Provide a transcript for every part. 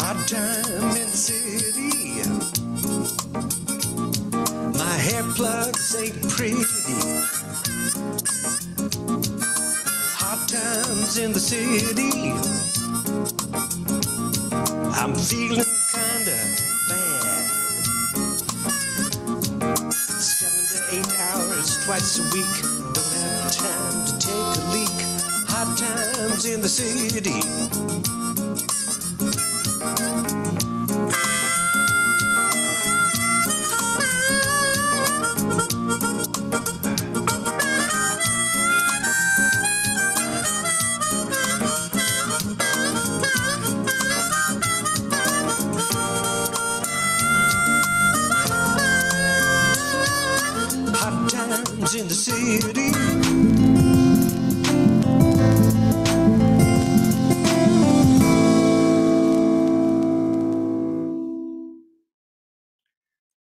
Hot time in the city. My hair plugs ain't pretty. Hot times in the city. I'm feeling kinda bad. 7 to 8 hours twice a week. Don't have time to take a leak. Hot times in the city. Hot times in the city.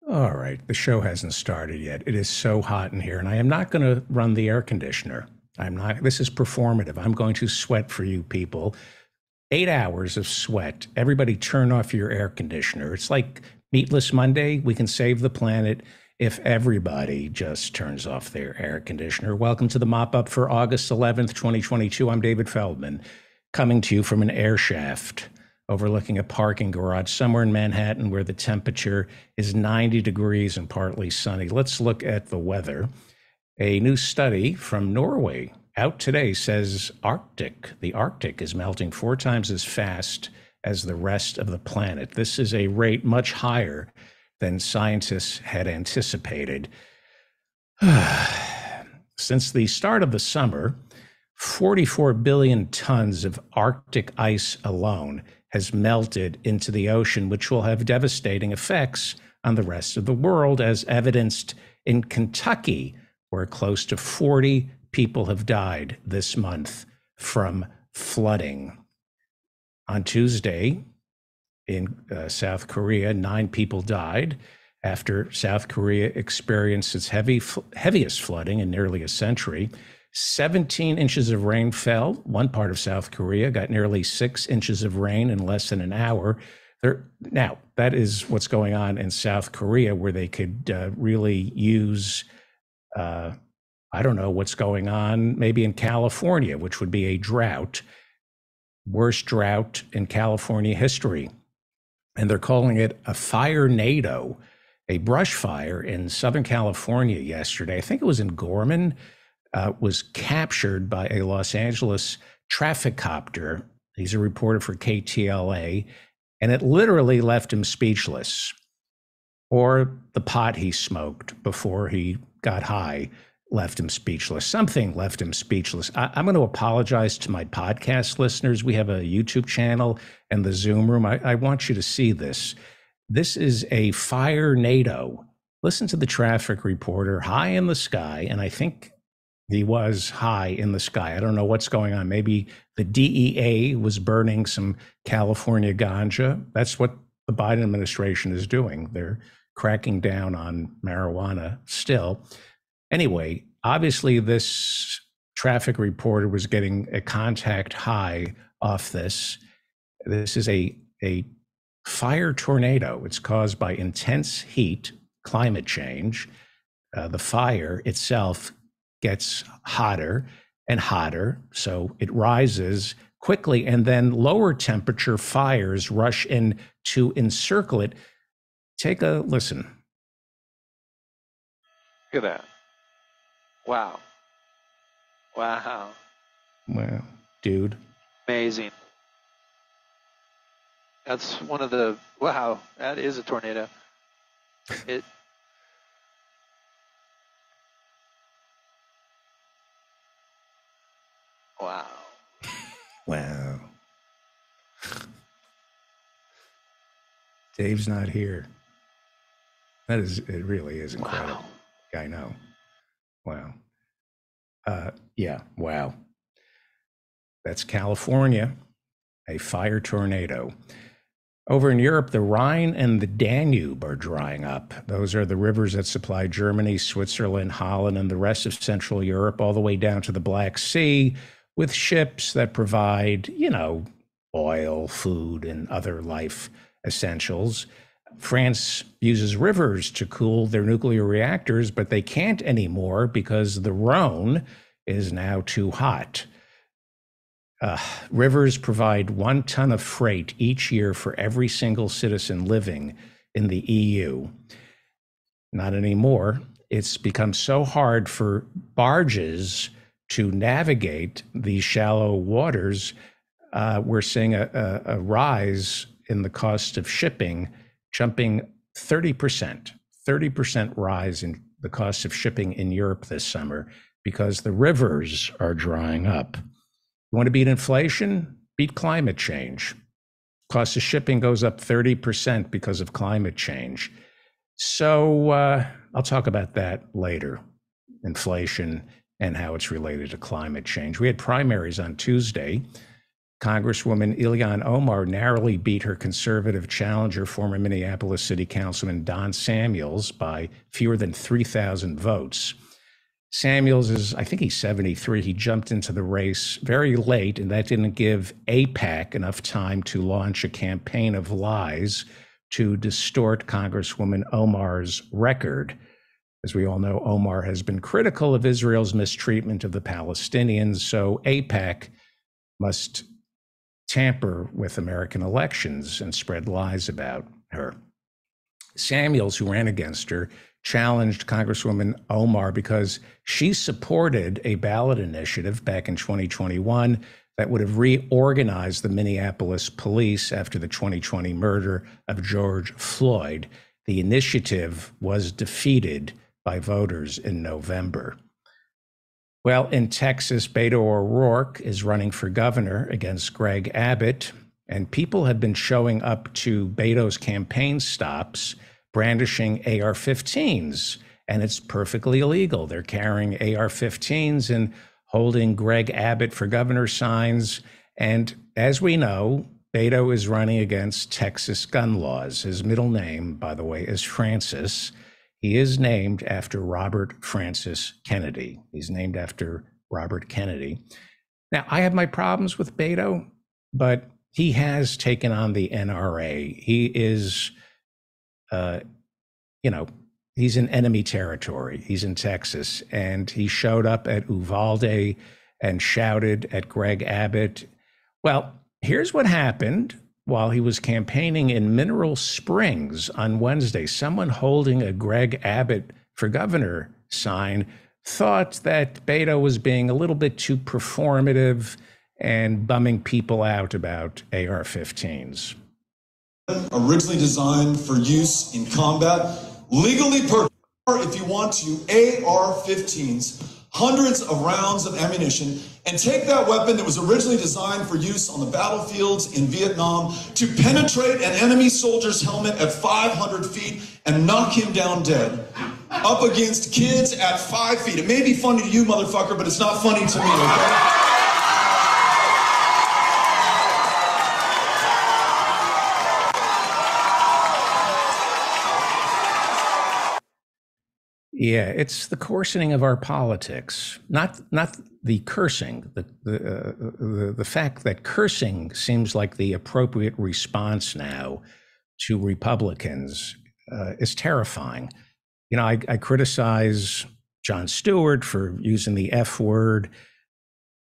All right, the show hasn't started yet. It is so hot in here, and I am not going to run the air conditioner. I'm not. This is performative. I'm going to sweat for you people. 8 hours of sweat. Everybody turn off your air conditioner. It's like Meatless Monday. We can save the planet if everybody just turns off their air conditioner. Welcome to the Mop Up for August 11th, 2022. I'm David Feldman, coming to you from an air shaft overlooking a parking garage somewhere in Manhattan where the temperature is 90 degrees and partly sunny. Let's look at the weather. A new study from Norway out today says the Arctic is melting 4 times as fast as the rest of the planet. This is a rate much higher than scientists had anticipated. Since the start of the summer, 44 billion tons of Arctic ice alone has melted into the ocean, which will have devastating effects on the rest of the world, as evidenced in Kentucky, where close to 40 people have died this month from flooding. On Tuesday, in South Korea, 9 people died after South Korea experienced its heaviest flooding in nearly a century. 17 inches of rain fell. One part of South Korea got nearly 6 inches of rain in less than an hour. Now, that is what's going on in South Korea, where they could really use, I don't know what's going on, maybe in California, which would be a drought, worst drought in California history. And they're calling it a fire-nado, a brush fire in Southern California yesterday. I think it was in Gorman. Was captured by a Los Angeles traffic copter. He's a reporter for KTLA, and it literally left him speechless. Or the pot he smoked before he got high left him speechless. Something left him speechless. I'm going to apologize to my podcast listeners. We have a YouTube channel and the Zoom room. I want you to see this. This is a fire-nado. Listen to the traffic reporter, high in the sky, and I think he was high in the sky. I don't know what's going on. Maybe the DEA was burning some California ganja. That's what the Biden administration is doing. They're cracking down on marijuana still. Anyway, obviously this traffic reporter was getting a contact high off this. This is a fire tornado. It's caused by intense heat, climate change. The fire itself gets hotter and hotter, so it rises quickly, and then lower temperature fires rush in to encircle it. Take a listen. Look at that. Wow. Wow. Well, dude. Amazing. That's one of the, wow, that is a tornado. It. Wow. Wow. Dave's not here. It really is incredible. Wow. I know. Wow. Yeah, wow. That's California, a fire tornado. Over in Europe, the Rhine and the Danube are drying up. Those are the rivers that supply Germany, Switzerland, Holland, and the rest of Central Europe, all the way down to the Black Sea, with ships that provide, oil, food, and other life essentials. France uses rivers to cool their nuclear reactors, but they can't anymore because the Rhone is now too hot. Rivers provide 1 ton of freight each year for every single citizen living in the EU. Not anymore. It's become so hard for barges to navigate these shallow waters. We're seeing a rise in the cost of shipping, jumping 30% rise in the cost of shipping in Europe this summer because the rivers are drying up. You want to beat inflation? Beat climate change. Cost of shipping goes up 30% because of climate change. So I'll talk about that later, inflation and how it's related to climate change. We had primaries on Tuesday. Congresswoman Ilhan Omar narrowly beat her conservative challenger, former Minneapolis City Councilman Don Samuels, by fewer than 3,000 votes. Samuels is, I think he's 73. He jumped into the race very late, and that didn't give AIPAC enough time to launch a campaign of lies to distort Congresswoman Omar's record. As we all know, Omar has been critical of Israel's mistreatment of the Palestinians, so AIPAC must tamper with American elections and spread lies about her. Samuels, who ran against her, challenged Congresswoman Omar because she supported a ballot initiative back in 2021 that would have reorganized the Minneapolis police after the 2020 murder of George Floyd. The initiative was defeated by voters in November. Well, in Texas, Beto O'Rourke is running for governor against Greg Abbott, and people have been showing up to Beto's campaign stops brandishing AR-15s, and it's perfectly illegal. They're carrying AR-15s and holding Greg Abbott for governor signs. And as we know, Beto is running against Texas gun laws. His middle name, by the way, is Francis. He is named after Robert Francis Kennedy. He's named after Robert Kennedy. Now, I have my problems with Beto, but he has taken on the NRA. He is, he's in enemy territory. He's in Texas, and he showed up at Uvalde and shouted at Greg Abbott. Well, here's what happened while he was campaigning in Mineral Springs on Wednesday. Someone holding a Greg Abbott for governor sign thought that Beto was being a little bit too performative and bumming people out about AR-15s. Originally designed for use in combat, legally purchased, if you want to, AR-15s, hundreds of rounds of ammunition, and take that weapon that was originally designed for use on the battlefields in Vietnam to penetrate an enemy soldier's helmet at 500 feet and knock him down dead, up against kids at 5 feet. It may be funny to you, motherfucker, but it's not funny to me, okay? Yeah, it's the coarsening of our politics, not the cursing. The fact that cursing seems like the appropriate response now to Republicans is terrifying. You know, I criticize Jon Stewart for using the F word.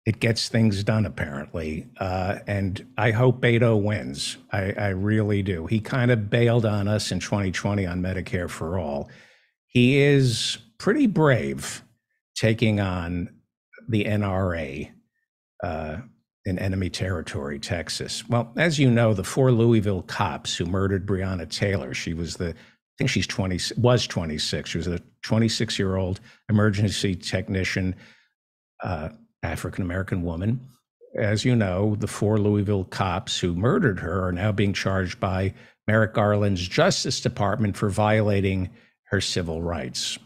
It gets things done, apparently, and I hope Beto wins. I really do. He kind of bailed on us in 2020 on Medicare for All. He is pretty brave taking on the NRA in enemy territory, Texas. Well, as you know, the 4 Louisville cops who murdered Breonna Taylor, she was I think she's 26. She was a 26-year-old emergency technician, African-American woman. As you know, the 4 Louisville cops who murdered her are now being charged by Merrick Garland's Justice Department for violating her civil rights.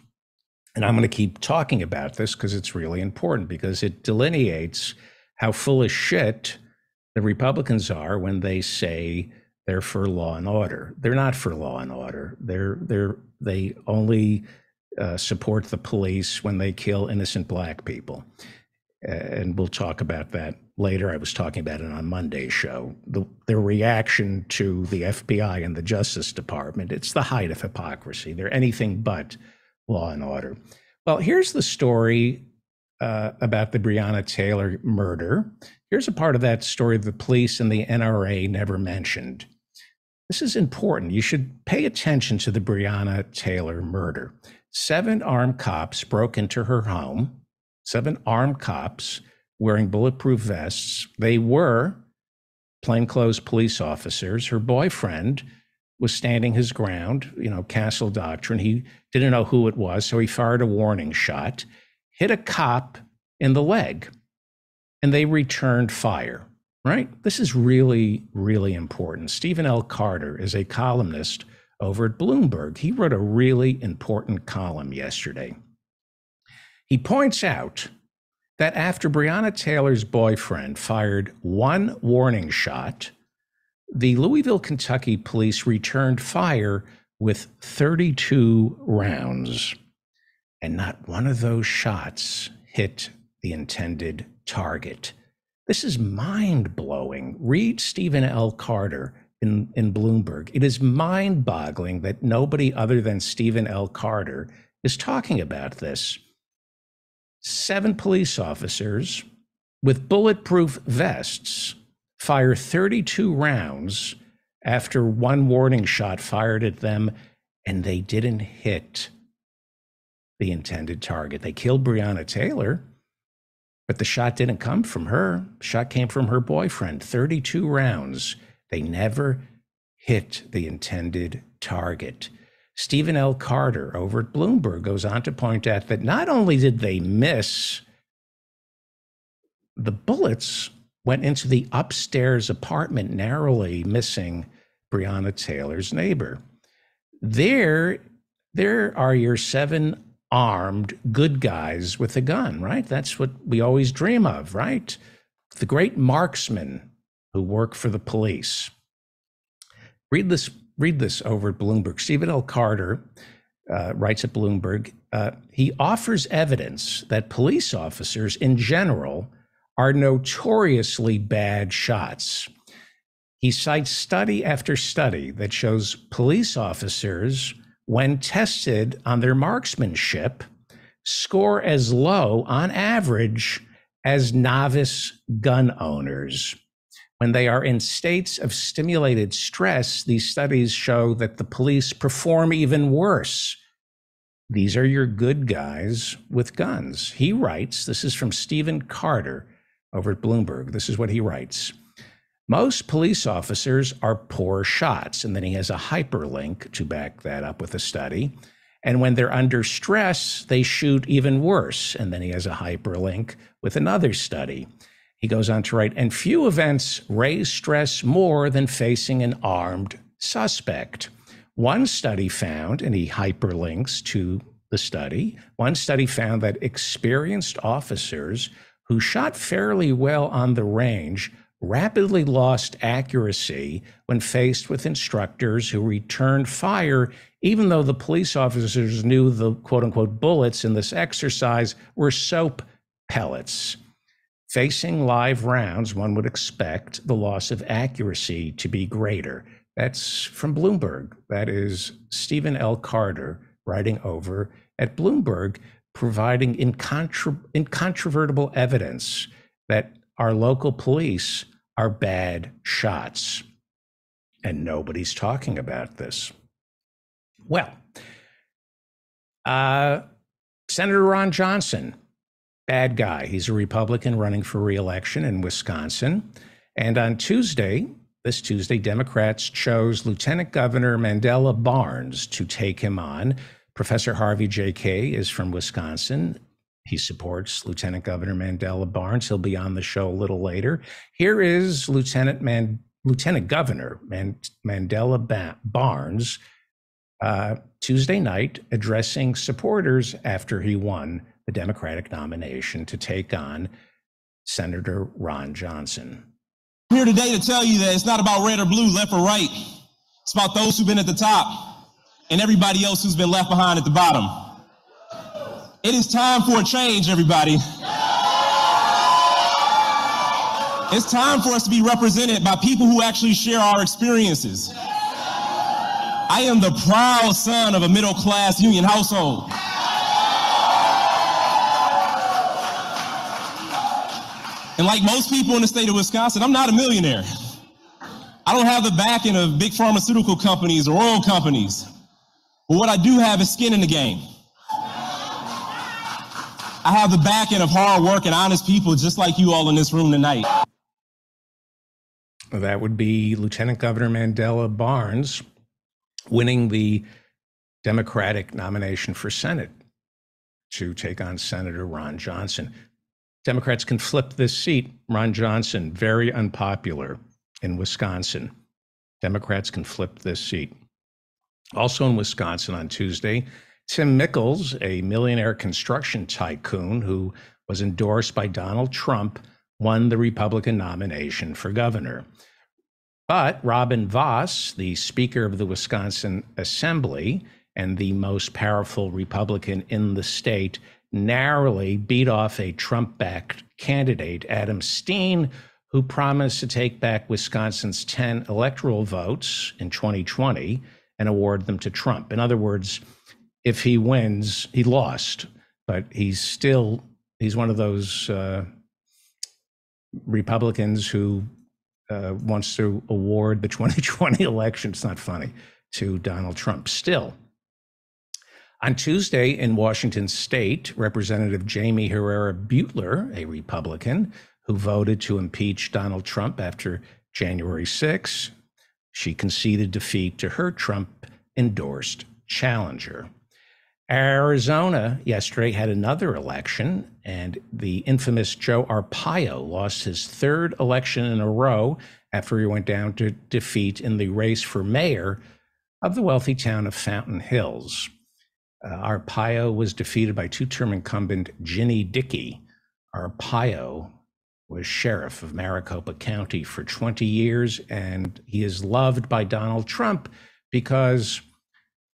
And I'm going to keep talking about this because it's really important, because it delineates how full of shit the Republicans are when they say they're for law and order. They're not for law and order. They only support the police when they kill innocent black people. And we'll talk about that later. I was talking about it on Monday's show. The reaction to the FBI and the Justice Department, it's the height of hypocrisy. They're anything but law and order. Well, here's the story about the Breonna Taylor murder. Here's a part of that story the police and the NRA never mentioned. This is important. You should pay attention to the Breonna Taylor murder. 7 armed cops broke into her home, 7 armed cops wearing bulletproof vests. They were plainclothes police officers. Her boyfriend was standing his ground, castle doctrine. He didn't know who it was, so he fired a warning shot, hit a cop in the leg, and they returned fire, right? This is really, really important. Stephen L. Carter is a columnist over at Bloomberg. He wrote a really important column yesterday. He points out that after Breonna Taylor's boyfriend fired 1 warning shot, the Louisville, Kentucky police returned fire with 32 rounds, and not one of those shots hit the intended target. This is mind-blowing. Read Stephen L. Carter in Bloomberg. It is mind-boggling that nobody other than Stephen L. Carter is talking about this. 7 police officers with bulletproof vests fire 32 rounds after 1 warning shot fired at them, and they didn't hit the intended target. They killed Breonna Taylor, but the shot didn't come from her. The shot came from her boyfriend. 32 rounds. They never hit the intended target. Stephen L. Carter over at Bloomberg goes on to point out that not only did they miss, the bullets went into the upstairs apartment, narrowly missing Breonna Taylor's neighbor. There are your 7 armed good guys with a gun, right? That's what we always dream of, right? The great marksmen who work for the police. Read this over at Bloomberg. Stephen L. Carter writes at Bloomberg, he offers evidence that police officers in general are notoriously bad shots. He cites study after study that shows police officers, when tested on their marksmanship, score as low on average as novice gun owners. When they are in states of stimulated stress, these studies show that the police perform even worse. These are your good guys with guns. He writes, this is from Stephen Carter over at Bloomberg. This is what he writes. Most police officers are poor shots. And then he has a hyperlink to back that up with a study. And when they're under stress, they shoot even worse. And then he has a hyperlink with another study. He goes on to write, and few events raise stress more than facing an armed suspect. One study found, and he hyperlinks to the study, one study found that experienced officers who shot fairly well on the range rapidly lost accuracy when faced with instructors who returned fire, even though the police officers knew the quote-unquote bullets in this exercise were soap pellets. Facing live rounds, one would expect the loss of accuracy to be greater. That's from Bloomberg. That is Stephen L. Carter writing over at Bloomberg, providing incontrovertible evidence that our local police are bad shots. And nobody's talking about this. Well, Senator Ron Johnson, bad guy. He's a Republican running for re-election in Wisconsin. And on this Tuesday, Democrats chose Lieutenant Governor Mandela Barnes to take him on. Professor Harvey J.K. is from Wisconsin. He supports Lieutenant Governor Mandela Barnes. He'll be on the show a little later. Here is Lieutenant Governor Mandela Barnes Tuesday night addressing supporters after he won the Democratic nomination to take on Senator Ron Johnson. I'm here today to tell you that it's not about red or blue, left or right. It's about those who've been at the top and everybody else who's been left behind at the bottom. It is time for a change, everybody. It's time for us to be represented by people who actually share our experiences. I am the proud son of a middle-class union household. And like most people in the state of Wisconsin, I'm not a millionaire. I don't have the backing of big pharmaceutical companies or oil companies. But what I do have is skin in the game. I have the backing of hard work and honest people just like you all in this room tonight. That would be Lieutenant Governor Mandela Barnes winning the Democratic nomination for Senate to take on Senator Ron Johnson. Democrats can flip this seat. Ron Johnson, very unpopular in Wisconsin. Democrats can flip this seat. Also in Wisconsin on Tuesday, Tim Michels, a millionaire construction tycoon who was endorsed by Donald Trump, won the Republican nomination for governor. But Robin Vos, the Speaker of the Wisconsin Assembly and the most powerful Republican in the state, narrowly beat off a Trump-backed candidate, Adam Steen, who promised to take back Wisconsin's 10 electoral votes in 2020 and award them to Trump. In other words, if he wins, he lost, but he's one of those Republicans who wants to award the 2020 election, it's not funny, to Donald Trump. Still, on Tuesday in Washington State, Representative Jamie Herrera Beutler, a Republican who voted to impeach Donald Trump after January 6, she conceded defeat to her Trump-endorsed challenger. Arizona yesterday had another election, and the infamous Joe Arpaio lost his third election in a row after he went down to defeat in the race for mayor of the wealthy town of Fountain Hills. Arpaio was defeated by two-term incumbent Ginny Dickey. Arpaio was sheriff of Maricopa County for 20 years, and he is loved by Donald Trump because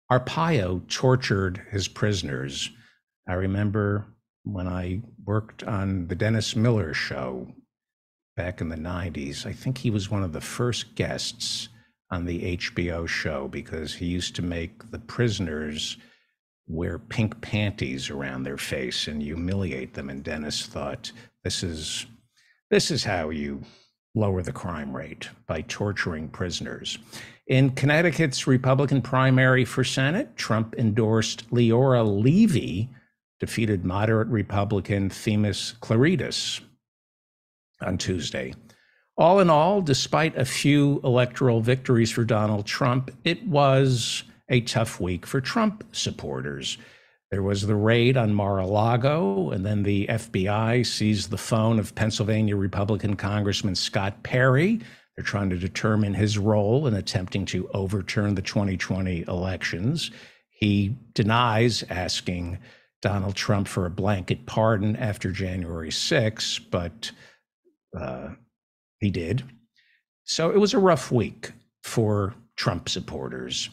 Arpaio tortured his prisoners. I remember when I worked on the Dennis Miller Show back in the 90s, I think he was one of the first guests on the HBO show because he used to make the prisoners wear pink panties around their face and humiliate them. And Dennis thought, this is how you lower the crime rate, by torturing prisoners. In Connecticut's Republican primary for Senate, Trump endorsed Leora Levy, defeated moderate Republican Themis Klarides on Tuesday. All in all, despite a few electoral victories for Donald Trump, it was a tough week for Trump supporters. There was the raid on Mar-a-Lago, and then the FBI seized the phone of Pennsylvania Republican Congressman Scott Perry. They're trying to determine his role in attempting to overturn the 2020 elections. He denies asking Donald Trump for a blanket pardon after January 6, but he did. So it was a rough week for Trump supporters.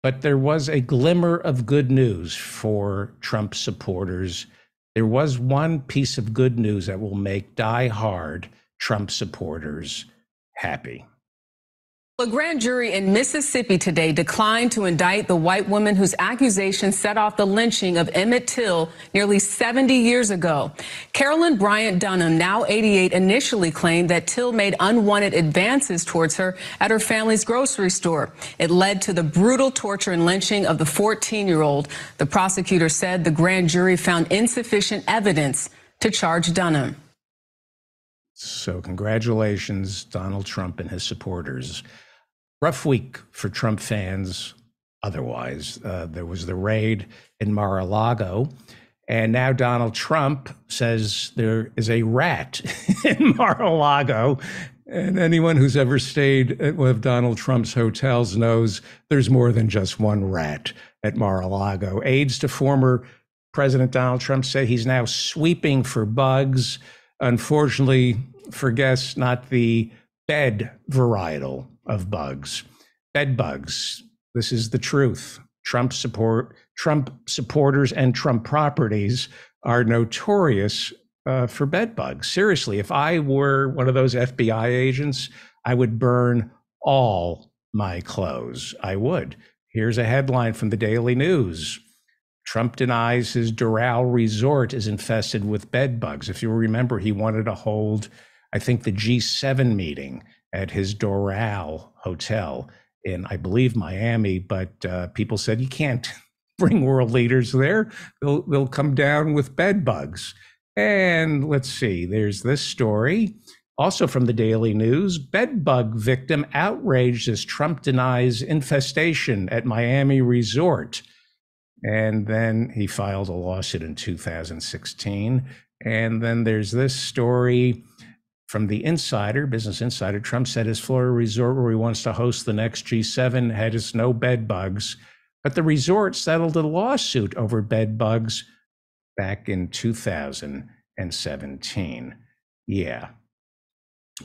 But there was a glimmer of good news for Trump supporters. There was one piece of good news that will make die-hard Trump supporters happy. A grand jury in Mississippi today declined to indict the white woman whose accusations set off the lynching of Emmett Till nearly 70 years ago. Carolyn Bryant Dunham, now 88, initially claimed that Till made unwanted advances towards her at her family's grocery store. It led to the brutal torture and lynching of the 14-year-old. The prosecutor said the grand jury found insufficient evidence to charge Dunham. So congratulations, Donald Trump and his supporters. Rough week for Trump fans otherwise. There was the raid in Mar-a-Lago, and now Donald Trump says there is a rat in Mar-a-Lago. And anyone who's ever stayed at one of Donald Trump's hotels knows there's more than just one rat at Mar-a-Lago. Aides to former President Donald Trump say he's now sweeping for bugs. Unfortunately, for guests, not the bed varietal of bugs, bed bugs. This is the truth. Trump supporters and Trump properties are notorious for bed bugs. Seriously, if I were one of those FBI agents, I would burn all my clothes. I would. Here's a headline from the Daily News. Trump denies his Doral resort is infested with bed bugs. If you remember, he wanted to hold, I think, the G7 meeting at his Doral hotel in, I believe, Miami, but people said you can't bring world leaders there. They'll come down with bed bugs. And let's see, there's this story, also from the Daily News. Bed bug victim outraged as Trump denies infestation at Miami resort. And then he filed a lawsuit in 2016. And then there's this story from the Insider, Business Insider. Trump said his Florida resort where he wants to host the next G7 has no bed bugs. But the resort settled a lawsuit over bed bugs back in 2017. Yeah.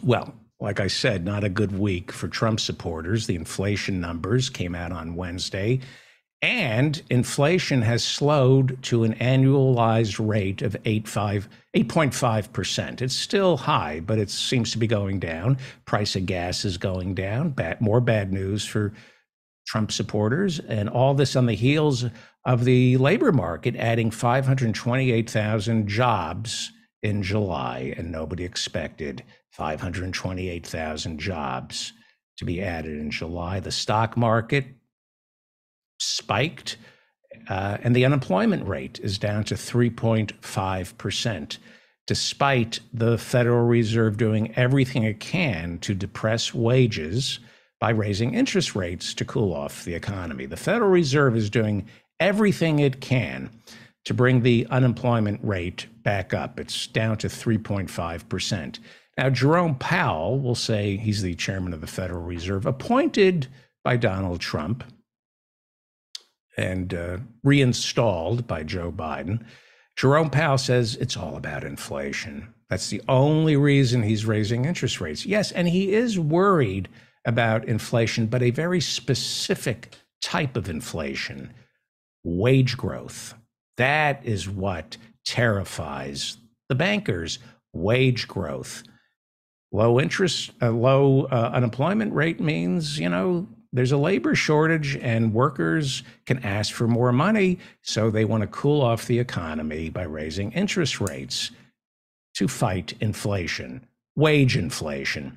Well, like I said, not a good week for Trump supporters. The inflation numbers came out on Wednesday, and inflation has slowed to an annualized rate of 8.5%. It's still high, but it seems to be going down. Price of gas is going down. More bad news for Trump supporters, and all this on the heels of the labor market adding 528,000 jobs in July, and nobody expected 528,000 jobs to be added in July. The stock market spiked, and the unemployment rate is down to 3.5%, despite the Federal Reserve doing everything it can to depress wages by raising interest rates to cool off the economy. The Federal Reserve is doing everything it can to bring the unemployment rate back up. It's down to 3.5%. Now, Jerome Powell, will say he's the chairman of the Federal Reserve, appointed by Donald Trump and reinstalled by Joe Biden. Jerome Powell says it's all about inflation. That's the only reason he's raising interest rates. Yes, and he is worried about inflation, but a very specific type of inflation, wage growth. That is what terrifies the bankers, wage growth. Low unemployment rate means, there's a labor shortage and workers can ask for more money, so they want to cool off the economy by raising interest rates to fight inflation, wage inflation.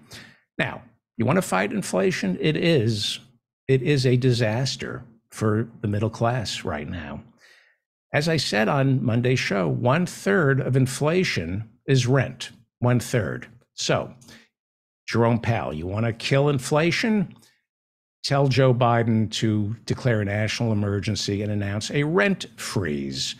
Now, you want to fight inflation? It is a disaster for the middle class right now. As I said on Monday's show, 1/3 of inflation is rent, 1/3. So, Jerome Powell, you want to kill inflation? Tell Joe Biden to declare a national emergency and announce a rent freeze.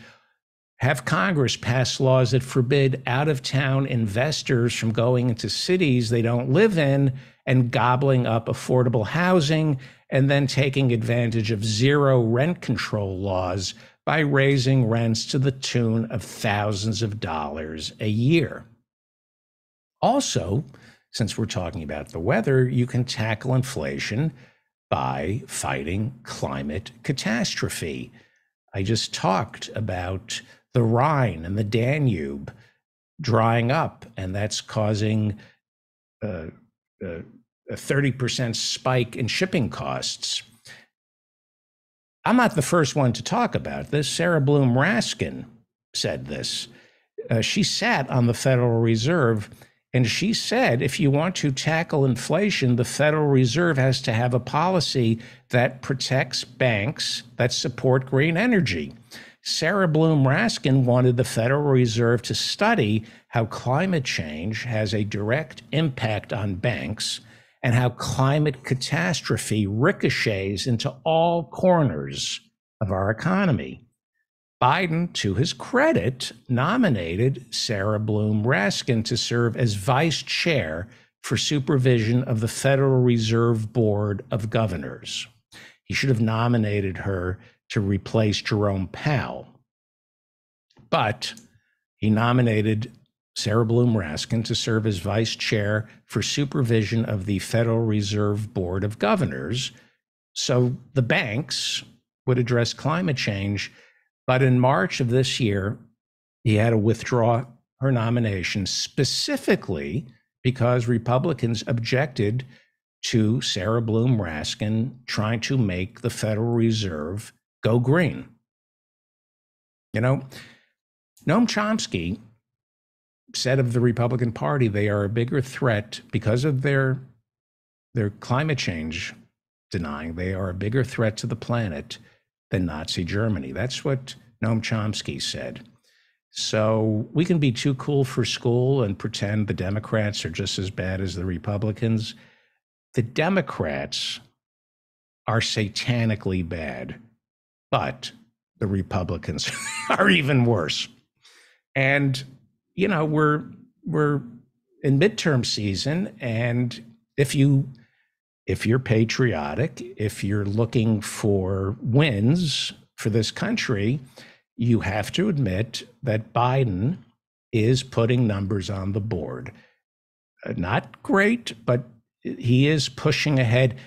Have Congress pass laws that forbid out-of-town investors from going into cities they don't live in and gobbling up affordable housing and then taking advantage of zero rent control laws by raising rents to the tune of thousands of dollars a year. Also, since we're talking about the weather, you can tackle inflation by fighting climate catastrophe. I just talked about the Rhine and the Danube drying up, and that's causing a 30% spike in shipping costs. I'm not the first one to talk about this. Sarah Bloom Raskin said this. She sat on the Federal Reserve, and she said, if you want to tackle inflation, the Federal Reserve has to have a policy that protects banks that support green energy. Sarah Bloom Raskin wanted the Federal Reserve to study how climate change has a direct impact on banks and how climate catastrophe ricochets into all corners of our economy. Biden, to his credit, nominated Sarah Bloom Raskin to serve as vice chair for supervision of the Federal Reserve Board of Governors. He should have nominated her to replace Jerome Powell. But he nominated Sarah Bloom Raskin to serve as vice chair for supervision of the Federal Reserve Board of Governors, so the banks would address climate change. But in March of this year, he had to withdraw her nomination specifically because Republicans objected to Sarah Bloom Raskin trying to make the Federal Reserve go green. You know, Noam Chomsky said of the Republican Party, they are a bigger threat because of their climate change denying. They are a bigger threat to the planet than Nazi Germany. That's what Noam Chomsky said. So we can be too cool for school and pretend the Democrats are just as bad as the Republicans. The Democrats are satanically bad, but the Republicans are even worse. And, you know, we're in midterm season, and if you're patriotic, if you're looking for wins for this country, you have to admit that Biden is putting numbers on the board. Not great, but he is pushing ahead,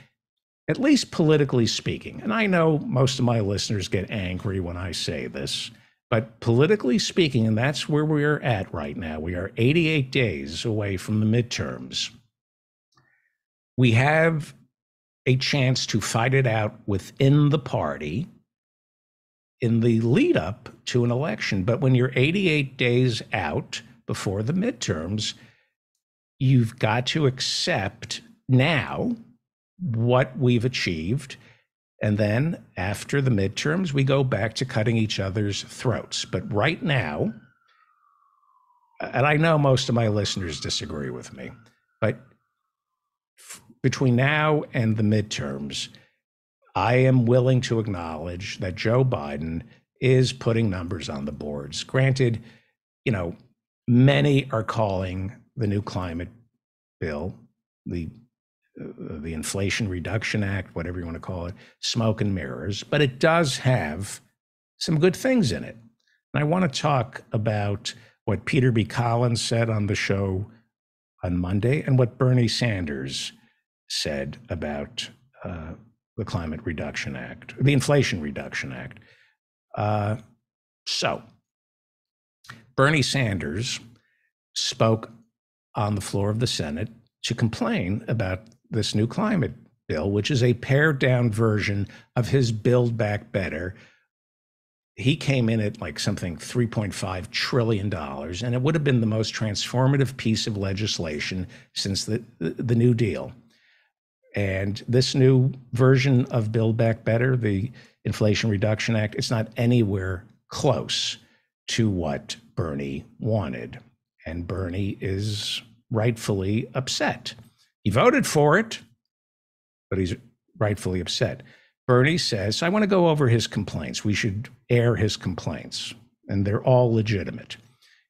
at least politically speaking. And I know most of my listeners get angry when I say this, but politically speaking, and that's where we're at right now, we are 88 days away from the midterms. We have a chance to fight it out within the party in the lead up to an election. But when you're 88 days out before the midterms, you've got to accept now what we've achieved. And then after the midterms, we go back to cutting each other's throats. But right now, and I know most of my listeners disagree with me, but between now and the midterms, I am willing to acknowledge that Joe Biden is putting numbers on the boards. Granted, you know, many are calling the new climate bill, the Inflation Reduction Act, whatever you want to call it, smoke and mirrors, but it does have some good things in it. And I want to talk about what Peter B. Collins said on the show on Monday and what Bernie Sanders said about the Climate Reduction Act, the Inflation Reduction Act. So Bernie Sanders spoke on the floor of the Senate to complain about this new climate bill, which is a pared down version of his Build Back Better. He came in at like something $3.5 trillion, and it would have been the most transformative piece of legislation since the New Deal. And this new version of Build Back Better, the Inflation Reduction Act, it's not anywhere close to what Bernie wanted. And Bernie is rightfully upset. He voted for it, but he's rightfully upset. Bernie says, I want to go over his complaints. We should air his complaints, and they're all legitimate.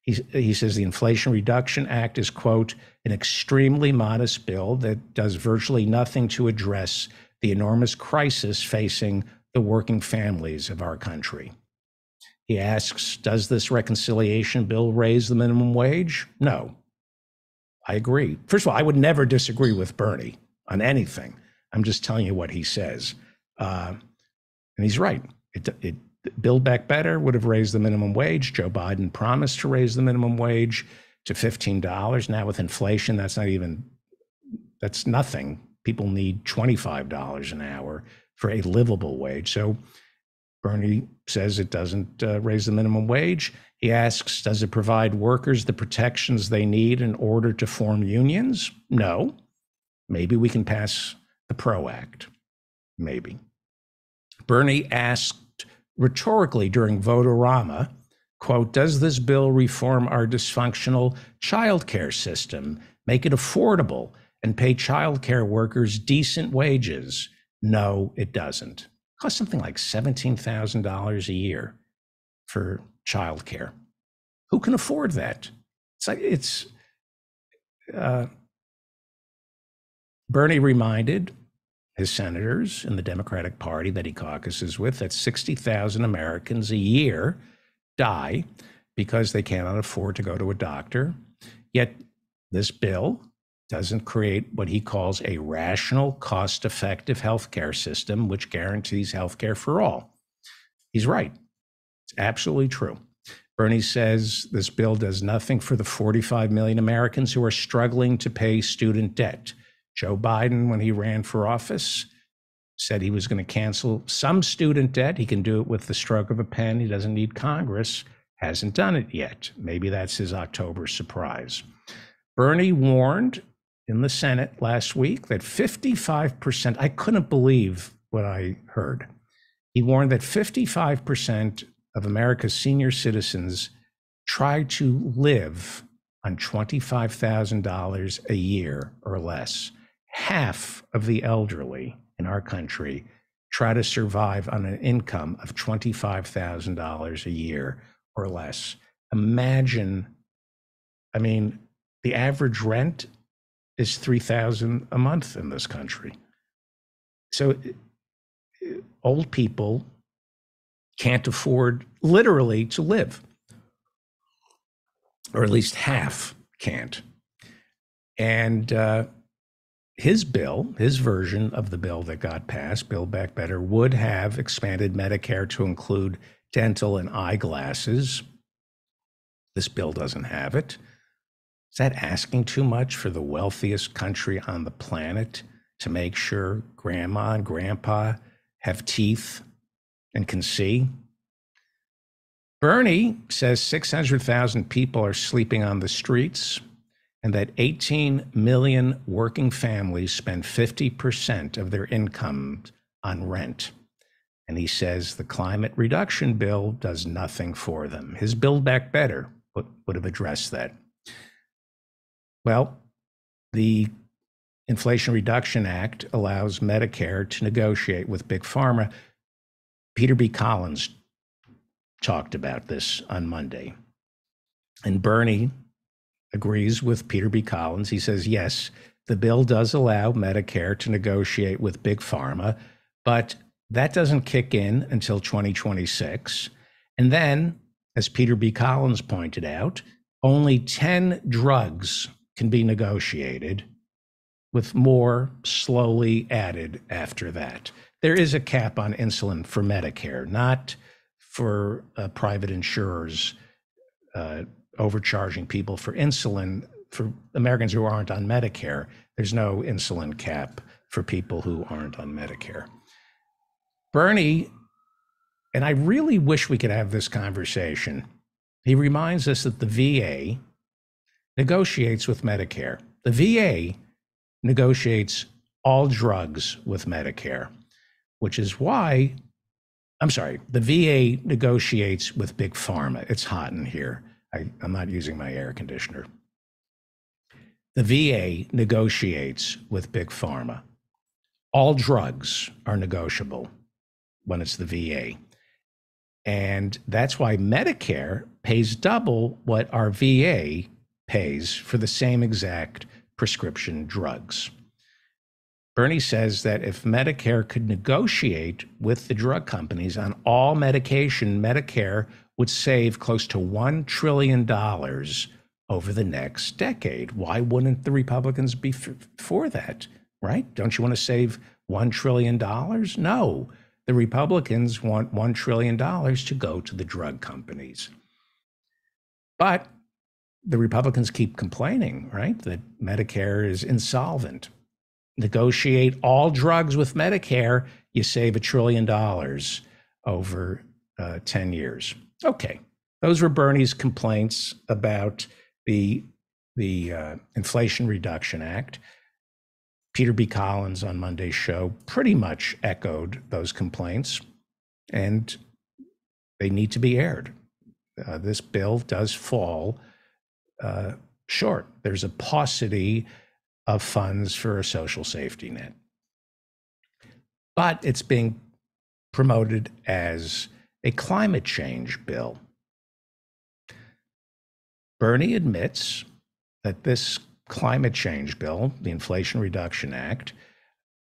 He says the Inflation Reduction Act is, quote, an extremely modest bill that does virtually nothing to address the enormous crisis facing the working families of our country. He asks, does this reconciliation bill raise the minimum wage? No. I agree. First of all, I would never disagree with Bernie on anything. I'm just telling you what he says. And he's right. Build Back Better would have raised the minimum wage. Joe Biden promised to raise the minimum wage to $15. Now with inflation, that's nothing. People need $25 an hour for a livable wage. So Bernie says it doesn't raise the minimum wage. He asks, does it provide workers the protections they need in order to form unions? No. Maybe we can pass the PRO Act. Maybe. Bernie asked rhetorically during Vote-A-Rama, quote, does this bill reform our dysfunctional childcare system, make it affordable, and pay childcare workers decent wages? No, it doesn't. It costs something like $17,000 a year for childcare. Who can afford that? Bernie reminded his senators in the Democratic Party that he caucuses with that 60,000 Americans a year die because they cannot afford to go to a doctor. Yet this bill doesn't create what he calls a rational, cost-effective healthcare system, which guarantees healthcare for all. He's right. It's absolutely true. Bernie says this bill does nothing for the 45 million Americans who are struggling to pay student debt. Joe Biden, when he ran for office, said he was going to cancel some student debt. He can do it with the stroke of a pen. He doesn't need Congress. Hasn't done it yet. Maybe that's his October surprise. Bernie warned in the Senate last week that 55%, I couldn't believe what I heard. He warned that 55% of America's senior citizens try to live on $25,000 a year or less. Half of the elderly in our country try to survive on an income of $25,000 a year or less. Imagine, I mean, the average rent is $3,000 a month in this country. So old people can't afford literally to live, or at least half can't. And his bill, his version of the bill that got passed, Build Back Better, would have expanded Medicare to include dental and eyeglasses. This bill doesn't have it. Is that asking too much for the wealthiest country on the planet to make sure grandma and grandpa have teeth and can see? Bernie says 600,000 people are sleeping on the streets and that 18 million working families spend 50% of their income on rent. And he says the climate reduction bill does nothing for them. His Build Back Better would have addressed that. Well, the Inflation Reduction Act allows Medicare to negotiate with Big Pharma. Peter B. Collins talked about this on Monday. And Bernie agrees with Peter B. Collins. He says, yes, the bill does allow Medicare to negotiate with Big Pharma, but that doesn't kick in until 2026. And then, as Peter B. Collins pointed out, only 10 drugs can be negotiated, with more slowly added after that. There is a cap on insulin for Medicare, not for private insurers overcharging people for insulin. For Americans who aren't on Medicare, there's no insulin cap for people who aren't on Medicare. Bernie, and I really wish we could have this conversation, he reminds us that the VA negotiates with Medicare. The VA negotiates all drugs with Medicare, which is why, the VA negotiates with Big Pharma. It's hot in here. I'm not using my air conditioner. The VA negotiates with Big Pharma. All drugs are negotiable when it's the VA. And that's why Medicare pays double what our VA pays for the same exact prescription drugs. Bernie says that if Medicare could negotiate with the drug companies on all medication, Medicare would save close to $1 trillion over the next decade. Why wouldn't the Republicans be for that, right? Don't you want to save $1 trillion? No, the Republicans want $1 trillion to go to the drug companies. But the Republicans keep complaining, right, that Medicare is insolvent. Negotiate all drugs with Medicare, you save $1 trillion over 10 years. Okay, those were Bernie's complaints about the Inflation Reduction Act. Peter B. Collins on Monday's show pretty much echoed those complaints, and they need to be aired. This bill does fall short. There's a paucity of funds for a social safety net. But it's being promoted as a climate change bill. Bernie admits that this climate change bill, the Inflation Reduction Act,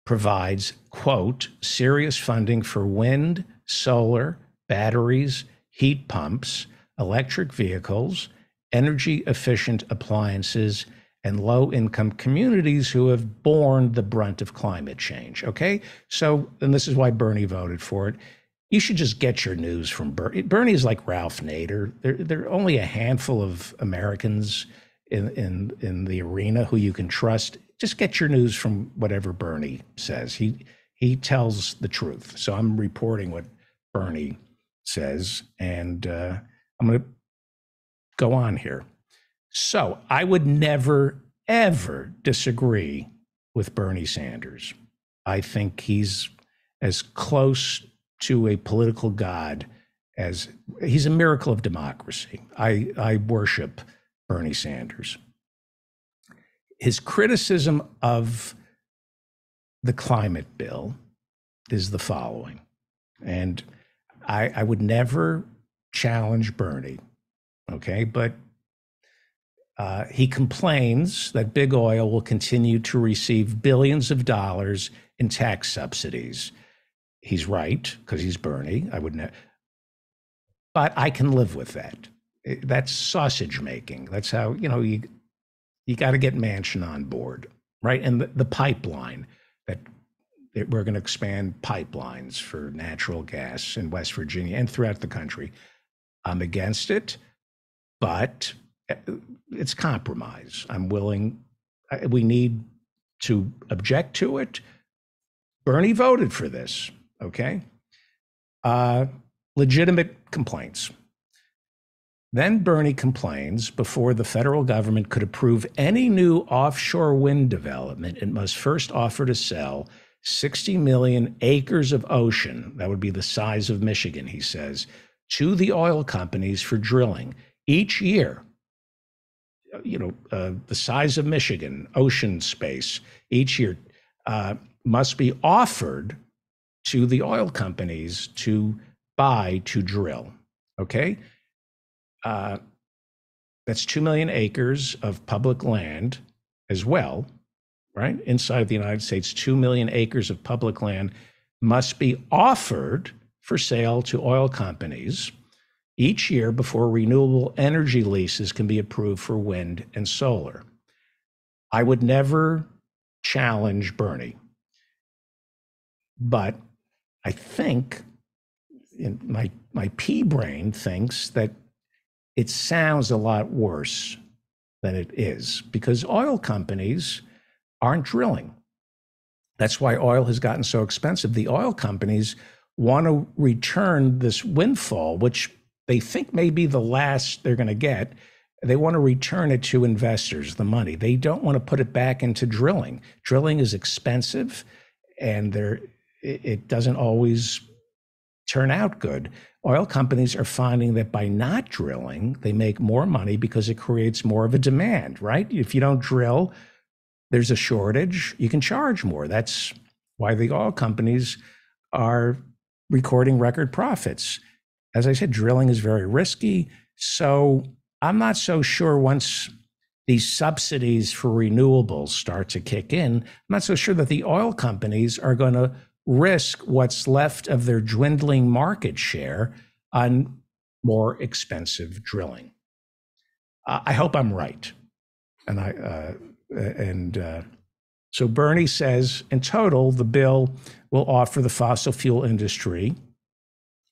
provides, quote, serious funding for wind, solar, batteries, heat pumps, electric vehicles, energy efficient appliances, and low-income communities who have borne the brunt of climate change, okay? So, and this is why Bernie voted for it. you should just get your news from Bernie. Bernie is like Ralph Nader. There are only a handful of Americans in the arena who you can trust. Just get your news from whatever Bernie says. He tells the truth. So I'm reporting what Bernie says, and I'm going to go on here. So I would never, ever disagree with Bernie Sanders. I think he's as close to a political god as he's a miracle of democracy. I worship Bernie Sanders. His criticism of the climate bill is the following, and I would never challenge Bernie, okay? But he complains that big oil will continue to receive billions of dollars in tax subsidies. He's right, because he's Bernie. I wouldn't, but I can live with that. That's sausage making. That's how, you got to get Manchin on board, right? And the pipeline that we're going to expand pipelines for natural gas in West Virginia and throughout the country. I'm against it, but it's compromise. I'm willing. We need to object to it. Bernie voted for this, okay? Legitimate complaints. Then Bernie complains before the federal government could approve any new offshore wind development, it must first offer to sell 60 million acres of ocean, that would be the size of Michigan, he says, to the oil companies for drilling each year. The size of Michigan, ocean space, each year must be offered to the oil companies to buy to drill, okay? That's 2 million acres of public land as well, right? Inside the United States, 2 million acres of public land must be offered for sale to oil companies each year before renewable energy leases can be approved for wind and solar. I would never challenge Bernie, but I think my pea brain thinks that it sounds a lot worse than it is because oil companies aren't drilling. That's why oil has gotten so expensive. The oil companies want to return this windfall, which they think may be the last they're going to get. They want to return it to investors, the money. They don't want to put it back into drilling. Drilling is expensive, and it doesn't always turn out good. Oil companies are finding that by not drilling, they make more money because it creates more of a demand, right? If you don't drill, there's a shortage, you can charge more. That's why the oil companies are recording record profits. As I said, drilling is very risky. So I'm not so sure once these subsidies for renewables start to kick in, I'm not so sure that the oil companies are going to risk what's left of their dwindling market share on more expensive drilling. I hope I'm right. So Bernie says, in total, the bill will offer the fossil fuel industry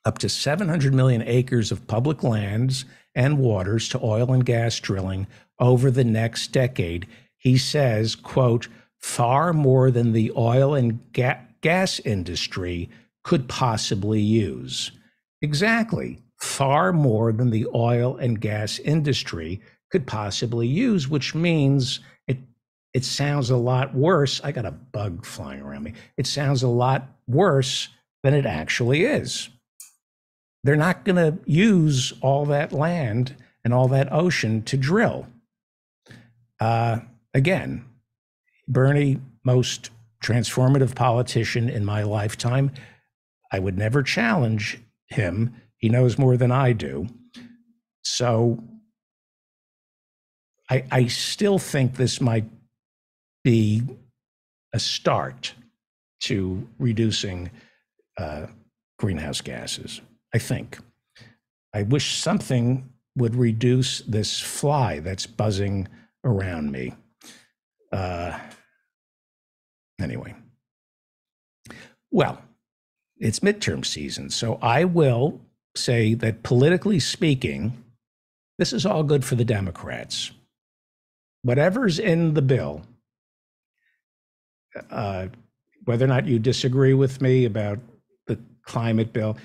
up to 700 million acres of public lands and waters to oil and gas drilling over the next decade. He says, quote, far more than the oil and gas industry could possibly use. Exactly. Far more than the oil and gas industry could possibly use, which means it sounds a lot worse. I got a bug flying around me. It sounds a lot worse than it actually is. They're not going to use all that land and all that ocean to drill. Again, Bernie, most transformative politician in my lifetime. I would never challenge him. He knows more than I do. So I still think this might be a start to reducing greenhouse gases. I think. I wish something would reduce this fly that's buzzing around me. Anyway. Well, it's midterm season. So I will say that politically speaking, this is all good for the Democrats. Whatever's in the bill, whether or not you disagree with me about the climate bill,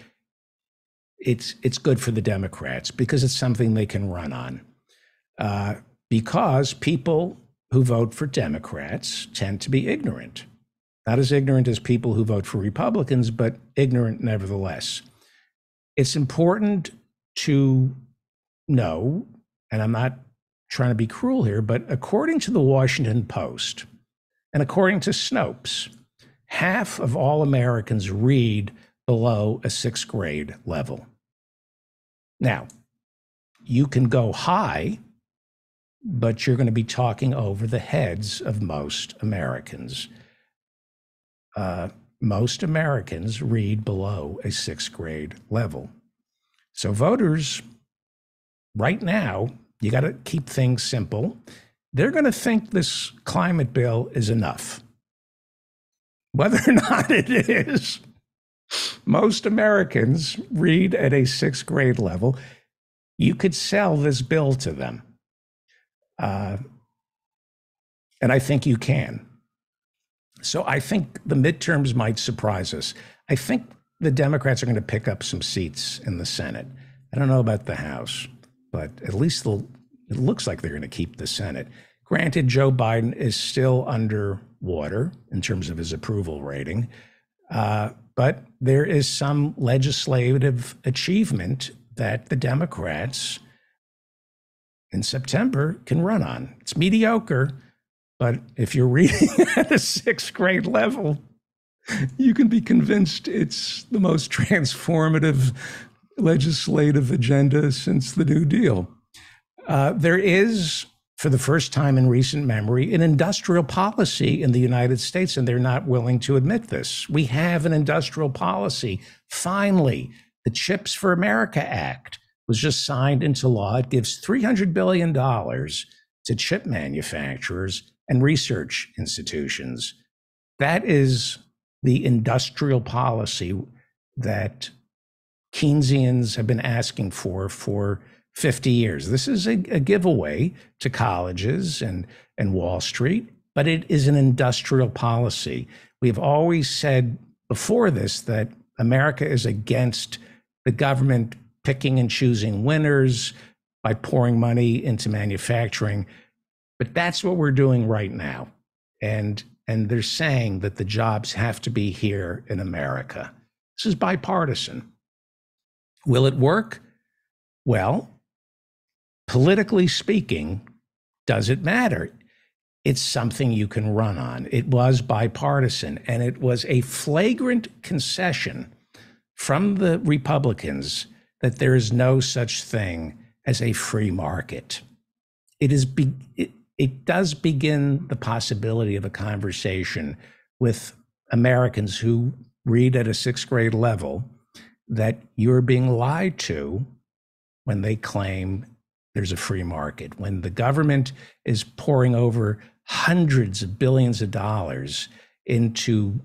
it's good for the Democrats because it's something they can run on. Because people who vote for Democrats tend to be ignorant. Not as ignorant as people who vote for Republicans, but ignorant nevertheless. It's important to know, and I'm not trying to be cruel here, but according to the Washington Post and according to Snopes, half of all Americans read below a sixth grade level. Now, you can go high, but you're going to be talking over the heads of most Americans. Most Americans read below a sixth grade level. So voters, right now, you got to keep things simple. They're going to think this climate bill is enough. Whether or not it is, most Americans read at a sixth grade level. You could sell this bill to them. And I think you can. So I think the midterms might surprise us. I think the Democrats are going to pick up some seats in the Senate. I don't know about the House, but at least it looks like they're going to keep the Senate. Granted, Joe Biden is still underwater in terms of his approval rating, but there is some legislative achievement that the Democrats in September can run on. It's mediocre, but if you're reading at a sixth grade level, you can be convinced it's the most transformative legislative agenda since the New Deal. There is, for the first time in recent memory, an industrial policy in the United States, and they're not willing to admit this. We have an industrial policy. Finally, the Chips for America Act was just signed into law. It gives $300 billion to chip manufacturers and research institutions. That is the industrial policy that Keynesians have been asking for 50 years. This is a giveaway to colleges and Wall Street, but it is an industrial policy. We have always said before this that America is against the government picking and choosing winners by pouring money into manufacturing. But that's what we're doing right now. And they're saying that the jobs have to be here in America. This is bipartisan. Will it work? Well, politically speaking, does it matter? It's something you can run on. It was bipartisan, and it was a flagrant concession from the Republicans that there is no such thing as a free market. It does begin the possibility of a conversation with Americans who read at a sixth grade level that you're being lied to when they claim there's a free market, when the government is pouring over hundreds of billions of dollars into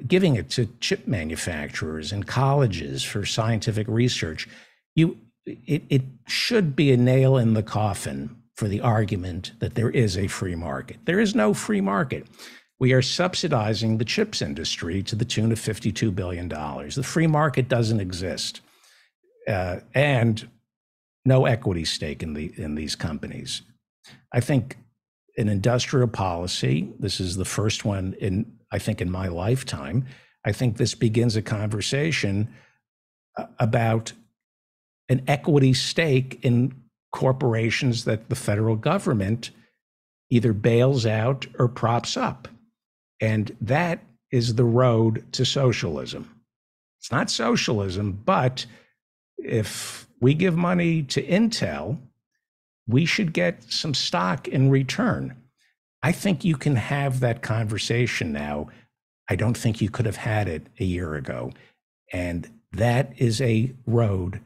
giving it to chip manufacturers and colleges for scientific research. It should be a nail in the coffin for the argument that there is a free market. There is no free market. We are subsidizing the chips industry to the tune of $52 billion. The free market doesn't exist. And no equity stake in these companies. I think an industrial policy, this is the first one in my lifetime. I think this begins a conversation about an equity stake in corporations that the federal government either bails out or props up. And that is the road to socialism. It's not socialism, but if we give money to Intel, we should get some stock in return. I think you can have that conversation now. I don't think you could have had it a year ago. And that is a road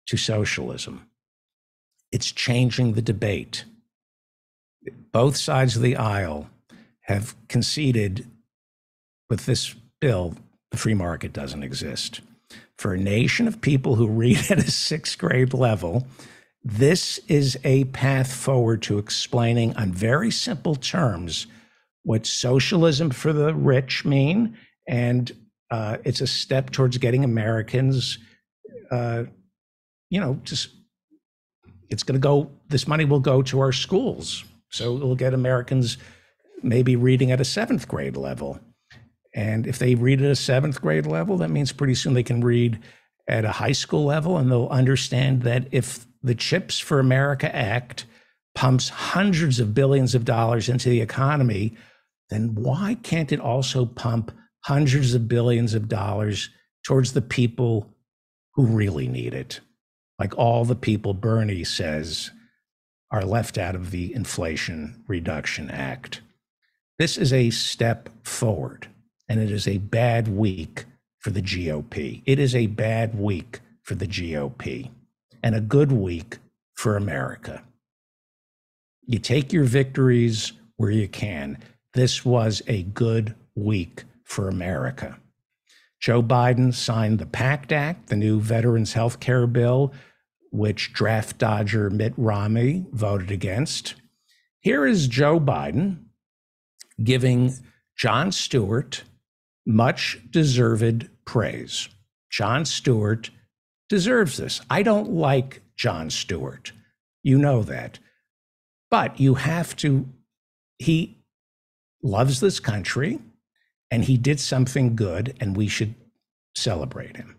to socialism. It's changing the debate. Both sides of the aisle have conceded with this bill the free market doesn't exist. For a nation of people who read at a sixth grade level, this is a path forward to explaining on very simple terms what socialism for the rich mean, and it's a step towards getting Americans, just it's going to go. This money will go to our schools, so it'll get Americans maybe reading at a seventh grade level. And if they read at a seventh grade level, that means pretty soon they can read at a high school level, and they'll understand that if the Chips for America Act pumps hundreds of billions of dollars into the economy, then why can't it also pump hundreds of billions of dollars towards the people who really need it? Like all the people Bernie says are left out of the Inflation Reduction Act. This is a step forward, and it is a bad week for the GOP. It is a bad week for the GOP and a good week for America. You take your victories where you can. This was a good week for America. Joe Biden signed the PACT Act, the new Veterans Health Care bill, which draft dodger Mitt Romney voted against. Here is Joe Biden giving Jon Stewart much deserved praise. Jon Stewart deserves this. I don't like Jon Stewart. You know that. But you have to, he loves this country and he did something good, and we should celebrate him.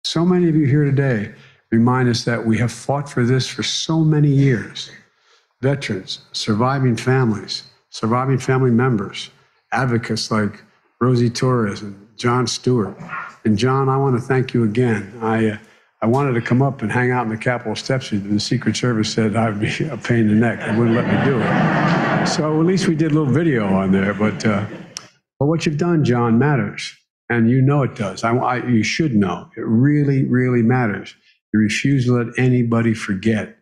So many of you here today remind us that we have fought for this for so many years. Veterans, surviving families, surviving family members, advocates like Rosie Torres and Jon Stewart. And John, I want to thank you again. I wanted to come up and hang out in the Capitol steps. The Secret Service said I'd be a pain in the neck. They wouldn't let me do it. So at least we did a little video on there. But what you've done, John, matters. And you know it does. You should know. It really, really matters. You refuse to let anybody forget.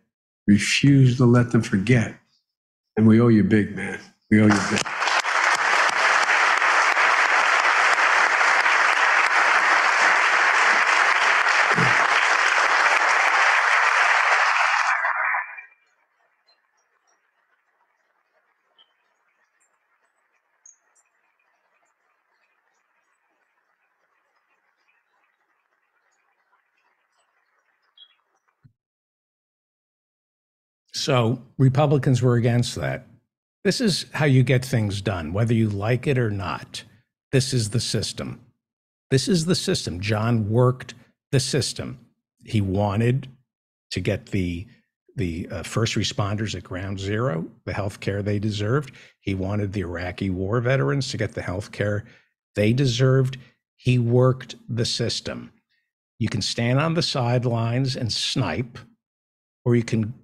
Refuse to let them forget. And we owe you big, man. We owe you big. So Republicans were against that. This is how you get things done, whether you like it or not. This is the system. This is the system. John worked the system. He wanted to get the first responders at ground zero the health care they deserved. He wanted the Iraqi war veterans to get the health care they deserved. He worked the system. You can stand on the sidelines and snipe, or you can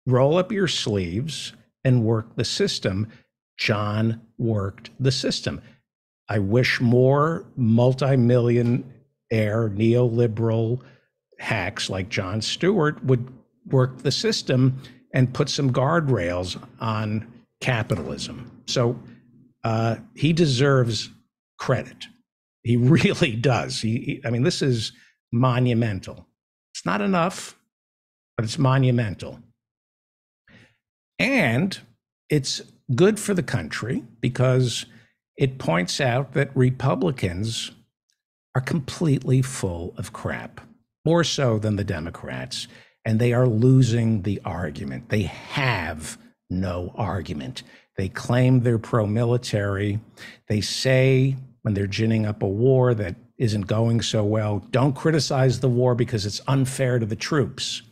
roll up your sleeves and work the system. John worked the system. I wish more multi-millionaire neoliberal hacks like Jon Stewart would work the system and put some guardrails on capitalism. So he deserves credit. He really does. I mean, this is monumental. It's not enough, but it's monumental. And it's good for the country because it points out that Republicans are completely full of crap, more so than the Democrats, and they are losing the argument. They have no argument. They claim they're pro-military. They say when they're ginning up a war that isn't going so well, don't criticize the war because it's unfair to the troops.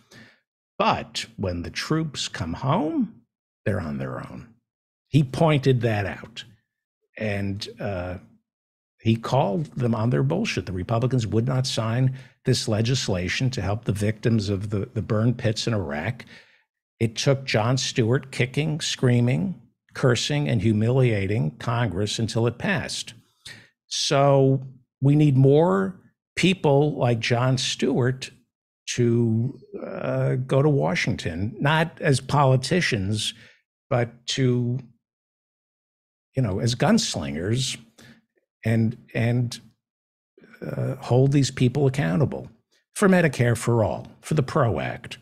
But when the troops come home, they're on their own. He pointed that out. And he called them on their bullshit. The Republicans would not sign this legislation to help the victims of the burn pits in Iraq. It took Jon Stewart kicking, screaming, cursing, and humiliating Congress until it passed. So we need more people like Jon Stewart to go to Washington, not as politicians, but to, as gunslingers and hold these people accountable for Medicare for All, for the PRO Act.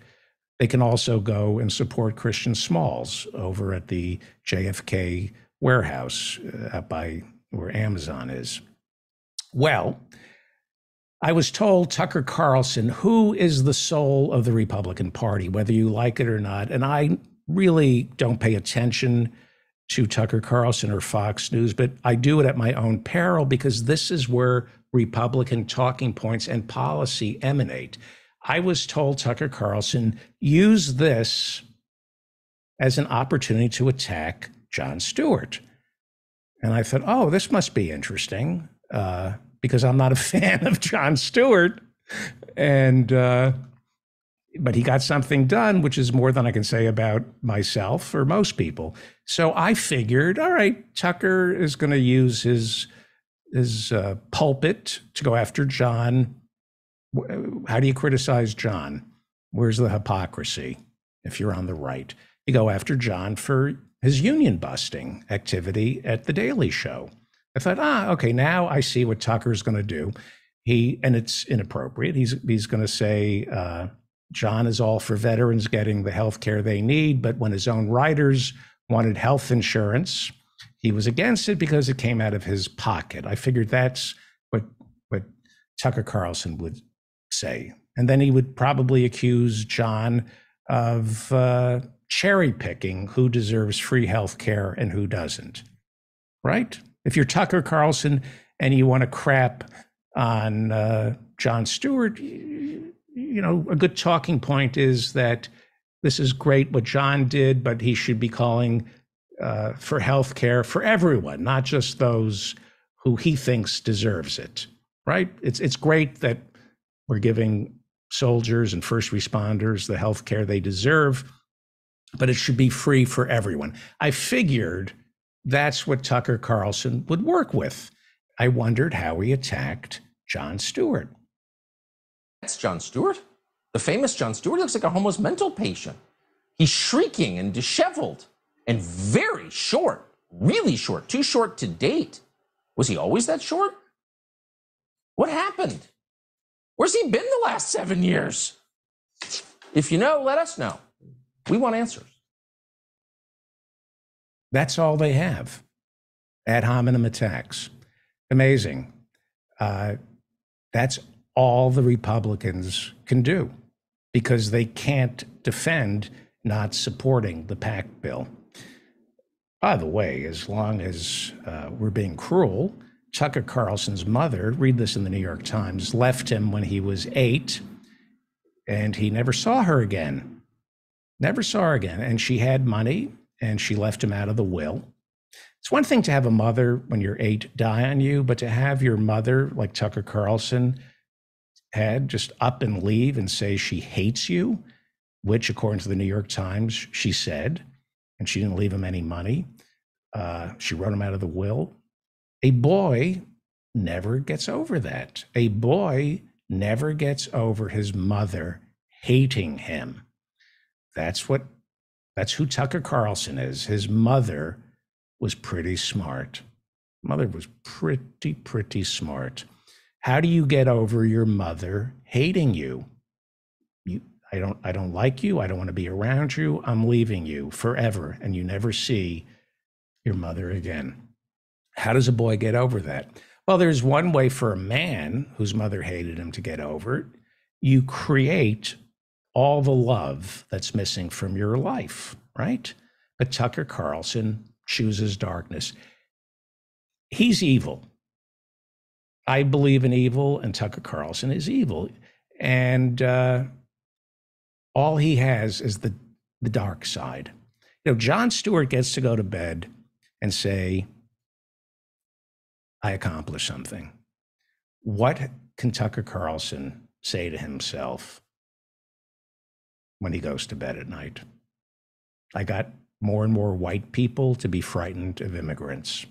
They can also go and support Christian Smalls over at the JFK warehouse out by where Amazon is. Well, I was told Tucker Carlson, who is the soul of the Republican Party, whether you like it or not, and I really don't pay attention to Tucker Carlson or Fox News, but I do it at my own peril because this is where Republican talking points and policy emanate. I was told Tucker Carlson used this as an opportunity to attack Jon Stewart. And I thought, oh, this must be interesting because I'm not a fan of Jon Stewart. And but he got something done, which is more than I can say about myself or most people. So I figured, all right, Tucker is going to use his pulpit to go after Jon. How do you criticize Jon? Where's the hypocrisy if you're on the right? You go after Jon for his union busting activity at The Daily Show. I thought, okay, now I see what Tucker's going to do. And it's inappropriate. He's going to say Jon is all for veterans getting the health care they need, but when his own writers wanted health insurance, he was against it because it came out of his pocket. I figured that's what Tucker Carlson would say. And then he would probably accuse Jon of cherry picking who deserves free health care and who doesn't, right? If you're Tucker Carlson and you want to crap on Jon Stewart, you know, a good talking point is that this is great what Jon did, but he should be calling for health care for everyone, not just those who he thinks deserves it, right? It's great that we're giving soldiers and first responders the health care they deserve, but it should be free for everyone. I figured that's what Tucker Carlson would work with. I wondered how he attacked Jon Stewart. That's Jon Stewart. The famous Jon Stewart looks like a homeless mental patient. He's shrieking and disheveled and very short, really short, too short to date. Was he always that short? What happened? Where's he been the last 7 years? If you know, let us know. We want answers. That's all they have. Ad hominem attacks. Amazing. That's all the Republicans can do because they can't defend not supporting the PAC bill. By the way, as long as we're being cruel, Tucker Carlson's mother, read this in the New York Times, left him when he was 8, and he never saw her again. Never saw her again. And she had money, and she left him out of the will. It's one thing to have a mother when you're 8 die on you, but to have your mother, like Tucker Carlson had, just up and leave and say she hates you, which, according to the New York Times, she said, and she didn't leave him any money. She wrote him out of the will. A boy never gets over that. A boy never gets over his mother hating him. That's who Tucker Carlson is. His mother was pretty smart. Mother was pretty smart. How do you get over your mother hating you? I don't like you. I don't want to be around you. I'm leaving you forever. And you never see your mother again. How does a boy get over that? Well, there's one way for a man whose mother hated him to get over it. You create all the love that's missing from your life, right? But Tucker Carlson chooses darkness. He's evil. I believe in evil, and Tucker Carlson is evil. And all he has is the dark side. You know, Jon Stewart gets to go to bed and say, I accomplished something. What can Tucker Carlson say to himself when he goes to bed at night? I got more and more white people to be frightened of immigrants.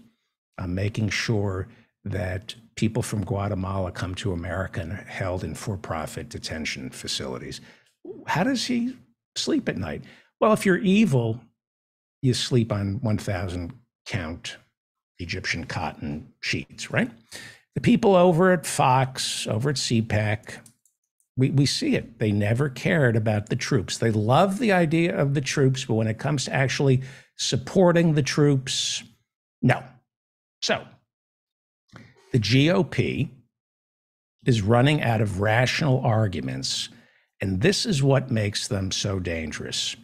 I'm making sure that people from Guatemala come to America and are held in for-profit detention facilities. How does he sleep at night? Well, if you're evil, you sleep on 1,000 count Egyptian cotton sheets, right? The people over at Fox, over at CPAC, we see it. They never cared about the troops. They love the idea of the troops, but when it comes to actually supporting the troops, no. So the GOP is running out of rational arguments, and this is what makes them so dangerous.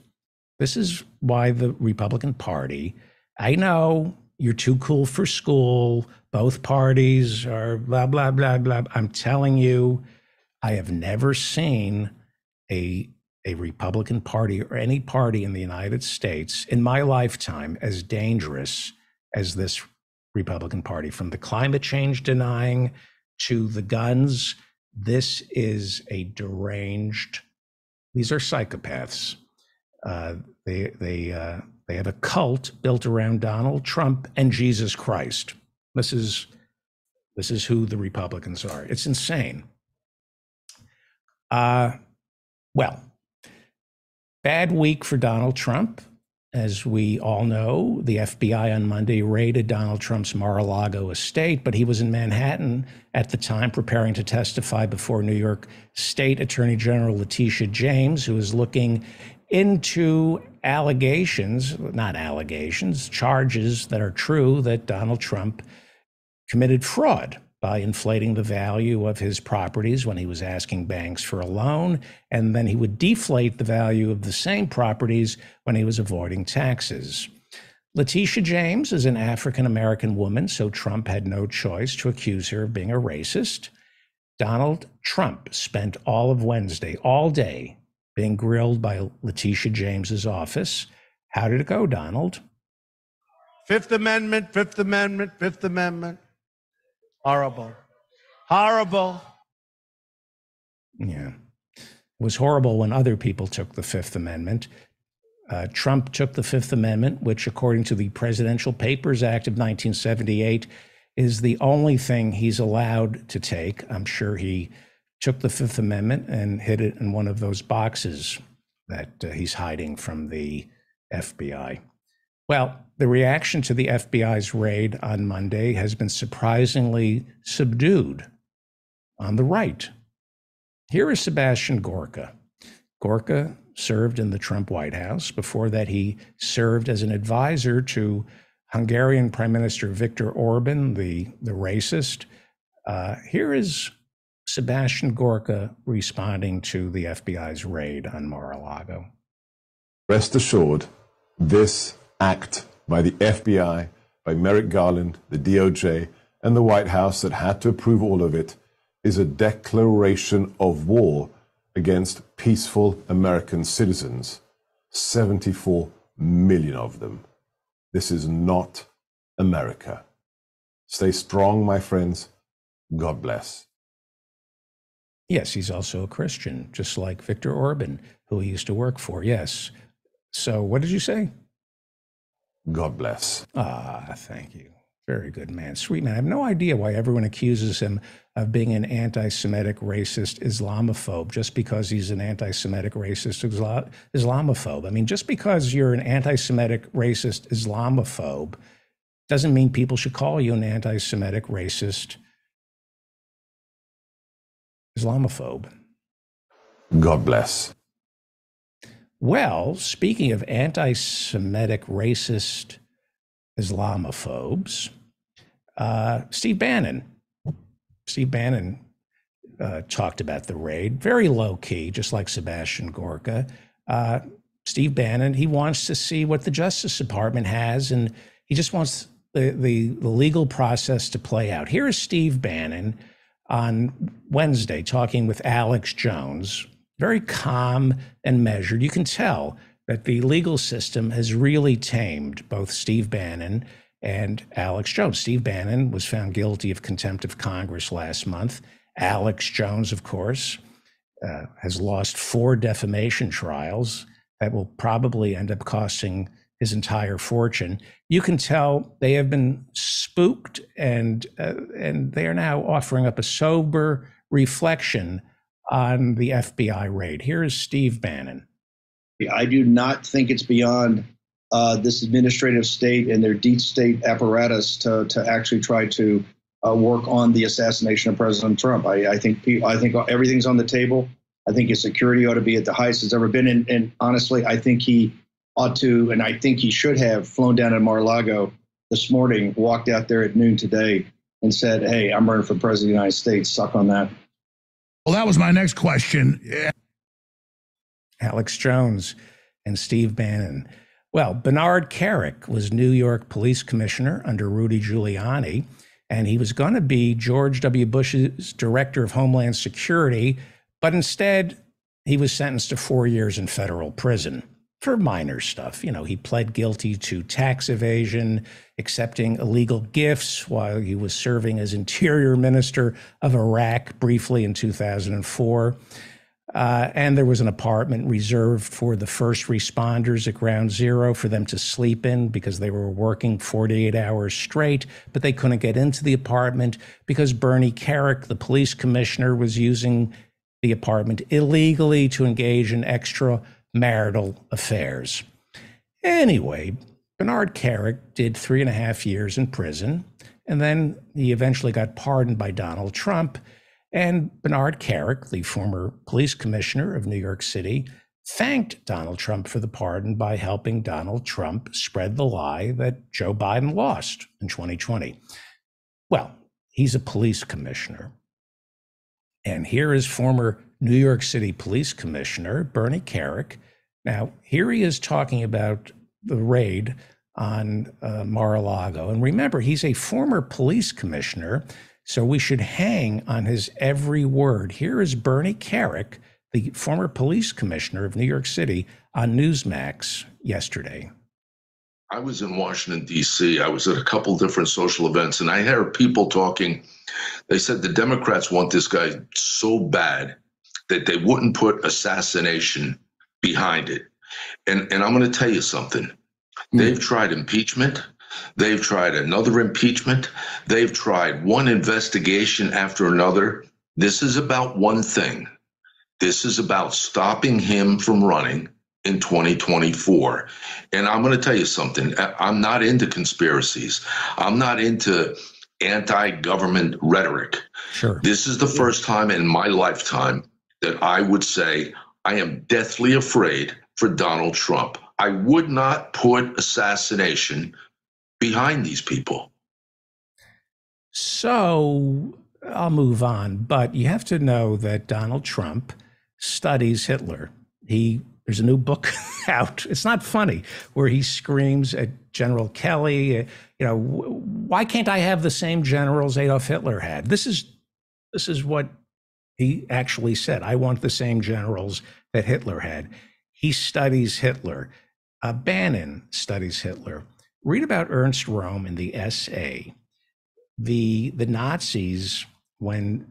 This is why the Republican Party, I know you're too cool for school, both parties are blah, blah, blah, blah. I'm telling you, I have never seen a Republican Party or any party in the United States in my lifetime as dangerous as this Republican Party. From the climate change denying to the guns, this is a deranged, these are psychopaths. They have a cult built around Donald Trump and Jesus Christ. This is who the Republicans are. It's insane. Well, bad week for Donald Trump. As we all know, the FBI on Monday raided Donald Trump's Mar-a-Lago estate, but he was in Manhattan at the time preparing to testify before New York State Attorney General Letitia James, who is looking into charges that are true that Donald Trump committed fraud by inflating the value of his properties when he was asking banks for a loan, and then he would deflate the value of the same properties when he was avoiding taxes. Letitia James is an African-American woman, so Trump had no choice to accuse her of being a racist. Donald Trump spent all of Wednesday, all day, being grilled by Letitia James's office. How did it go, Donald? Fifth Amendment, Fifth Amendment, Fifth Amendment. Horrible. Horrible. Yeah. It was horrible when other people took the Fifth Amendment. Trump took the Fifth Amendment, which, according to the Presidential Papers Act of 1978, is the only thing he's allowed to take. I'm sure he took the Fifth Amendment and hid it in one of those boxes that he's hiding from the FBI. Well, the reaction to the FBI's raid on Monday has been surprisingly subdued on the right. Here is Sebastian Gorka. Gorka served in the Trump White House. Before that, he served as an advisor to Hungarian Prime Minister Viktor Orban, the racist. Here is Sebastian Gorka responding to the FBI's raid on Mar-a-Lago. Rest assured, this act by the FBI, by Merrick Garland, the DOJ, and the White House that had to approve all of it is a declaration of war against peaceful American citizens, 74 million of them. This is not America. Stay strong, my friends. God bless. Yes, he's also a Christian, just like Viktor Orban, who he used to work for. Yes. So what did you say? God bless. Ah, thank you. Very good man. Sweet man. I have no idea why everyone accuses him of being an anti-Semitic, racist Islamophobe just because he's an anti-Semitic, racist Islamophobe. I mean, just because you're an anti-Semitic, racist Islamophobe doesn't mean people should call you an anti-Semitic, racist Islamophobe. God bless. Well, speaking of anti-Semitic, racist Islamophobes, Steve Bannon. Steve Bannon talked about the raid, very low key, just like Sebastian Gorka. Steve Bannon, he wants to see what the Justice Department has, and he just wants the legal process to play out. Here is Steve Bannon on Wednesday talking with Alex Jones, very calm and measured. You can tell that the legal system has really tamed both Steve Bannon and Alex Jones. Steve Bannon was found guilty of contempt of Congress last month. Alex Jones, of course, has lost 4 defamation trials that will probably end up costing his entire fortune. You can tell they have been spooked, and they are now offering up a sober reflection on the FBI raid. Here is Steve Bannon. I do not think it's beyond this administrative state and their deep state apparatus to actually try to work on the assassination of President Trump. I think everything's on the table. I think his security ought to be at the highest it's ever been. And honestly, I think he ought to, and I think he should have flown down to Mar-a-Lago this morning, walked out there at noon today and said, hey, I'm running for president of the United States. Suck on that. Well, that was my next question. Alex Jones and Steve Bannon. Well, Bernard Kerik was New York police commissioner under Rudy Giuliani, and he was going to be George W. Bush's director of Homeland Security, but instead he was sentenced to 4 years in federal prison for minor stuff. You know, he pled guilty to tax evasion, accepting illegal gifts while he was serving as Interior Minister of Iraq briefly in 2004. And there was an apartment reserved for the first responders at Ground Zero for them to sleep in because they were working 48 hours straight, but they couldn't get into the apartment because Bernie Kerik, the police commissioner, was using the apartment illegally to engage in extramarital affairs. Anyway, Bernard Kerik did 3.5 years in prison, and then he eventually got pardoned by Donald Trump. And Bernard Kerik, the former police commissioner of New York City, thanked Donald Trump for the pardon by helping Donald Trump spread the lie that Joe Biden lost in 2020. Well, he's a police commissioner. And here is former New York City police commissioner Bernie Kerik. Now, here he is talking about the raid on Mar-a-Lago. And remember, he's a former police commissioner, so we should hang on his every word. Here is Bernie Kerik, the former police commissioner of New York City, on Newsmax yesterday. I was in Washington, D.C. I was at a couple different social events, and I heard people talking. They said the Democrats want this guy so bad that they wouldn't put assassination behind it. And I'm going to tell you something. They've tried impeachment. They've tried another impeachment. They've tried one investigation after another. This is about one thing. This is about stopping him from running in 2024. And I'm going to tell you something. I'm not into conspiracies. I'm not into anti-government rhetoric. Sure. This is the first time in my lifetime that I would say I am deathly afraid for Donald Trump. I would not put assassination behind these people. So I'll move on, but you have to know that Donald Trump studies Hitler. There's a new book out. It's not funny, where he screams at General Kelly, why can't I have the same generals Adolf Hitler had? This is what he actually said. I want the same generals that Hitler had. He studies Hitler. Bannon studies Hitler. Read about Ernst Röhm in the essay. The Nazis, when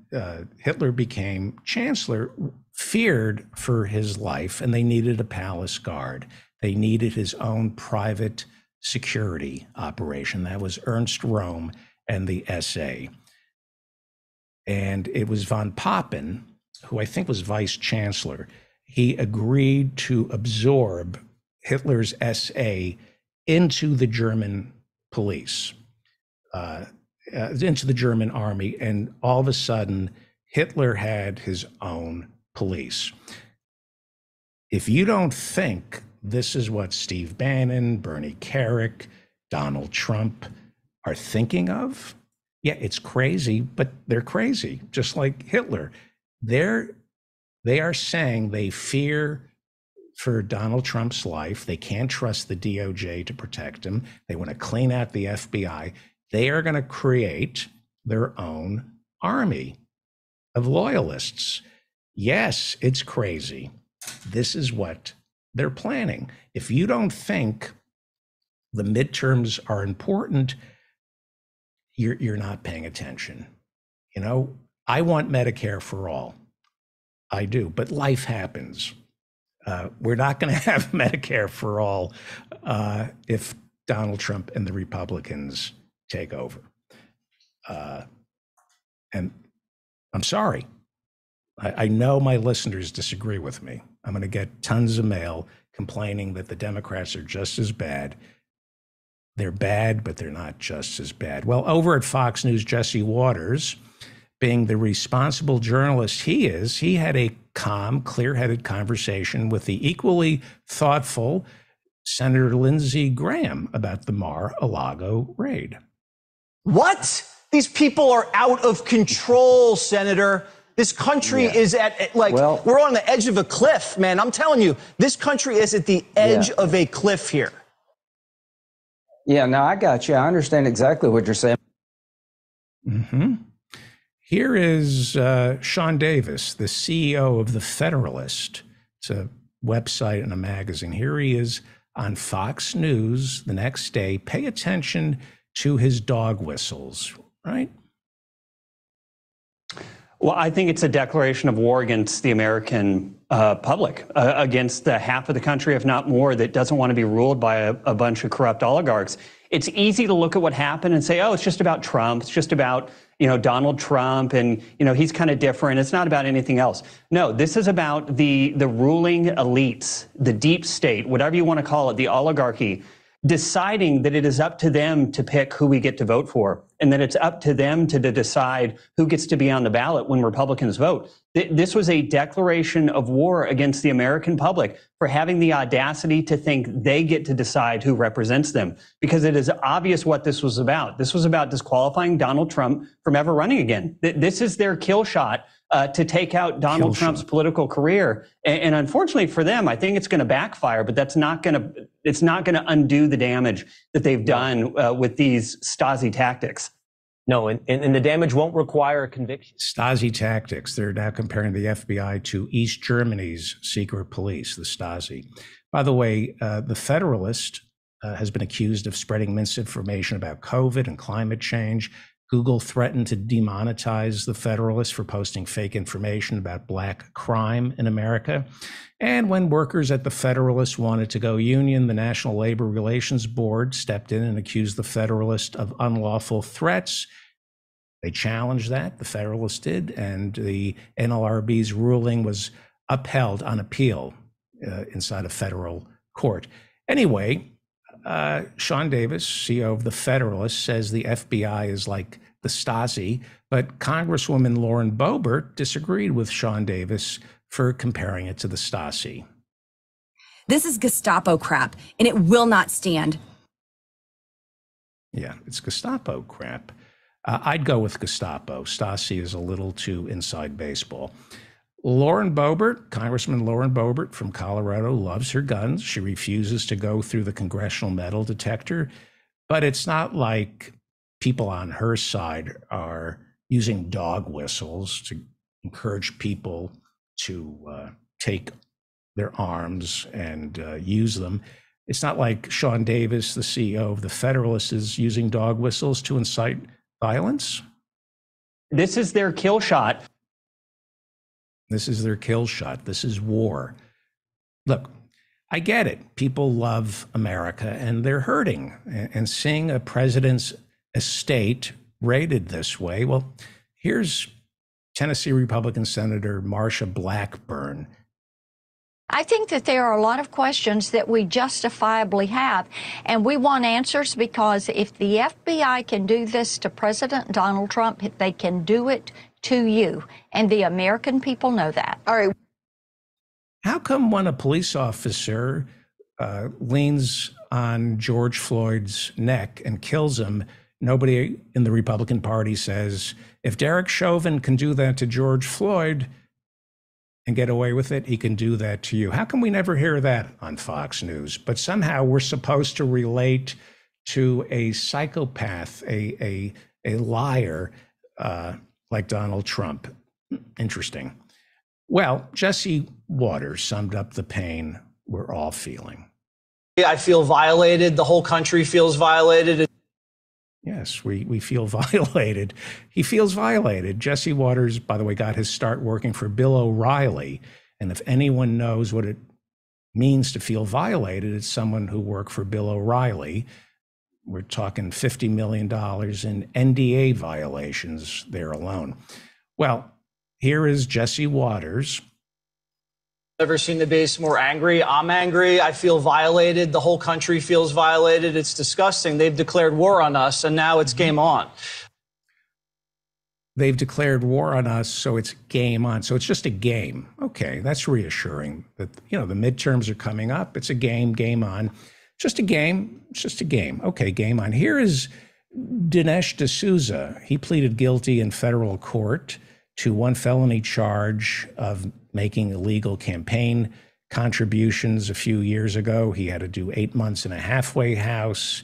Hitler became chancellor, feared for his life, and they needed a palace guard. They needed his own private security operation. That was Ernst Röhm and the essay. And it was von Papen, who I think was vice chancellor. He agreed to absorb Hitler's SA into the German police, into the German army. And all of a sudden, Hitler had his own police. If you don't think this is what Steve Bannon, Bernie Kerik, Donald Trump are thinking of, yeah, it's crazy, but they're crazy, just like Hitler. They are saying they fear for Donald Trump's life. They can't trust the DOJ to protect him. They want to clean out the FBI. They are going to create their own army of loyalists. Yes, it's crazy. This is what they're planning. If you don't think the midterms are important, you're not paying attention. I want Medicare for all. I do, but life happens. We're not going to have Medicare for all if Donald Trump and the Republicans take over. And I'm sorry. I know my listeners disagree with me. I'm going to get tons of mail complaining that the Democrats are just as bad. they're bad, but they're not just as bad. Well, over at Fox News, Jesse Waters, being the responsible journalist he is, he had a calm, clear-headed conversation with the equally thoughtful Senator Lindsey Graham about the Mar-a-Lago raid. What? These people are out of control, Senator. This country is at, we're on the edge of a cliff, man. I'm telling you, this country is at the edge of a cliff here. Yeah, no, I got you. I understand exactly what you're saying. Mm-hmm. Here is Sean Davis, the CEO of The Federalist. It's a website and a magazine. Here he is on Fox News the next day. Pay attention to his dog whistles, right? Well, I think it's a declaration of war against the American public, against the half of the country, if not more, that doesn't want to be ruled by a bunch of corrupt oligarchs. It's easy to look at what happened and say, oh, it's just about Trump. It's just about, Donald Trump and, he's kind of different. It's not about anything else. No, this is about the ruling elites, the deep state, whatever you want to call it, the oligarchy, deciding that it is up to them to pick who we get to vote for, and that it's up to them to decide who gets to be on the ballot when Republicans vote. This was a declaration of war against the American public for having the audacity to think they get to decide who represents them, because it is obvious what this was about. This was about disqualifying Donald Trump from ever running again. This is their kill shot to take out Donald Trump's political career. And unfortunately for them, I think it's going to backfire, but it's not going to undo the damage that they've done with these Stasi tactics. No, and the damage won't require a conviction. Stasi tactics. They're now comparing the FBI to East Germany's secret police, the Stasi. By the way, the Federalist has been accused of spreading misinformation about COVID and climate change. Google threatened to demonetize the Federalist for posting fake information about black crime in America. And when workers at the Federalist wanted to go union, the National Labor Relations Board stepped in and accused the Federalist of unlawful threats. They challenged that, the Federalist did, and the NLRB's ruling was upheld on appeal inside a federal court. Anyway, Sean Davis, CEO of the Federalist, says the FBI is like the Stasi, but Congresswoman Lauren Boebert disagreed with Sean Davis for comparing it to the Stasi. This is Gestapo crap, and it will not stand. Yeah, it's Gestapo crap. I'd go with Gestapo. Stasi is a little too inside baseball. Lauren Boebert, Congressman Lauren Boebert from Colorado, loves her guns. She refuses to go through the congressional metal detector, but it's not like people on her side are using dog whistles to encourage people to take their arms and use them. It's not like Sean Davis, the CEO of the Federalist, is using dog whistles to incite violence. This is their kill shot. This is their kill shot. This is war. Look, I get it. People love America and they're hurting. And seeing a president's estate raided this way, well, here's Tennessee Republican Senator Marsha Blackburn. I think that there are a lot of questions that we justifiably have, and we want answers, because if the FBI can do this to President Donald Trump, they can do it to you, and the American people know that. All right. How come when a police officer leans on George Floyd's neck and kills him, nobody in the Republican Party says, if Derek Chauvin can do that to George Floyd and get away with it, he can do that to you? How come we never hear that on Fox News? But somehow we're supposed to relate to a psychopath, a liar like Donald Trump. Interesting. Well, Jesse Waters summed up the pain we're all feeling. I feel violated. The whole country feels violated. Yes, we feel violated. He feels violated. Jesse Waters, by the way, got his start working for Bill O'Reilly. And if anyone knows what it means to feel violated, it's someone who worked for Bill O'Reilly. We're talking $50 million in NDA violations there alone. Well, here is Jesse Waters Never seen the base more angry. I'm angry. I feel violated. The whole country feels violated. It's disgusting. They've declared war on us, and now it's game on. They've declared war on us, so it's game on. So it's just a game. Okay, that's reassuring that, the midterms are coming up. It's a game on. Just a game. It's just a game. Okay, game on. Here is Dinesh D'Souza. He pleaded guilty in federal court to one felony charge of making illegal campaign contributions a few years ago. He had to do 8 months in a halfway house.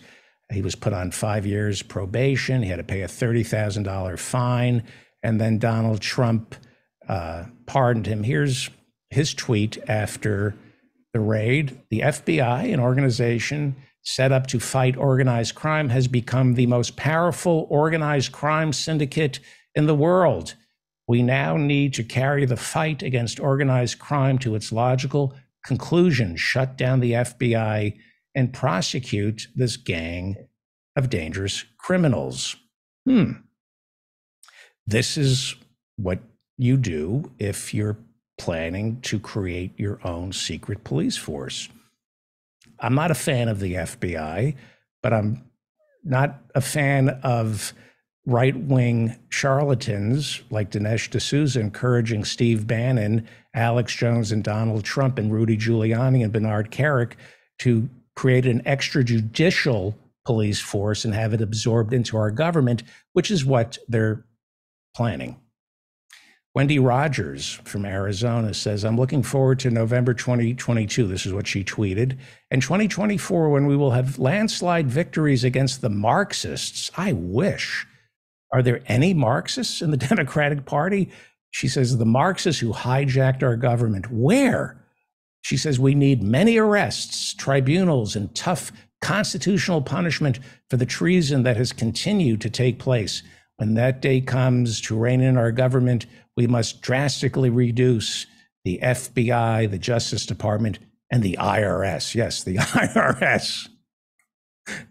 He was put on 5 years probation. He had to pay a $30,000 fine. And then Donald Trump pardoned him. Here's his tweet after the raid. The FBI, an organization set up to fight organized crime, has become the most powerful organized crime syndicate in the world. We now need to carry the fight against organized crime to its logical conclusion, shut down the FBI, and prosecute this gang of dangerous criminals. This is what you do if you're planning to create your own secret police force. I'm not a fan of the FBI, but I'm not a fan of right-wing charlatans like Dinesh D'Souza encouraging Steve Bannon, Alex Jones, and Donald Trump, and Rudy Giuliani and Bernard Kerik to create an extrajudicial police force and have it absorbed into our government, which is what they're planning. Wendy Rogers from Arizona says, I'm looking forward to November 2022. This is what she tweeted. And 2024, when we will have landslide victories against the Marxists. I wish. Are there any Marxists in the Democratic Party? She says, the Marxists who hijacked our government. Where? She says, we need many arrests, tribunals, and tough constitutional punishment for the treason that has continued to take place. When that day comes to rein in our government, we must drastically reduce the FBI, the Justice Department, and the IRS. Yes, the IRS.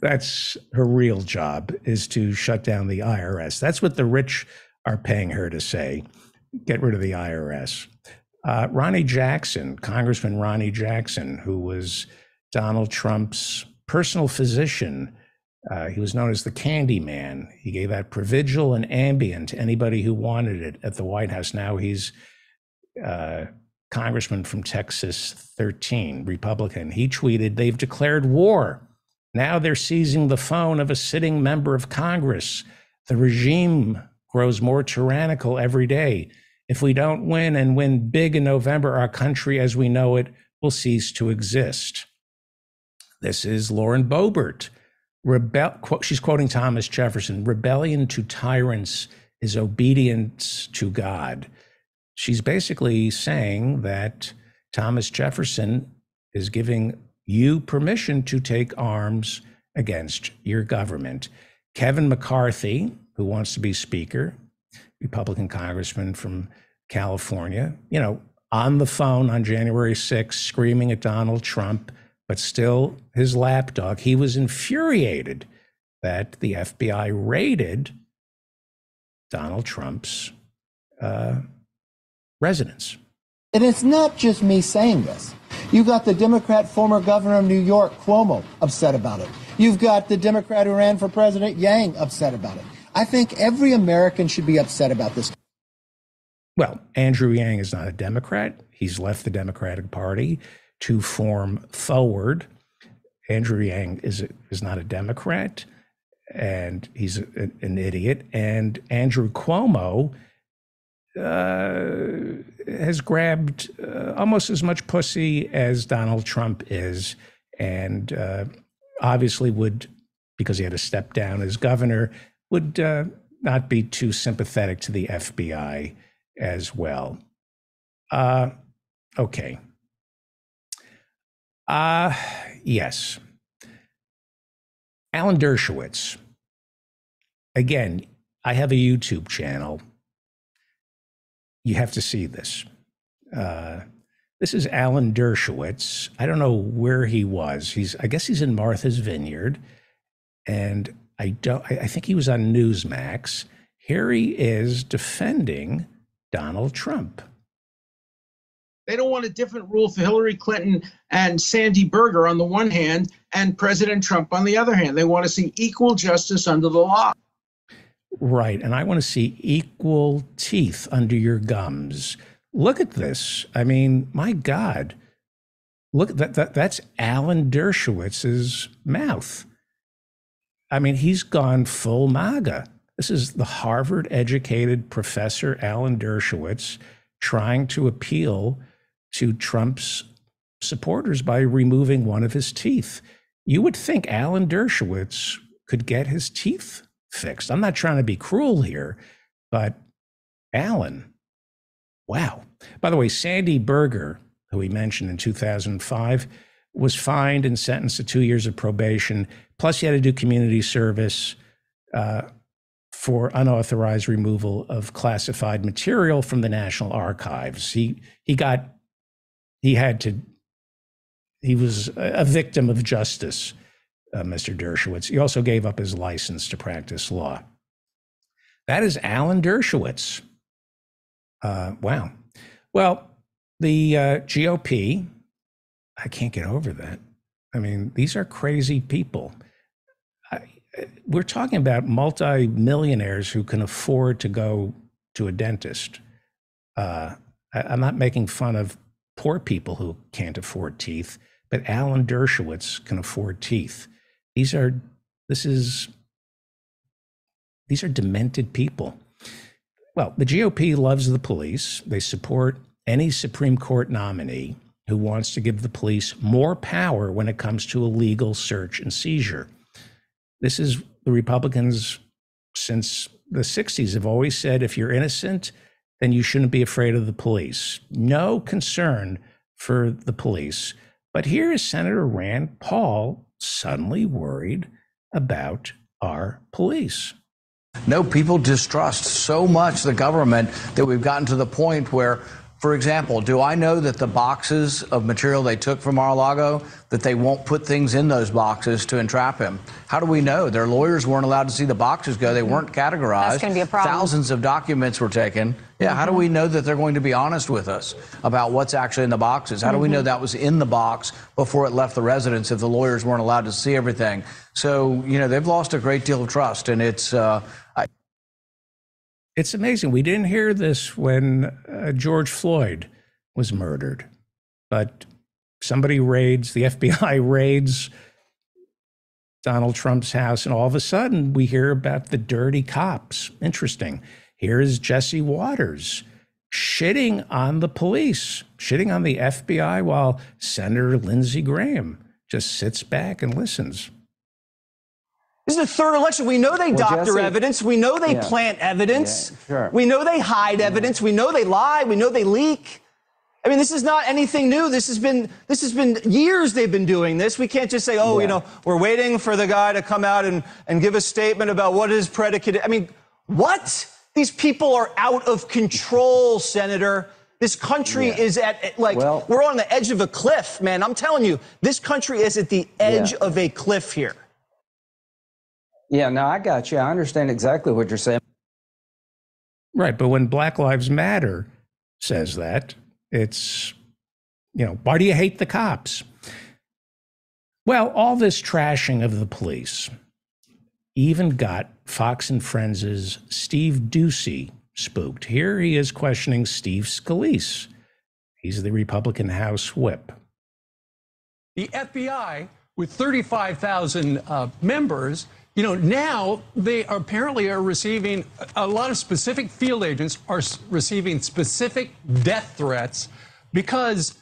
That's her real job, is to shut down the IRS. That's what the rich are paying her to say. Get rid of the IRS. Ronnie Jackson, Congressman Ronnie Jackson, who was Donald Trump's personal physician. He was known as the Candy Man. He gave out Provigil and Ambien to anybody who wanted it at the White House. Now he's Congressman from Texas 13, Republican. He tweeted, they've declared war. Now they're seizing the phone of a sitting member of Congress. The regime grows more tyrannical every day. If we don't win and win big in November, our country as we know it will cease to exist. This is Lauren Boebert. She's quoting Thomas Jefferson, rebellion to tyrants is obedience to God. She's basically saying that Thomas Jefferson is giving you permission to take arms against your government. Kevin McCarthy, who wants to be speaker, Republican congressman from California, on the phone on January 6th, screaming at Donald Trump, but still his lapdog. He was infuriated that the FBI raided Donald Trump's residence. And it's not just me saying this. You got the Democrat former governor of New York, Cuomo, upset about it. You've got the Democrat who ran for president, Yang, upset about it. I think every American should be upset about this. Well, Andrew Yang is not a Democrat. He's left the Democratic Party to form Forward. Andrew Yang is not a Democrat, and he's an idiot. And Andrew Cuomo has grabbed almost as much pussy as Donald Trump is, and obviously would, because he had to step down as governor, would not be too sympathetic to the FBI as well. Okay. Yes. Alan Dershowitz. Again, I have a YouTube channel. You have to see this. This is Alan Dershowitz. I don't know where he was. I guess he's in Martha's Vineyard, and I think he was on Newsmax. Here he is defending Donald Trump. They don't want a different rule for Hillary Clinton and Sandy Berger on the one hand and President Trump on the other hand. They want to see equal justice under the law. Right. And I want to see equal teeth under your gums. Look at this. I mean, my God. Look, that's Alan Dershowitz's mouth. I mean, he's gone full MAGA. This is the Harvard-educated professor Alan Dershowitz trying to appeal to Trump's supporters by removing one of his teeth. You would think Alan Dershowitz could get his teeth fixed. I'm not trying to be cruel here, but Alan, wow. By the way, Sandy Berger, who he mentioned in 2005, was fined and sentenced to 2 years of probation. Plus, he had to do community service for unauthorized removal of classified material from the National Archives. He was a victim of justice, Mr. Dershowitz. He also gave up his license to practice law. That is Alan Dershowitz. Wow. Well, the GOP, I can't get over that. I mean, these are crazy people. We're talking about multi-millionaires who can afford to go to a dentist. I'm not making fun of poor people who can't afford teeth, but Alan Dershowitz can afford teeth. These are demented people. Well, the GOP loves the police. They support any Supreme Court nominee who wants to give the police more power when it comes to illegal search and seizure. This is the Republicans since the 60s have always said, if you're innocent, then you shouldn't be afraid of the police. No concern for the police. But here is Senator Rand Paul suddenly worried about our police. No, people distrust so much the government that we've gotten to the point where, for example, do I know that the boxes of material they took from Mar-a-Lago, that they won't put things in those boxes to entrap him? How do we know? Their lawyers weren't allowed to see the boxes go. They weren't categorized. That's going to be a problem. Thousands of documents were taken. Yeah, how do we know that they're going to be honest with us about what's actually in the boxes? How do we know that was in the box before it left the residence if the lawyers weren't allowed to see everything? So, they've lost a great deal of trust, and it's amazing. We didn't hear this when George Floyd was murdered, but the FBI raids Donald Trump's house, and all of a sudden we hear about the dirty cops. Interesting. Here is Jesse Waters shitting on the police, shitting on the FBI, while Senator Lindsey Graham just sits back and listens. This is the third election. We know they doctor evidence. We know they plant evidence. Yeah, sure. We know they hide evidence. We know they lie. We know they leak. I mean, this is not anything new. This has been years they've been doing this. We can't just say, we're waiting for the guy to come out and give a statement about what is predicated. I mean, what? These people are out of control, Senator. This country is we're on the edge of a cliff, man. I'm telling you, this country is at the edge of a cliff here. Yeah, no, I got you. I understand exactly what you're saying. Right, but when Black Lives Matter says that, it's, why do you hate the cops? Well, all this trashing of the police even got Fox and Friends' Steve Doocy spooked. Here he is questioning Steve Scalise. He's the Republican House whip. The FBI, with 35,000 members, now they apparently are receiving a lot of specific field agents are receiving specific death threats because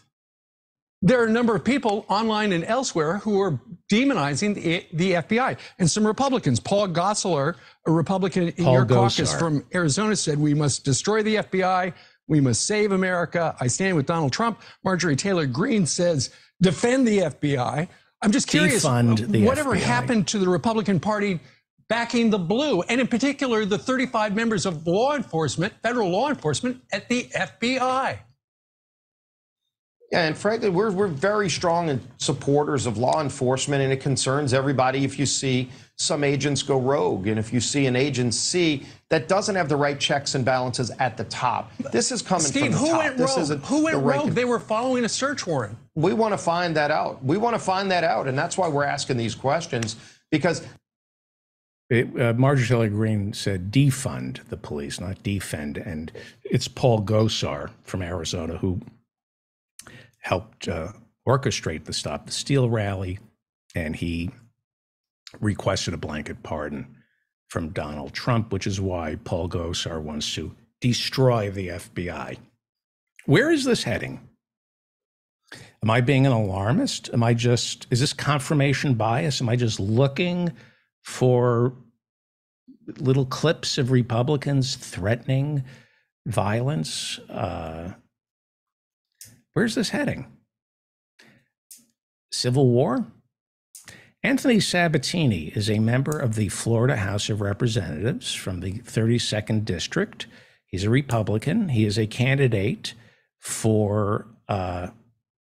there are a number of people online and elsewhere who are demonizing the FBI. And some Republicans, Paul Gosar, a Republican in your caucus from Arizona, said we must destroy the FBI. We must save America. I stand with Donald Trump. Marjorie Taylor Greene says defend the FBI. I'm just curious, whatever happened to the Republican Party backing the blue, and in particular, the 35 members of law enforcement, federal law enforcement at the FBI? Yeah, and frankly, we're very strong supporters of law enforcement, and it concerns everybody if you see some agents go rogue, and if you see an agency that doesn't have the right checks and balances at the top. This is coming Steve, from the top. Who went rogue? They were following a search warrant. We want to find that out. We want to find that out, and that's why we're asking these questions, because Marjorie Taylor Greene said defund the police, not defend. And it's Paul Gosar from Arizona who helped orchestrate the Stop the Steal rally, and he requested a blanket pardon from Donald Trump, which is why Paul Gosar wants to destroy the FBI. Where is this heading? Am I being an alarmist? Is this confirmation bias? Am I just looking for little clips of Republicans threatening violence? Where's this heading? Civil war? Anthony Sabatini is a member of the Florida House of Representatives from the 32nd District. He's a Republican. He is a candidate for the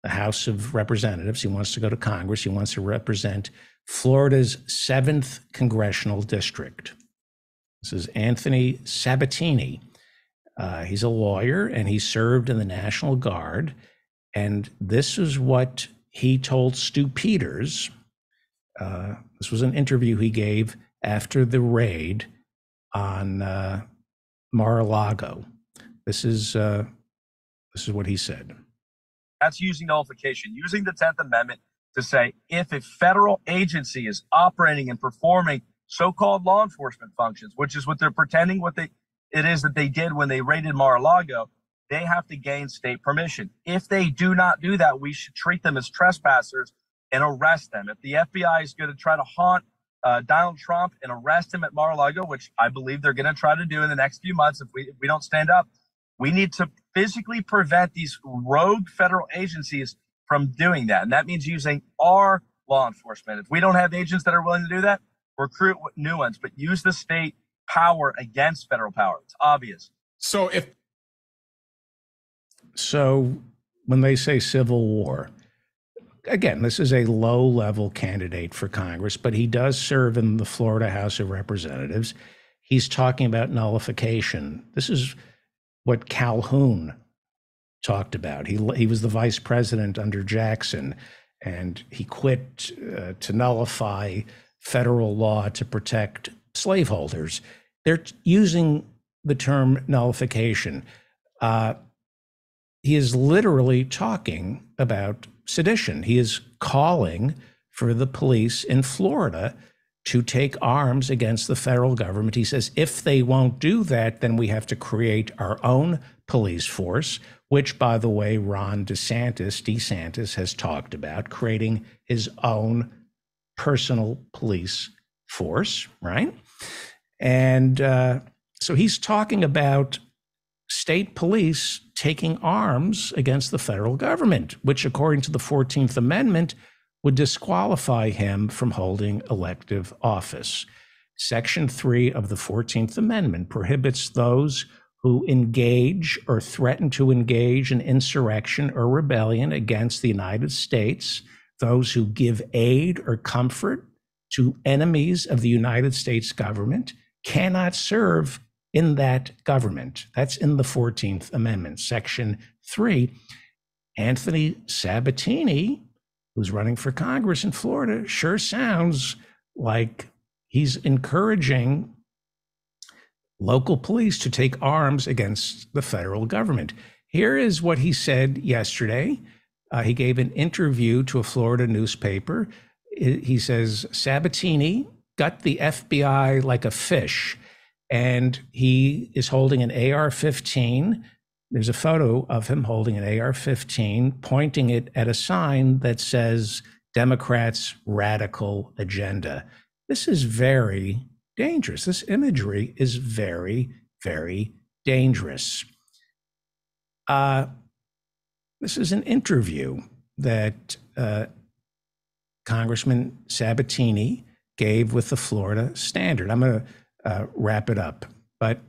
House of Representatives. He wants to go to Congress. He wants to represent Florida's 7th Congressional District. This is Anthony Sabatini. He's a lawyer, and he served in the National Guard. And this is what he told Stu Peters. This was an interview he gave after the raid on Mar-a-Lago. This is what he said. That's using nullification, using the 10th Amendment to say if a federal agency is operating and performing so-called law enforcement functions, which is what they're pretending it is that they did when they raided Mar-a-Lago, they have to gain state permission. If they do not do that, we should treat them as trespassers and arrest them. If the FBI is going to try to haunt Donald Trump and arrest him at Mar-a-Lago, which I believe they're going to try to do in the next few months if we don't stand up, we need to physically prevent these rogue federal agencies from doing that. And that means using our law enforcement. If we don't have agents that are willing to do that, recruit new ones, but use the state power against federal power. It's obvious. So when they say civil war, again, this is a low-level candidate for Congress, but he does serve in the Florida House of Representatives. He's talking about nullification. This is what Calhoun talked about. He was the vice president under Jackson, and he quit to nullify federal law to protect slaveholders. They're using the term nullification. He is literally talking about sedition. He is calling for the police in Florida to take arms against the federal government. He says, if they won't do that, then we have to create our own police force, which, by the way, Ron DeSantis has talked about, creating his own personal police force, right? And so he's talking about state police taking arms against the federal government, which, according to the 14th Amendment, would disqualify him from holding elective office. Section 3 of the 14th Amendment prohibits those who engage or threaten to engage in insurrection or rebellion against the United States, those who give aid or comfort to enemies of the United States government, cannot serve in that government. That's in the 14th Amendment, Section 3. Anthony Sabatini, who's running for Congress in Florida, sure sounds like he's encouraging local police to take arms against the federal government. Here is what he said yesterday. He gave an interview to a Florida newspaper. He says, Sabatini got the FBI like a fish, and he is holding an AR-15. There's a photo of him holding an AR-15, pointing it at a sign that says Democrats' radical agenda. This is very dangerous. This imagery is very, very dangerous. This is an interview that Congressman Sabatini gave with the Florida Standard. I'm going to wrap it up, but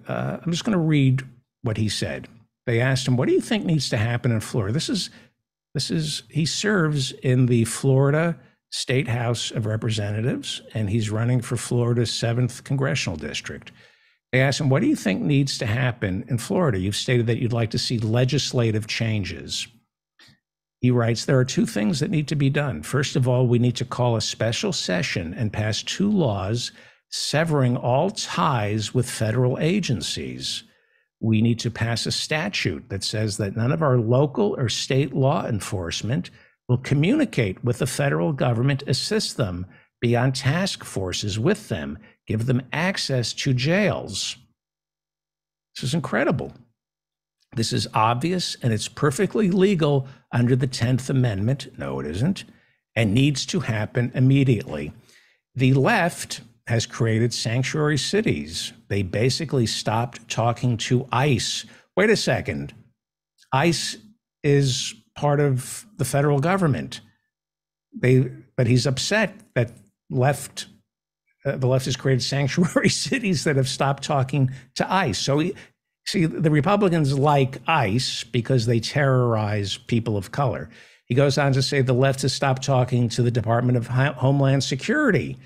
I'm just going to read what he said. They asked him, what do you think needs to happen in Florida? He serves in the Florida State House of Representatives, and he's running for Florida's 7th congressional district. They asked him, what do you think needs to happen in Florida? You've stated that you'd like to see legislative changes. He writes, there are 2 things that need to be done. First of all, we need to call a special session and pass 2 laws severing all ties with federal agencies. We need to pass a statute that says that none of our local or state law enforcement will communicate with the federal government, assist them, be on task forces with them, give them access to jails. This is incredible. This is obvious, and it's perfectly legal under the 10th Amendment. No, it isn't, and needs to happen immediately. The left has created sanctuary cities. They basically stopped talking to ICE. Wait a second. ICE is part of the federal government. But he's upset that the left has created sanctuary cities that have stopped talking to ICE. So see, the Republicans like ICE because they terrorize people of color. He goes on to say the left has stopped talking to the Department of Homeland Security.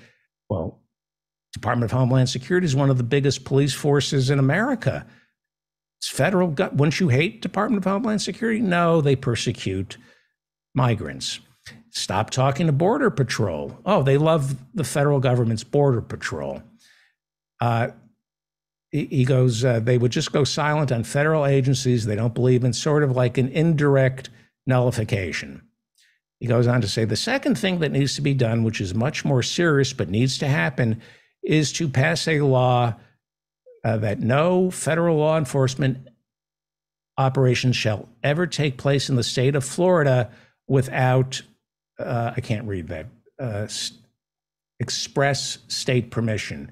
Well, Department of Homeland Security is one of the biggest police forces in America. It's federal. Wouldn't you hate Department of Homeland Security? No, they persecute migrants. Stop talking to Border Patrol. Oh, they love the federal government's Border Patrol. He goes, they would just go silent on federal agencies they don't believe in, sort of like an indirect nullification. He goes on to say, the second thing that needs to be done, which is much more serious but needs to happen, is to pass a law that no federal law enforcement operations shall ever take place in the state of Florida without, I can't read that, express state permission.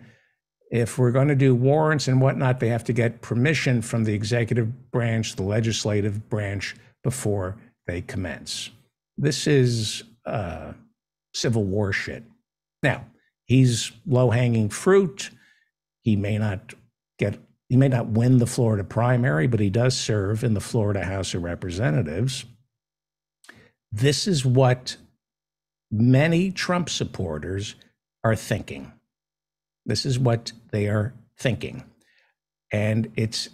If we're going to do warrants and whatnot, they have to get permission from the executive branch, the legislative branch, before they commence. This is Civil War shit. Now, he's low-hanging fruit. He may not win the Florida primary, but he does serve in the Florida House of Representatives. This is what many Trump supporters are thinking. This is what they are thinking. And it's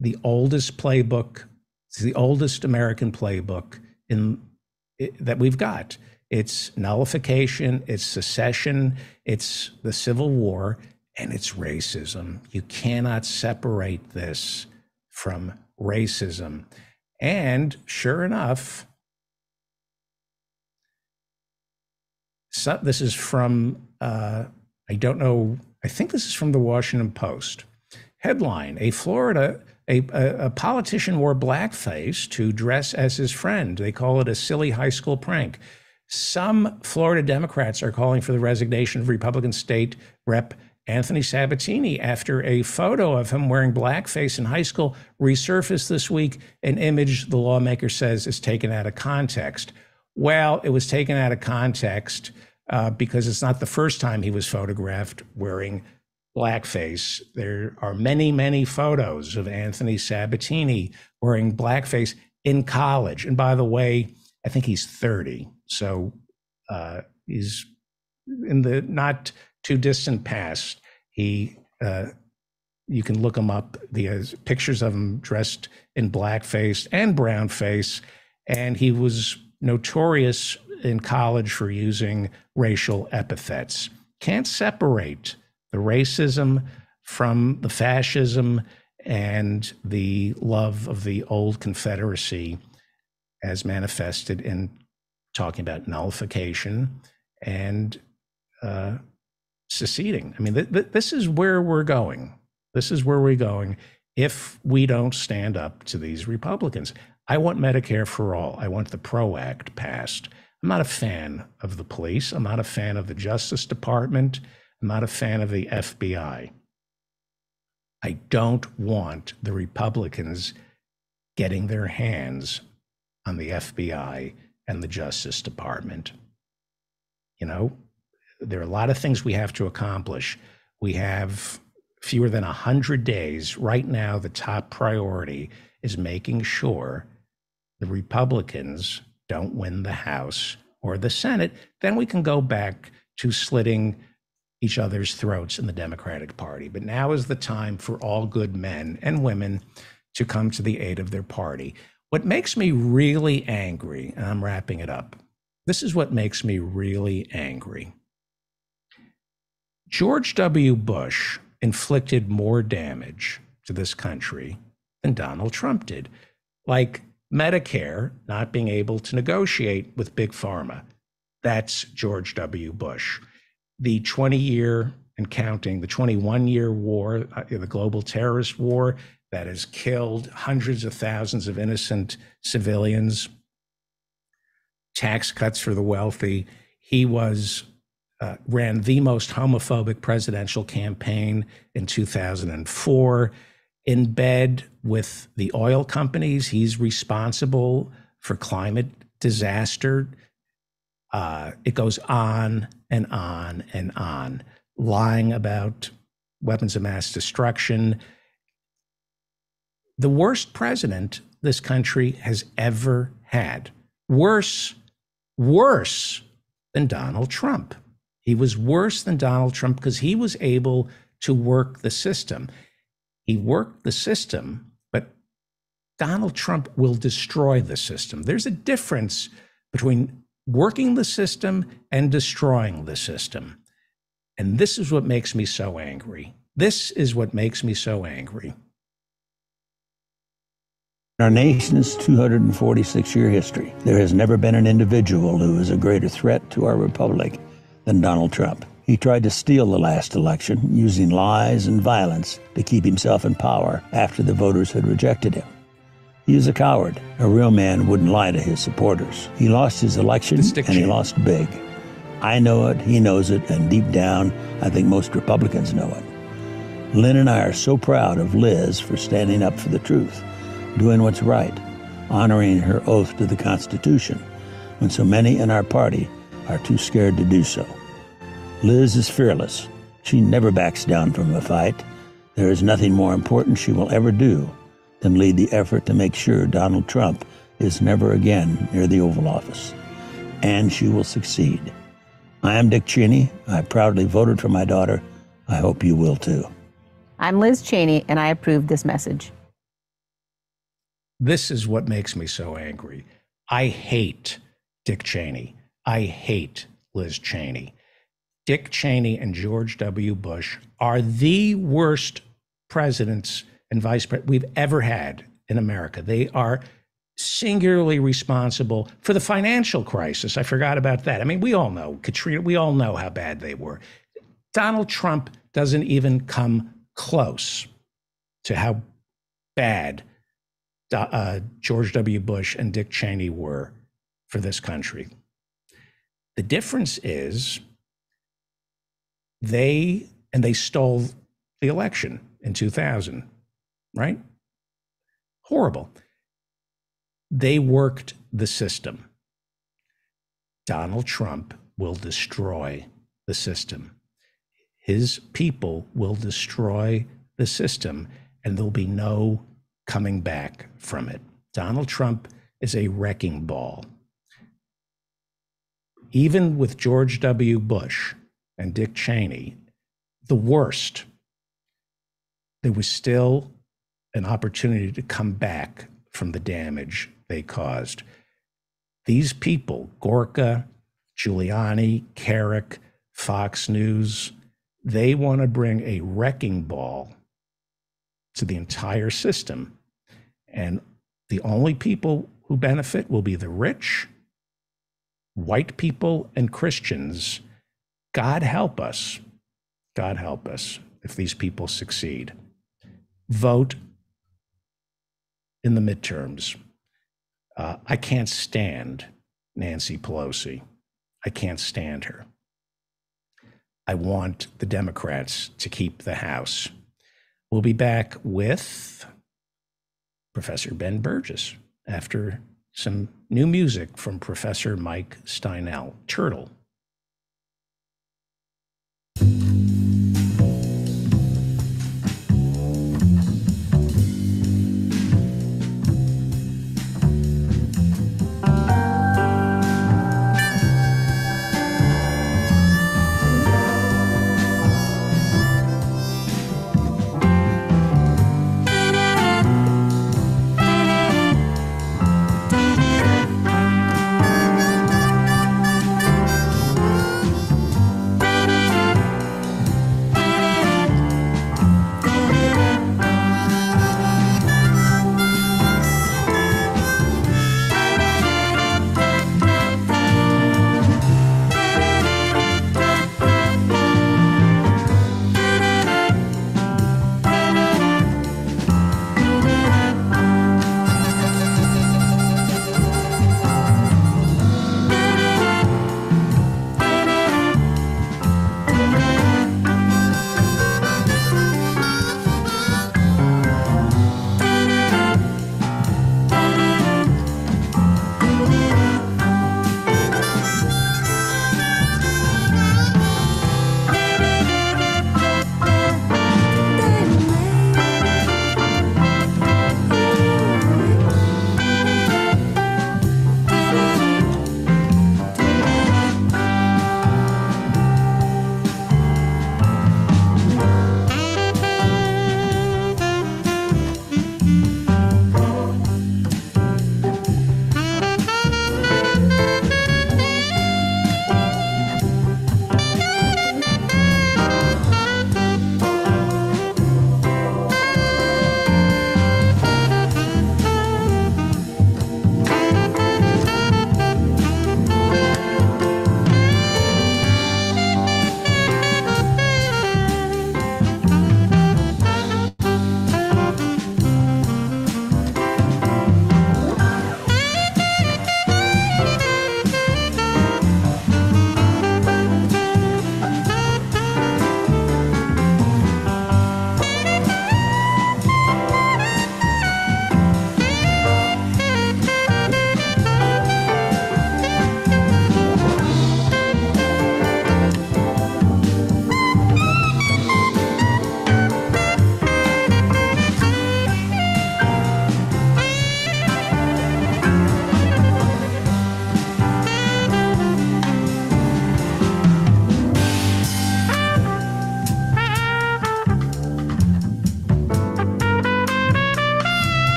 the oldest playbook, it's the oldest American playbook that we've got. It's nullification, it's secession, it's the Civil War, and it's racism. You cannot separate this from racism. And sure enough, this is from, I don't know, I think this is from the Washington Post. Headline, a politician wore blackface to dress as his friend. They call it a silly high school prank. Some Florida Democrats are calling for the resignation of Republican State Rep. Anthony Sabatini after a photo of him wearing blackface in high school resurfaced this week, an image the lawmaker says is taken out of context. Well, it was taken out of context because it's not the first time he was photographed wearing blackface. There are many, many photos of Anthony Sabatini wearing blackface in college. And by the way, I think he's 30. So he's in the not too distant past. You can look him up. The pictures of him dressed in blackface and brownface. And he was notorious in college for using racial epithets. Can't separate the racism from the fascism and the love of the old Confederacy as manifested in talking about nullification and seceding. I mean, this is where we're going. This is where we're going if we don't stand up to these Republicans. I want Medicare for all. I want the PRO Act passed. I'm not a fan of the police. I'm not a fan of the Justice Department. I'm not a fan of the FBI. I don't want the Republicans getting their hands on the FBI and the Justice Department. You know, there are a lot of things we have to accomplish. We have fewer than 100 days. Right now, the top priority is making sure the Republicans don't win the House or the Senate. Then we can go back to slitting each other's throats in the Democratic Party. But now is the time for all good men and women to come to the aid of their party. What makes me really angry, and I'm wrapping it up, this is what makes me really angry. George W. Bush inflicted more damage to this country than Donald Trump did, like Medicare not being able to negotiate with Big Pharma. That's George W. Bush. The 20-year and counting, the 21-year war, the global terrorist war that has killed hundreds of thousands of innocent civilians, tax cuts for the wealthy. He ran the most homophobic presidential campaign in 2004. In bed with the oil companies, he's responsible for climate disaster. It goes on and on and on, lying about weapons of mass destruction. The worst president this country has ever had. Worse than Donald Trump. He was worse than Donald Trump because he was able to work the system. He worked the system, but Donald Trump will destroy the system. There's a difference between working the system and destroying the system. And this is what makes me so angry. This is what makes me so angry. In our nation's 246-year history, there has never been an individual who is a greater threat to our republic than Donald Trump. He tried to steal the last election using lies and violence to keep himself in power after the voters had rejected him. He is a coward. A real man wouldn't lie to his supporters. He lost his election, and he lost big. I know it, he knows it, and deep down, I think most Republicans know it. Lynn and I are so proud of Liz for standing up for the truth, doing what's right, honoring her oath to the Constitution, when so many in our party are too scared to do so. Liz is fearless. She never backs down from a fight. There is nothing more important she will ever do than lead the effort to make sure Donald Trump is never again near the Oval Office. And she will succeed. I am Dick Cheney. I proudly voted for my daughter. I hope you will too. I'm Liz Cheney, and I approve this message. This is what makes me so angry. I hate Dick Cheney. I hate Liz Cheney. Dick Cheney and George W. Bush are the worst presidents and vice presidents we've ever had in America. They are singularly responsible for the financial crisis. I forgot about that. I mean, we all know, Katrina, we all know how bad they were. Donald Trump doesn't even come close to how bad George W. Bush and Dick Cheney were for this country. The difference is they stole the election in 2000, right? Horrible. They worked the system. Donald Trump will destroy the system. His people will destroy the system, and there'll be no coming back from it. Donald Trump is a wrecking ball. Even with George W. Bush and Dick Cheney, the worst, there was still an opportunity to come back from the damage they caused. These people, Gorka, Giuliani, Carrick, Fox News, they want to bring a wrecking ball to the entire system. And the only people who benefit will be the rich, white people, and Christians. God help us. God help us if these people succeed. Vote in the midterms. I can't stand Nancy Pelosi. I can't stand her. I want the Democrats to keep the House. We'll be back with Professor Ben Burgess after some new music from Professor Mike Steinel, Turtle.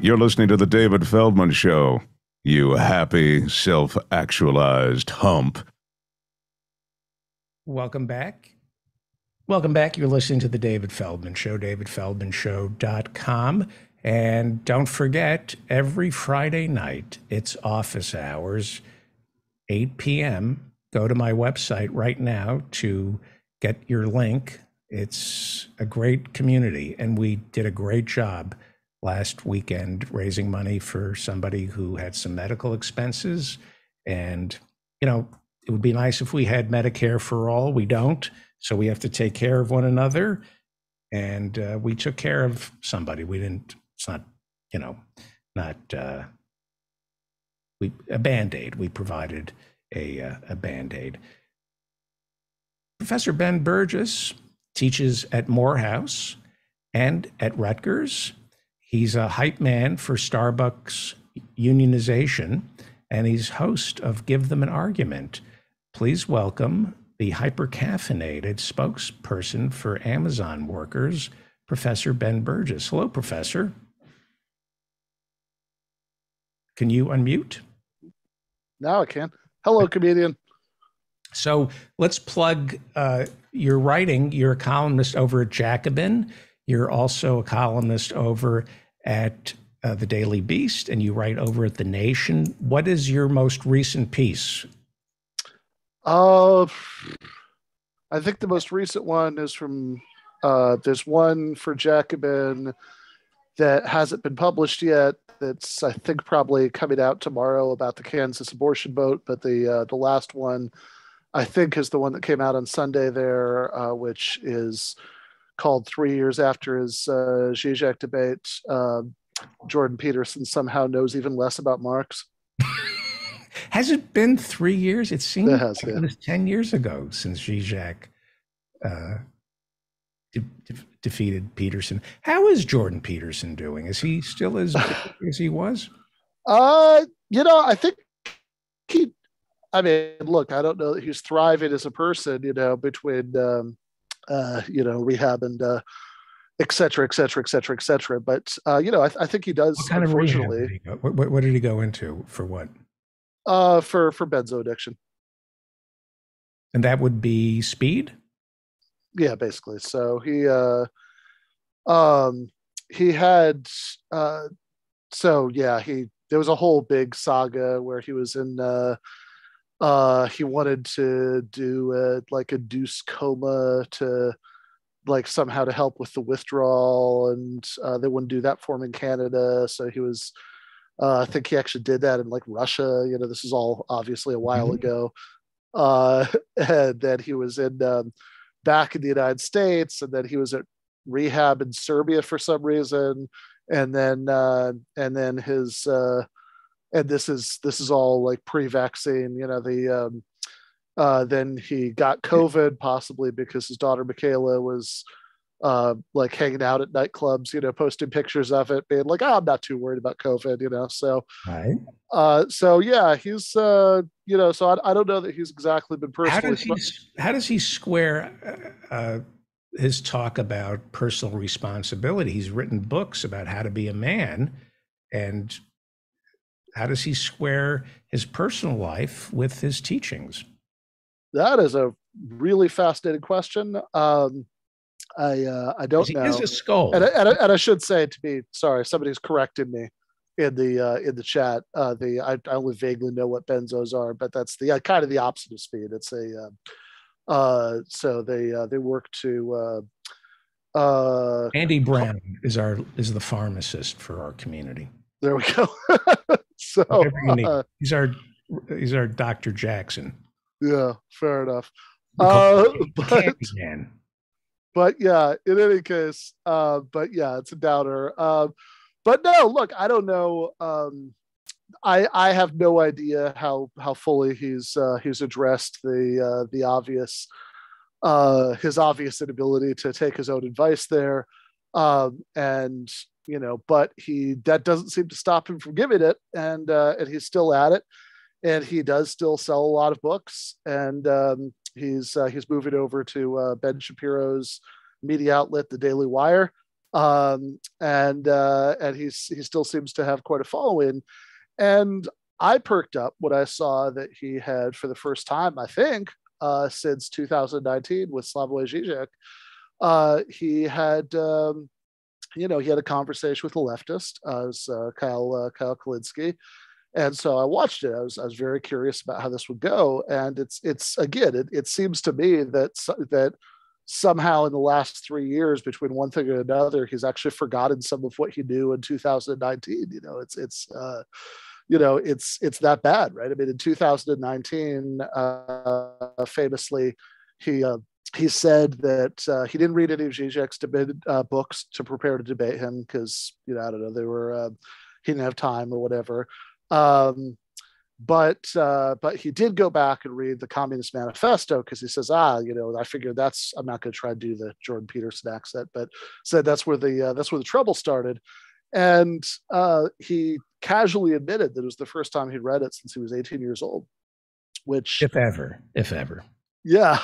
You're listening to The David Feldman Show, you happy, self-actualized hump. Welcome back. Welcome back. You're listening to The David Feldman Show, davidfeldmanshow.com. And don't forget, every Friday night, it's office hours, 8 p.m. Go to my website right now to get your link. It's a great community, and we did a great job last weekend raising money for somebody who had some medical expenses. And, you know, it would be nice if we had Medicare for all. We don't. So we have to take care of one another. And we took care of somebody. We didn't, it's not, you know, not a Band-Aid. We provided a Band-Aid. Professor Ben Burgis teaches at Morehouse and at Rutgers. He's a hype man for Starbucks unionization, and he's host of Give Them an Argument. Please welcome the hypercaffeinated spokesperson for Amazon workers, Professor Ben Burgis. Hello, Professor. Can you unmute? Now I can. Hello, comedian. So let's plug your writing. You're a columnist over at Jacobin. You're also a columnist over at the Daily Beast, and you write over at The Nation. What is your most recent piece? I think the most recent one is from, there's one for Jacobin that hasn't been published yet. That's, I think, probably coming out tomorrow about the Kansas abortion vote. But the last one, I think, is the one that came out on Sunday there, which is called 3 years after his Zizek debate. Jordan Peterson somehow knows even less about Marx. Has it been 3 years? It seems it has, it was 10 years ago since Zizek defeated Peterson. How is Jordan Peterson doing? Is he still as big as he was? You know, I think I mean, look, I don't know that he's thriving as a person, you know, between, you know, rehab and et cetera, et cetera, et cetera, et cetera. But, you know, I think he does, What kind unfortunately. Of rehab did he go? What did he go into? For what? For benzo addiction. And that would be speed? Yeah, basically. So he had, so yeah, there was a whole big saga where he was in, he wanted to do like a deuce coma to like somehow to help with the withdrawal, and they wouldn't do that for him in Canada. So he was, I think he actually did that in like Russia. You know, this is all obviously a while ago. And then he was in back in the United States, and then he was at rehab in Serbia for some reason, and then his and this is all like pre-vaccine, you know, then he got COVID, possibly because his daughter Michaela was like hanging out at nightclubs, you know, posting pictures of it, being like, oh, I'm not too worried about COVID, you know. So right. So yeah, he's you know, so I don't know that he's exactly been personally. How does he square his talk about personal responsibility? He's written books about how to be a man, and how does he square his personal life with his teachings? That is a really fascinating question. I don't know. He is a skull. And I should say, to be sorry, somebody's corrected me in the chat. I only vaguely know what benzos are, but that's the kind of the opposite of speed. It's a so they work to Andy Brown is the pharmacist for our community. There we go. So whatever you need. He's our Dr. Jackson. Yeah, fair enough. But yeah, in any case, but yeah, it's a downer. But no, look, I don't know. I have no idea how fully he's addressed the obvious, his obvious inability to take his own advice there, and you know, but that doesn't seem to stop him from giving it, and he's still at it, and he does still sell a lot of books, and he's moving over to Ben Shapiro's media outlet, The Daily Wire, And he still seems to have quite a following. And I perked up when I saw that he had, for the first time, I think, since 2019 with Slavoj Žižek, he had, he had a conversation with a leftist, Kyle Kulinski. And so I watched it. I was very curious about how this would go. And it's again, it seems to me that somehow in the last 3 years, between one thing and another, he's actually forgotten some of what he knew in 2019. It's that bad, right? I mean, in 2019, famously, he said that he didn't read any of Zizek's books to prepare to debate him because, I don't know, he didn't have time or whatever. But he did go back and read the Communist Manifesto because he says, I figured I'm not going to try to do the Jordan Peterson accent, but said that's where the trouble started. And he casually admitted that it was the first time he'd read it since he was 18 years old, which if ever. Yeah.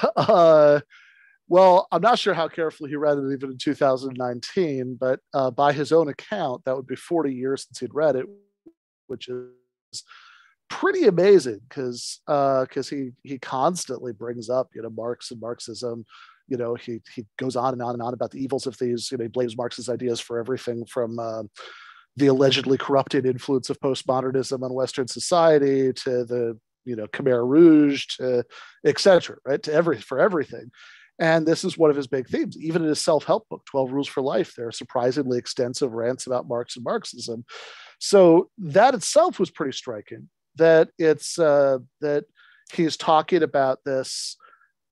Well, I'm not sure how carefully he read it even in 2019, but by his own account, that would be 40 years since he'd read it, which is pretty amazing because he constantly brings up, Marx and Marxism. He goes on and on and on about the evils of these. He blames Marx's ideas for everything from the allegedly corrupting influence of postmodernism on Western society to the Khmer Rouge to et cetera, right? For everything. And this is one of his big themes. Even in his self-help book, 12 Rules for Life, there are surprisingly extensive rants about Marx and Marxism. So that itself was pretty striking. That it's that he's talking about this,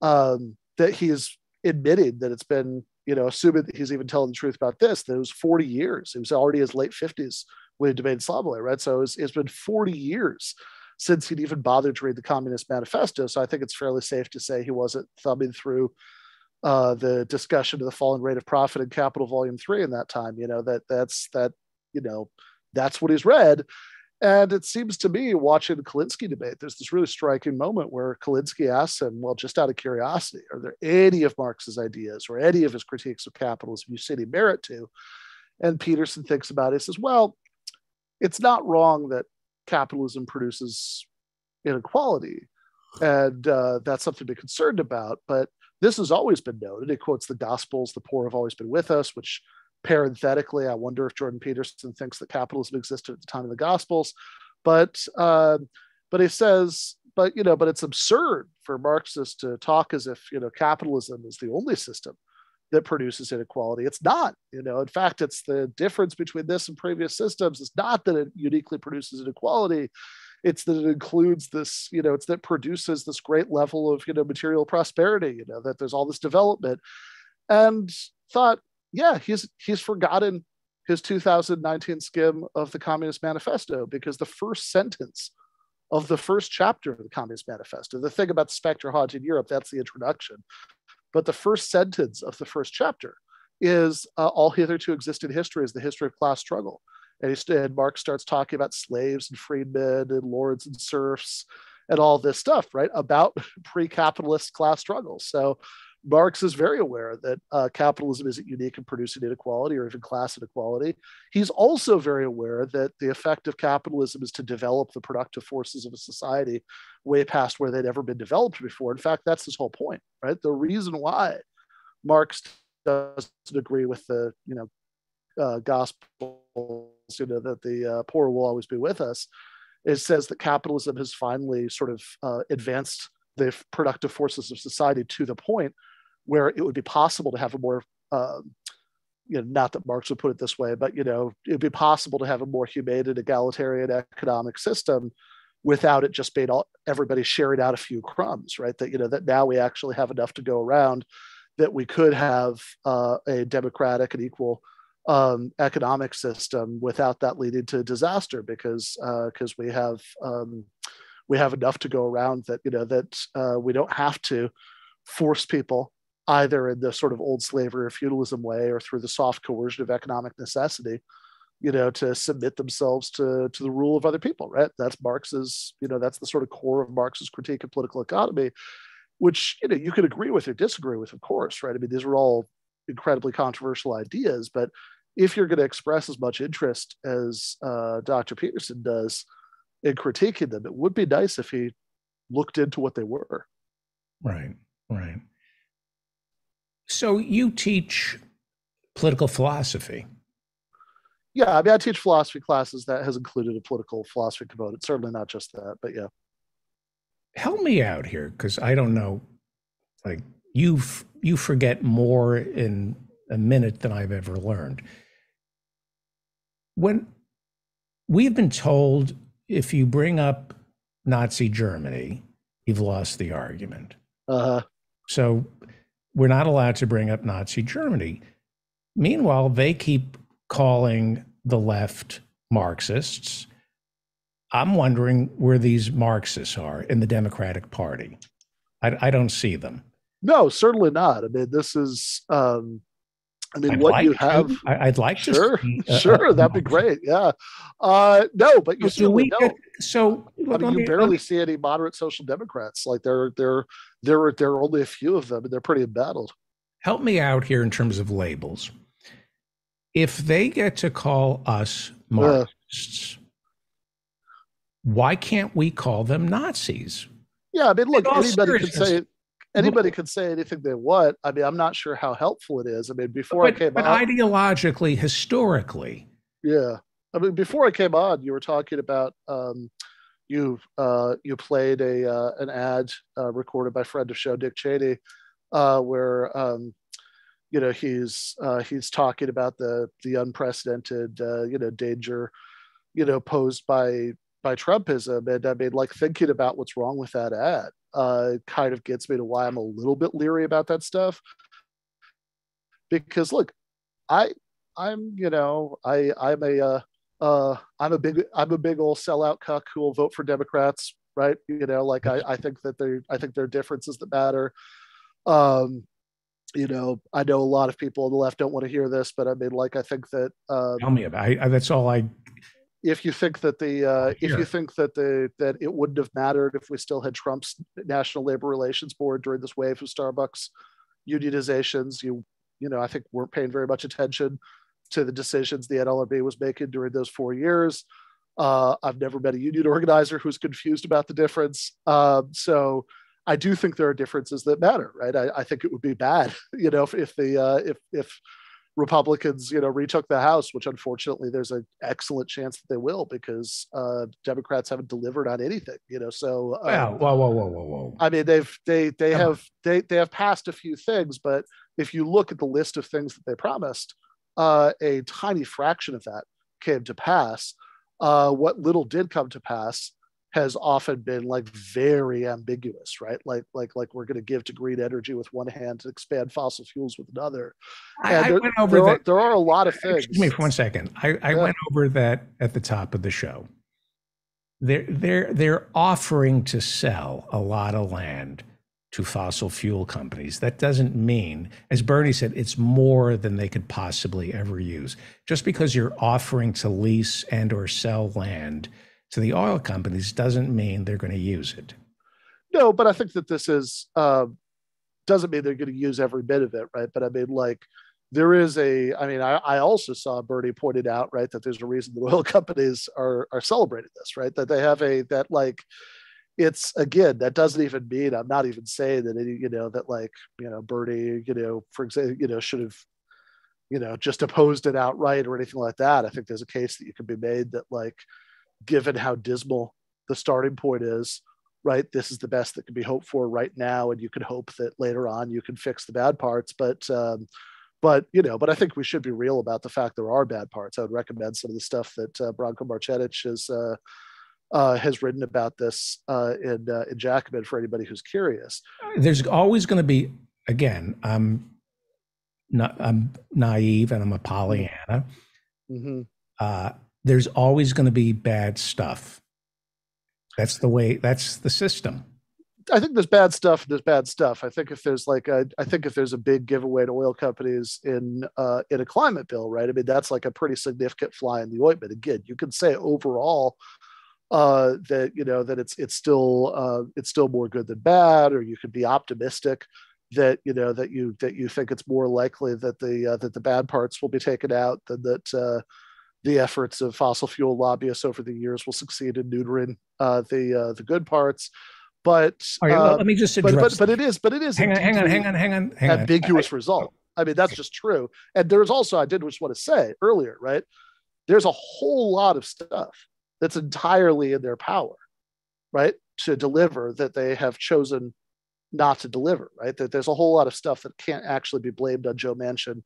that he's admitting that it's been, assuming that he's even telling the truth about this, that it was 40 years. He was already in his late 50s when he debated Slavoj, right? So it's been 40 years since he'd even bothered to read the Communist Manifesto. So I think it's fairly safe to say he wasn't thumbing through the discussion of the falling rate of profit in Capital Volume 3 in that time. That's what he's read. And it seems to me, watching the Kulinski debate, there's this really striking moment where Kulinski asks him, well, just out of curiosity, are there any of Marx's ideas or any of his critiques of capitalism you see any merit to? And Peterson thinks about it. He says, well, it's not wrong that capitalism produces inequality, and that's something to be concerned about. But this has always been noted. He quotes the Gospels, the poor have always been with us, which parenthetically, I wonder if Jordan Peterson thinks that capitalism existed at the time of the Gospels. But he says, but it's absurd for Marxists to talk as if, capitalism is the only system that produces inequality. It's not, in fact, it's the difference between this and previous systems. It's not that it uniquely produces inequality. It's that it includes this, it's that produces this great level of, material prosperity, that there's all this development. And thought, yeah, he's forgotten his 2019 skim of the Communist Manifesto, because the first sentence of the first chapter of the Communist Manifesto, the thing about the specter haunting Europe, that's the introduction. But the first sentence of the first chapter is all hitherto existing history is the history of class struggle. And Marx starts talking about slaves and freedmen and lords and serfs and all this stuff, right, about pre-capitalist class struggles. So Marx is very aware that capitalism isn't unique in producing inequality or even class inequality. He's also very aware that the effect of capitalism is to develop the productive forces of a society way past where they'd ever been developed before. In fact, that's his whole point, right? The reason why Marx doesn't agree with the, Gospels, that the poor will always be with us, it says that capitalism has finally sort of advanced the productive forces of society to the point where it would be possible to have a more, not that Marx would put it this way, but, it'd be possible to have a more humane and egalitarian economic system without it just being everybody sharing out a few crumbs, right? That, that now we actually have enough to go around, that we could have a democratic and equal economic system without that leading to disaster, because we have enough to go around that, that we don't have to force people either in the sort of old slavery or feudalism way or through the soft coercion of economic necessity, to submit themselves to the rule of other people, right? That's Marx's, that's the sort of core of Marx's critique of political economy, which, you could agree with or disagree with, of course, right? I mean, these are all incredibly controversial ideas. But if you're going to express as much interest as Dr. Peterson does in critiquing them, it would be nice if he looked into what they were. Right, right. So you teach political philosophy. Yeah, I mean, I teach philosophy classes that has included a political philosophy component. Certainly not just that, but yeah. Help me out here, because I don't know. Like you forget more in a minute than I've ever learned. When we've been told if you bring up Nazi Germany, you've lost the argument. So we're not allowed to bring up Nazi Germany. Meanwhile, they keep calling the left Marxists. I'm wondering where these Marxists are in the Democratic Party. I don't see them. No, certainly not. I mean, this is, I'd like to. See, sure, that'd be great. Yeah. No, but you certainly don't. I mean, you barely see any moderate social democrats. Like there are only a few of them, and they're pretty embattled. Help me out here in terms of labels. If they get to call us Marxists, why can't we call them Nazis? Yeah, I mean, look, anybody can say anything they want. I mean, I'm not sure how helpful it is. I mean, before I came on, ideologically, historically, yeah. I mean, before I came on, you were talking about you played an ad recorded by friend of show Dick Cheney, where he's talking about the unprecedented danger posed by Trumpism. And I mean, like, thinking about what's wrong with that ad kind of gets me to why I'm a little bit leery about that stuff. Because look, I'm a big old sellout cuck who will vote for Democrats, right? I think there are differences that matter. I know a lot of people on the left don't want to hear this, but I mean, like, I think that tell me about it. That's all I. If you think that that it wouldn't have mattered if we still had Trump's National Labor Relations Board during this wave of Starbucks unionizations, I think weren't paying very much attention to the decisions the NLRB was making during those 4 years. I've never met a union organizer who's confused about the difference. So I do think there are differences that matter, right? I think it would be bad, if Republicans, retook the House, which unfortunately there's an excellent chance that they will, because Democrats haven't delivered on anything. So whoa. I mean, they have passed a few things, but if you look at the list of things that they promised, a tiny fraction of that came to pass. What little did come to pass has often been like very ambiguous, right? Like we're going to give to green energy with one hand to expand fossil fuels with another. And there are a lot of things. Excuse me for 1 second. I went over that at the top of the show. They're offering to sell a lot of land to fossil fuel companies. That doesn't mean, as Bernie said, it's more than they could possibly ever use. Just because you're offering to lease and or sell land to the oil companies doesn't mean they're going to use it. No, but I think that this is doesn't mean they're going to use every bit of it, right? But I mean, like, there is I also saw Bernie pointed out, right, that there's a reason the oil companies are celebrating this, right? That they have it's, again, that doesn't even mean, I'm not even saying that Bernie, for example, should have, just opposed it outright or anything like that. I think there's a case that you could be made that, like, given how dismal the starting point is, right, this is the best that can be hoped for right now, and you can hope that later on you can fix the bad parts. But I think we should be real about the fact there are bad parts. I would recommend some of the stuff that Branko Marcetic has written about this in Jacobin for anybody who's curious. There's always going to be, again, I'm naive and I'm a Pollyanna. Mm-hmm. There's always going to be bad stuff. That's the system. I think there's bad stuff. There's bad stuff. I think if there's a big giveaway to oil companies in a climate bill, right? I mean, that's like a pretty significant fly in the ointment. Again, you can say overall that it's still more good than bad, or you could be optimistic that you think it's more likely that the bad parts will be taken out than that the efforts of fossil fuel lobbyists over the years will succeed in neutering the good parts. But all right, well, let me just address. But it is hang on. Ambiguous result. I mean, that's just true. And there's also, I did just want to say earlier, right? There's a whole lot of stuff that's entirely in their power, right, to deliver that they have chosen not to deliver, right? That there's a whole lot of stuff that can't actually be blamed on Joe Manchin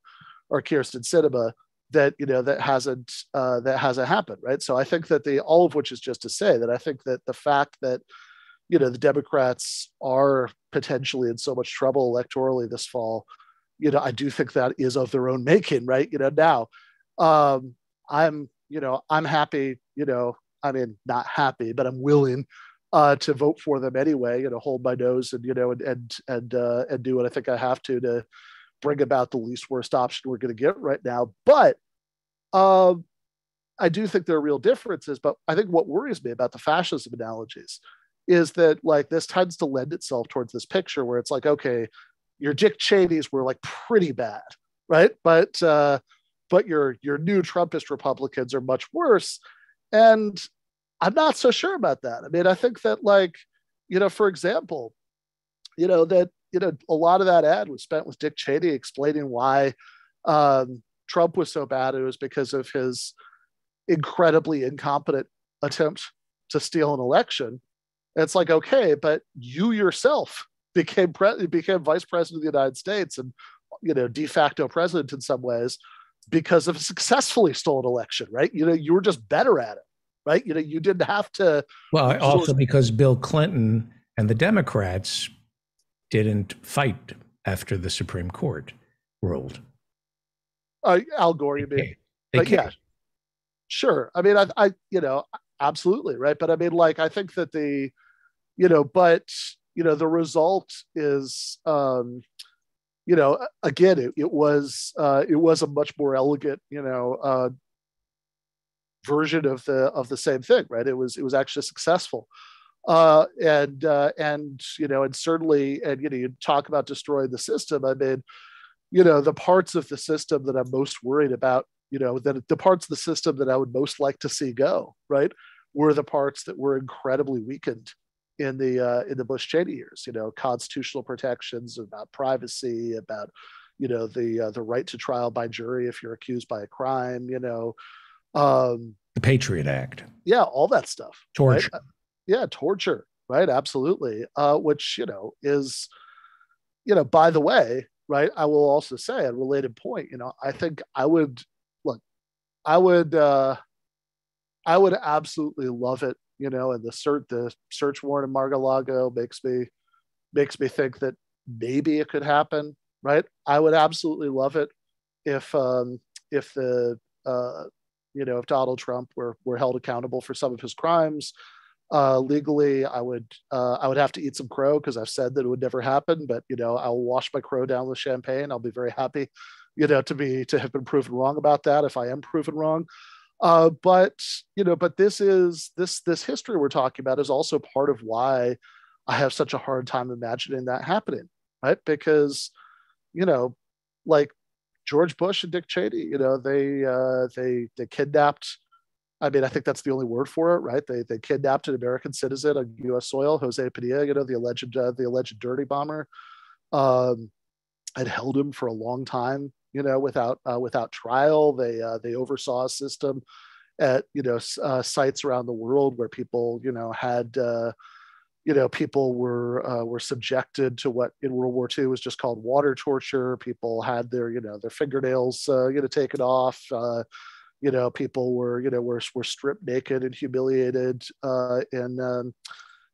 or Kyrsten Sinema that hasn't happened, right? So I think that all of which is just to say that I think that the fact that the Democrats are potentially in so much trouble electorally this fall, I do think that is of their own making, right? Now, I'm happy, I mean, not happy, but I'm willing to vote for them anyway, hold my nose and, and do what I think I have to bring about the least worst option we're going to get right now. But I do think there are real differences, but I think what worries me about the fascism analogies is that like this tends to lend itself towards this picture where it's like, okay, your Dick Cheneys were like pretty bad, right? But your new Trumpist Republicans are much worse. And I'm not so sure about that. I mean, I think that like, for example, that, a lot of that ad was spent with Dick Cheney explaining why Trump was so bad. It was because of his incredibly incompetent attempt to steal an election. And it's like, okay, but you yourself became vice president of the United States and, de facto president in some ways because of a successfully stolen election, right? You were just better at it, right? You didn't have to. Well, also because Bill Clinton and the Democrats didn't fight after the Supreme Court ruled. Al Gore, you mean? Yeah, sure. I mean, I absolutely, right? But I mean, like, I think that the result is, again, it was a much more elegant, version of the same thing, right? It was actually successful. And certainly, you talk about destroying the system. I mean, the parts of the system that I'm most worried about, that the parts of the system that I would most like to see go, right, were the parts that were incredibly weakened in the Bush Cheney years. Constitutional protections about privacy, about the right to trial by jury if you're accused by a crime. The Patriot Act. Yeah, all that stuff. Torture. Right? Yeah, torture. Right, absolutely. Which is, by the way, right. I will also say a related point. I think I would absolutely love it. And the search warrant in Mar-a-Lago makes me think that maybe it could happen, right? I would absolutely love it if Donald Trump were held accountable for some of his crimes legally. I would have to eat some crow because I've said that it would never happen. But I'll wash my crow down with champagne. I'll be very happy, to have been proven wrong about that if I am proven wrong. But this history we're talking about is also part of why I have such a hard time imagining that happening, right? Because, like George Bush and Dick Cheney, they kidnapped. I mean, I think that's the only word for it, right? They kidnapped an American citizen on U.S. soil, Jose Padilla, the alleged dirty bomber, and held him for a long time. Without trial. They oversaw a system at sites around the world where people had people were subjected to what in World War II was just called water torture. People had their fingernails taken off. People were stripped naked and humiliated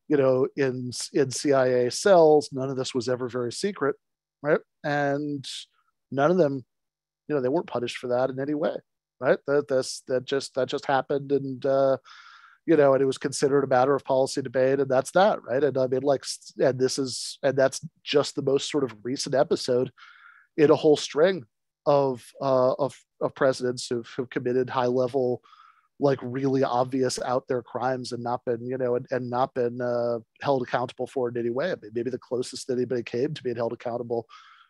in CIA cells. None of this was ever very secret, right? And none of them, they weren't punished for that in any way, right? That just happened, and and it was considered a matter of policy debate, and that's that, right? And I mean, that's just the most sort of recent episode in a whole string of presidents who've committed high level like really obvious out there crimes and not been, and not been held accountable for it in any way. I mean, maybe the closest that anybody came to being held accountable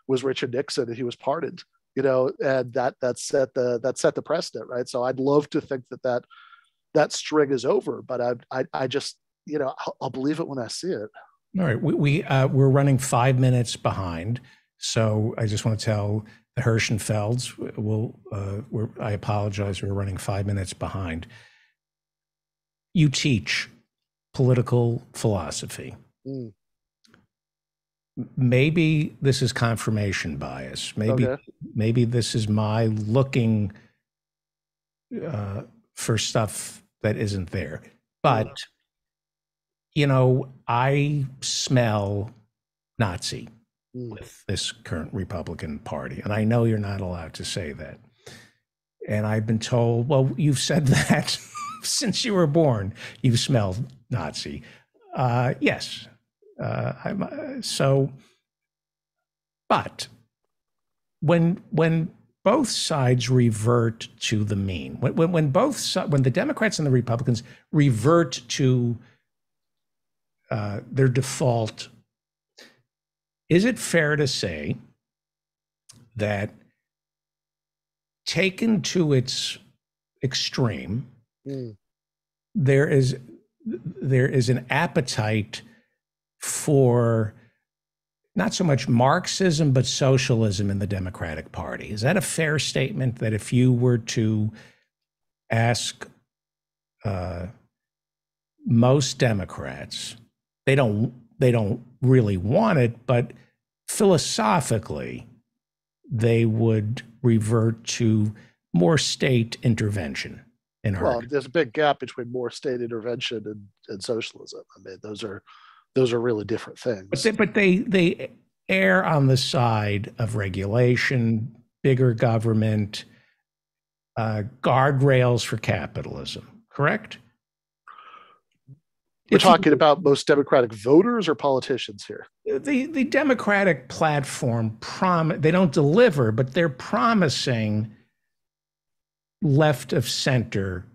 was Richard Nixon, and he was pardoned, and that set the precedent, right? So I'd love to think that string is over, but I just, I'll believe it when I see it. All right, we're running 5 minutes behind, so I just want to tell the Hirschenfelds, I apologize, we're running 5 minutes behind. You teach political philosophy. Mm. Maybe this is confirmation bias. Maybe this is my looking for stuff that isn't there. But, I smell Nazi with this current Republican Party. And I know you're not allowed to say that. And I've been told, well, you've said that since you were born, you've smelled Nazi. Yes. But when both sides revert to the mean, when the Democrats and the Republicans revert to their default, is it fair to say that taken to its extreme, there is an appetite for not so much Marxism, but socialism in the Democratic Party? Is that a fair statement, that if you were to ask most Democrats, they don't really want it, but philosophically, they would revert to more state intervention in our. Well, there's a big gap between more state intervention and socialism. I mean, those are really different things. But they err on the side of regulation, bigger government, guardrails for capitalism. Correct? We're talking about most Democratic voters or politicians here? The Democratic platform, they don't deliver, but they're promising left of center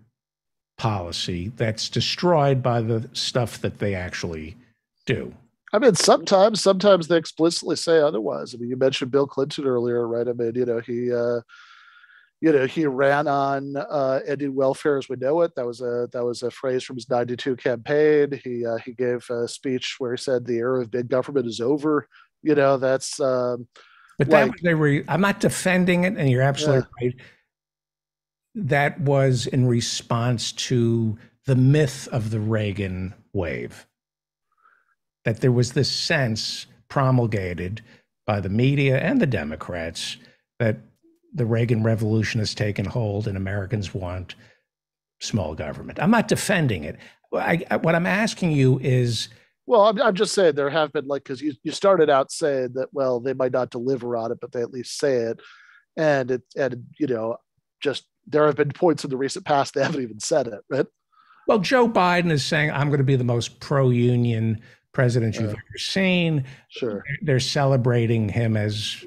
policy that's destroyed by the stuff that they actually do. I mean, sometimes they explicitly say otherwise. I mean, you mentioned Bill Clinton earlier, right? I mean, he ran on ending welfare as we know it. That was a phrase from his '92 campaign. He gave a speech where he said the era of big government is over. That's. But that was I'm not defending it, and you're absolutely right. That was in response to the myth of the Reagan wave. That there was this sense promulgated by the media and the Democrats that the Reagan revolution has taken hold and Americans want small government. I'm not defending it. What I'm asking you is... Well, I'm just saying there have been, because you started out saying that, well, they might not deliver on it, but they at least say it. And just there have been points in the recent past they haven't even said it, right? Well, Joe Biden is saying, I'm going to be the most pro-union president you've ever seen. Sure. They're celebrating him as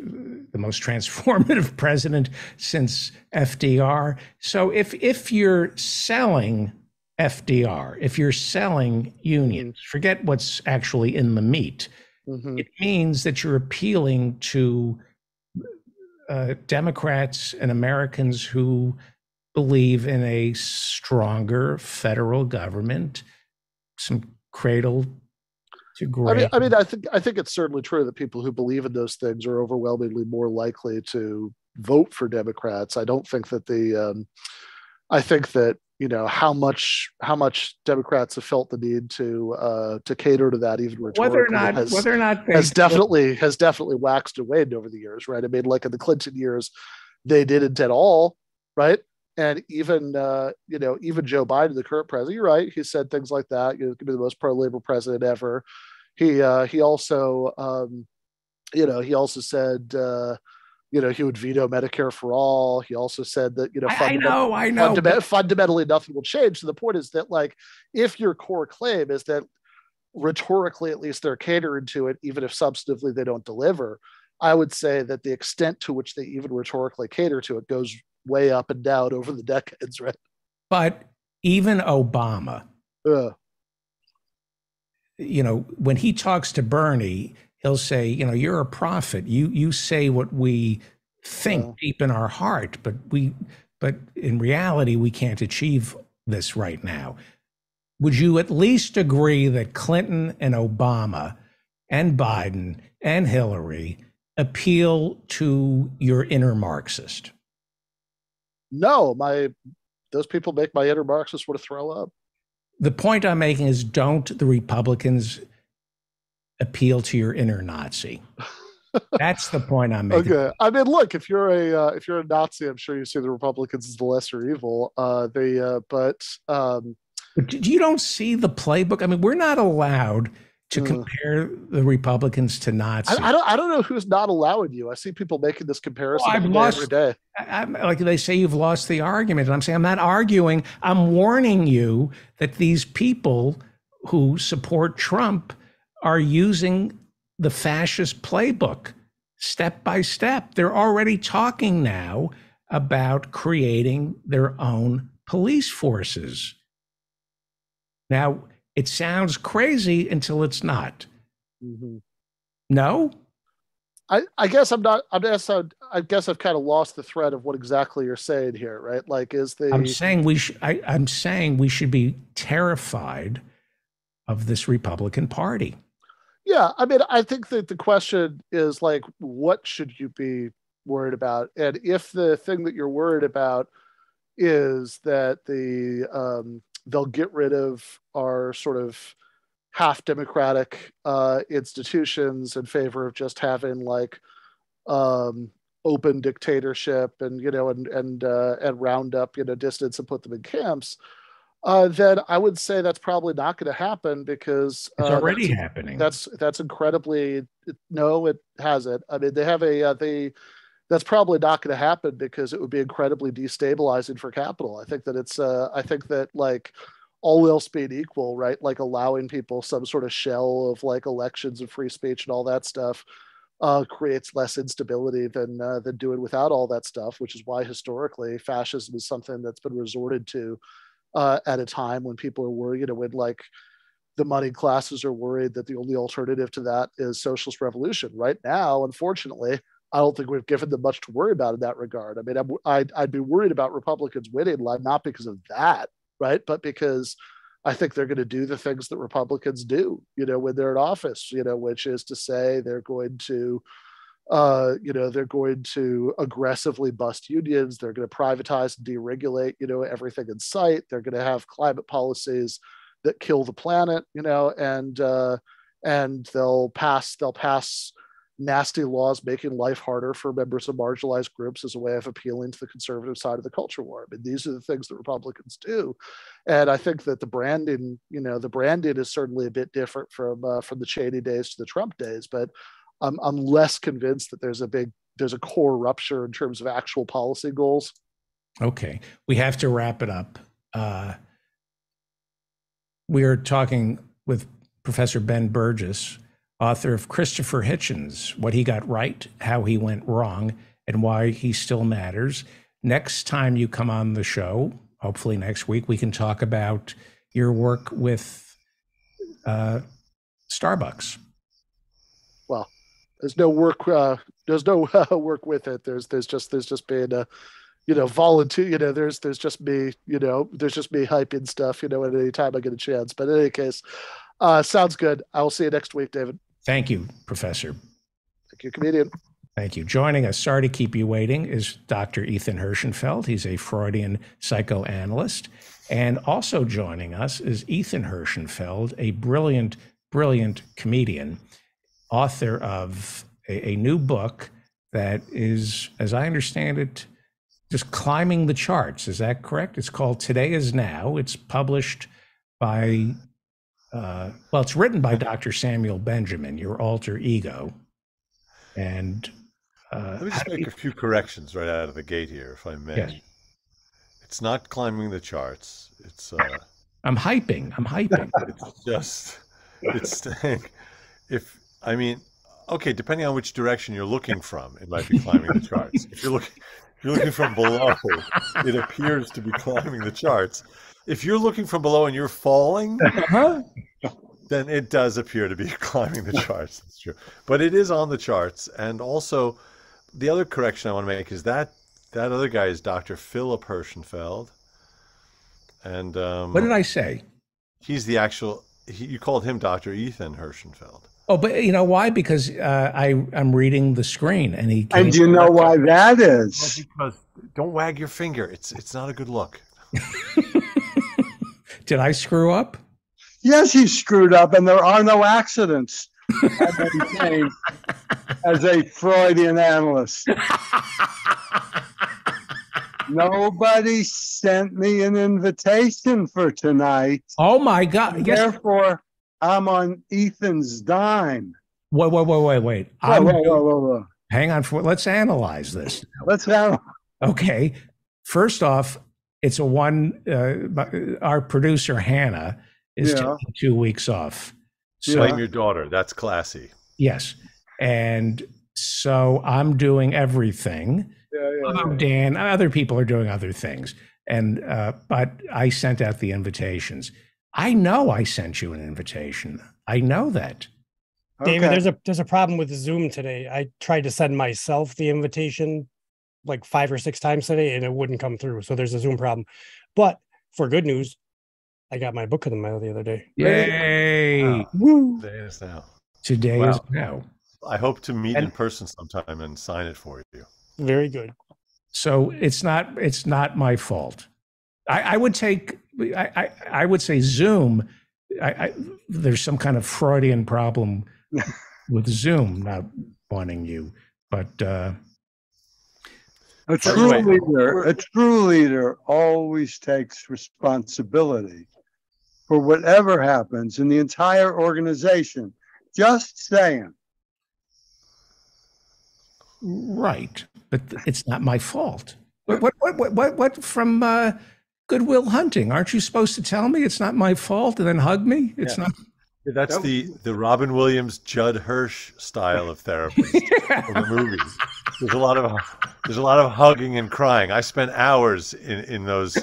the most transformative president since FDR. So if you're selling FDR, if you're selling unions, forget what's actually in the meat. It means that you're appealing to Democrats and Americans who believe in a stronger federal government, some cradle to grave. I mean, I think it's certainly true that people who believe in those things are overwhelmingly more likely to vote for Democrats. I don't think that I think that how much Democrats have felt the need to cater to that, even rhetorically, whether or not has definitely waxed and waned over the years, right? I mean, like in the Clinton years, they didn't at all, right? And even even Joe Biden, the current president, you're right, he said things like that. He could be the most pro-labor president ever. He also said he would veto Medicare for all. He also said that I know. Fundamentally nothing will change. So the point is that, if your core claim is that rhetorically at least they're catering to it, even if substantively they don't deliver, I would say that the extent to which they even rhetorically cater to it goes way up and down over the decades, right? But even Obama, when he talks to Bernie, he'll say, you're a prophet. You say what we think deep in our heart, but in reality, we can't achieve this right now. Would you at least agree that Clinton and Obama and Biden and Hillary appeal to your inner Marxist? No, those people make my inner Marxist want to throw up. The point I'm making is, don't the Republicans appeal to your inner Nazi? That's the point I'm making. Okay. I mean, look, if you're a Nazi, I'm sure you see the Republicans as the lesser evil. But you don't see the playbook. I mean, we're not allowed to compare the Republicans to Nazis. I don't know who's not allowing you. I see people making this comparison every day. Like they say, you've lost the argument. And I'm saying, I'm not arguing. I'm warning you that these people who support Trump are using the fascist playbook step by step. They're already talking now about creating their own police forces. Now, it sounds crazy until it's not. Mm-hmm. No? I guess I'm not. I guess I've kind of lost the thread of what exactly you're saying here, right? Like, I'm saying we should be terrified of this Republican Party. Yeah, I mean, I think that the question is like, what should you be worried about? And if the thing that you're worried about is that they'll get rid of our sort of half democratic institutions in favor of just having like open dictatorship and round up dissidents and put them in camps, then I would say that's probably not going to happen, because it's already happening. That's incredibly no, it hasn't. I mean, they have that's probably not going to happen because it would be incredibly destabilizing for capital. I think that I think that, like, all else being equal, right? Like allowing people some sort of shell of like elections and free speech and all that stuff creates less instability than doing without all that stuff, which is why historically fascism is something that's been resorted to at a time when people are worried, when like the money classes are worried that the only alternative to that is socialist revolution. Right now, unfortunately, I don't think we've given them much to worry about in that regard. I mean, I'd be worried about Republicans winning, not because of that, right? But because I think they're going to do the things that Republicans do, when they're in office, which is to say they're going to, they're going to aggressively bust unions. They're going to privatize and deregulate, everything in sight. They're going to have climate policies that kill the planet, and they'll pass nasty laws making life harder for members of marginalized groups as a way of appealing to the conservative side of the culture war. I mean, these are the things that Republicans do. And I think that the branding is certainly a bit different from the Cheney days to the Trump days, but I'm less convinced that there's a core rupture in terms of actual policy goals. Okay. We have to wrap it up. We are talking with Professor Ben Burgis, author of Christopher Hitchens, What He Got Right, How He Went Wrong, and Why He Still Matters. Next time you come on the show, hopefully next week, we can talk about your work with Starbucks. Well, there's no work. There's no work with it. There's just been volunteer. There's just me. There's just me hyping stuff. At any time I get a chance. But in any case, sounds good. I will see you next week, David. Thank you, Professor. Thank you, comedian. Thank you. Joining us, sorry to keep you waiting, is Dr. Ethan Hirschenfeld. He's a Freudian psychoanalyst. And also joining us is Ethan Hirschenfeld, a brilliant, brilliant comedian, author of a new book that is, as I understand it, just climbing the charts. Is that correct? It's called Today Is Now. It's published by, it's written by Dr. Samuel Benjamin, your alter ego. And let me just make a few corrections right out of the gate here, if I may. Yes. It's not climbing the charts. It's I'm hyping. It's saying, okay, depending on which direction you're looking from, it might be climbing the charts. If you're looking from below, it appears to be climbing the charts. If you're looking from below and you're falling, then it does appear to be climbing the charts. That's true. But it is on the charts. And also, the other correction I want to make is that other guy is Dr. Philip Hirschenfeld. And what did I say? He's the actual. You called him Dr. Ethan Hirschenfeld. Oh, but you know why? Because I'm reading the screen, and he. And you know why that is? Because don't wag your finger. It's not a good look. Did I screw up? Yes, he screwed up, and there are no accidents. As a Freudian analyst. Nobody sent me an invitation for tonight. Oh my God! Therefore, I'm on Ethan's dime. Wait! Whoa. Hang on. Let's analyze this. Let's analyze. Okay. First off, it's a one. Our producer Hannah is taking 2 weeks off. So, blame your daughter. That's classy. Yes, and so I'm doing everything. Dan, other people are doing other things, and but I sent out the invitations. I know I sent you an invitation. I know that. David, there's a problem with Zoom today. I tried to send myself the invitation like 5 or 6 times today, and it wouldn't come through. So there's a Zoom problem. But for good news, I got my book in the mail the other day. Yay! Wow. Woo! Today is now. Today is now. I hope to meet in person sometime and sign it for you. Very good. So it's not my fault. I would say Zoom. There's some kind of Freudian problem with Zoom not wanting you, but a true leader always takes responsibility for whatever happens in the entire organization. Just saying. Right, but it's not my fault. What from Goodwill Hunting? Aren't you supposed to tell me it's not my fault and then hug me? It's not. That's the Robin Williams, Judd Hirsch style of therapist for the movies. There's a lot of hugging and crying. I spent hours in those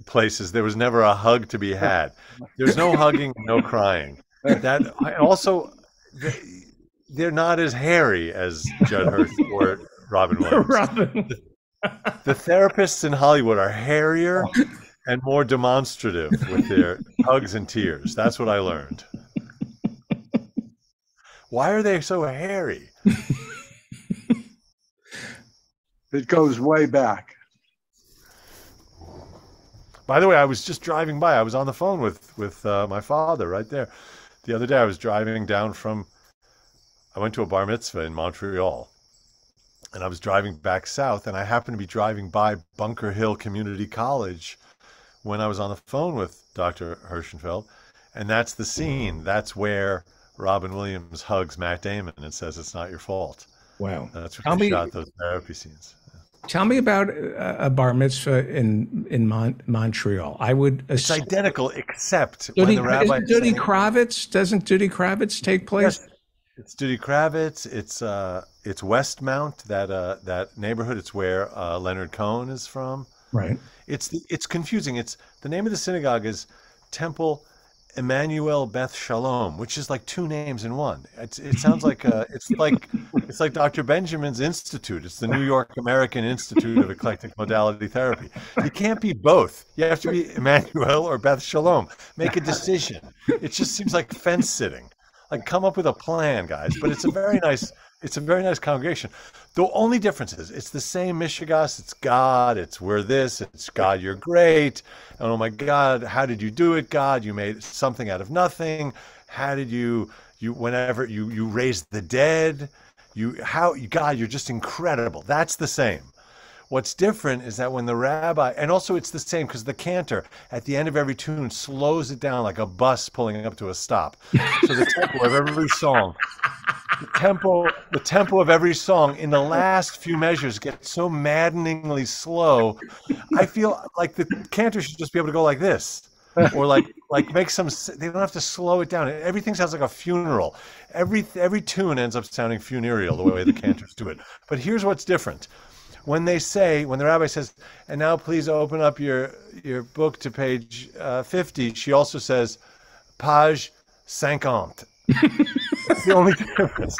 places. There was never a hug to be had. There's no hugging, no crying. They're not as hairy as Judd Hirsch or Robin Williams. The therapists in Hollywood are hairier and more demonstrative with their hugs and tears. That's what I learned. Why are they so hairy? It goes way back. By the way, I was just driving by. I was on the phone with my father right there. The other day I was driving down I went to a bar mitzvah in Montreal, and I was driving back south, and I happened to be driving by Bunker Hill Community College when I was on the phone with Dr. Hirschenfeld, and that's the scene. That's where Robin Williams hugs Matt Damon and says, "It's not your fault." Wow. That's where they shot those therapy scenes. Tell me about a bar mitzvah in Montreal. I would. It's identical, except when the rabbi. Doesn't Duddy Kravitz take place? Yes. It's Duddy Kravitz. It's Westmount, that neighborhood. It's where Leonard Cohen is from. Right. It's confusing. The name of the synagogue is Temple Emmanuel Beth Shalom, which is like 2 names in one. It sounds like it's like Dr. Benjamin's Institute. It's the New York American Institute of Eclectic Modality Therapy. You can't be both. You have to be Emmanuel or Beth Shalom. Make a decision. It just seems like fence sitting. Like, come up with a plan, guys. But it's a very nice congregation. The only difference is it's the same Mishigas. It's God. It's we're this. It's God. You're great. And oh my God, how did you do it, God? You made something out of nothing. How did you whenever you raised the dead? God, you're just incredible. That's the same. What's different is that when the rabbi, and also it's the same because the cantor at the end of every tune slows it down like a bus pulling up to a stop. So the tempo of every song, the tempo of every song in the last few measures gets so maddeningly slow. I feel like the cantor should just be able to go like this, or like make some. They don't have to slow it down. Everything sounds like a funeral. Every tune ends up sounding funereal the way the cantors do it. But here's what's different. when the rabbi says, and now please open up your book to page 50, she also says, page 50. That's the only difference.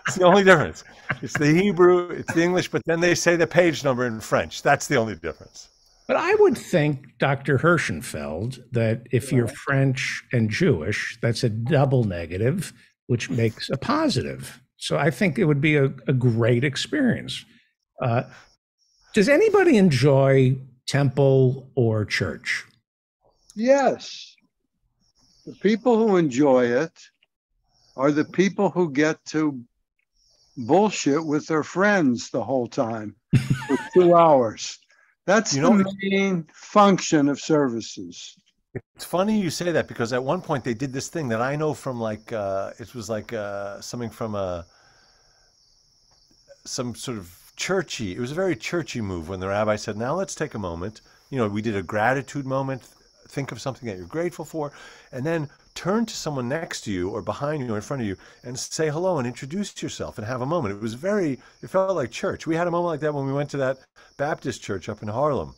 It's the only difference. It's the Hebrew, it's the English, but then they say the page number in French. That's the only difference. But I would think, Dr. Hirschenfeld, that if you're French and Jewish, that's a double negative, which makes a positive. So I think it would be a great experience. Does anybody enjoy temple or church? Yes. The people who enjoy it are the people who get to bullshit with their friends the whole time for 2 hours. That's the main function of services. It's funny you say that, because at one point they did this thing that I know from it was something from some sort of churchy. It was a very churchy move when the rabbi said, now let's take a moment. We did a gratitude moment. Think of something that you're grateful for, and then turn to someone next to you or behind you or in front of you and say hello and introduce yourself and have a moment. It felt like church. We had a moment like that when we went to that Baptist church up in Harlem.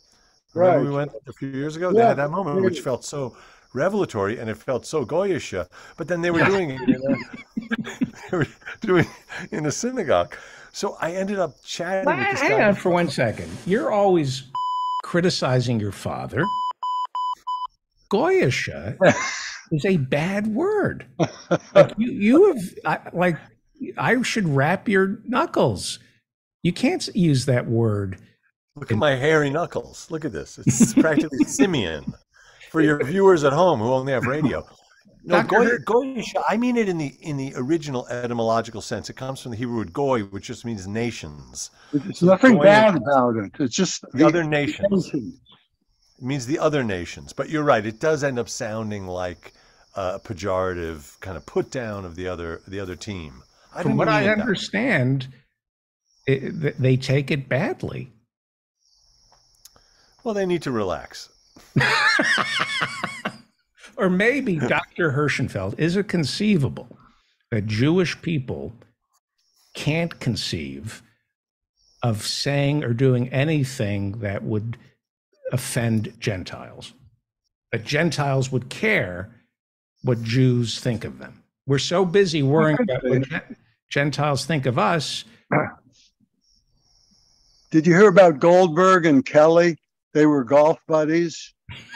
Remember we went a few years ago? They had that moment which felt so revelatory and it felt so goyish. But then they were doing it in a synagogue. So I ended up chatting with this guy. Hang on for 1 second. You're always criticizing your father. Goyisha is a bad word. I should wrap your knuckles. You can't use that word. Look at my hairy knuckles. Look at this. It's practically simian for your viewers at home who only have radio. No, Goyisha, I mean it in the original etymological sense. It comes from the Hebrew word goy, which just means nations. There's nothing bad about it. It's just the other nations. It means the other nations. But you're right. It does end up sounding like a pejorative kind of put down of the other team. From what I understand, they take it badly. Well, they need to relax. Or maybe, Dr. Hirschenfeld, is it conceivable that Jewish people can't conceive of saying or doing anything that would offend Gentiles? That Gentiles would care what Jews think of them. We're so busy worrying about what Gentiles think of us. Did you hear about Goldberg and Kelly? They were golf buddies.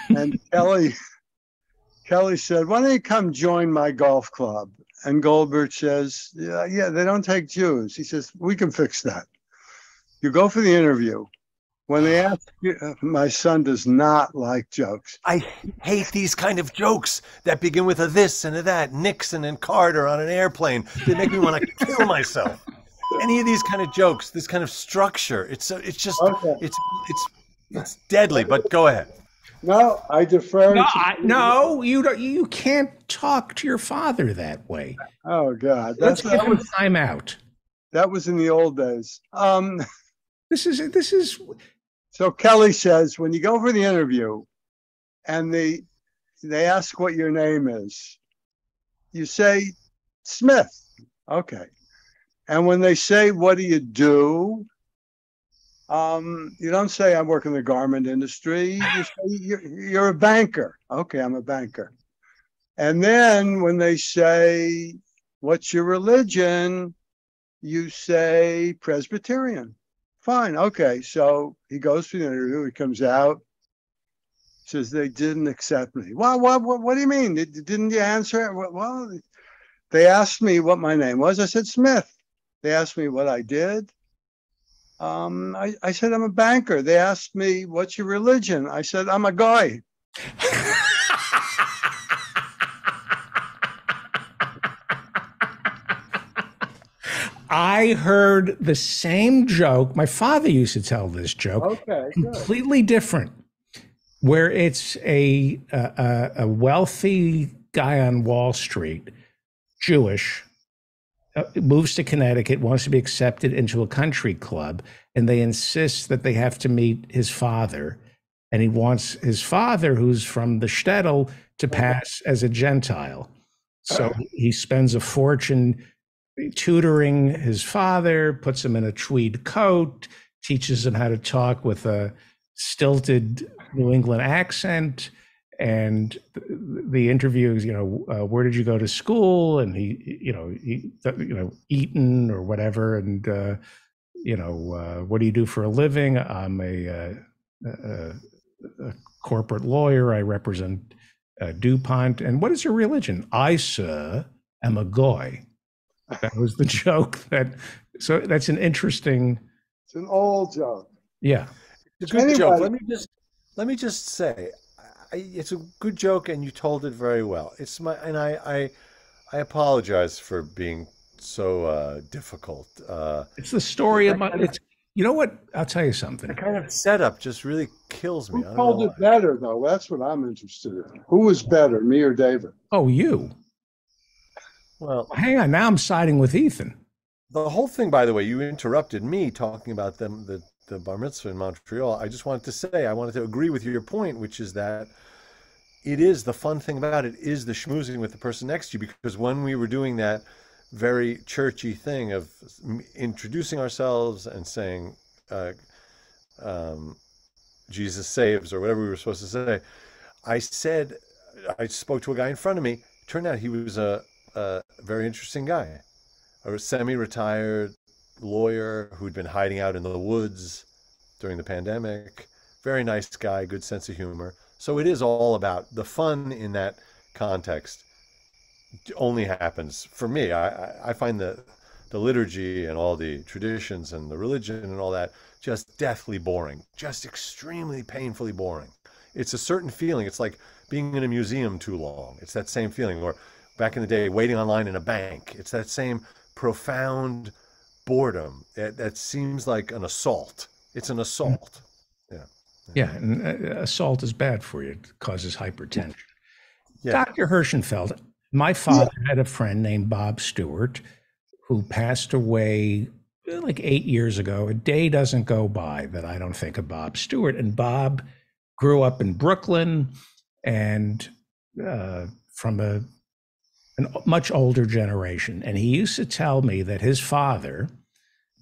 And Kelly said, why don't you come join my golf club? And Goldberg says, yeah, they don't take Jews. He says, we can fix that. You go for the interview. When they ask you, my son does not like jokes. I hate these kind of jokes that begin with a this and a that, Nixon and Carter on an airplane. They make me want to kill myself. Any of these kind of jokes, this kind of structure, it's just, okay. It's deadly, but go ahead. No, I defer. No, you don't. You can't talk to your father that way. Oh God, let's give him time out. That was in the old days. This is. So Kelly says, when you go for the interview, and they ask what your name is, you say Smith. Okay, and when they say, "What do you do?" You don't say I work in the garment industry. You say you're a banker. Okay, I'm a banker. And then when they say, what's your religion? You say Presbyterian. Fine. Okay. So he goes to the interview. He comes out, says they didn't accept me. Well, what do you mean? Didn't you answer? Well, they asked me what my name was. I said Smith. They asked me what I did. I said, I'm a banker. They asked me, what's your religion? I said, I'm a guy. I heard the same joke. My father used to tell this joke. Okay, completely different, where it's a wealthy guy on Wall Street, Jewish, moves to Connecticut, wants to be accepted into a country club, and they insist that they have to meet his father. And he wants his father, who's from the shtetl, to pass as a Gentile. So he spends a fortune tutoring his father, puts him in a tweed coat, teaches them how to talk with a stilted New England accent. And the interviews, where did you go to school? And he, Eton or whatever. And, what do you do for a living? I'm a corporate lawyer. I represent DuPont. And what is your religion? I, sir, am a goy. That was the joke. So that's an interesting. It's an old joke. Yeah. It's a good joke. Let me just say, it's a good joke, and you told it very well. I apologize for being so difficult. It's the story of my. You know what? I'll tell you something. The kind of setup just really kills me. Who told it better, though? That's what I'm interested in. Who was better, me or David? Oh, you. Well, hang on. Now I'm siding with Ethan. The whole thing, by the way, you interrupted me talking about the bar mitzvah in Montreal. I just wanted to say, I wanted to agree with your point, which is that it is the fun thing about it is the schmoozing with the person next to you, because when we were doing that very churchy thing of introducing ourselves and saying Jesus saves or whatever we were supposed to say, I spoke to a guy in front of me. Turned out he was a very interesting guy, a semi-retired lawyer who'd been hiding out in the woods during the pandemic. Very nice guy, good sense of humor. So it is all about the fun in that context. Only happens for me. I find the liturgy and all the traditions and the religion and all that just deathly boring, just extremely painfully boring. It's a certain feeling. It's like being in a museum too long. It's that same feeling. Or back in the day, waiting online in a bank. It's that same profound boredom that seems like an assault. It's an assault. Yeah, and assault is bad for you. It causes hypertension. Yeah. Dr. Hirschenfeld, my father had a friend named Bob Stewart who passed away like 8 years ago. A day doesn't go by that I don't think of Bob Stewart. And Bob grew up in Brooklyn and from a much older generation. And he used to tell me that his father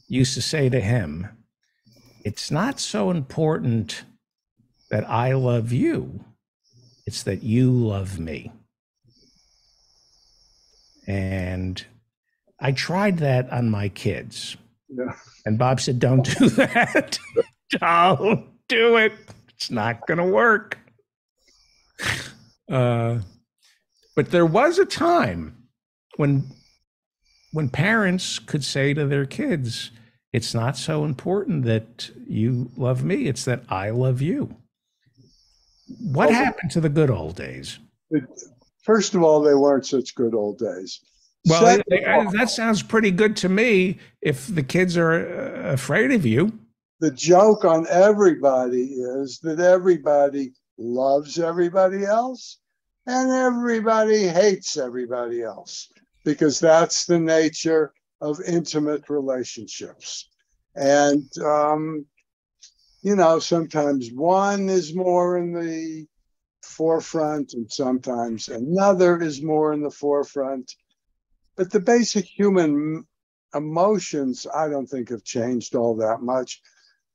used to say to him, it's not so important that I love you, it's that you love me. And I tried that on my kids. Yeah. And Bob said, don't do that. Don't do it. It's not going to work. But there was a time when parents could say to their kids, it's not so important that you love me, it's that I love you. What happened to the good old days? First of all, they weren't such good old days. Well, that sounds pretty good to me if the kids are afraid of you. The joke on everybody is that everybody loves everybody else and everybody hates everybody else, because that's the nature of intimate relationships. And, sometimes one is more in the forefront and sometimes another is more in the forefront. But the basic human emotions, I don't think, have changed all that much.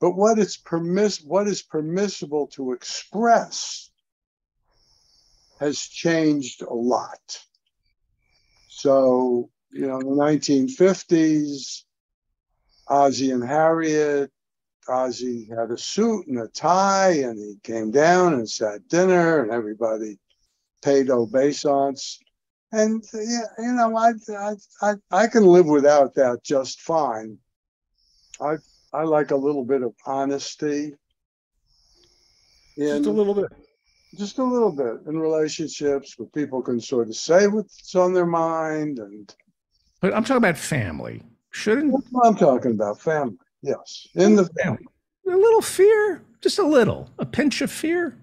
But what is permissible to express has changed a lot. So, in the 1950s, Ozzie and Harriet, Ozzie had a suit and a tie, and he came down and sat dinner, and everybody paid obeisance. And I can live without that just fine. I like a little bit of honesty. Just a little bit. Just a little bit in relationships where people can sort of say what's on their mind. But I'm talking about family. I'm talking about family. Yes, in the family. A little fear, just a little, a pinch of fear.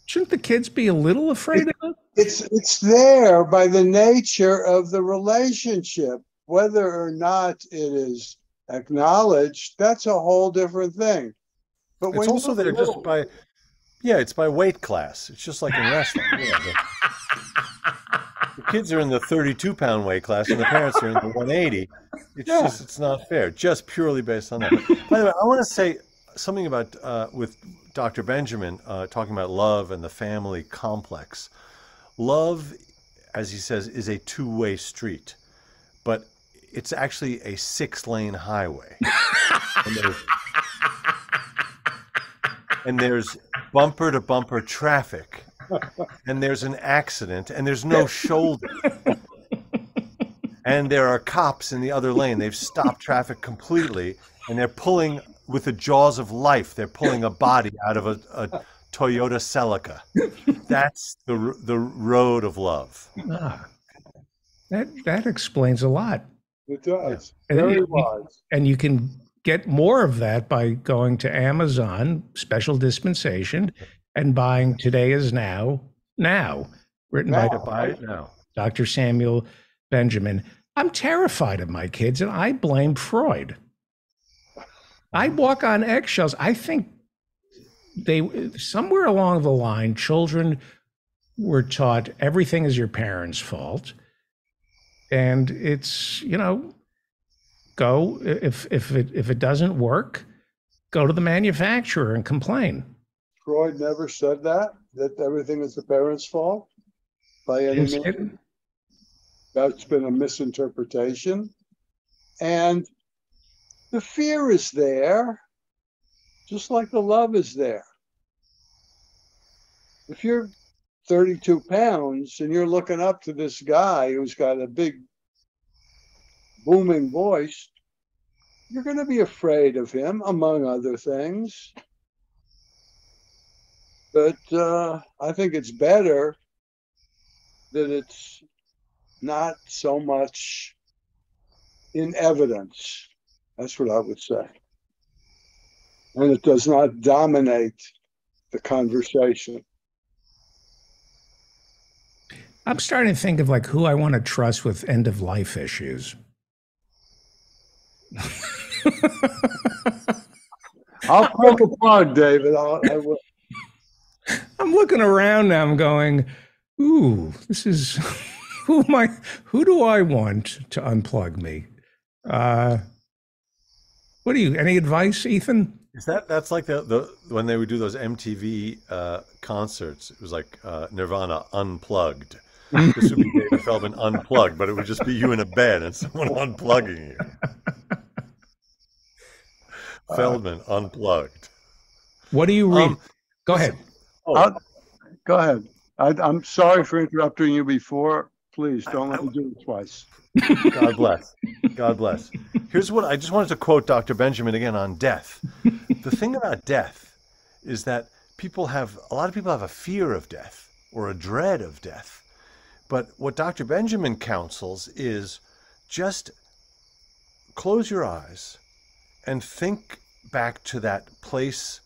Shouldn't the kids be a little afraid of it? It's there by the nature of the relationship. Whether or not it is acknowledged, that's a whole different thing. But it's also there just by, it's by weight class. It's just like in wrestling. The kids are in the 32-pound weight class, and the parents are in the 180. It's not fair, just purely based on that. By the way, I want to say something about with Dr. Benjamin talking about love and the family complex. Love, as he says, is a two-way street, but it's actually a 6-lane highway. and there's bumper-to-bumper traffic, and there's an accident, and there's no shoulder. And there are cops in the other lane. They've stopped traffic completely, and they're pulling with the jaws of life. They're pulling a body out of a Toyota Celica. That's the road of love. That explains a lot. It does. Very wise. And you can get more of that by going to Amazon, special dispensation, and buying Today Is Now, written by Dr. Samuel Benjamin. I'm terrified of my kids, and I blame Freud. I walk on eggshells. I think somewhere along the line, children were taught everything is your parents' fault. And it's, go, if it doesn't work, go to the manufacturer and complain. Freud never said that everything is the parents' fault by any means. That's been a misinterpretation. And the fear is there, just like the love is there. If you're 32 pounds and you're looking up to this guy who's got a big booming voice, you're going to be afraid of him, among other things. But I think it's better that it's not so much in evidence. That's what I would say. And it does not dominate the conversation. I'm starting to think of who I want to trust with end of life issues. I'll poke a plug, David. I will. I'm looking around now. I'm going, ooh, this is who do I want to unplug me? Any advice, Ethan? That's like the when they would do those MTV concerts. It was like Nirvana Unplugged. This would be David Feldman Unplugged, but it would just be you in a bed and someone unplugging you. Feldman Unplugged. What do you read? Go ahead. Go ahead. I'm sorry for interrupting you before. Please don't let me do it twice. God bless. God bless. Here's what I just wanted to quote Dr. Benjamin again on death. The thing about death is that a lot of people have a fear of death or a dread of death. But what Dr. Benjamin counsels is just close your eyes and think back to that place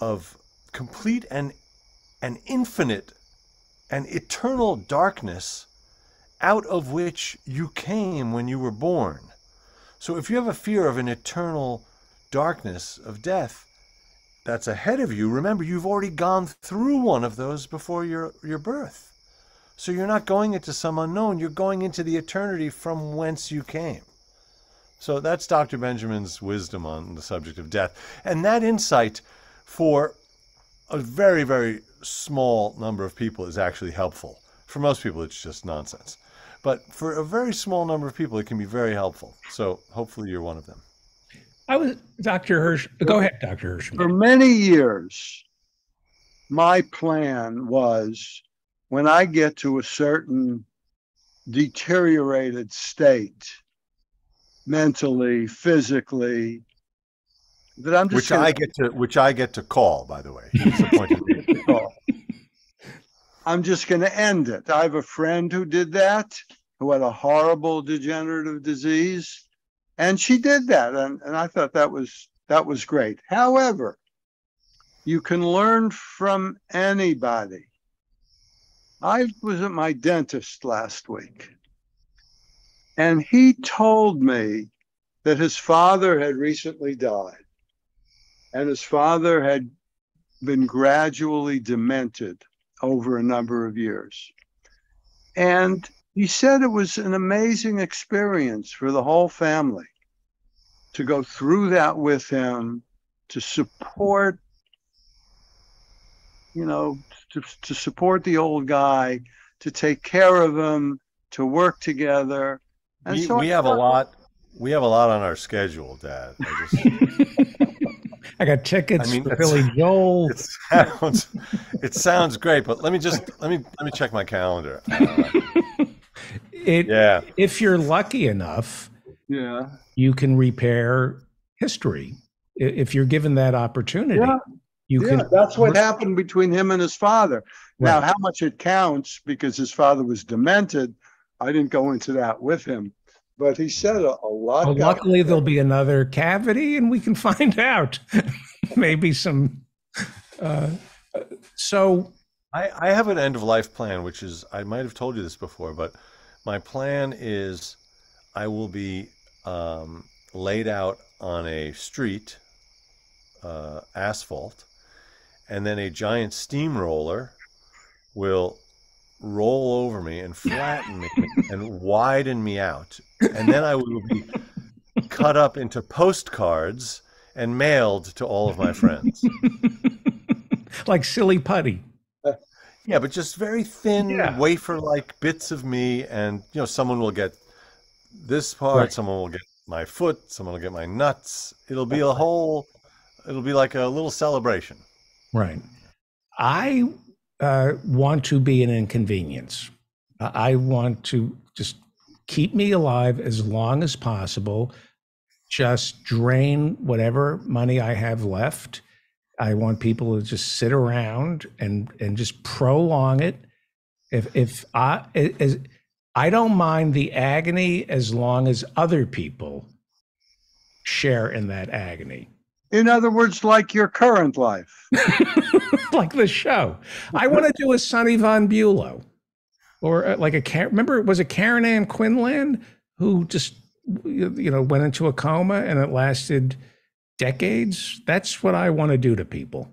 of complete and infinite and eternal darkness out of which you came when you were born. So if you have a fear of an eternal darkness of death that's ahead of you, remember you've already gone through one of those before your birth. So you're not going into some unknown, you're going into the eternity from whence you came. So that's Dr. Benjamin's wisdom on the subject of death. And that insight for a very, very small number of people is actually helpful. For most people, it's just nonsense. But for a very small number of people, it can be very helpful. So hopefully you're one of them. Dr. Hirsch. Go ahead, Dr. Hirsch. For many years, my plan was when I get to a certain deteriorated state, mentally, physically, that I'm just which I get to call, by the way. He's appointed me to call. I'm just going to end it. I have a friend who did that, who had a horrible degenerative disease, and she did that, and I thought that was great. However, you can learn from anybody. I was at my dentist last week, and he told me that his father had recently died, and his father had been gradually demented over a number of years. And he said it was an amazing experience for the whole family to go through that with him, to support, to support the old guy, to take care of him, to work together. And we have a lot. We have a lot on our schedule, Dad. I got tickets for Billy Joel. It sounds great, but let me check my calendar. If you're lucky enough, you can repair history. If you're given that opportunity, you can. That's what happened between him and his father. Right. Now, how much it counts because his father was demented, I didn't go into that with him. But he said a lot. Well, luckily, there'll be another cavity, and we can find out. Maybe some. So, I have an end of life plan, which is, I might have told you this before, but my plan is I will be laid out on a street, asphalt, and then a giant steamroller will roll over me and flatten me and widen me out. And then I will be cut up into postcards and mailed to all of my friends. Like silly putty. Yeah, but just very thin wafer-like bits of me, and someone will get this part, someone will get my foot, someone will get my nuts. It'll be it'll be like a little celebration. Right. I want to be an inconvenience. I want to just keep me alive as long as possible. Just drain whatever money I have left. I want people to just sit around and just prolong it. I don't mind the agony as long as other people share in that agony. In other words, like your current life. Like the show. I want to do a Sonny Von Bulow, or remember, was it Karen Ann Quinlan who just, went into a coma and it lasted decades? That's what I want to do to people.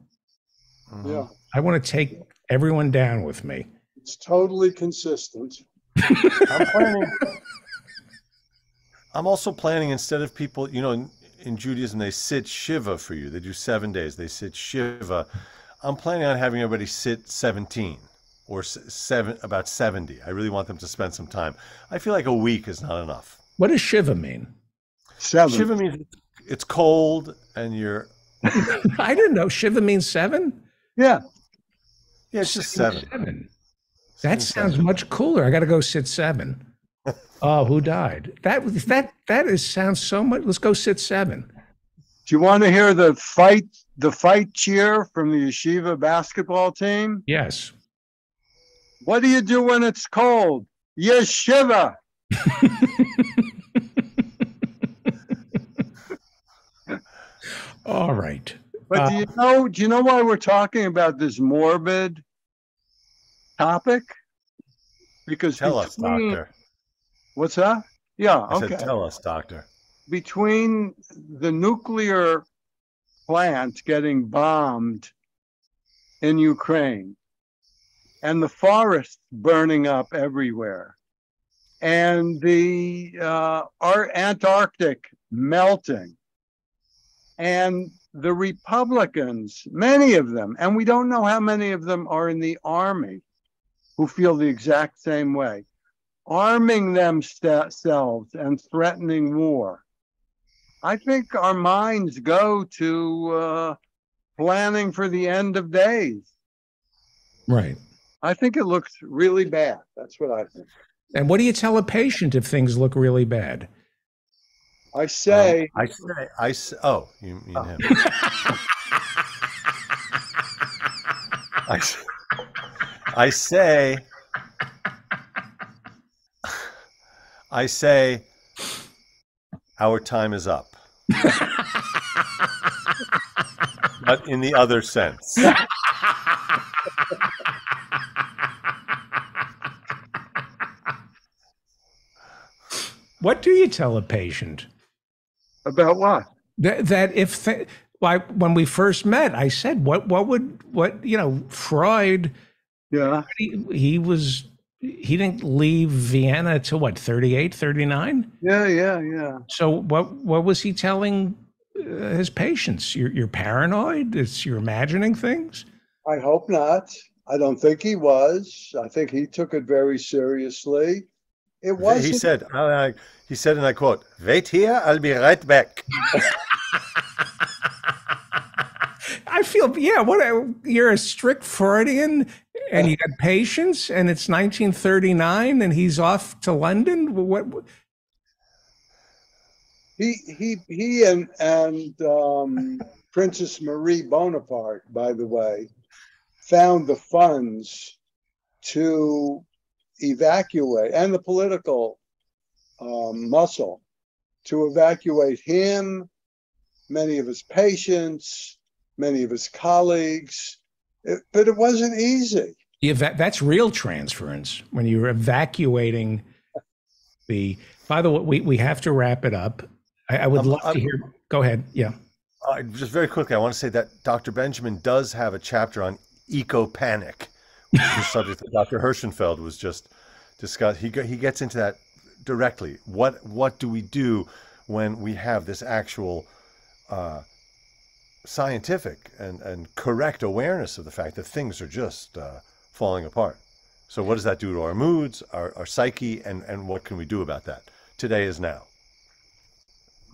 Yeah. I want to take everyone down with me. It's totally consistent. I'm also planning, instead of people, in Judaism, they sit Shiva for you. They do 7 days. They sit Shiva. I'm planning on having everybody sit 17 or about 70. I really want them to spend some time. I feel like a week is not enough. What does Shiva mean? 7. Shiva means it's cold and you're... I didn't know. Shiva means 7? Yeah. Yeah, it's just 7. That sounds much cooler. I got to go sit 7. Oh, who died? That sounds so much. Let's go sit 7. Do you want to hear the fight cheer from the yeshiva basketball team? Yes. What do you do when it's cold? Yeshiva. All right. But do you know why we're talking about this morbid topic? Because tell us, doctor. What's that? Yeah, I okay. said, tell us, doctor. Between the nuclear plant getting bombed in Ukraine and the forests burning up everywhere and the Antarctic melting and the Republicans, many of them, and we don't know how many of them are in the army who feel the exact same way, arming themselves and threatening war. I think our minds go to planning for the end of days. Right. I think it looks really bad. That's what I think. And what do you tell a patient if things look really bad? I say... Oh, you mean him. I say, our time is up. But in the other sense. What do you tell a patient? About what? That if when we first met, I said, what Freud? Yeah, he was he didn't leave Vienna till what, 38, 39? Yeah. So what was he telling his patients? You're paranoid? You're imagining things? I hope not. I don't think he was. I think he took it very seriously. It wasn't. He said, and I quote, "Wait here, I'll be right back." I feel, you're a strict Freudian and you got patients and it's 1939 and he's off to London. What? He and Princess Marie Bonaparte, by the way, found the funds to evacuate, and the political muscle to evacuate him, many of his patients, many of his colleagues, but it wasn't easy. Yeah, that's real transference when you're evacuating the. By the way, we have to wrap it up. I would love to hear. Go ahead. Yeah. Just very quickly, I want to say that Dr. Benjamin does have a chapter on eco-panic, which is a subject that Dr. Hirschenfeld was just discussed. He gets into that directly. What do we do when we have this actual scientific and correct awareness of the fact that things are just falling apart? So what does that do to our moods, our psyche, and what can we do about that? Today is now.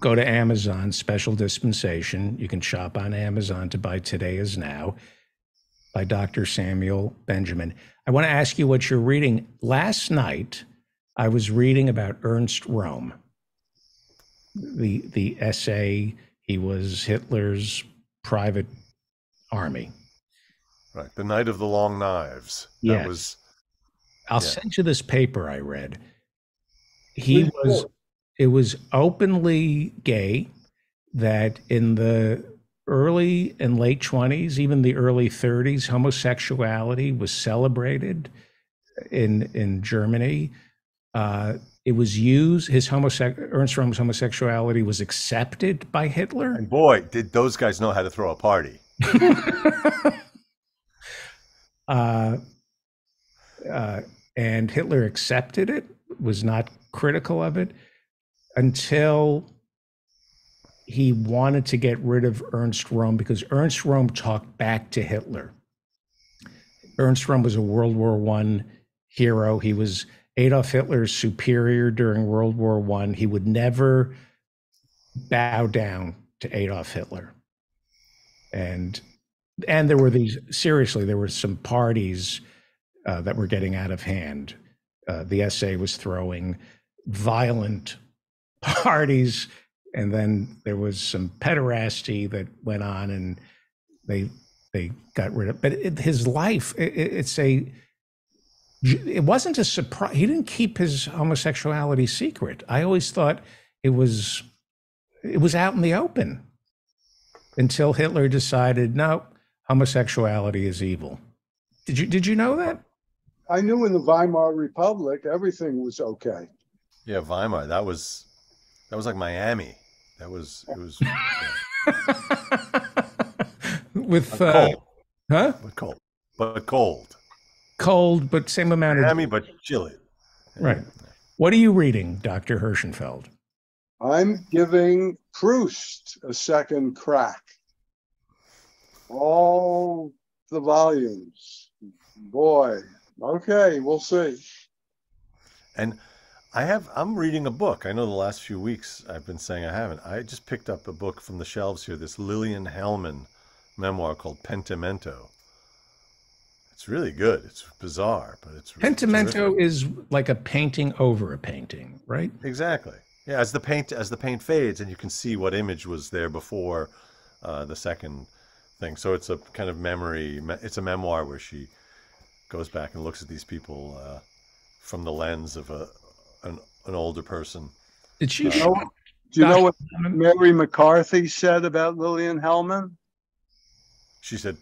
Go to Amazon, special dispensation. You can shop on Amazon to buy Today Is Now by Dr. Samuel Benjamin. I want to ask you what you're reading. Last night, I was reading about Ernst Röhm, the essay. He was Hitler's private army. Right, The Night of the Long Knives. Yes. I'll send you this paper I read. It was openly gay, that in the early and late 20s, even the early 30s, homosexuality was celebrated in Germany. It was used, Ernst Röhm's homosexuality was accepted by Hitler. And boy, did those guys know how to throw a party. And Hitler accepted it, was not critical of it, until he wanted to get rid of Ernst Röhm, because Ernst Röhm talked back to Hitler. Ernst Röhm was a World War I hero. He was Adolf Hitler's superior during World War I. He would never bow down to Adolf Hitler. And there were there were some parties that were getting out of hand. The essay was throwing violent parties, and then there was some pederasty that went on, and they got rid of. But his life, it wasn't a surprise. He didn't keep his homosexuality secret. I always thought it was out in the open until Hitler decided, no, homosexuality is evil. Did you know that? I knew in the Weimar Republic everything was okay. Yeah, Weimar. That was like Miami. It was with cold. Huh? But cold. Cold, but same amount of Miami, but chilly. Right. What are you reading, Dr. Hirschenfeld? I'm giving Proust a second crack. All the volumes. Boy. Okay, we'll see. And I'm reading a book. I know the last few weeks I've been saying I haven't. I just picked up a book from the shelves here, this Lillian Hellman memoir called Pentimento. It's really good. It's bizarre, but it's really Pentimento terrific. is like a painting over a painting, right? Exactly. Yeah, as the paint fades and you can see what image was there before the second thing. So it's a kind of memory. It's a memoir where she goes back and looks at these people from the lens of an older person. Did she? Do you know what Mary McCarthy said about Lillian Hellman? She said,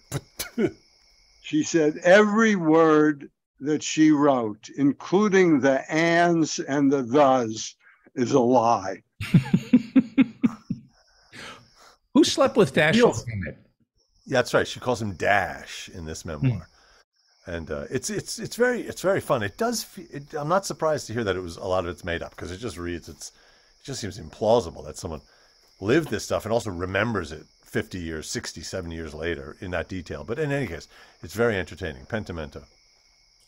she said every word that she wrote, including the ands and the thes, is a lie. Who slept with Dashiell Hammett? Yeah, that's right. She calls him Dash in this memoir. And it's very fun. It does. I'm not surprised to hear that a lot of it's made up, because it just reads. It just seems implausible that someone lived this stuff and also remembers it 50 years, 60, 70 years later in that detail. But in any case, it's very entertaining. Pentimento.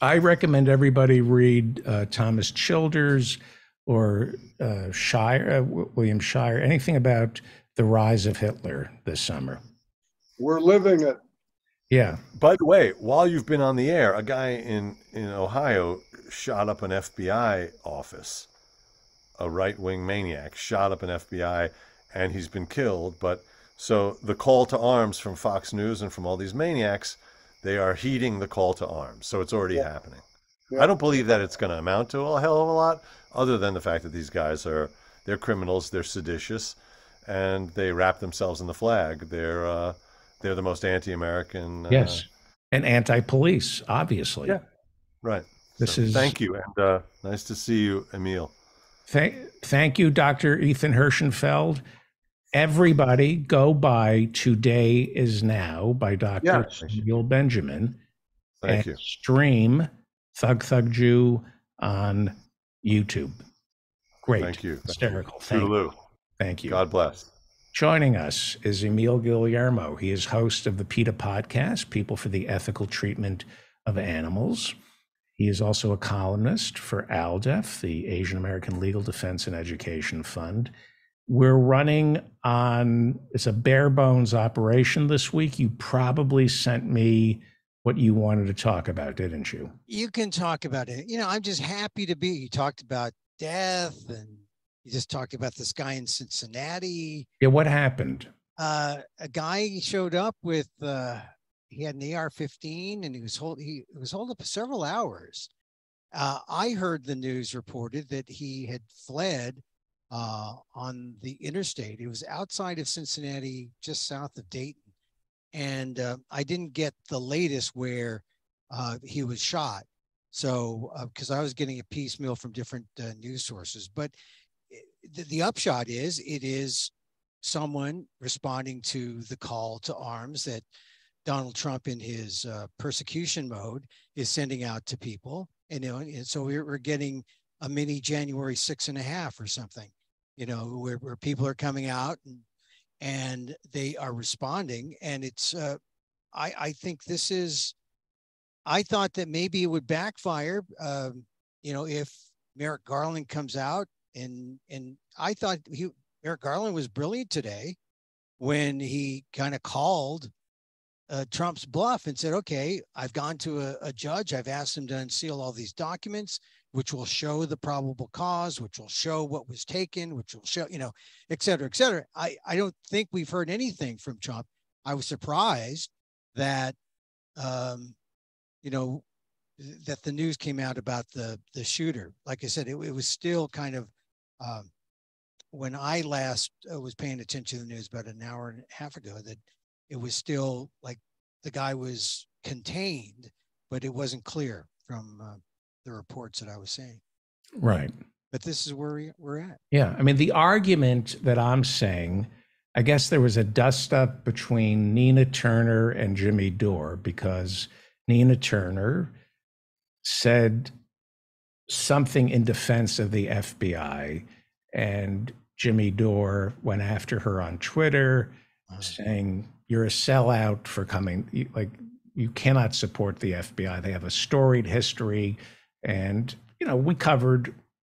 I recommend everybody read Thomas Childers or William Shire, anything about the rise of Hitler this summer. We're living it. Yeah. By the way, while you've been on the air, a guy in Ohio shot up an FBI office. A right-wing maniac shot up an FBI, and he's been killed. But so the call to arms from Fox News and from all these maniacs, they are heeding the call to arms. So it's already happening. I don't believe that it's going to amount to a hell of a lot, other than the fact that these guys they're criminals, they're seditious, and they wrap themselves in the flag. They're the most anti-American. Yes, and anti-police, obviously. Yeah, right. Thank you, and nice to see you, Emil. Thank you, Dr. Ethan Hirschenfeld. Everybody, go buy "Today Is Now" by Dr. Emil Benjamin. Thank you. Stream Thug Thug Jew on YouTube. Great. Thank you. Hysterical. Thank you. God bless. Joining us is Emil Guillermo. He is host of the PETA podcast, People for the Ethical Treatment of Animals. He is also a columnist for ALDEF, the Asian American Legal Defense and Education Fund. We're running on, it's a bare bones operation this week. You probably sent me what you wanted to talk about, didn't you? You can talk about it. I'm just happy to be. You talked about death, and you just talked about this guy in Cincinnati. Yeah, what happened? A guy showed up with, he had an AR-15, and he was holed up for several hours. I heard the news reported that he had fled on the interstate. It was outside of Cincinnati, just south of Dayton. And I didn't get the latest where he was shot. So, because I was getting a piecemeal from different news sources. But the upshot is, it is someone responding to the call to arms that Donald Trump, in his persecution mode, is sending out to people. And so we're getting a mini January 6.5 or something, where people are coming out and they are responding. And it's, I think this is, I thought that maybe it would backfire, if Merrick Garland comes out, and I thought Merrick Garland was brilliant today when he kind of called Trump's bluff and said, okay, I've gone to a judge. I've asked him to unseal all these documents, which will show the probable cause, which will show what was taken, which will show, et cetera, et cetera. I don't think we've heard anything from Trump. I was surprised that, that the news came out about the shooter. Like I said, it was still kind of, when I last was paying attention to the news about an hour and a half ago, that it was still like the guy was contained, but it wasn't clear from the reports that I was seeing. Right. But this is where we're at. Yeah. I mean, the argument that I'm saying, I guess there was a dust up between Nina Turner and Jimmy Dore, because Nina Turner said something in defense of the FBI, and Jimmy Dore went after her on Twitter, saying, you're a sellout for coming, you cannot support the FBI. They have a storied history. And,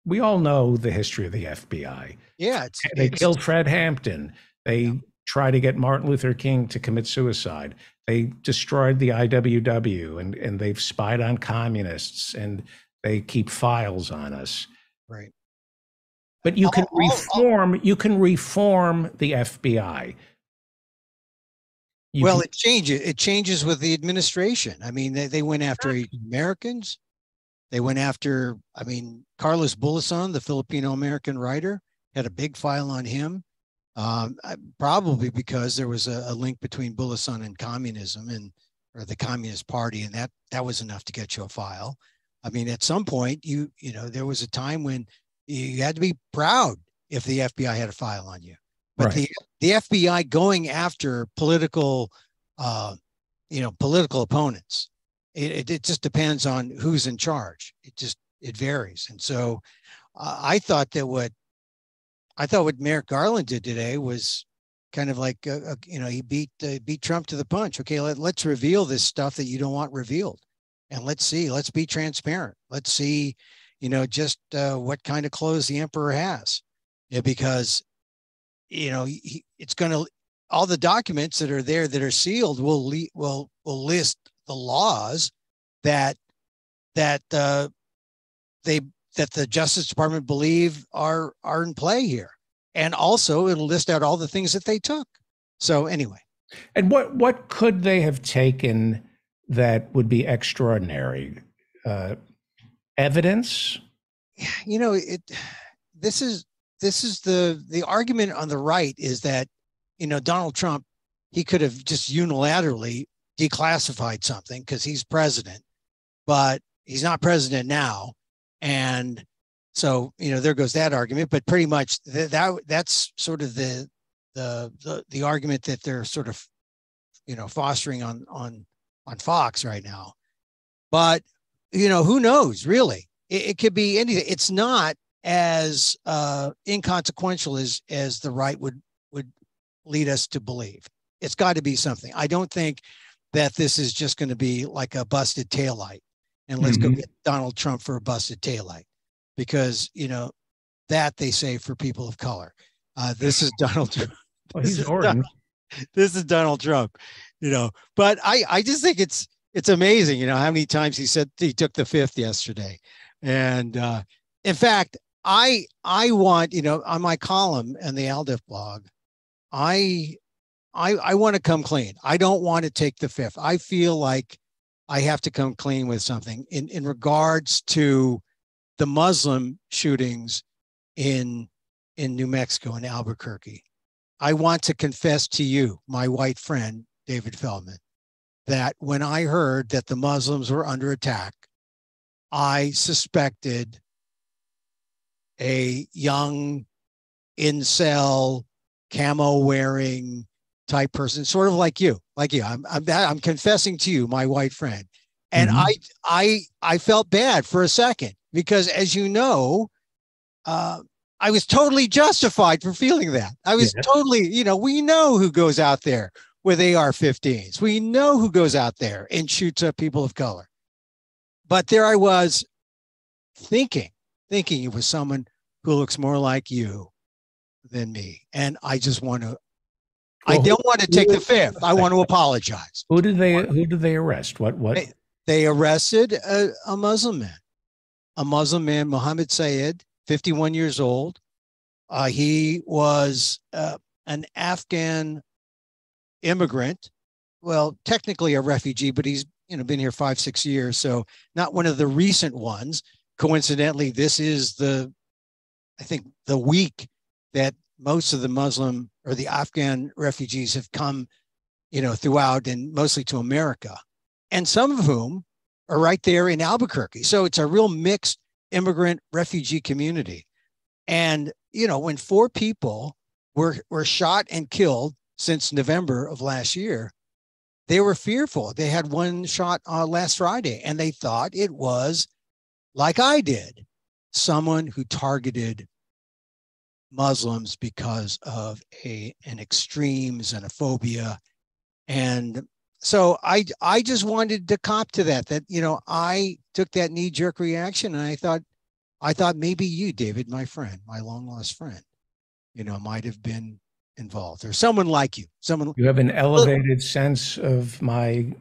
we all know the history of the FBI. Yeah. They killed Fred Hampton. They tried to get Martin Luther King to commit suicide. They destroyed the IWW, and they've spied on communists, and they keep files on us. Right. But you can reform the FBI. It changes. It changes with the administration. I mean, they went after Asian Americans. They went after, Carlos Bulosan, the Filipino-American writer, had a big file on him, probably because there was a link between Bulosan and communism or the Communist Party, and that was enough to get you a file. At some point, there was a time when you had to be proud if the FBI had a file on you. But right. the FBI going after political opponents It just depends on who's in charge. It varies. And so I thought what Merrick Garland did today was kind of like, he beat Trump to the punch. Okay, let's reveal this stuff that you don't want revealed. And let's be transparent. Let's see, just what kind of clothes the emperor has. Yeah, because, it's going to, all the documents that are there that are sealed will list the laws that the Justice Department believe are in play here. And also it'll list out all the things that they took. So anyway. And what could they have taken that would be extraordinary? Evidence? This is the argument on the right is that, Donald Trump, he could have just unilaterally declassified something because he's president, but he's not president now. And so, there goes that argument, but pretty much that's sort of the argument that they're sort of, fostering on Fox right now. But, who knows, really? It could be anything. It's not as inconsequential as the right would lead us to believe. It's got to be something. I don't think that this is just going to be like a busted taillight and let's go get Donald Trump for a busted taillight, because, that they say for people of color. This is Donald Trump. Well, he's orange. This is Donald Trump, but I just think it's amazing, how many times he said he took the fifth yesterday. And in fact, I want, on my column and the Aldif blog, I want to come clean. I don't want to take the fifth. I feel like I have to come clean with something in regards to the Muslim shootings in New Mexico, in Albuquerque. I want to confess to you, my white friend, David Feldman, that when I heard that the Muslims were under attack, I suspected a young incel, camo wearing type person, sort of like you. I'm confessing to you, my white friend. And I felt bad for a second because, as you know, I was totally justified for feeling that. I was totally, we know who goes out there with AR-15s. We know who goes out there and shoots up people of color. But there I was thinking it was someone who looks more like you than me. And I just want to, I don't want to take the fifth. I want to apologize. Who did they arrest? What? They arrested a Muslim man, Mohammed Sayed, 51 years old. He was an Afghan immigrant. Well, technically a refugee, but he's been here 5-6 years, so not one of the recent ones. Coincidentally, this is I think the week that most of the Muslim or the Afghan refugees have come, throughout, and mostly to America, and some of whom are right there in Albuquerque. So it's a real mixed immigrant refugee community. And, when 4 people were shot and killed since November of last year, they were fearful. They had one shot last Friday, and they thought it was, like I did, someone who targeted Muslims because of an extreme xenophobia. And so I just wanted to cop to that, I took that knee-jerk reaction, and I thought maybe you, David, my friend, my long-lost friend, might have been involved, or someone like you. You have an elevated sense of my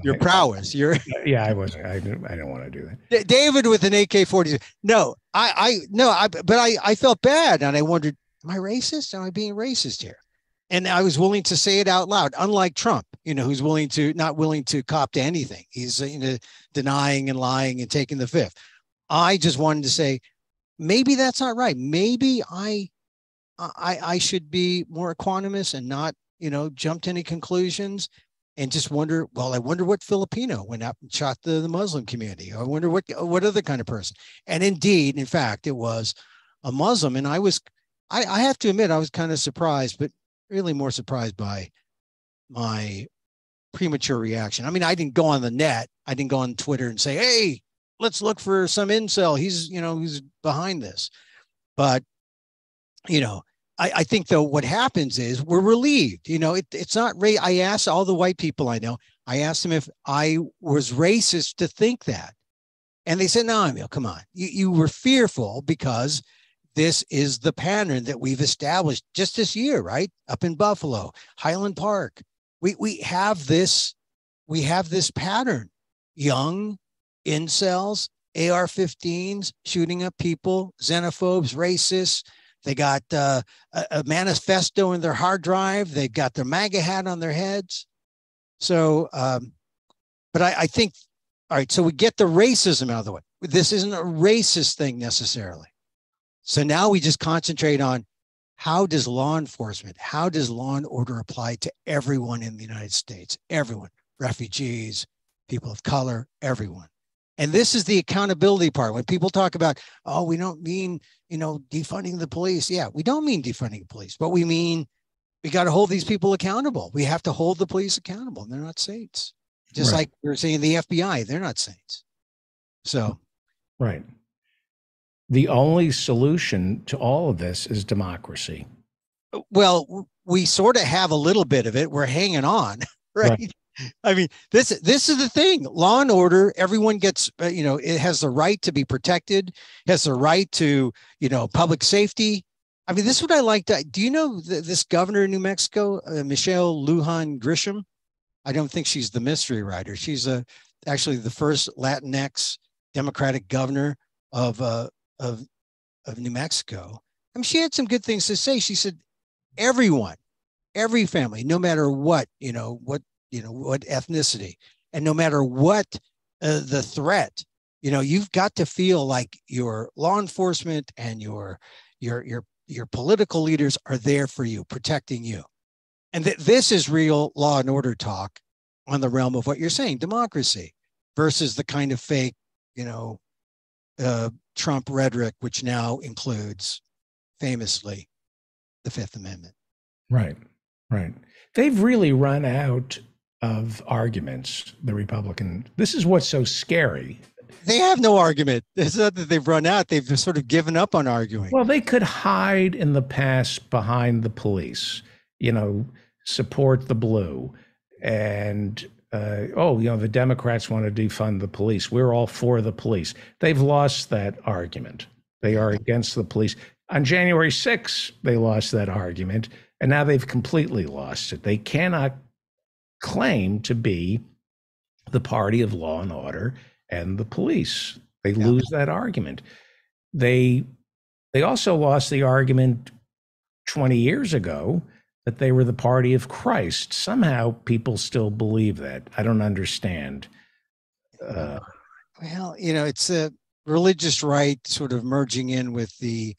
your prowess. Yeah, I wasn't. I don't want to do that. David with an AK-47. No, but I felt bad, and I wondered, am I racist? Am I being racist here? And I was willing to say it out loud, unlike Trump, who's not willing to cop to anything. He's denying and lying and taking the fifth. I just wanted to say, maybe that's not right. Maybe I should be more equanimous and not, jump to any conclusions, and just wonder, I wonder what Filipino went out and shot the Muslim community. I wonder what other kind of person. And indeed, in fact, it was a Muslim. And I have to admit, I was kind of surprised, but really more surprised by my premature reaction. I mean, I didn't go on the net. I didn't go on Twitter and say, hey, let's look for some incel. Who's behind this. But, I think though what happens is we're relieved. It's not I asked all the white people I know, I asked them if I was racist to think that. And they said, no, Emil, come on. You were fearful because this is the pattern that we've established just this year, right? Up in Buffalo, Highland Park. We have this pattern. Young incels, AR-15s, shooting up people, xenophobes, racists. They got a manifesto in their hard drive. They've got their MAGA hat on their heads. So, but I think, all right, so we get the racism out of the way. This isn't a racist thing necessarily. So now we just concentrate on how does law enforcement, how does law and order apply to everyone in the United States? Everyone, refugees, people of color, everyone. And this is the accountability part. When people talk about, oh, we don't mean, defunding the police. Yeah, we don't mean defunding the police, but we mean we got to hold these people accountable. We have to hold the police accountable. They're not saints. Just like we were saying, the FBI, they're not saints. So. Right. The only solution to all of this is democracy. Well, we sort of have a little bit of it. We're hanging on, right? I mean, this is the thing. Law and order, everyone gets, it has the right to be protected, has the right to, public safety. I mean, this is what I like. Do you know this governor of New Mexico, Michelle Lujan Grisham? I don't think she's the mystery writer. She's actually the first Latinx Democratic governor of New Mexico. I mean, she had some good things to say. She said, everyone, every family, no matter what ethnicity, and no matter what the threat, you've got to feel like your law enforcement and your political leaders are there for you, protecting you. And this is real law and order talk on the realm of what you're saying, democracy, versus the kind of fake, Trump rhetoric, which now includes famously the Fifth Amendment. Right. They've really run out of arguments, the Republican. This is what's so scary. They have no argument. It's not that they've run out. They've just sort of given up on arguing. Well, they could hide in the past behind the police, support the blue. And, the Democrats want to defund the police. We're all for the police. They've lost that argument. They are against the police. On January 6th, they lost that argument. And now they've completely lost it. They cannot claim to be the party of law and order and the police. They lose that argument. They also lost the argument 20 years ago that they were the party of Christ. Somehow people still believe that. I don't understand. Well, it's a religious right sort of merging in with the,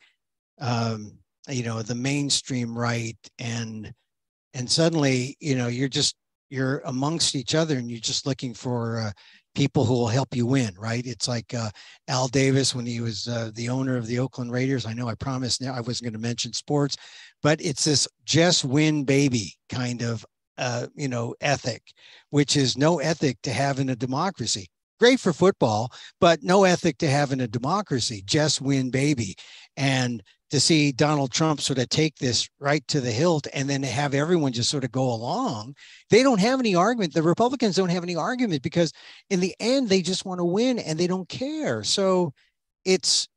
the mainstream right. And suddenly, you're amongst each other and you're just looking for people who will help you win, right? It's like Al Davis when he was the owner of the Oakland Raiders. I know I promised now I wasn't going to mention sports, but it's this just win baby kind of, ethic, which is no ethic to have in a democracy. Great for football, but no ethic to have in a democracy, just win baby. And to see Donald Trump sort of take this right to the hilt and then have everyone just sort of go along. They don't have any argument. The Republicans don't have any argument because in the end, they just want to win and they don't care. So it's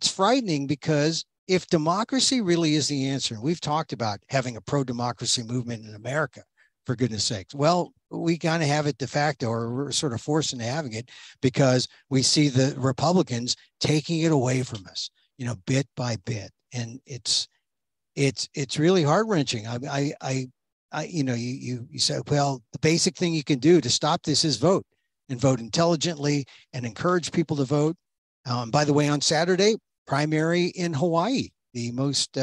frightening because if democracy really is the answer, and we've talked about having a pro-democracy movement in America, for goodness sakes, well, we kind of have it de facto, or we're sort of forced into having it because we see the Republicans taking it away from us, bit by bit. And it's really heart-wrenching. You said, well, the basic thing you can do to stop this is vote, and vote intelligently and encourage people to vote. By the way, on Saturday, primary in Hawaii, the most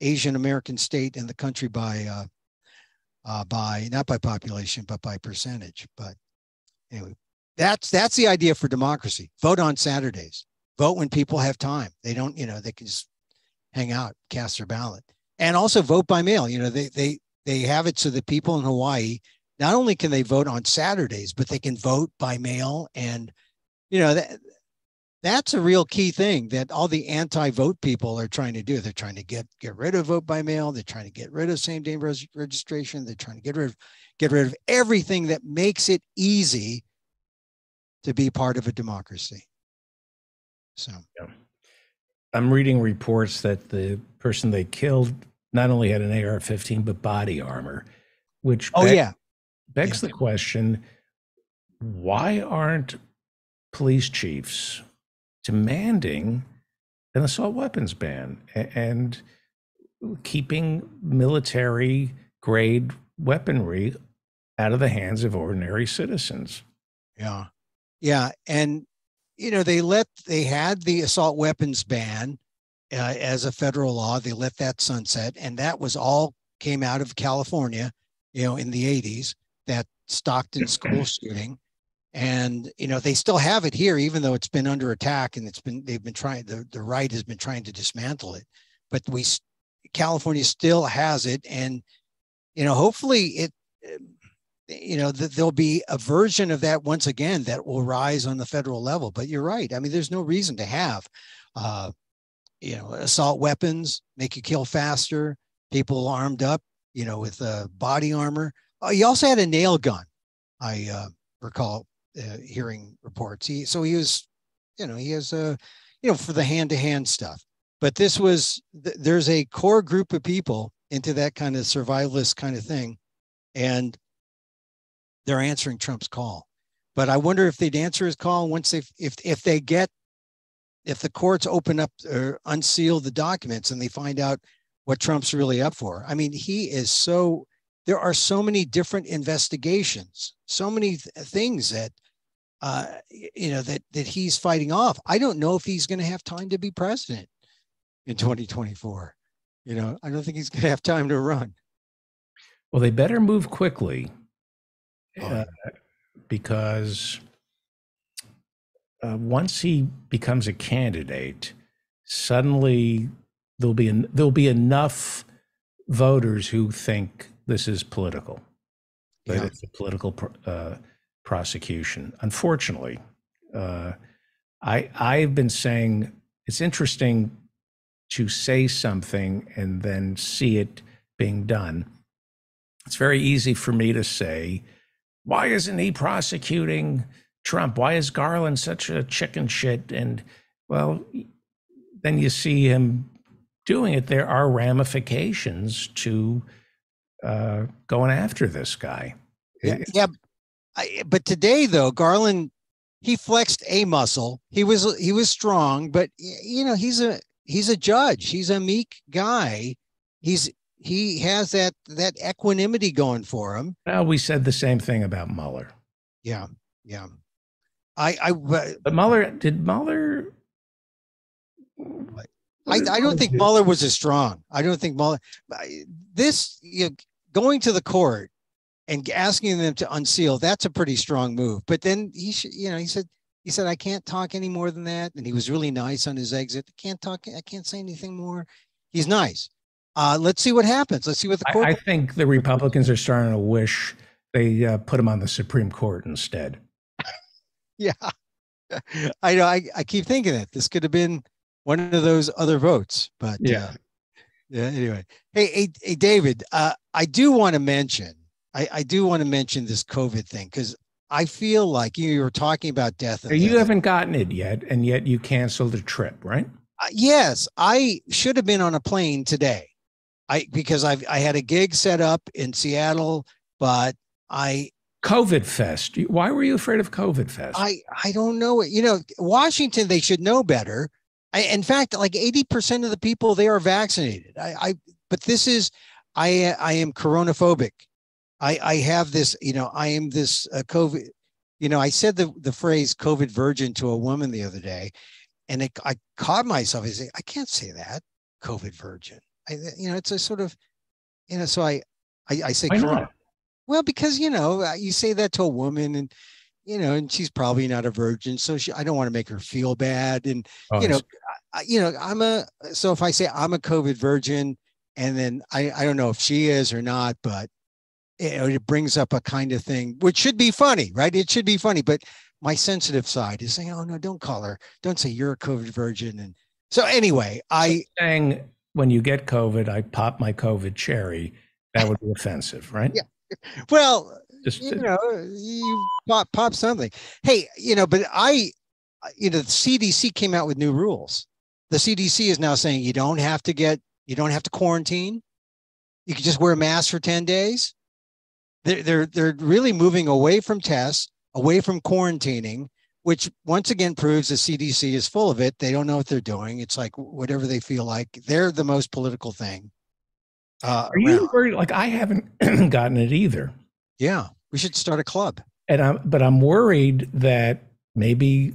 Asian American state in the country by not by population, but by percentage. But anyway, that's the idea for democracy. Vote on Saturdays. Vote when people have time. They don't, they can just hang out, cast their ballot, and also vote by mail. They have it so that people in Hawaii not only can they vote on Saturdays, but they can vote by mail. And, that's a real key thing that all the anti-vote people are trying to do. They're trying to get rid of vote by mail. They're trying to get rid of same-day registration. They're trying to get rid of everything that makes it easy to be part of a democracy. So, yeah. I'm reading reports that the person they killed not only had an AR-15 but body armor, which begs the question: why aren't police chiefs demanding an assault weapons ban and keeping military grade weaponry out of the hands of ordinary citizens? Yeah. Yeah. And, they had the assault weapons ban as a federal law. They let that sunset. And that was all came out of California, in the 80s, that Stockton school shooting. And, they still have it here, even though it's been under attack and they've been trying, the right has been trying to dismantle it, but California still has it. And, hopefully there'll be a version of that once again that will rise on the federal level. But you're right. I mean, there's no reason to have, assault weapons, make you kill faster, people armed up, with body armor. Oh, he also had a nail gun. I recall hearing reports. He was, he has for the hand-to-hand stuff. But this was, there's a core group of people into that kind of survivalist kind of thing. And they're answering Trump's call. But I wonder if they'd answer his call once if the courts open up or unseal the documents and they find out what Trump's really up for. I mean, there are so many different investigations, so many things that, that he's fighting off. I don't know if he's going to have time to be president in 2024. I don't think he's going to have time to run. Well, they better move quickly because once he becomes a candidate, suddenly there'll be enough voters who think this is political, that it's a political prosecution. Unfortunately, I've been saying it's interesting to say something and then see it being done. It's very easy for me to say, why isn't he prosecuting Trump? Why is Garland such a chicken shit? And well, then you see him doing it. There are ramifications to going after this guy. But today, though, Garland, he flexed a muscle. He was strong, but he's a judge. He's a meek guy. He has that equanimity going for him. Well, we said the same thing about Mueller. Yeah. But Mueller. I don't think Mueller was as strong. I don't think Mueller. This going to the court and asking them to unseal, that's a pretty strong move. But then he said, I can't talk any more than that. And he was really nice on his exit. I can't say anything more. He's nice. Let's see what happens. Let's see what the court. I think the Republicans are starting to wish they put him on the Supreme Court instead. Yeah, I know. I keep thinking that this could have been one of those other votes, but yeah. Anyway, hey, David, I do want to mention this COVID thing because I feel like you were talking about death. You haven't gotten it yet, and yet you canceled a trip, right? Yes, I should have been on a plane today. Because I had a gig set up in Seattle, but COVID Fest. Why were you afraid of COVID Fest? I don't know. Washington, they should know better. In fact, like 80% of the people there are vaccinated. But this is, I am coronaphobic. I have this, I am this COVID, I said the phrase COVID virgin to a woman the other day, and I caught myself. I say, I can't say that, COVID virgin. It's a sort of, so I say, well, because, you say that to a woman and, and she's probably not a virgin. So I don't want to make her feel bad. And, so if I say I'm a COVID virgin and then I don't know if she is or not, but it brings up a kind of thing which should be funny, right? It should be funny, but my sensitive side is saying, "Oh no, don't call her. Don't say you're a COVID virgin." And so anyway, saying when you get COVID, I pop my COVID cherry. That would be offensive, right? Yeah. Well, Just you pop something. Hey, but the CDC came out with new rules. The CDC is now saying you don't have to quarantine. You can just wear a mask for 10 days. They're really moving away from tests, away from quarantining, which once again proves the CDC is full of it. They don't know what they're doing. It's like whatever they feel like. They're the most political thing. Are you worried? Like, I haven't gotten it either. Yeah, we should start a club. But I'm worried that maybe,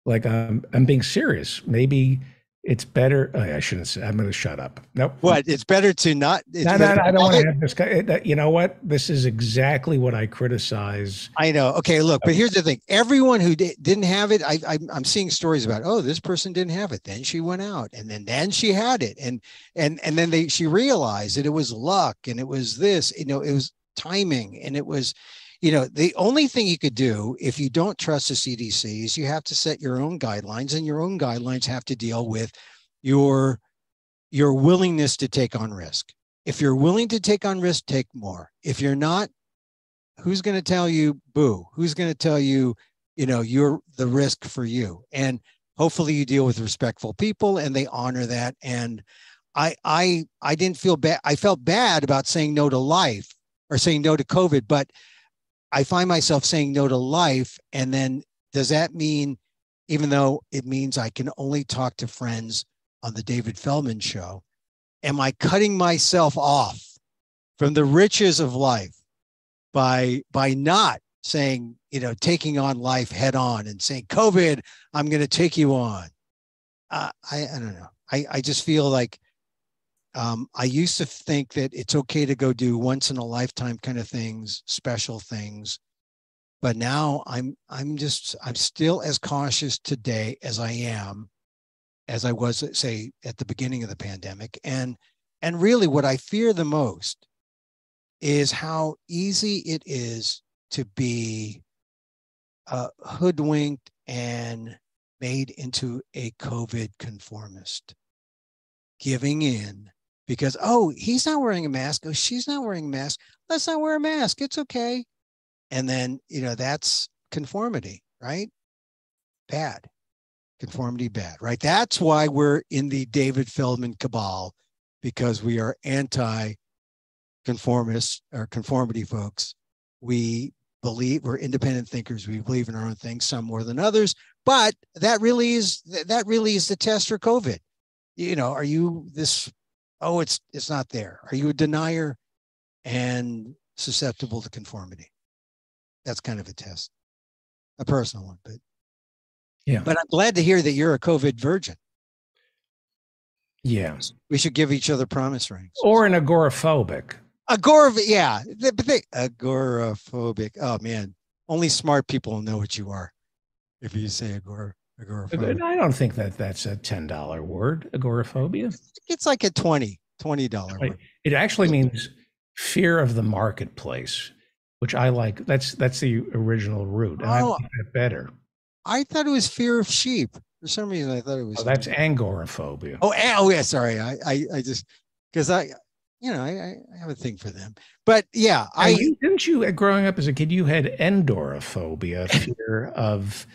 like, I'm being serious. Maybe it's better. I shouldn't say. I'm going to shut up. Nope. What? It's better to not. No, I don't want to have this guy. You know what? This is exactly what I criticize. I know. Okay, look, but here's the thing. Everyone who didn't have it, I'm seeing stories about, oh, this person didn't have it. Then she went out, and then she had it, and then she realized that it was luck, and it was this. It was timing, and it was. The only thing you could do if you don't trust the CDC is you have to set your own guidelines, and your own guidelines have to deal with your willingness to take on risk. If you're willing to take on risk, take more. If you're not, who's going to tell you boo? Who's going to tell you, you're the risk for you? And hopefully you deal with respectful people and they honor that. And I didn't feel bad. I felt bad about saying no to life or saying no to COVID, but I find myself saying no to life. And then does that mean, even though it means I can only talk to friends on the David Feldman show, am I cutting myself off from the riches of life by not saying, taking on life head on and saying, COVID, I'm going to take you on? I don't know. I just feel like I used to think that it's okay to go do once in a lifetime kind of things, special things. But now I'm still as cautious today as I was, say, at the beginning of the pandemic. And really what I fear the most is how easy it is to be hoodwinked and made into a COVID conformist, giving in because, oh, he's not wearing a mask. Oh, she's not wearing a mask. Let's not wear a mask. It's okay. And then, that's conformity, right? Bad. Conformity bad, right? That's why we're in the David Feldman cabal, because we are anti-conformists or conformity folks. We believe we're independent thinkers. We believe in our own things, some more than others. But that really is the test for COVID. Are you this? Oh, it's not there. Are you a denier and susceptible to conformity? That's kind of a test, a personal one, but. Yeah. But I'm glad to hear that you're a COVID virgin. Yeah. We should give each other promise rings. Or an agoraphobic. Yeah. Agoraphobic. Oh, man. Only smart people know what you are if you say agoraphobic. I don't think that's a $10 word, agoraphobia. It's like a $20 word. It actually means fear of the marketplace, which I like. That's the original root. And I like that better. I thought it was fear of sheep. For some reason, I thought it was. Oh, that's angoraphobia. Oh, yeah. Sorry, I just because I have a thing for them. But yeah, didn't you growing up as a kid? You had endoraphobia, fear of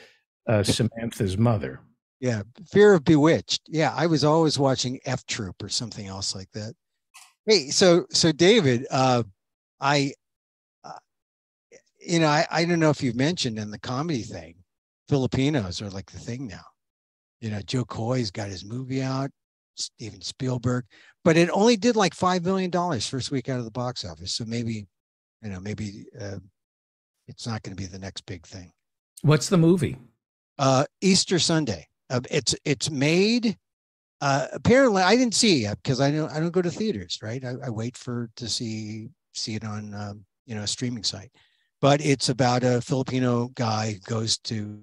Samantha's mother. Yeah, fear of Bewitched. Yeah, I was always watching F Troop or something else like that. Hey, so David, I don't know if you've mentioned in the comedy thing. Filipinos are like the thing now. Joe Coy's got his movie out, Steven Spielberg, but it only did like $5 million first week out of the box office. So maybe it's not going to be the next big thing. What's the movie? Easter Sunday. It's made. Apparently, I didn't see it because I don't go to theaters, right? I wait to see it on a streaming site. But it's about a Filipino guy who goes to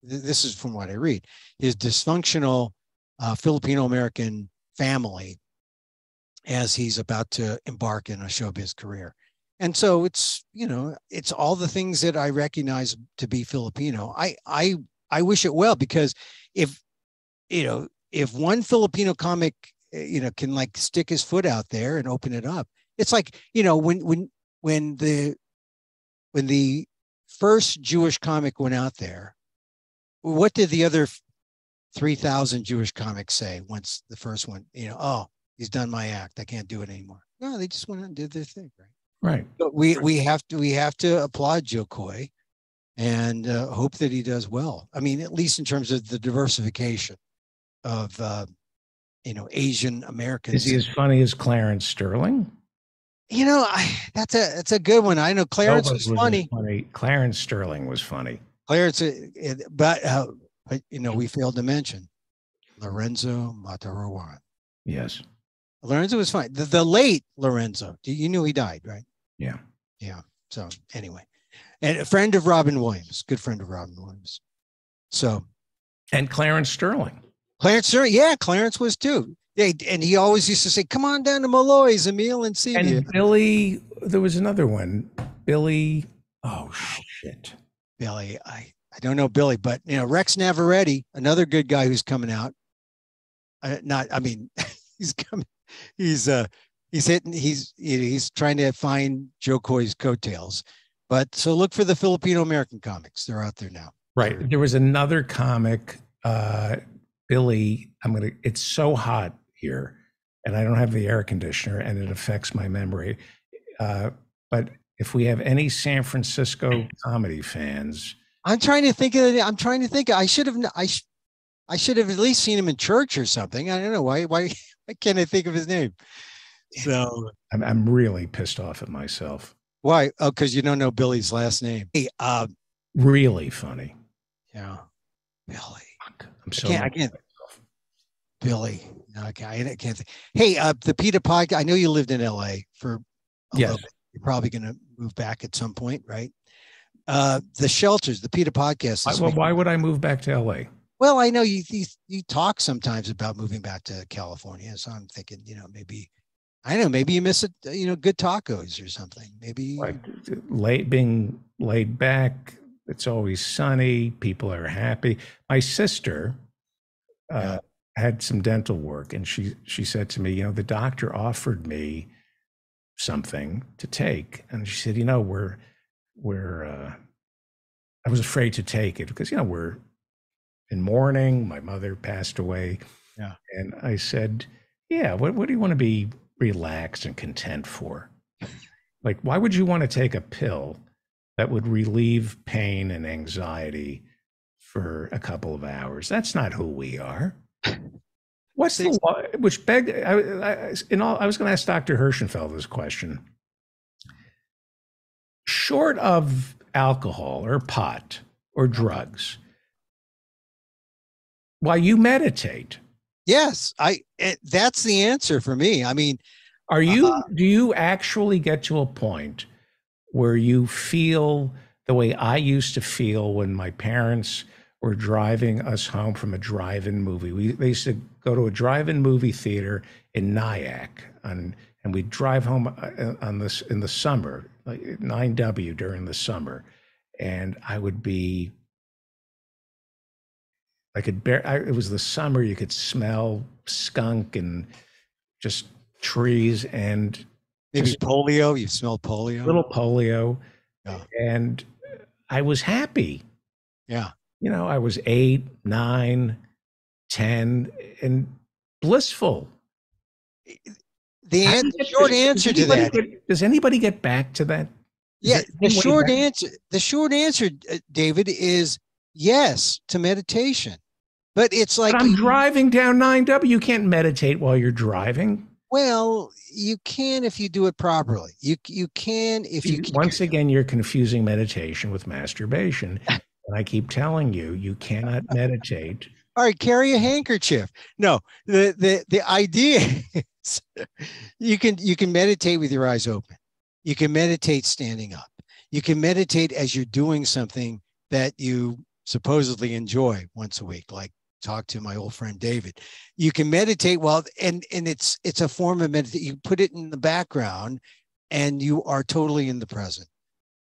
this is from what I read, his dysfunctional Filipino-American family as he's about to embark in a showbiz career. And so it's, it's all the things that I recognize to be Filipino. I wish it well, because if one Filipino comic, can like stick his foot out there and open it up, it's like, when the first Jewish comic went out there, what did the other 3,000 Jewish comics say once the first one, oh, he's done my act, I can't do it anymore? No, they just went out and did their thing, right? Right. But we have to applaud Jo Koy and hope that he does well. I mean, at least in terms of the diversification of Asian Americans. Is he as funny as Clarence Sterling? That's a good one. I know Clarence was funny. Clarence Sterling was funny. Clarence, but we failed to mention Lorenzo Matarawan. Yes. Lorenzo was fine. The late Lorenzo, you knew he died, right? Yeah. Yeah. So anyway, and a friend of Robin Williams, good friend of Robin Williams. So. And Clarence Sterling. Yeah, Clarence was too. Yeah, and he always used to say, "Come on down to Malloy's, Emil, and see me." And Billy, there was another one. Billy. Oh shit. Billy, I don't know Billy, but Rex Navarrete, another good guy who's coming out. He's coming. He's trying to find Jo Koy's coattails. But so look for the Filipino American comics. They're out there now. Right. There was another comic, Billy. It's so hot here, and I don't have the air conditioner, and it affects my memory. But if we have any San Francisco comedy fans, I'm trying to think. I should have at least seen him in church or something. I don't know why can't I think of his name? So I'm really pissed off at myself. Why? Oh, because you don't know Billy's last name. Hey, really funny. Yeah, Billy. I'm so. I can't. Billy. No, I can't think. Hey, the PETA podcast. I know you lived in LA for a little bit. You're probably going to move back at some point, right? The shelters, the PETA podcast. Why would I move back to LA? Well, I know you talk sometimes about moving back to California, so I'm thinking, maybe you miss it, good tacos or something. Maybe being laid back. It's always sunny. People are happy. My sister had some dental work, and she said to me, the doctor offered me something to take, and she said, I was afraid to take it because we're in mourning. My mother passed away. Yeah. And I said, yeah, what do you want to be relaxed and content for? Like, why would you want to take a pill that would relieve pain and anxiety for a couple of hours? That's not who we are. What's the law? Which begged, I was going to ask Dr. Hirschenfeld this question. Short of alcohol or pot or drugs, why you meditate? Yes, that's the answer for me. I mean, do you actually get to a point where you feel the way I used to feel when my parents were driving us home from a drive-in movie? They used to go to a drive-in movie theater in Nyack, and we'd drive home in the summer, like 9W during the summer, and I would be. It was the summer. You could smell skunk and just trees and maybe polio. You smelled polio. Little polio, and I was happy. Yeah, I was 8, 9, 10, and blissful. The short answer to that. Does anybody get back to that? Yeah, the short answer, David, is yes to meditation. But it's like I'm driving down 9W. You can't meditate while you're driving. Well, you can if you do it properly. You can if you. Once again, you're confusing meditation with masturbation, and I keep telling you, you cannot meditate. All right, carry a handkerchief. No, the idea is you can meditate with your eyes open. You can meditate standing up. You can meditate as you're doing something that you supposedly enjoy once a week, like talk to my old friend David. You can meditate and it's a form of meditation. You put it in the background and you are totally in the present.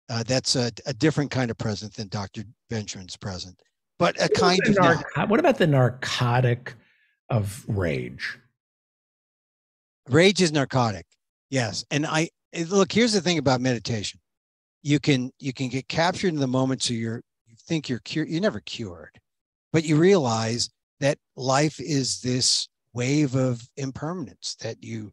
That's a different kind of present than Dr. Benjamin's present, but a kind of now. What about the narcotic of rage? Rage is narcotic. Yes. And look, here's the thing about meditation. You can get captured in the moment. So you think you're cured. You're never cured, but you realize that life is this wave of impermanence, that you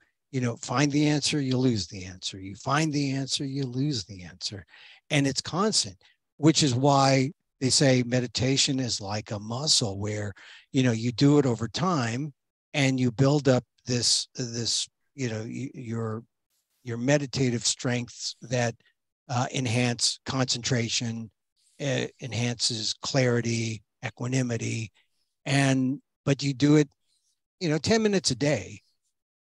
find the answer, you lose the answer. You find the answer, you lose the answer. And it's constant, which is why they say meditation is like a muscle where, you do it over time and you build up this, your meditative strengths that enhance concentration, enhances clarity, equanimity. But you do it, 10 minutes a day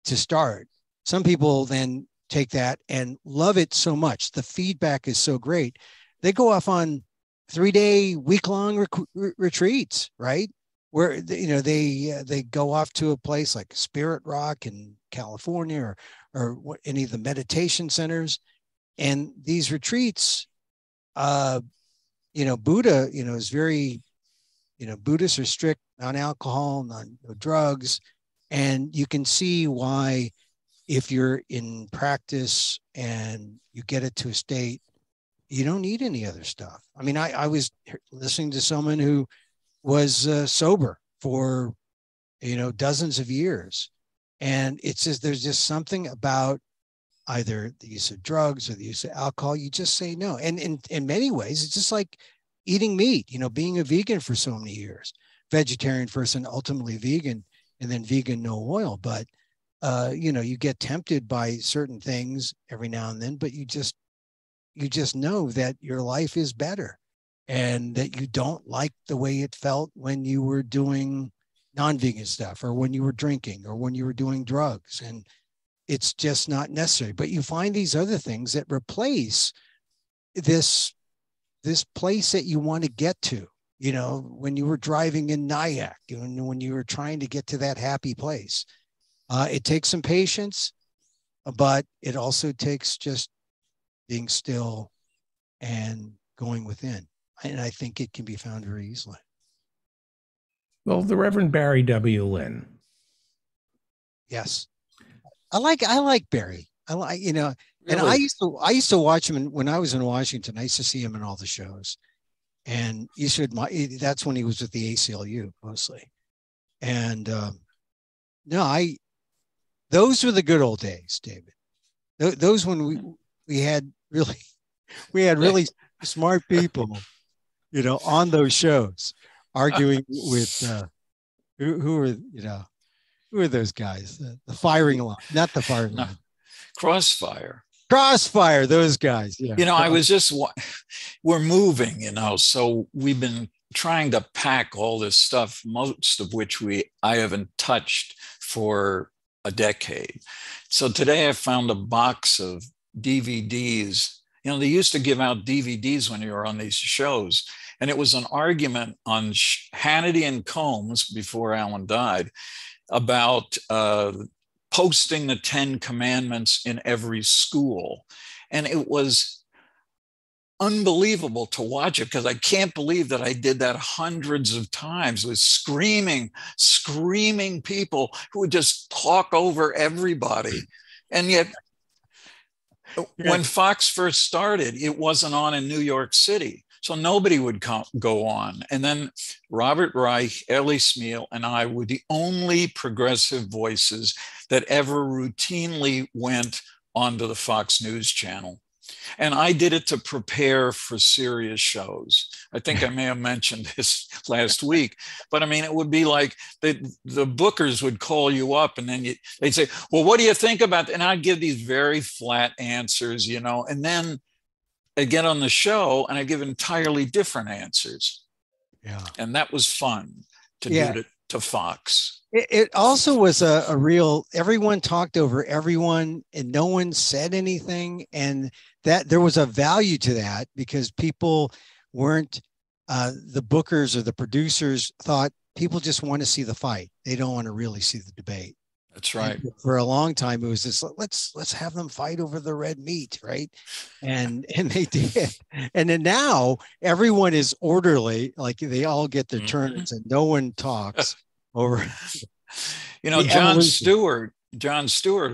to start. Some people then take that and love it so much. The feedback is so great. They go off on 3-day, week-long retreats, right? Where, they go off to a place like Spirit Rock in California or any of the meditation centers. And these retreats, Buddha, is very, Buddhists are strict on alcohol, on drugs. And you can see why, if you're in practice and you get it to a state, you don't need any other stuff. I mean, I was listening to someone who was sober for, dozens of years. And it's just, there's just something about either the use of drugs or the use of alcohol. You just say no. And in many ways, it's just like eating meat, being a vegan for so many years, vegetarian first and ultimately vegan, and then vegan, no oil. But, you get tempted by certain things every now and then, but you just know that your life is better and that you don't like the way it felt when you were doing non-vegan stuff or when you were drinking or when you were doing drugs, and it's just not necessary. But you find these other things that replace this place that you want to get to, when you were driving in Nyack and when you were trying to get to that happy place. It takes some patience, but it also takes just being still and going within. And I think it can be found very easily. Well, the Reverend Barry W. Lynn. Yes. I like Barry. And Really? I used to watch him when I was in Washington. I used to see him in all the shows. And that's when he was with the ACLU mostly. And those were the good old days, David. Those when we had really smart people, on those shows, arguing with who are those guys? The firing line, not the firing line. Crossfire, those guys. Yeah. I was just, we're moving, so we've been trying to pack all this stuff, most of which I haven't touched for a decade. So today I found a box of DVDs. They used to give out DVDs when you were on these shows. And it was an argument on Hannity and Combs, before Alan died, about posting the 10 Commandments in every school. And it was unbelievable to watch it, because I can't believe that I did that hundreds of times with screaming people who would just talk over everybody. And yet, when Fox first started, it wasn't on in New York City. So nobody would go on. And then Robert Reich, Ellie Smeal, and I were the only progressive voices that ever routinely went onto the Fox News channel. And I did it to prepare for serious shows. I think I may have mentioned this last week, but I mean, it would be like the bookers would call you up and then they'd say, well, what do you think about that? And I'd give these very flat answers, and then I'd get on the show and I'd give entirely different answers. Yeah. And that was fun to do to Fox. It also was a real, everyone talked over everyone and no one said anything. And that there was a value to that, because people weren't, the bookers or the producers thought people just want to see the fight. They don't want to really see the debate. That's right. For a long time, it was just let's have them fight over the red meat, right? And they did. And then now everyone is orderly, like they all get their turns, and no one talks over. You know, Jon Stewart,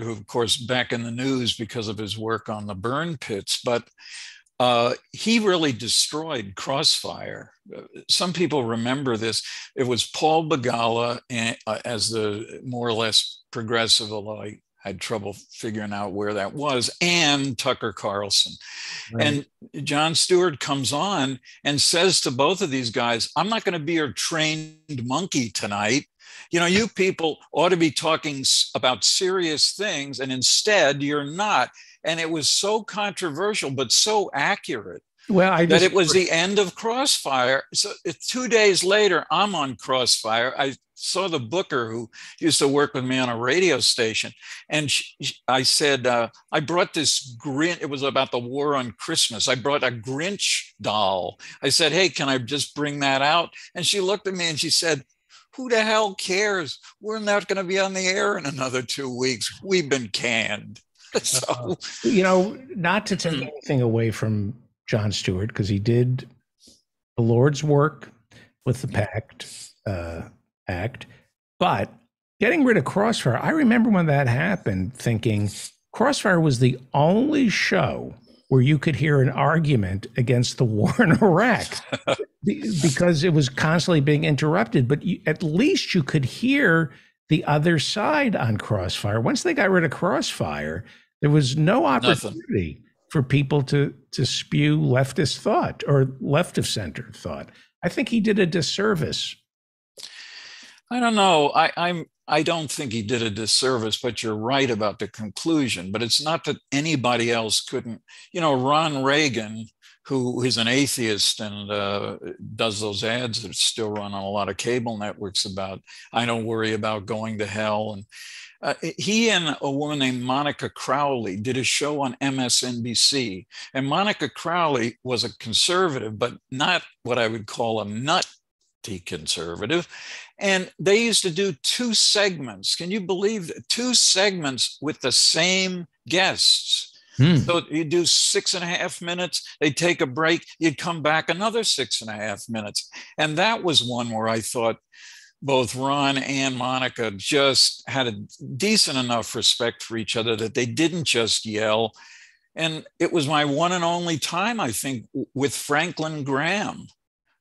who of course back in the news because of his work on the burn pits, but he really destroyed Crossfire. Some people remember this. It was Paul Begala as the more or less progressive, although I had trouble figuring out where that was, and Tucker Carlson. Right. And Jon Stewart comes on and says to both of these guys, I'm not going to be your trained monkey tonight. You know, you people ought to be talking about serious things, and instead you're not. And it was so controversial, but so accurate. Well, that it was the end of Crossfire. So 2 days later, I'm on Crossfire. I saw the booker who used to work with me on a radio station. And I said, I brought this Grinch. It was about the war on Christmas. I brought a Grinch doll. I said, hey, can I just bring that out? And she looked at me and she said, who the hell cares? We're not going to be on the air in another 2 weeks. We've been canned. So, you know, not to take anything away from Jon Stewart, because he did the Lord's work with the PACT Act, but getting rid of Crossfire, I remember when that happened thinking Crossfire was the only show where you could hear an argument against the war in Iraq because it was constantly being interrupted, but at least you could hear the other side on Crossfire. Once they got rid of Crossfire, there was no opportunity for people to spew leftist thought or left of center thought. I think he did a disservice. I don't know. I don't think he did a disservice, but you're right about the conclusion. But it's not that anybody else couldn't. You know, Ron Reagan, who is an atheist and does those ads that still run on a lot of cable networks about, I don't worry about going to hell. And he and a woman named Monica Crowley did a show on MSNBC. And Monica Crowley was a conservative, but not what I would call a nutty conservative. And they used to do 2 segments. Can you believe that? 2 segments with the same guests. So you do 6.5 minutes, they take a break, you'd come back another 6.5 minutes. And that was one where I thought both Ron and Monica just had a decent enough respect for each other that they didn't just yell. And it was my one and only time, I think, with Franklin Graham,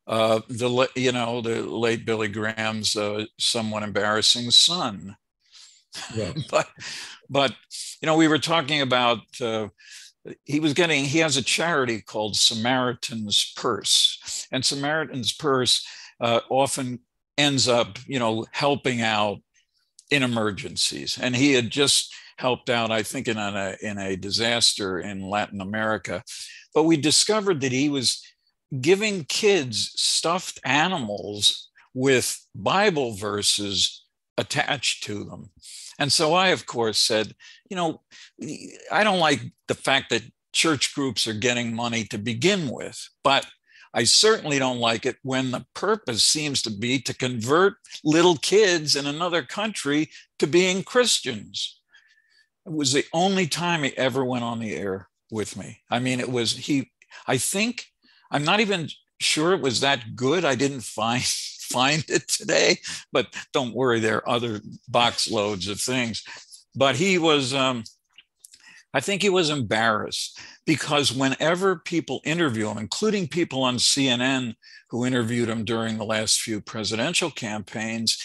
the late Billy Graham's somewhat embarrassing son. Yeah. But you know, we were talking about he has a charity called Samaritan's Purse, and Samaritan's Purse often ends up, you know, helping out in emergencies. And he had just helped out, I think, in a disaster in Latin America. But we discovered that he was giving kids stuffed animals with Bible verses attached to them. And so I, of course, said, you know, I don't like the fact that church groups are getting money to begin with, but I certainly don't like it when the purpose seems to be to convert little kids in another country to being Christians. It was the only time he ever went on the air with me. I mean, I'm not even sure it was that good. I didn't find it today, but don't worry, there are other box loads of things. But he was, I think he was embarrassed because whenever people interview him, including people on CNN who interviewed him during the last few presidential campaigns,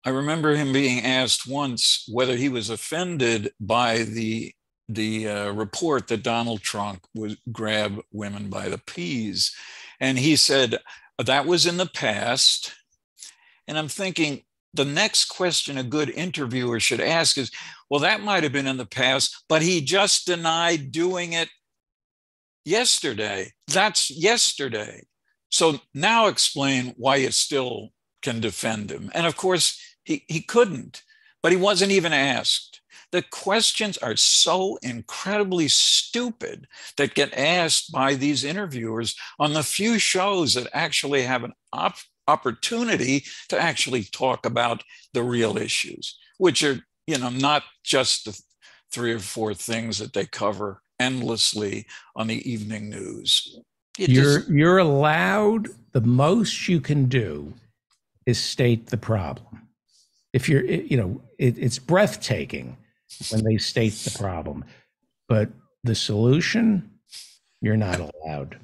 I remember him being asked once whether he was offended by the report that Donald Trump would grab women by the peas. And he said, that was in the past. And I'm thinking the next question a good interviewer should ask is, well, that might have been in the past, but he just denied doing it yesterday. That's yesterday. So now explain why you still can defend him. And of course, he couldn't, but he wasn't even asked. The questions are so incredibly stupid that get asked by these interviewers on the few shows that actually have an opportunity to actually talk about the real issues. which are, not just the 3 or 4 things that they cover endlessly on the evening news. You're allowed, the most you can do is state the problem. If you're, it's breathtaking when they state the problem, but the solution, you're not allowed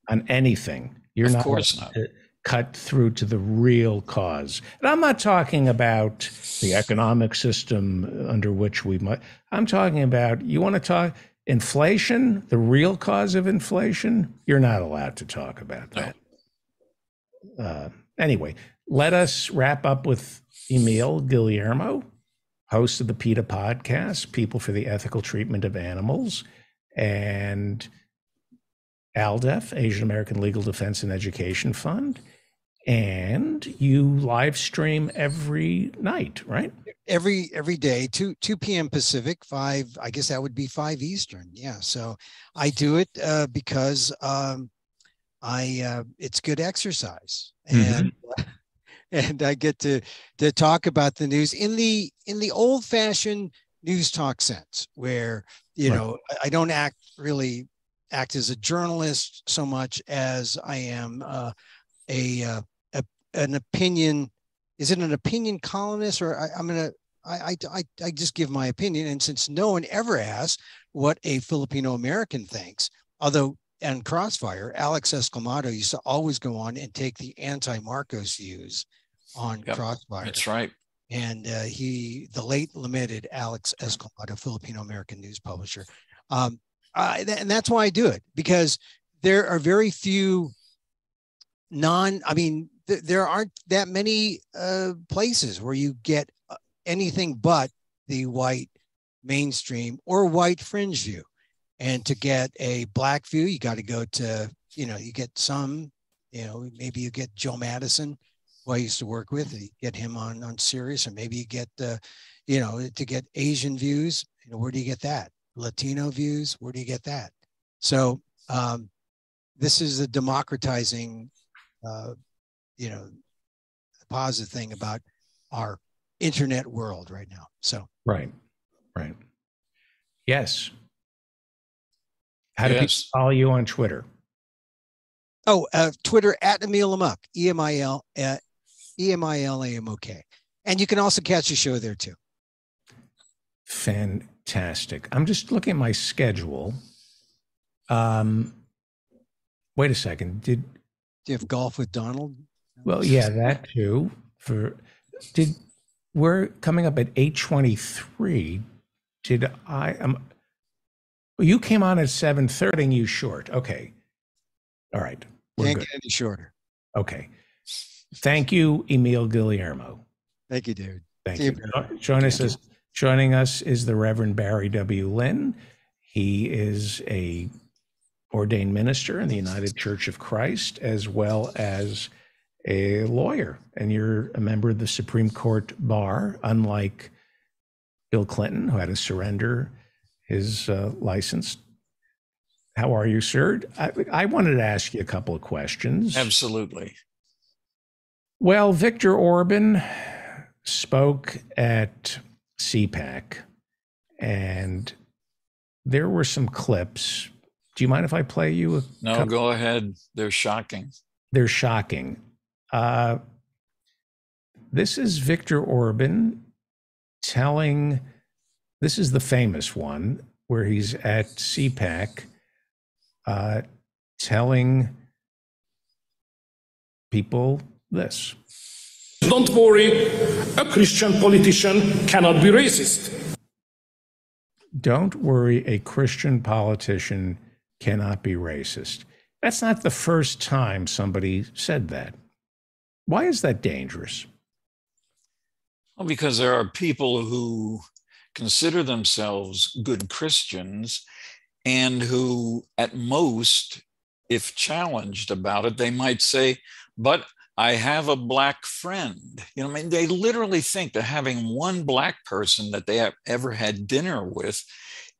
on anything. You're Of not course allowed not. to cut through to the real cause. And I'm not talking about the economic system under which we might, I'm talking about, you want to talk inflation, the real cause of inflation, you're not allowed to talk about that. Anyway, let us wrap up with Emil Guillermo, host of the PETA podcast, People for the Ethical Treatment of Animals, and ALDEF, Asian American Legal Defense and Education Fund. And you live stream every night, right? Every day, 2 p.m. Pacific, 5, I guess that would be 5 Eastern. Yeah. So I do it because it's good exercise. And I get to talk about the news in the old-fashioned news talk sense, where I don't act as a journalist so much as I am an opinion. Is it an opinion columnist, or I just give my opinion? And since no one ever asks what a Filipino American thinks, although and Crossfire, Alex Escalmado used to always go on and take the anti-Marcos views on Crossfire. That's right. And the late lamented Alex Escalmado, Filipino American news publisher. And that's why I do it, because there are very few there aren't that many places where you get anything but the white mainstream or white fringe view. And to get a black view, you got to go to, you get some, maybe you get Joe Madison, who I used to work with, you get him on Sirius, or maybe you get, to get Asian views, where do you get that? Latino views, where do you get that? So this is a democratizing, positive thing about our internet world right now. So right. Yes. How do people follow you on Twitter? Twitter at Emil Amok, EMILAMOK. And you can also catch the show there too. Fantastic. I'm just looking at my schedule. Wait a second. Do you have golf with Donald? Well, yeah, that too. We're coming up at 8:23. You came on at 7:30 and you short. Okay. All right. Can't get any shorter. Okay. Thank you, Emil Guillermo. Thank you, dude. Thank you. Joining us is the Reverend Barry W. Lynn. He is a ordained minister in the United Church of Christ, as well as a lawyer. And you're a member of the Supreme Court bar, unlike Bill Clinton, who had to surrender his license. How are you, sir? I wanted to ask you a couple of questions. Absolutely. Well, Viktor Orban spoke at CPAC, and there were some clips. Do you mind if I play you a No, go ahead. They're shocking. They're shocking. This is Viktor Orban telling, this is the famous one, where he's at CPAC telling people this. Don't worry, a Christian politician cannot be racist. Don't worry, a Christian politician cannot be racist. That's not the first time somebody said that. Why is that dangerous? Well, because there are people who consider themselves good Christians and who, at most, if challenged about it, they might say, but I have a black friend. They literally think that having one black person that they have ever had dinner with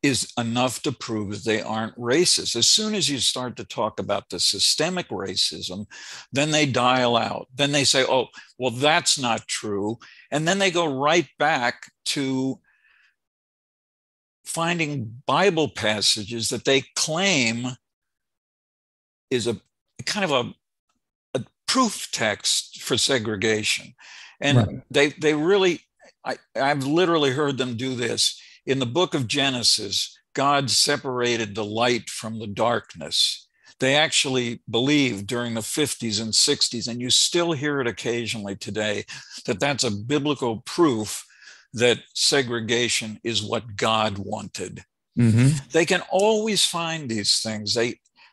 is enough to prove that they aren't racist. As soon as you start to talk about the systemic racism, then they dial out. Then they say, oh, well, that's not true. And then they go right back to finding Bible passages that they claim is a kind of a proof text for segregation. And Right. they really, I've literally heard them do this. In the book of Genesis, God separated the light from the darkness. They actually believed during the 50s and 60s, and you still hear it occasionally today, that that's a biblical proof that segregation is what God wanted. They can always find these things.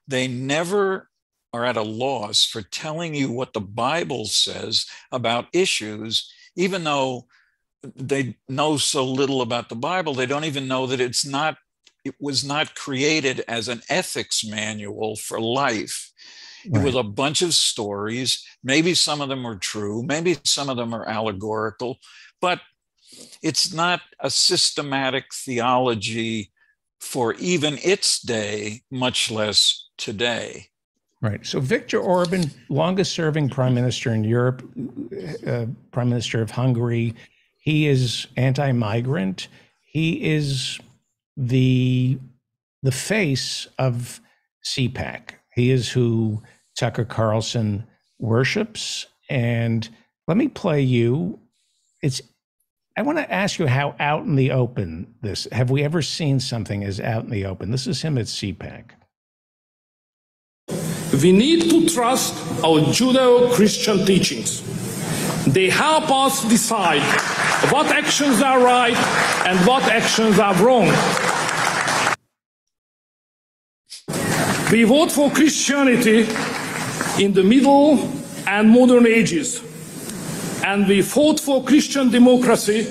They never are at a loss for telling you what the Bible says about issues, even though they know so little about the Bible. They don't even know that it was not created as an ethics manual for life. It was a bunch of stories. Maybe some of them are true. Maybe some of them are allegorical, but it's not a systematic theology for even its day, much less today. Right. So Viktor Orban, longest serving prime minister in Europe, prime minister of Hungary, he is anti-migrant. He is the face of CPAC. He is who Tucker Carlson worships. And let me play you. I want to ask you how out in the open this. Have we ever seen something as out in the open? This is him at CPAC. We need to trust our Judeo-Christian teachings. They help us decide what actions are right and what actions are wrong. We vote for Christianity in the Middle and Modern Ages, and we fought for Christian democracy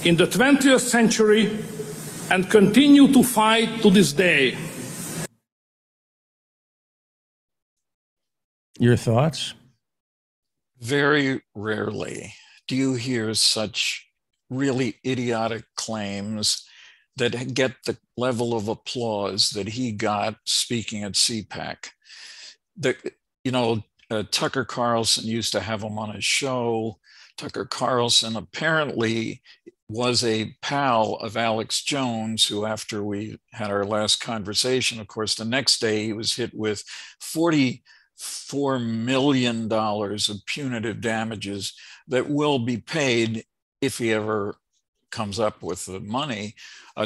in the 20th century and continue to fight to this day. Your thoughts? Very rarely do you hear such really idiotic claims that get the level of applause that he got speaking at CPAC. Tucker Carlson used to have him on his show. Tucker Carlson apparently was a pal of Alex Jones, who, after we had our last conversation, of course, the next day he was hit with $44 million of punitive damages that will be paid, if he ever comes up with the money,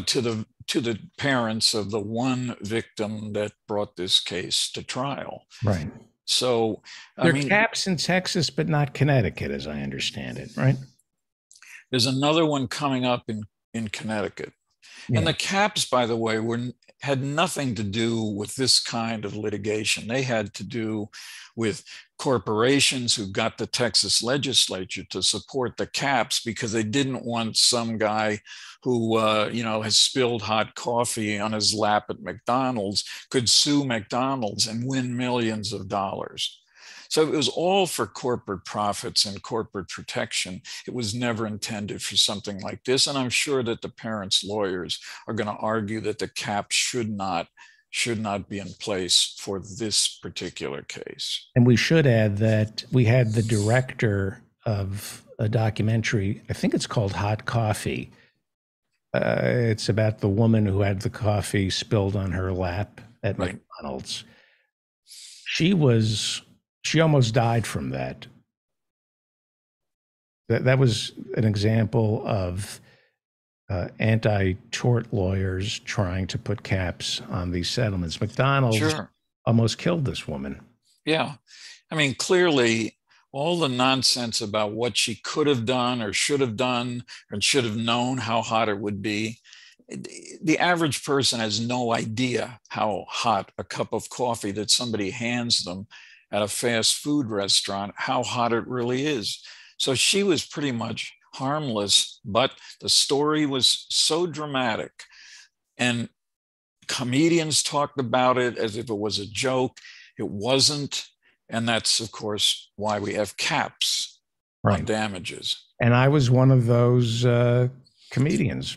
to the parents of the one victim that brought this case to trial. Right. So there are caps in Texas, but not Connecticut, as I understand it, right? There's another one coming up in Connecticut. Yeah. And the caps, by the way, had nothing to do with this kind of litigation. They had to do with corporations who got the Texas legislature to support the caps because they didn't want some guy who has spilled hot coffee on his lap at McDonald's could sue McDonald's and win millions of dollars. So it was all for corporate profits and corporate protection. It was never intended for something like this. And I'm sure that the parents' lawyers are going to argue that the cap should not be in place for this particular case. And we should add that we had the director of a documentary, I think it's called Hot Coffee. It's about the woman who had the coffee spilled on her lap at McDonald's. She almost died from that. That was an example of anti-tort lawyers trying to put caps on these settlements. McDonald's almost killed this woman. Yeah. I mean, clearly, all the nonsense about what she could have done or should have done and should have known how hot it would be. The average person has no idea how hot a cup of coffee that somebody hands them at a fast food restaurant, how hot it really is. So she was pretty much harmless, but the story was so dramatic. And comedians talked about it as if it was a joke. It wasn't. And that's, of course, why we have caps on damages. And I was one of those comedians.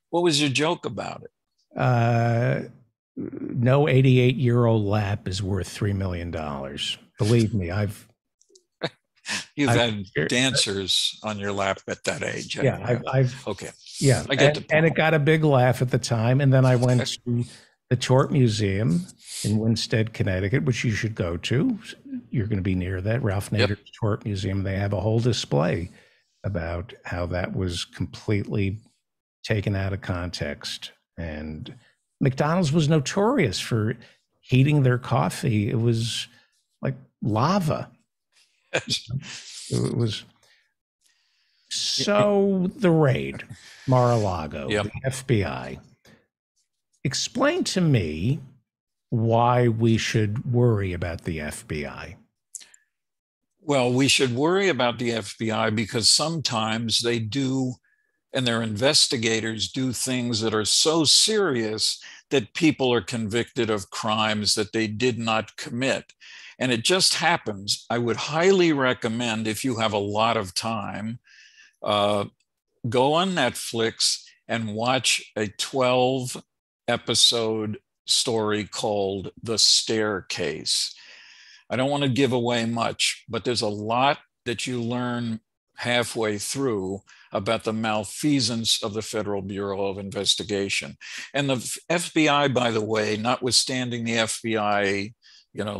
What was your joke about it? no 88-year-old lap is worth $3 million. Believe me, You've had dancers on your lap at that age. Yeah, okay. Yeah, I get the point. and it got a big laugh at the time. And then I went to the Tort Museum in Winsted, Connecticut, which you should go to. You're going to be near that, Ralph Nader's Tort Museum. They have a whole display about how that was completely taken out of context. And McDonald's was notorious for heating their coffee. It was like lava. It was. So the raid, Mar-a-Lago, the FBI. Explain to me why we should worry about the FBI. Well, we should worry about the FBI because sometimes they do, and their investigators do things that are so serious that people are convicted of crimes that they did not commit. And it just happens. I would highly recommend, if you have a lot of time, go on Netflix and watch a 12-episode story called The Staircase. I don't want to give away much, but there's a lot that you learn halfway through about the malfeasance of the Federal Bureau of Investigation. And the FBI, by the way, notwithstanding the FBI,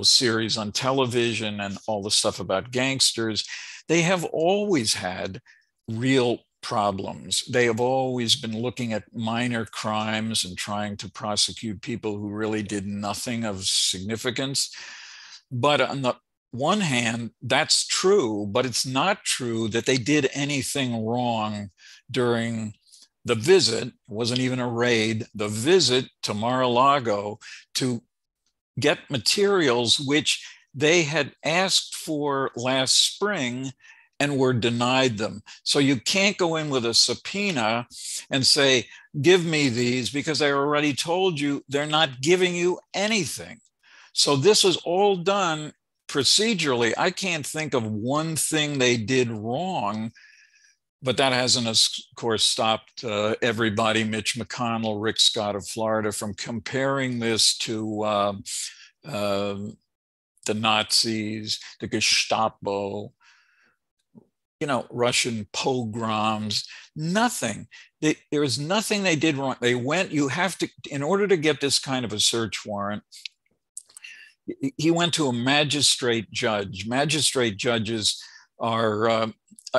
series on television and all the stuff about gangsters, they have always had real problems. They have always been looking at minor crimes and trying to prosecute people who really did nothing of significance. But on the one hand, that's true, but it's not true that they did anything wrong during the visit. It wasn't even a raid, the visit to Mar-a-Lago to get materials which they had asked for last spring and were denied them. So you can't go in with a subpoena and say, give me these, because I already told you they're not giving you anything. So this was all done procedurally. I can't think of one thing they did wrong, but that hasn't, of course, stopped everybody, Mitch McConnell, Rick Scott of Florida, from comparing this to the Nazis, the Gestapo, Russian pogroms. Nothing. There was nothing they did wrong. They went, in order to get this kind of a search warrant, he went to a magistrate judge. Magistrate judges are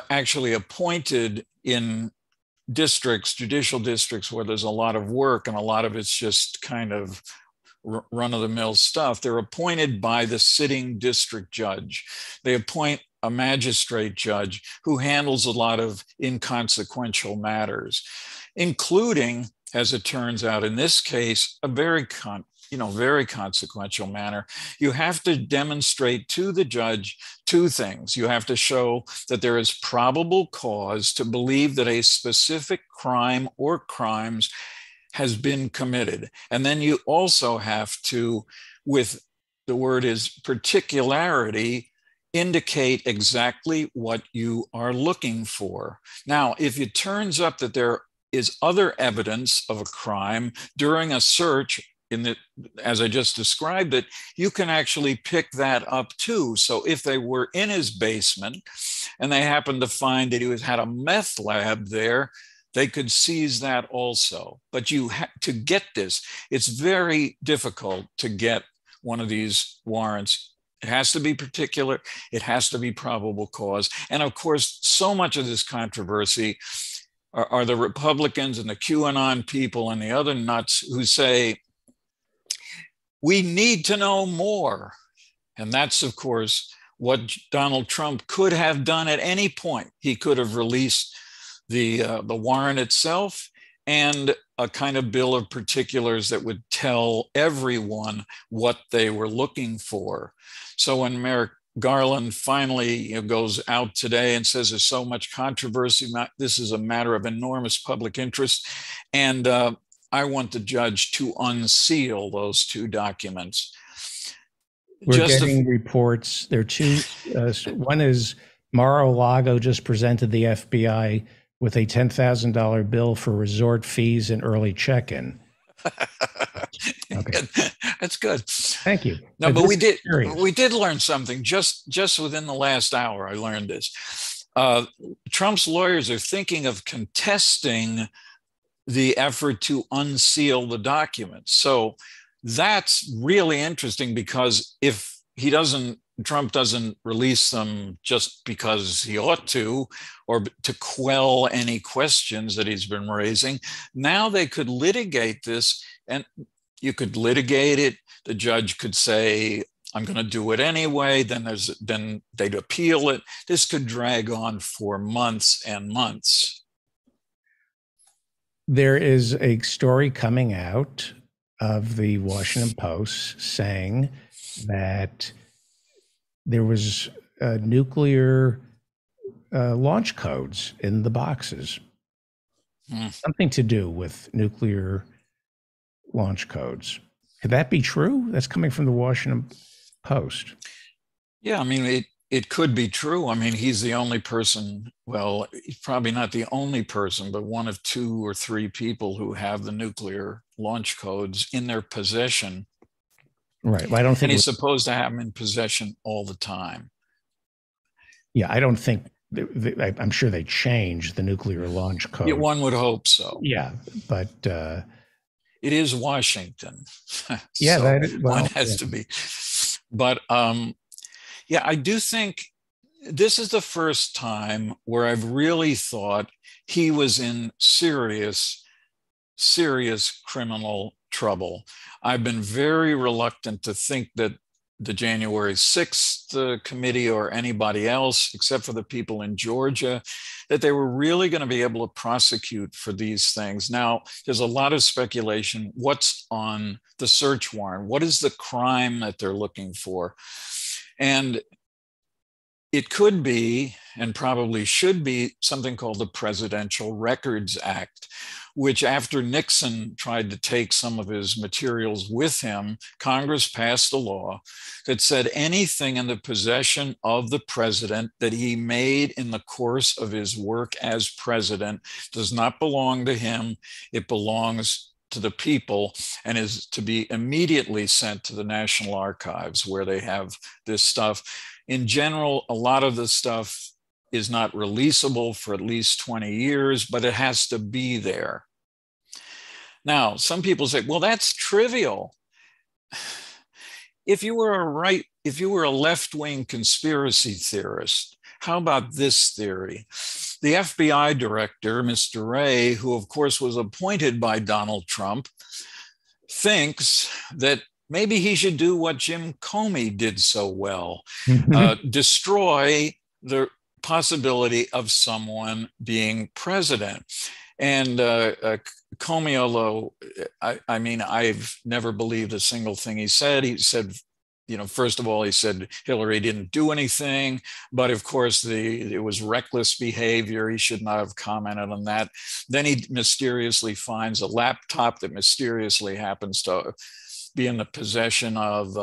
actually appointed in districts, judicial districts, where there's a lot of work and a lot of it's just kind of run-of-the-mill stuff. They're appointed by the sitting district judge. They appoint a magistrate judge who handles a lot of inconsequential matters, including, as it turns out in this case, a very consequential matter. You have to demonstrate to the judge two things. You have to show that there is probable cause to believe that a specific crime or crimes has been committed. And then you also have to, with the word is particularity, indicate exactly what you are looking for. Now, if it turns up that there is other evidence of a crime during a search, as I just described it, you can actually pick that up too. So if they were in his basement and they happened to find that he had a meth lab there, they could seize that also. But to get this, it's very difficult to get one of these warrants. It has to be particular. It has to be probable cause. And of course, so much of this controversy are the Republicans and the QAnon people and the other nuts who say, we need to know more. And that's, of course, what Donald Trump could have done at any point. He could have released the warrant itself and a kind of bill of particulars that would tell everyone what they were looking for. So when Merrick Garland finally goes out today and says there's so much controversy, this is a matter of enormous public interest, and I want the judge to unseal those two documents. We're getting reports. There are two. One is Mar-a-Lago just presented the FBI with a $10,000 bill for resort fees and early check-in. Okay. That's good. Thank you. No, but we this is serious. did learn something just within the last hour. I learned this. Trump's lawyers are thinking of contesting the effort to unseal the documents. So that's really interesting, because if Trump doesn't release them just because he ought to, or to quell any questions that he's been raising, now they could litigate this, and you could litigate it. The judge could say, I'm going to do it anyway. Then they'd appeal it. This could drag on for months and months. There is a story coming out of the Washington Post saying that there was nuclear launch codes in the boxes. Something to do with nuclear launch codes. Could that be true? That's coming from the Washington Post. Yeah, I mean, it could be true. I mean, he's the only person, well, he's probably not the only person, but one of 2 or 3 people who have the nuclear launch codes in their possession. Right. Well, I don't think and he's supposed to have them in possession all the time. Yeah, I don't think. I'm sure they changed the nuclear launch code. Yeah, one would hope so. Yeah, but it is Washington. Yeah, so one has to be. But yeah, I do think this is the first time where I've really thought he was in serious criminal trouble. I've been very reluctant to think that the January 6th committee or anybody else, except for the people in Georgia, that they were really going to be able to prosecute for these things. Now, there's a lot of speculation. What's on the search warrant? What is the crime that they're looking for? And it could be, and probably should be, something called the Presidential Records Act, which after Nixon tried to take some of his materials with him, Congress passed a law that said anything in the possession of the president that he made in the course of his work as president does not belong to him. It belongs to the people and is to be immediately sent to the National Archives, where they have this stuff. In general, a lot of the stuff is not releasable for at least 20 years, but it has to be there. Now, some people say, well, that's trivial. If you were a left-wing conspiracy theorist, how about this theory? The FBI director, Mr. Wray, who of course was appointed by Donald Trump, thinks that maybe he should do what Jim Comey did so well, destroy the possibility of someone being president. And Comey, although I mean, I've never believed a single thing he said. He said, you know, first of all, he said Hillary didn't do anything, but of course it was reckless behavior. He should not have commented on that. Then he mysteriously finds a laptop that mysteriously happens to be in the possession of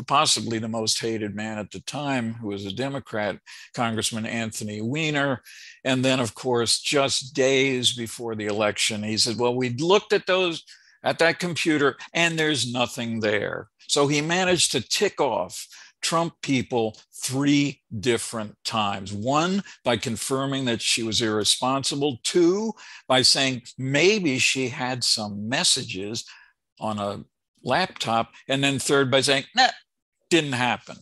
possibly the most hated man at the time, who was a Democrat, Congressman Anthony Weiner. And then, of course, just days before the election, he said, well, we looked at that computer and there's nothing there. So he managed to tick off Trump people 3 different times. 1, by confirming that she was irresponsible. 2, by saying maybe she had some messages on a laptop. And then 3rd, by saying, nah, didn't happen.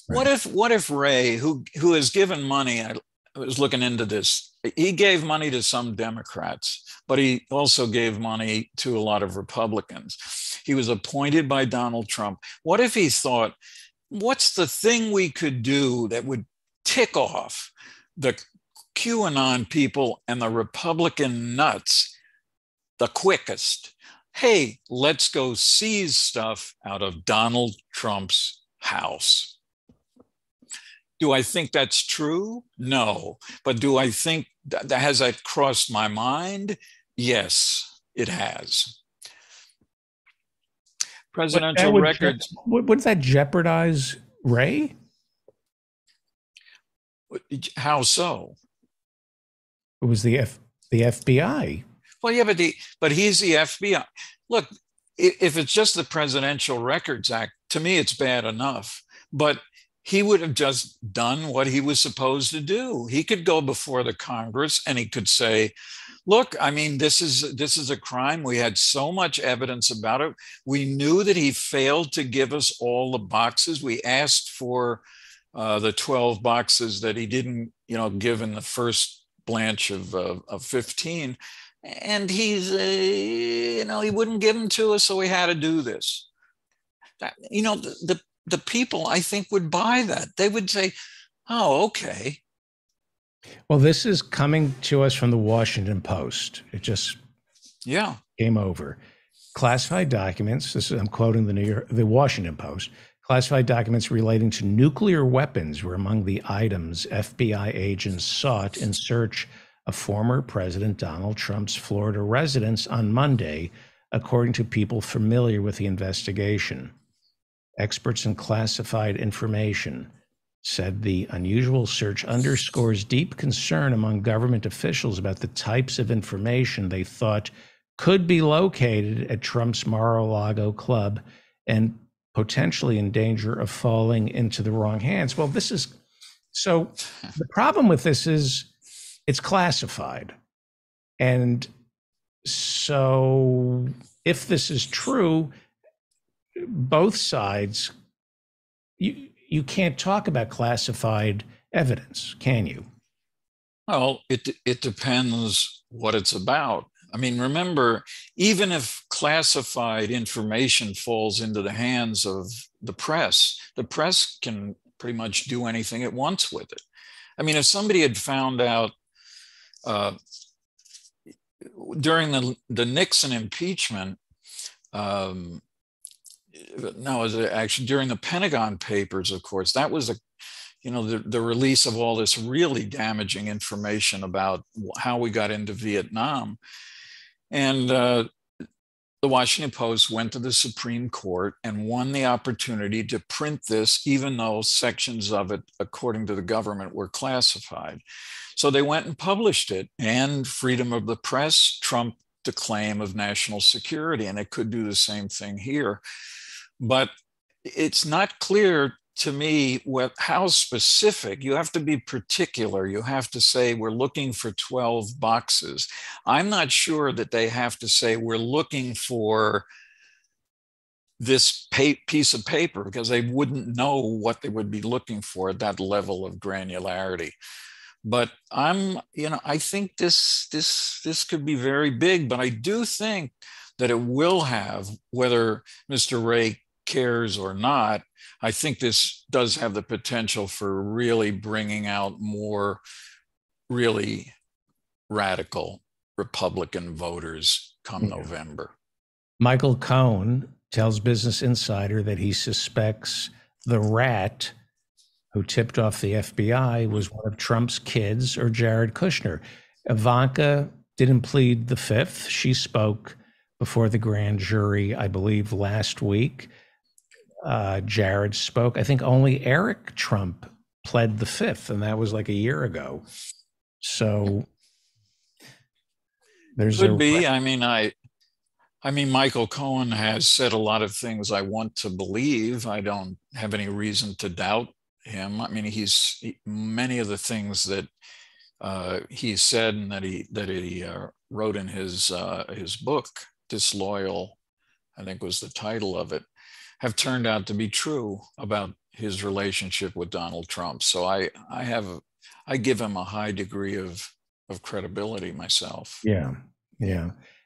Right. What if Wray, who has given money, I was looking into this, he gave money to some Democrats, but he also gave money to a lot of Republicans. He was appointed by Donald Trump. What if he thought, what's the thing we could do that would tick off the QAnon people and the Republican nuts the quickest? Hey, let's go seize stuff out of Donald Trump's house. Do I think that's true? No. But do I think has that crossed my mind? Yes, it has. Presidential records. Would that jeopardize Wray? How so? It was the FBI. Well, yeah, but he's the FBI. Look, if it's just the Presidential Records Act, to me, it's bad enough. But he would have just done what he was supposed to do. He could go before the Congress and he could say, look, I mean, this is a crime. We had so much evidence about it. We knew that he failed to give us all the boxes. We asked for the 12 boxes that he didn't, give in the first blanch of 15. And he's, he wouldn't give them to us, so we had to do this. The people, I think, would buy that. They would say, oh, okay. Well, this is coming to us from the Washington Post. It just came over. Classified documents, I'm quoting the Washington Post, classified documents relating to nuclear weapons were among the items FBI agents sought in search of former President Donald Trump's Florida residence on Monday, according to people familiar with the investigation. Experts in classified information said the unusual search underscores deep concern among government officials about the types of information they thought could be located at Trump's Mar-a-Lago club and potentially in danger of falling into the wrong hands. Well, so the problem with this is it's classified. And so if this is true, both sides, you can't talk about classified evidence, can you? Well, it depends what it's about. I mean, remember, even if classified information falls into the hands of the press can pretty much do anything it wants with it. I mean, if somebody had found out during the Nixon impeachment, no, actually during the Pentagon Papers, of course, that was the release of all this really damaging information about how we got into Vietnam. And the Washington Post went to the Supreme Court and won the opportunity to print this, even though sections of it, according to the government, were classified. So they went and published it, and freedom of the press trumped the claim of national security, and it could do the same thing here. But it's not clear to me how specific. You have to be particular. You have to say, we're looking for 12 boxes. I'm not sure that they have to say, we're looking for this piece of paper, because they wouldn't know what they would be looking for at that level of granularity. But I think this could be very big, but I do think that it will have, whether Mr. Wray cares or not, I think this does have the potential for really bringing out more really radical Republican voters come November. Michael Cohen tells Business Insider that he suspects the rat who tipped off the FBI was one of Trump's kids or Jared Kushner. Ivanka didn't plead the fifth. She spoke before the grand jury, I believe, last week. Jared spoke. I think only Eric Trump pled the fifth, and that was like a year ago. So there's could be. I mean, Michael Cohen has said a lot of things I want to believe. I don't have any reason to doubt him. I mean, many of the things that he said and that he wrote in his book, Disloyal, I think was the title of it, have turned out to be true about his relationship with Donald Trump. So I give him a high degree of credibility myself. Yeah.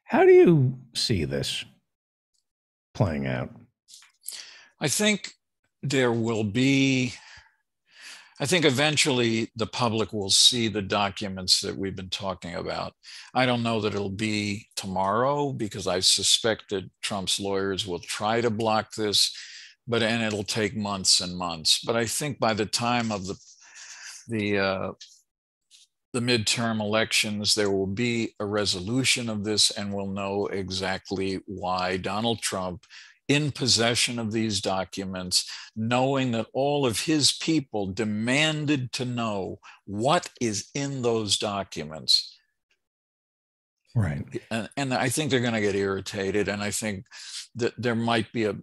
How do you see this playing out? I think eventually the public will see the documents that we've been talking about. I don't know that it'll be tomorrow, because I suspect that Trump's lawyers will try to block this, and it'll take months and months. But I think by the time of the midterm elections, there will be a resolution of this, and we'll know exactly why Donald Trump, in possession of these documents, knowing that all of his people demanded to know what is in those documents, Right. And I think they're going to get irritated. And I think that there might be a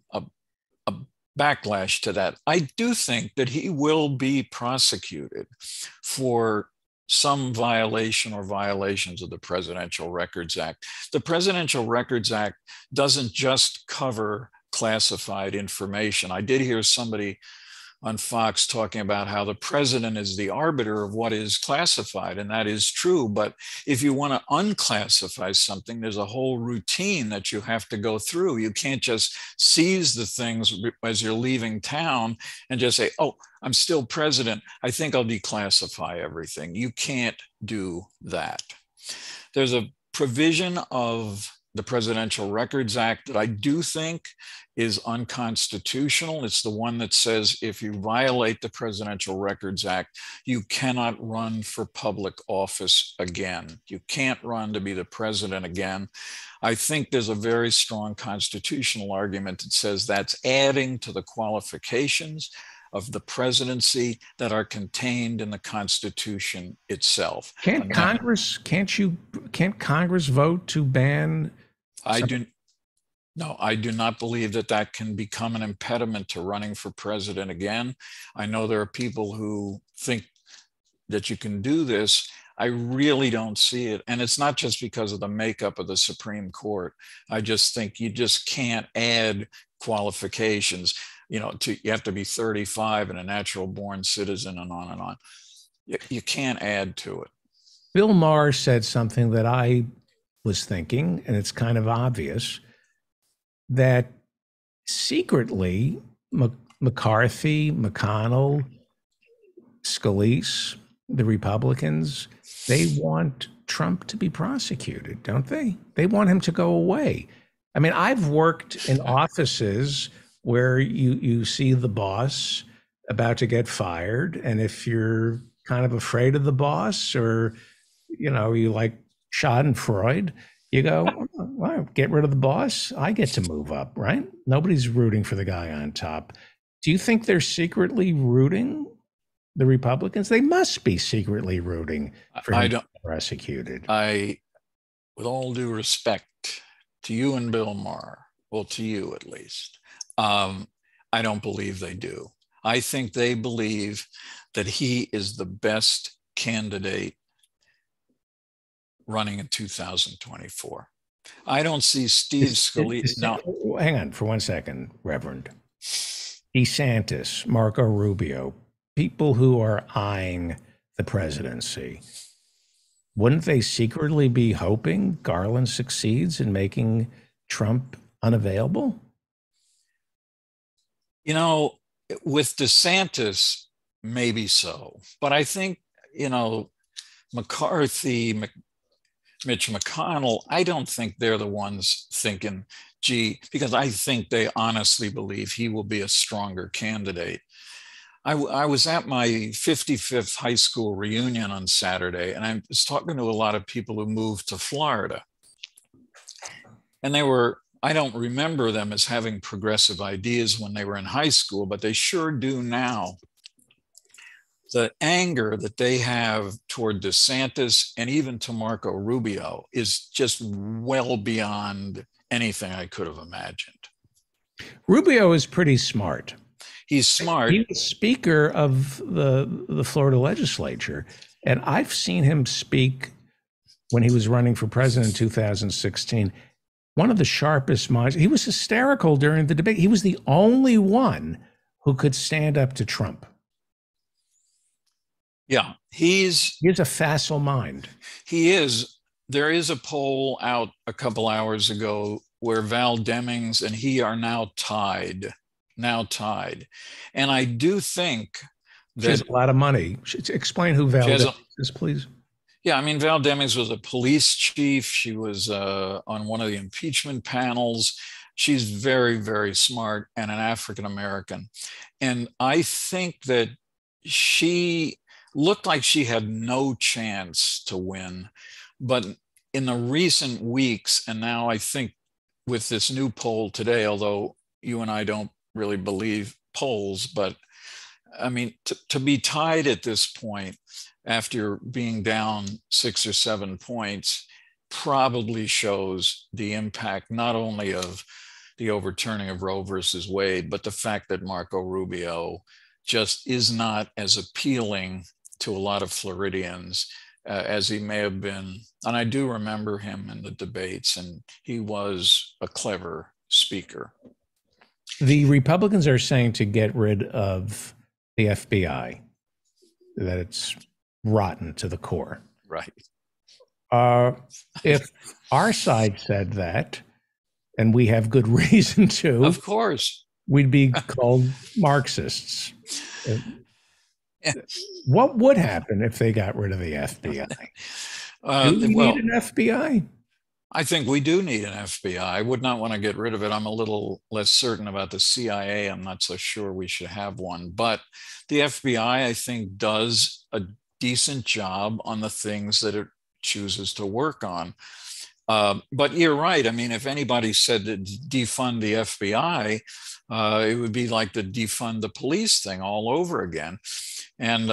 backlash to that. I do think that he will be prosecuted for some violation or violations of the Presidential Records Act. The Presidential Records Act doesn't just cover classified information. I did hear somebody on Fox talking about how the president is the arbiter of what is classified, and that is true. But if you want to unclassify something, there's a whole routine that you have to go through. You can't just seize the things as you're leaving town and just say, oh, I'm still president, I think I'll declassify everything. You can't do that. There's a provision of the Presidential Records Act that I do think is unconstitutional. It's the one that says if you violate the Presidential Records Act, you cannot run for public office again. You can't run to be the president again. I think there's a very strong constitutional argument that says that's adding to the qualifications of the presidency that are contained in the Constitution itself. Can't Congress vote to ban? I do not believe that that can become an impediment to running for president again. I know there are people who think that you can do this. I really don't see it. And it's not just because of the makeup of the Supreme Court. I just think you just can't add qualifications. You have to be 35 and a natural born citizen and on and on. You can't add to it. Bill Maher said something that I was thinking, and it's kind of obvious, that secretly McCarthy, McConnell, Scalise, the Republicans, they want Trump to be prosecuted, don't they? They want him to go away. I mean, I've worked in offices where you see the boss about to get fired, and if you're kind of afraid of the boss, or you like Schadenfreude, you go, well, get rid of the boss, I get to move up, right? Nobody's rooting for the guy on top. Do you think they're secretly rooting, the Republicans? They must be secretly rooting for him to be prosecuted. With all due respect to you and Bill Maher, well, to you at least, I don't believe they do. I think they believe that he is the best candidate running in 2024. I don't see Steve Scalise. No. Hang on for 1 second, Reverend. DeSantis, Marco Rubio, people who are eyeing the presidency, wouldn't they secretly be hoping Garland succeeds in making Trump unavailable? With DeSantis, maybe so. But I think, McCarthy, Mitch McConnell, I don't think they're the ones thinking, because I think they honestly believe he will be a stronger candidate. I was at my 55th high school reunion on Saturday, and I was talking to a lot of people who moved to Florida. And I don't remember them as having progressive ideas when they were in high school, but they sure do now. The anger that they have toward DeSantis and even to Marco Rubio is just well beyond anything I could have imagined. Rubio is pretty smart. He's smart. He was Speaker of the Florida legislature, and I've seen him speak when he was running for president in 2016. One of the sharpest minds. He was hysterical during the debate. He was the only one who could stand up to Trump. Yeah, he has a facile mind. He is. There is a poll out a couple hours ago where Val Demings and he are now tied. And I do think that she has a lot of money. Explain who Val Demings is, please. Yeah, I mean, Val Demings was a police chief. She was on one of the impeachment panels. She's very, very smart and an African American. And I think that she looked like she had no chance to win. But in the recent weeks, and now I think with this new poll today, although you and I don't really believe polls, but I mean, to be tied at this point after being down 6 or 7 points probably shows the impact not only of the overturning of Roe versus Wade, but the fact that Marco Rubio just is not as appealing to a lot of Floridians as he may have been. And I do remember him in the debates, and he was a clever speaker. The Republicans are saying to get rid of the FBI, that it's rotten to the core. Right. If our side said that, and we have good reason to, of course, we'd be called Marxists. What would happen if they got rid of the FBI? Do we need an FBI? I think we do need an FBI. I would not want to get rid of it. I'm a little less certain about the CIA. I'm not so sure we should have one. But the FBI, I think, does a decent job on the things that it chooses to work on. But you're right. I mean, if anybody said to defund the FBI, it would be like the defund the police thing all over again. And,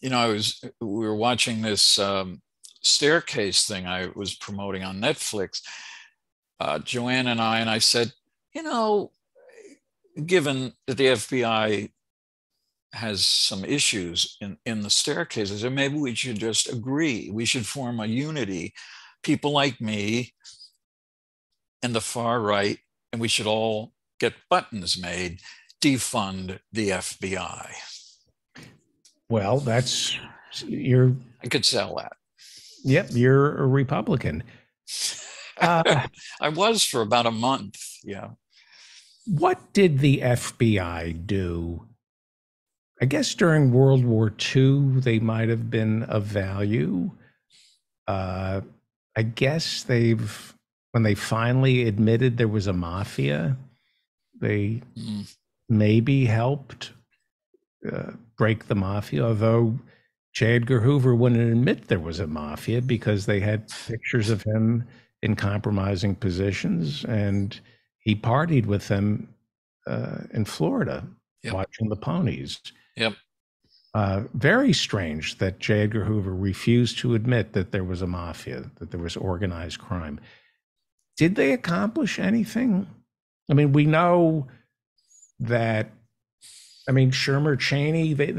you know, we were watching this staircase thing I was promoting on Netflix, Joanne and I said, you know, given that the FBI has some issues in the staircases, and maybe we should just agree. We should form a unity, people like me and the far right, and we should all get buttons made, defund the FBI. Well, that's I could sell that. Yep, you're a Republican. I was for about a month, yeah. What did the FBI do? I guess during World War II, they might have been of value. I guess when they finally admitted there was a mafia, they maybe helped break the mafia, although J. Edgar Hoover wouldn't admit there was a mafia because they had pictures of him in compromising positions, and he partied with them in Florida, watching the ponies. Yep. Very strange that J. Edgar Hoover refused to admit that there was a mafia, that there was organized crime. Did they accomplish anything? I mean, we know that, Shermer Cheney, did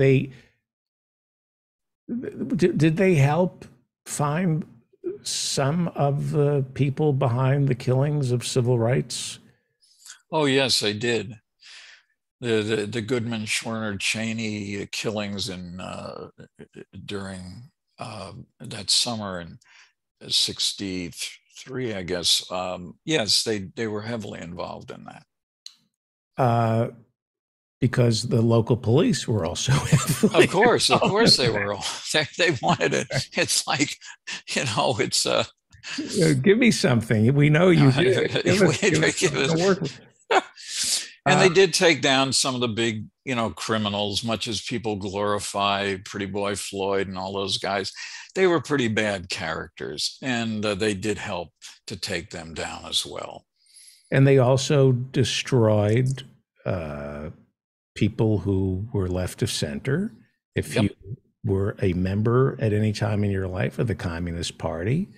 they help find some of the people behind the killings of civil rights? Oh, yes, they did. The Goodman Schwerner Cheney killings during that summer in '63, I guess. Yes, they were heavily involved in that. Because the local police were also heavily Of course they were all. They wanted it. It's like, it's give me something. We know you do. And they did take down some of the big, criminals, much as people glorify Pretty Boy Floyd and all those guys. They were pretty bad characters, and they did help to take them down as well. And they also destroyed people who were left of center. If you were a member at any time in your life of the Communist Party,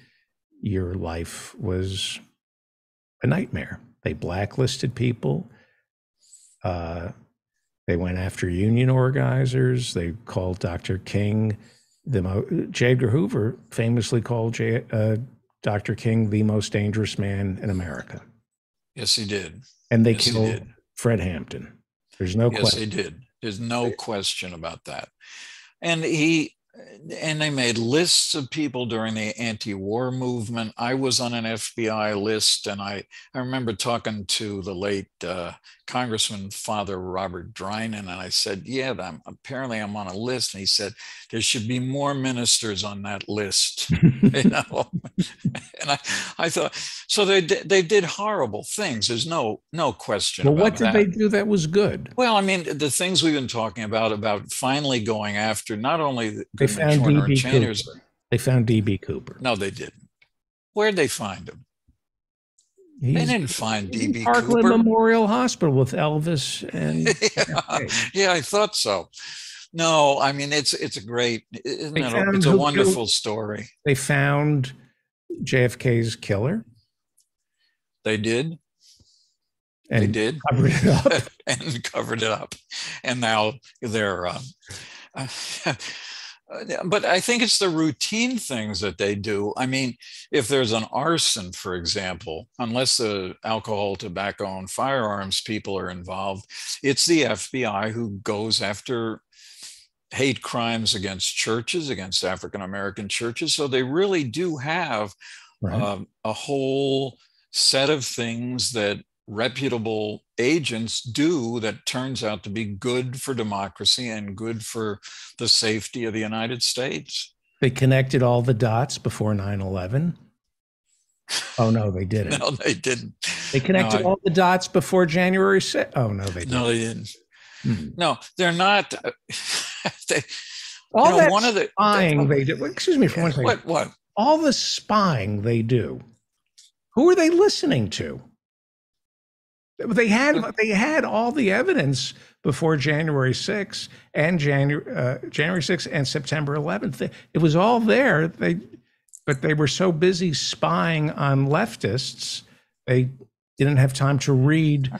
your life was a nightmare. They blacklisted people. They went after union organizers. They called Dr. King, J. Edgar Hoover famously called Dr. King the most dangerous man in America. Yes, he did. And they killed Fred Hampton. There's no question. Yes, they did. There's no question about that. And they made lists of people during the anti-war movement. I was on an FBI list, and I remember talking to the late Congressman Father Robert Drinan, and I said, apparently I'm on a list. And he said, there should be more ministers on that list. And I thought, so they did horrible things. There's no question about that. Well, what did they do that was good? Well, the things we've been talking about finally going after not only they found D.B. Cooper. They found D.B. Cooper. No, they didn't. Where'd they find him? They didn't find D.B. Parkland Cooper. Memorial Hospital with Elvis and yeah, I thought so. No, it's a great, it's a wonderful story. They found JFK's killer? They did. And they did. Covered it up. And covered it up. And now they're... but I think it's the routine things that they do. I mean, if there's an arson, for example, unless the alcohol, tobacco, and firearms people are involved, it's the FBI who goes after hate crimes against churches, against African-American churches. So they really do have a whole set of things that reputable agents do that turns out to be good for democracy and good for the safety of the United States. They connected all the dots before 9/11. Oh, no, they didn't. No, they didn't. They connected all the dots before January 6th. Oh, no, they didn't. No, they didn't. No, they're not. All that spying they do. Excuse me for one second. What? All the spying they do. Who are they listening to? They had all the evidence before January 6th and January 6th and September 11th. It was all there. But they were so busy spying on leftists, they didn't have time to read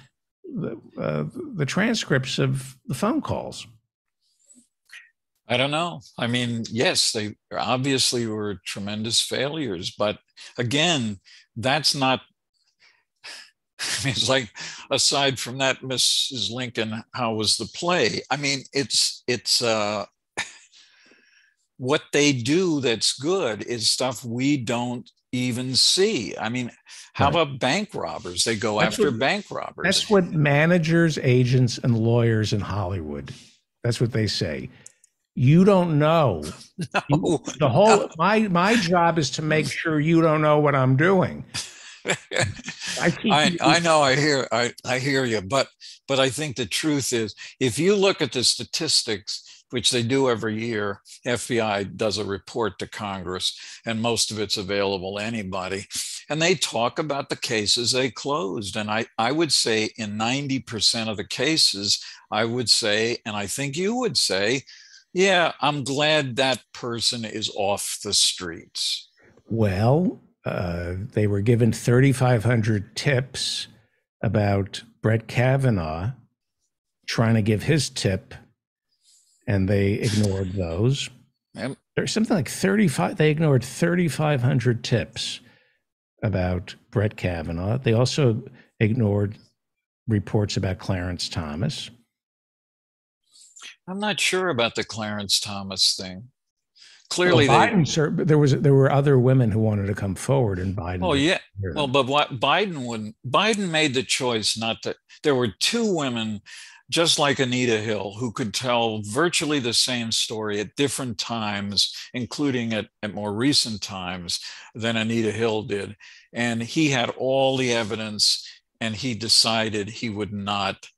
the transcripts of the phone calls. I don't know. I mean, yes, they obviously were tremendous failures, but again, that's not. I mean, it's like, aside from that, Mrs. Lincoln, how was the play? I mean, it's what they do that's good is stuff we don't even see. I mean, how about bank robbers? They go after bank robbers. That's what managers, agents, and lawyers in Hollywood, that's what they say. You don't know. My job is to make sure you don't know what I'm doing. I know. I hear you. But I think the truth is, if you look at the statistics, which they do every year, FBI does a report to Congress, and most of it's available to anybody. And they talk about the cases they closed. And I would say in 90% of the cases, I would say, and I think you would say, yeah, I'm glad that person is off the streets. Well, they were given 3,500 tips about Brett Kavanaugh trying to give his tip, and they ignored those. Yep. There's something like 35. They ignored 3,500 tips about Brett Kavanaugh. They also ignored reports about Clarence Thomas. I'm not sure about the Clarence Thomas thing. Clearly, Biden, there were other women who wanted to come forward, and Biden. Oh yeah, well, but what Biden made the choice not to. There were two women, just like Anita Hill, who could tell virtually the same story at different times, including at more recent times than Anita Hill did, and he had all the evidence, and he decided he would not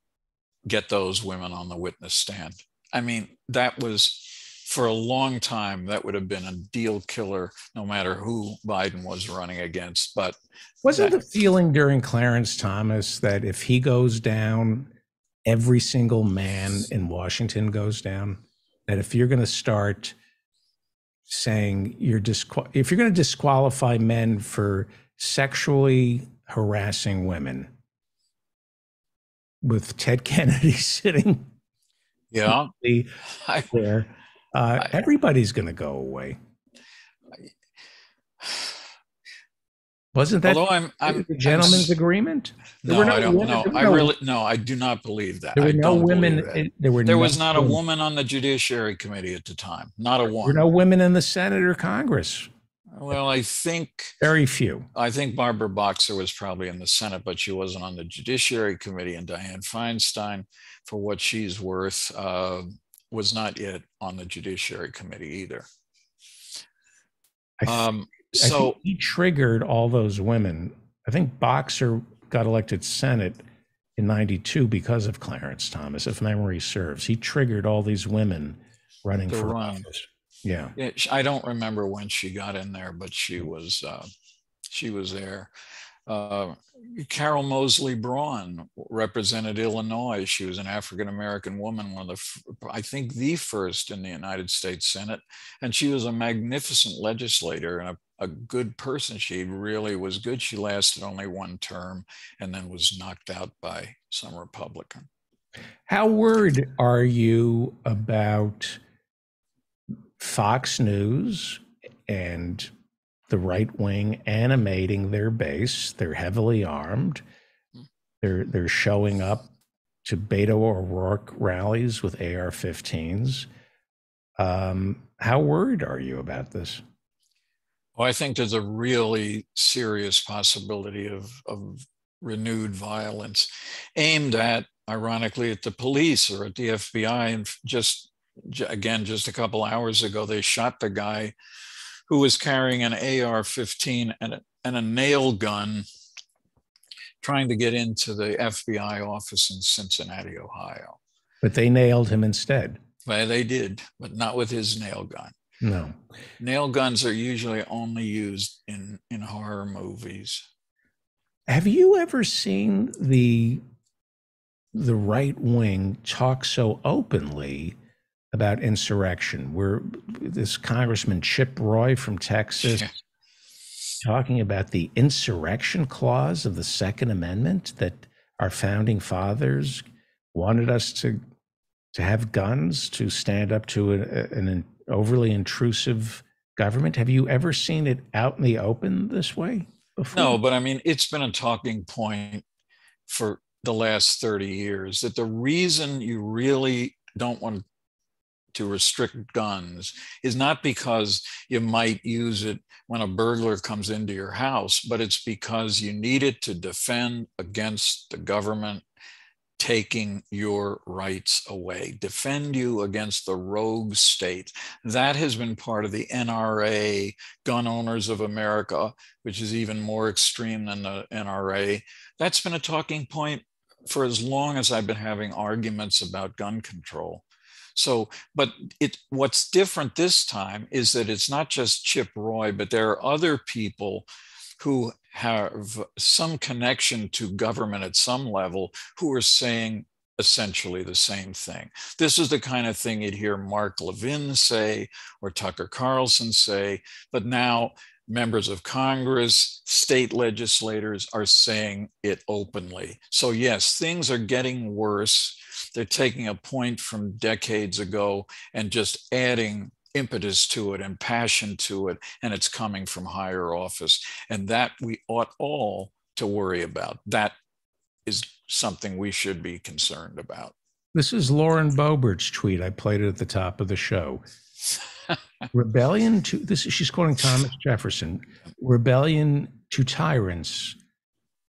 get those women on the witness stand. I mean, that was. For a long time, that would have been a deal killer, no matter who Biden was running against. But wasn't the feeling during Clarence Thomas that if he goes down, every single man in Washington goes down? That if you're going to start saying if you're going to disqualify men for sexually harassing women, with Ted Kennedy sitting, there. Everybody's going to go away. Wasn't that the gentleman's agreement? No, I don't know. I do not believe that. There were no women. There was not a woman on the Judiciary Committee at the time. Not a one. There were no women in the Senate or Congress. Well, I think very few. I think Barbara Boxer was probably in the Senate, but she wasn't on the Judiciary Committee. And Dianne Feinstein, for what she's worth, was not yet on the Judiciary Committee either. I think he triggered all those women. I think Boxer got elected Senate in '92 because of Clarence Thomas, if memory serves. He triggered all these women running for office. Yeah, I don't remember when she got in there, but she was there. Carol Moseley Braun represented Illinois. She was an African-American woman, I think the first in the United States Senate. And she was a magnificent legislator and a good person. She really was good. She lasted only one term and then was knocked out by some Republican. How worried are you about Fox News and the right wing animating their base? They're heavily armed. They're showing up to Beto O'Rourke rallies with AR-15s. How worried are you about this? Well, I think there's a really serious possibility of renewed violence aimed at, ironically, at the police or at the FBI. And just a couple hours ago, they shot the guy who was carrying an AR-15 and a nail gun trying to get into the FBI office in Cincinnati, Ohio. But they nailed him instead. Well, they did, but not with his nail gun. No. Nail guns are usually only used in horror movies. Have you ever seen the right wing talk so openly about insurrection? Where this Congressman Chip Roy from Texas talking about the insurrection clause of the Second Amendment, that our founding fathers wanted us to have guns to stand up to an overly intrusive government. Have you ever seen it out in the open this way before? No, but I mean, it's been a talking point for the last 30 years that the reason you really don't want to restrict guns is not because you might use it when a burglar comes into your house, but it's because you need it to defend against the government taking your rights away, defend you against the rogue state. That has been part of the NRA, Gun Owners of America, which is even more extreme than the NRA. That's been a talking point for as long as I've been having arguments about gun control. So, but what's different this time is that it's not just Chip Roy, but there are other people who have some connection to government at some level who are saying essentially the same thing. This is the kind of thing you'd hear Mark Levin say or Tucker Carlson say, but now members of Congress, state legislators are saying it openly. So yes, things are getting worse. They're taking a point from decades ago and just adding impetus to it and passion to it, and it's coming from higher office. And that we ought all to worry about. That is something we should be concerned about. This is Lauren Boebert's tweet. I played it at the top of the show. Rebellion to she's quoting Thomas Jefferson. Rebellion to tyrants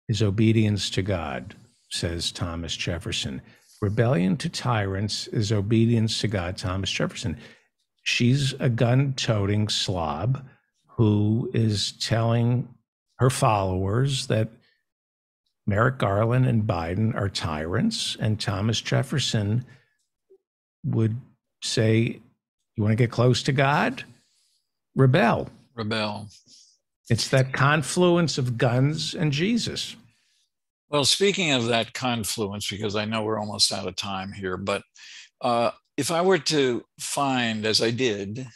is obedience to God, says Thomas Jefferson. Rebellion to tyrants is obedience to God, Thomas Jefferson. She's a gun-toting slob who is telling her followers that Merrick Garland and Biden are tyrants, and Thomas Jefferson would say, you want to get close to God? Rebel. Rebel. It's that confluence of guns and Jesus. Well, speaking of that confluence, because I know we're almost out of time here, but if I were to find, as I did,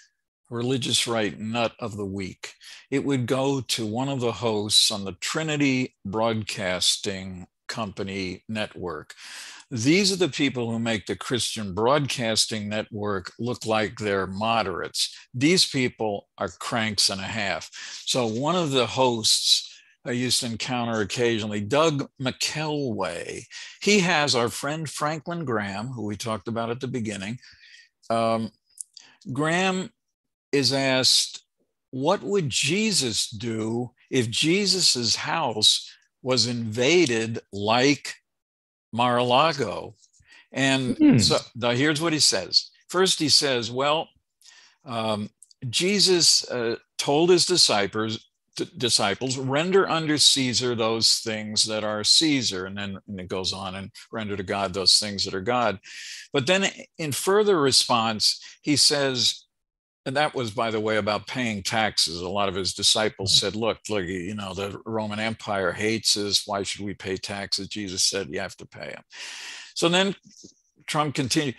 religious right nut of the week, it would go to one of the hosts on the Trinity Broadcasting Company network. These are the people who make the Christian Broadcasting Network look like they're moderates. These people are cranks and a half. So one of the hosts I used to encounter occasionally, Doug McKelway, he has our friend Franklin Graham, who we talked about at the beginning. Graham is asked, what would Jesus do if Jesus's house was invaded like Mar-a-Lago? And so now here's what he says. First, he says, well, Jesus told his disciples, render unto Caesar those things that are Caesar. And then it goes on, and render to God those things that are God. But then in further response, he says, and that was, by the way, about paying taxes. A lot of his disciples said, look, you know, the Roman Empire hates us. Why should we pay taxes? Jesus said, you have to pay them. So then Trump continued,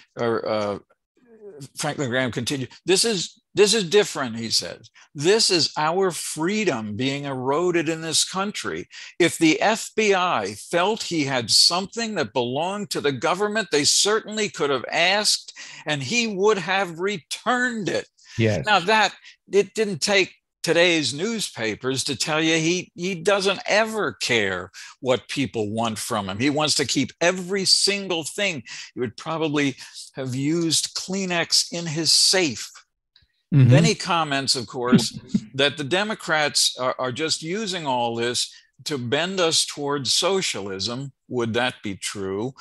Franklin Graham continued, this is different, he says. This is our freedom being eroded in this country. If the FBI felt he had something that belonged to the government, they certainly could have asked, and he would have returned it. Yes. Now that, it didn't take today's newspapers to tell you he doesn't ever care what people want from him. He wants to keep every single thing. He would probably have used Kleenex in his safe. Mm-hmm. Then he comments, of course, that the Democrats are just using all this to bend us towards socialism. Would that be true?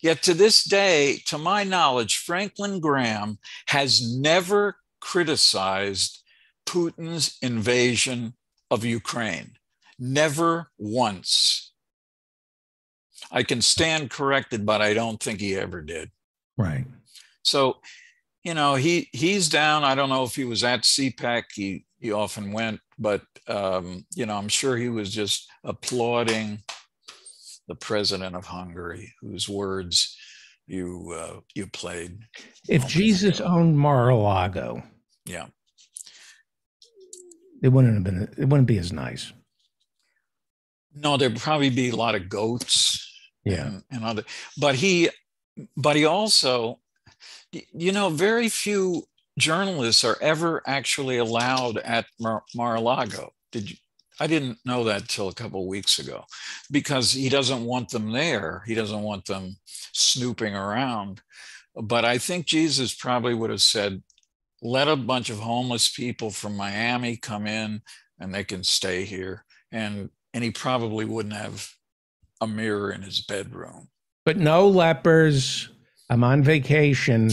Yet to this day, to my knowledge, Franklin Graham has never criticized Putin's invasion of Ukraine. Never once. I can stand corrected, but I don't think he ever did. Right. So, you know, he's down. I don't know if he was at CPAC. He often went, but, you know, I'm sure he was just applauding the president of Hungary, whose words you played. If Jesus owned Mar-a-Lago, yeah, it wouldn't be as nice. No, there'd probably be a lot of goats. Yeah. And other, but he also, you know, very few journalists are ever actually allowed at Mar-a-Lago. I didn't know that till a couple of weeks ago, because he doesn't want them there. He doesn't want them snooping around. But I think Jesus probably would have said, let a bunch of homeless people from Miami come in and they can stay here. And he probably wouldn't have a mirror in his bedroom. But no lepers. I'm on vacation.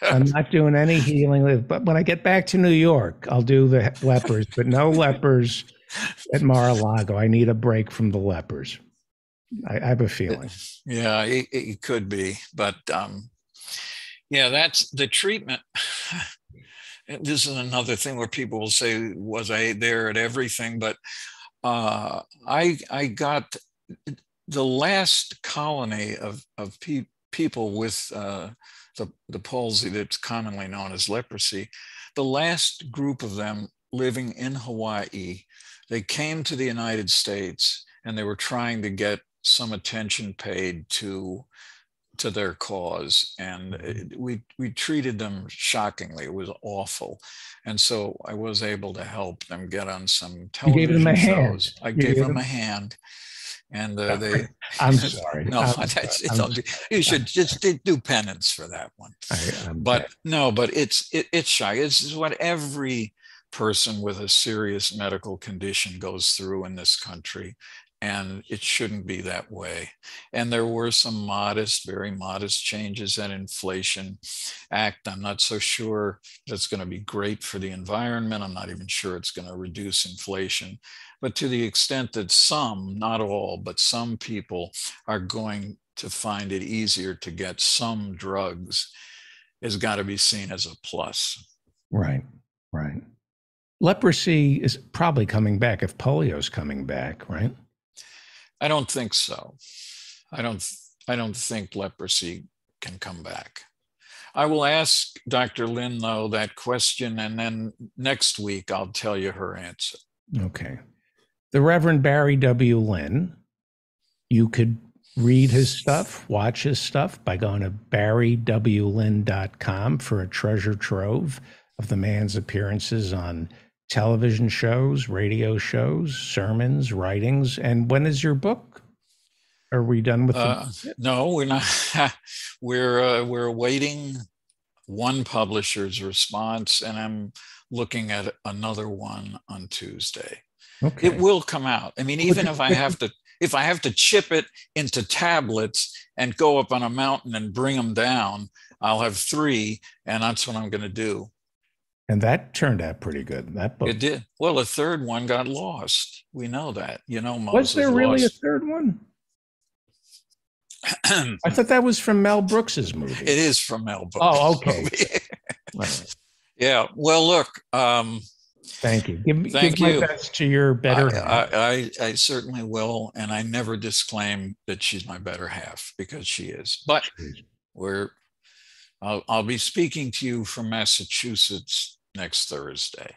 I'm not doing any healing. But when I get back to New York, I'll do the lepers, but no lepers at Mar-a-Lago. I need a break from the lepers. I have a feeling. Yeah, it could be. But yeah, that's the treatment. This is another thing where people will say, was I there at everything? But I got the last colony of people with the palsy that's commonly known as leprosy. The last group of them living in Hawaii, they came to the United States and they were trying to get some attention paid to their cause, and we treated them shockingly. It was awful, and so I was able to help them get on some television shows. I gave them a hand, and they. I'm sorry. No, you should just do penance for that one. But it's shy. It's what every person with a serious medical condition goes through in this country. And it shouldn't be that way. And there were some very modest changes in Inflation Act. I'm not so sure that's going to be great for the environment. I'm not even sure it's going to reduce inflation. But to the extent that some, not all, but some people are going to find it easier to get some drugs, has got to be seen as a plus. Right, right. Leprosy is probably coming back if polio's coming back, right? I don't think so. I don't think leprosy can come back. I will ask Dr. Lynn, though, that question, and then next week I'll tell you her answer. Okay. The Reverend Barry W. Lynn, you could read his stuff, watch his stuff by going to barrywlynn.com for a treasure trove of the man's appearances on television shows, radio shows, sermons, writings. And when is your book? Are we done with it? No, we're not. We're awaiting one publisher's response, and I'm looking at another one on Tuesday. Okay. It will come out. I mean, even if I have to chip it into tablets and go up on a mountain and bring them down, I'll have 3, and that's what I'm going to do. And that turned out pretty good. That book. It did. Well, a third one got lost. We know that. You know, Moses was there really lost. a third one? I thought that was from Mel Brooks's movie. It is from Mel Brooks. Oh, okay. Right. Yeah. Well, look. Thank you. Give you. My best to your better half. I certainly will, and I never disclaim that she's my better half, because she is. But I'll be speaking to you from Massachusetts next Thursday.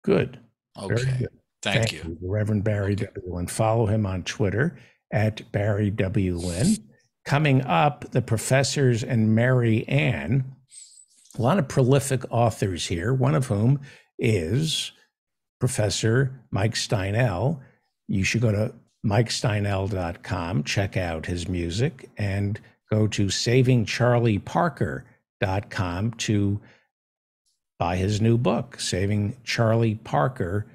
Good. Okay. Very good. Thank you. Reverend Barry W. Lynn. Follow him on Twitter at Barry W. Lynn. Coming up, the professors and Mary Ann. A lot of prolific authors here, one of whom is Professor Mike Steinel. You should go to MikeSteinel.com, check out his music, and go to SavingCharlieParker.com to buy his new book, Saving Charlie Parker,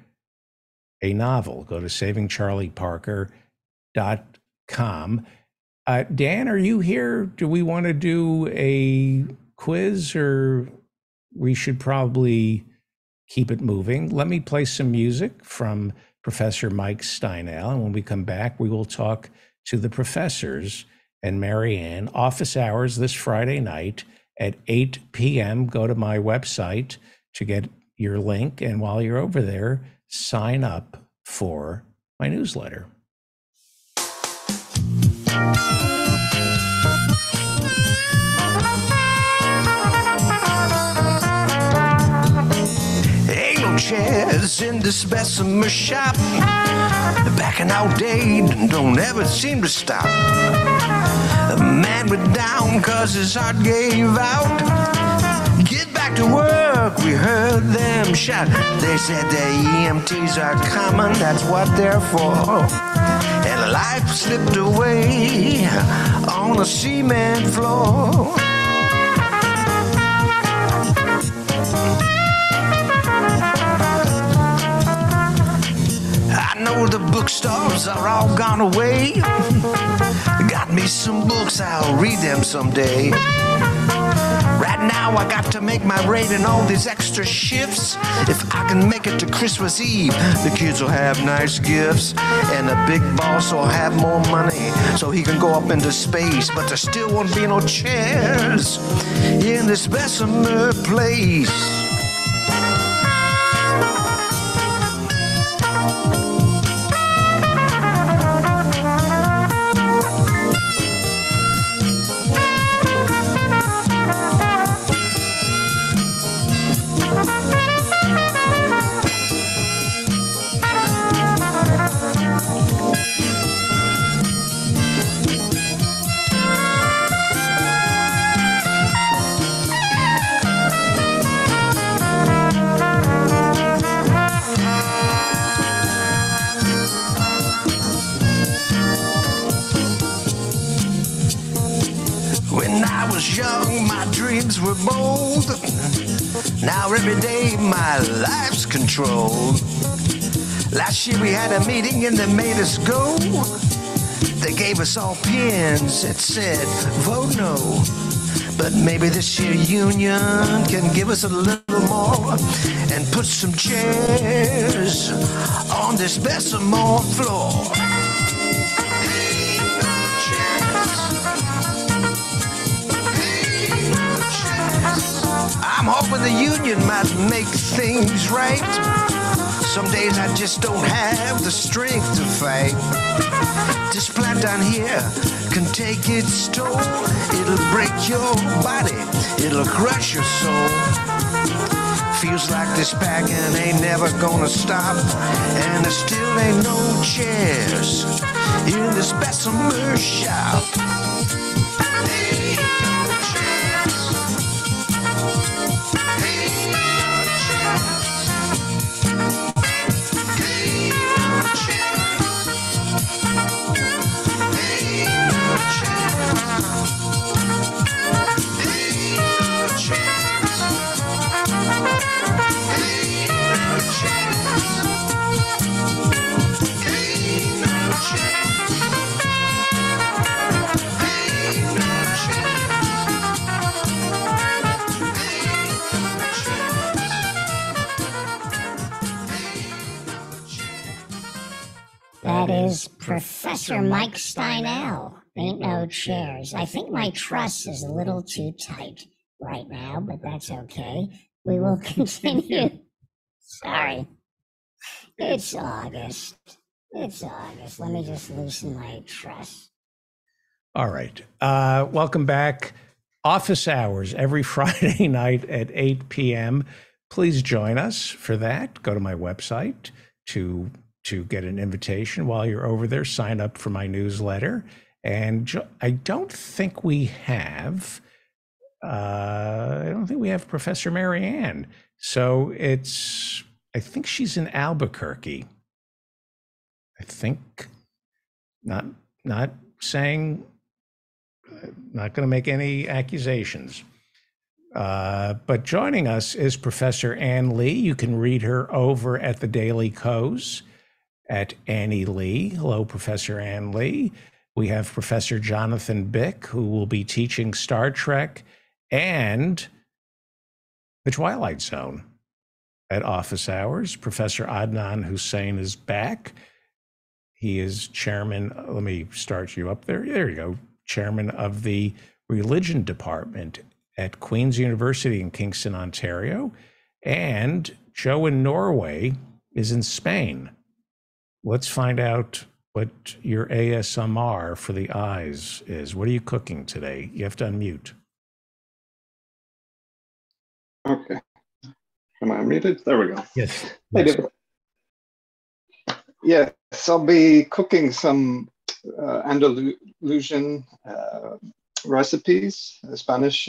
a novel. Go to SavingCharlieParker.com. Dan, are you here? Do we want to do a quiz, or we should probably keep it moving? Let me play some music from Professor Mike Steinel, and when we come back, we will talk to the professors and Mary Ann. Office hours this Friday night at 8 p.m. Go to my website to get your link, and while you're over there, sign up for my newsletter. Ain't no chairs in this Bessemer shop. Back in our day, don't ever seem to stop. A man went down cause his heart gave out. Get back to work, we heard them shout. They said the EMTs are coming, that's what they're for. And life slipped away on the cement floor. I know the bookstores are all gone away. Got me some books, I'll read them someday. Right now I got to make my rate in all these extra shifts. If I can make it to Christmas Eve, the kids will have nice gifts. And the big boss will have more money so he can go up into space. But there still won't be no chairs in this Bessemer place. Were bold. Now every day my life's controlled. Last year we had a meeting and they made us go. They gave us all pins that said vote no. But maybe this year union can give us a little more and put some chairs on this Bessemer floor. I'm hoping the union might make things right. Some days I just don't have the strength to fight. This plant down here can take its toll. It'll break your body, it'll crush your soul. Feels like this packing ain't never gonna stop. And there still ain't no chairs in this Bessemer shop. That is Professor Mike Steinel. Ain't no chairs. I think my truss is a little too tight right now, but that's okay. We will continue. Sorry. It's August. It's August. Let me just loosen my truss. All right. Welcome back. office hours every Friday night at 8 p.m. Please join us for that. Go to my website to get an invitation while you're over there. Sign up for my newsletter. And I don't think we have Professor Mary Ann. So I think she's in Albuquerque. I think not saying, not going to make any accusations. But joining us is Professor Ann Lee. You can read her over at the Daily Kos at Annie Lee. Hello, Professor Ann Lee. We have Professor Jonathan Bick, who will be teaching Star Trek and The Twilight Zone at office hours. Professor Adnan Hussein is back. He is chairman, let me start you up there. There you go. Chairman of the Religion Department at Queen's University in Kingston, Ontario. And Joe in Norway is in Spain. Let's find out what your ASMR for the eyes is. What are you cooking today? You have to unmute. Okay. Am I unmuted? There we go. Yes. Hey, David. Yes, I'll be cooking some Andalusian recipes,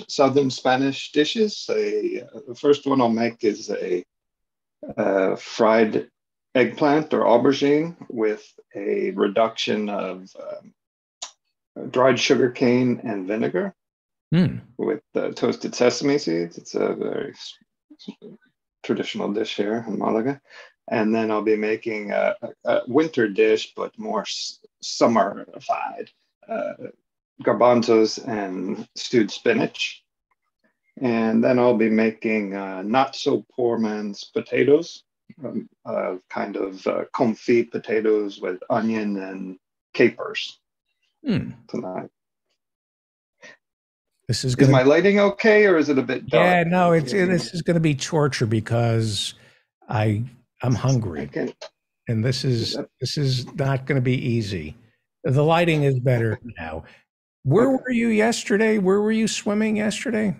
southern Spanish dishes. The first one I'll make is a fried eggplant or aubergine with a reduction of dried sugar cane and vinegar with toasted sesame seeds. It's a very traditional dish here in Malaga. And then I'll be making a winter dish, but more summerified, garbanzos and stewed spinach. And then I'll be making not so poor man's potatoes, kind of confit potatoes with onion and capers tonight. Is my lighting okay, or is it a bit dark? Yeah, no, this is going to be torture because I'm hungry, and this is not going to be easy. The lighting is better now. Where were you yesterday? Where were you swimming yesterday?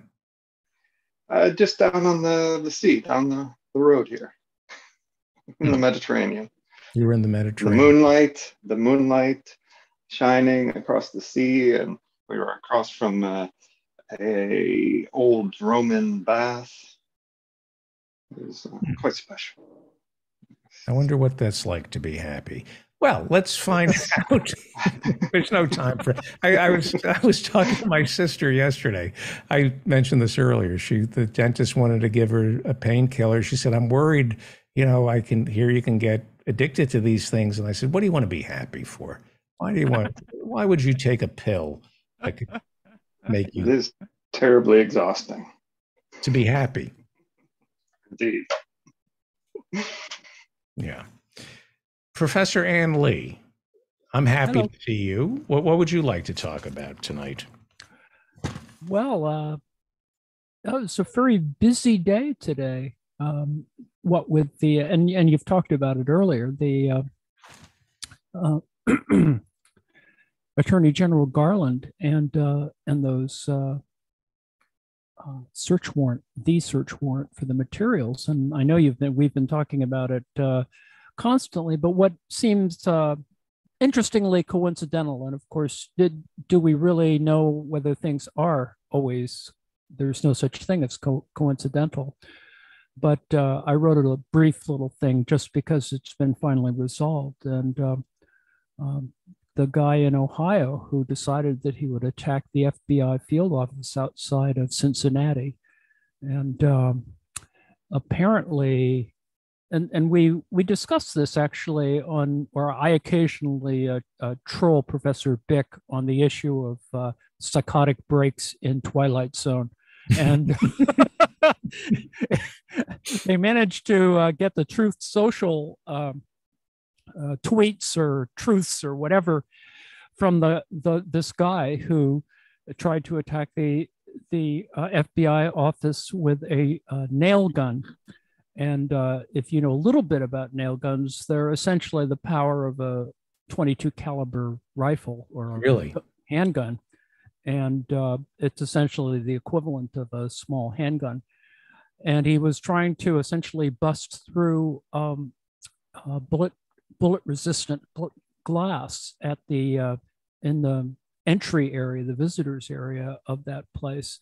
Just down on the sea, down the road here, in the Mediterranean. You were in the Mediterranean. The moonlight shining across the sea, and we were across from a old Roman bath. It was quite special. I wonder what that's like to be happy. Well, let's find out. There's no time for it. I was talking to my sister yesterday. I mentioned this earlier. The dentist wanted to give her a painkiller. She said, "I'm worried, I can hear you can get addicted to these things." And I said, "What do you want to be happy for? Why would you take a pill that could make you?" It is terribly exhausting. To be happy. Indeed. Yeah. Professor Ann Lee, I'm happy to see you. What would you like to talk about tonight? Well, it's a very busy day today. What with the and you've talked about it earlier, the Attorney General Garland and those search warrant for the materials. And I know we've been talking about it constantly, but what seems interestingly coincidental, and of course, do we really know whether things are always, there's no such thing as coincidental. But I wrote a brief little thing just because it's been finally resolved. And the guy in Ohio who decided that he would attack the FBI field office outside of Cincinnati. And apparently, and we discussed this actually or I occasionally troll Professor Bick on the issue of psychotic breaks in Twilight Zone. And they managed to get the Truth Social tweets or truths or whatever from this guy who tried to attack the FBI office with a nail gun. And if you know a little bit about nail guns, they're essentially the power of a .22 caliber rifle or a handgun. and it's essentially the equivalent of a small handgun. And he was trying to essentially bust through bullet-resistant glass at the in the entry area, the visitors area of that place.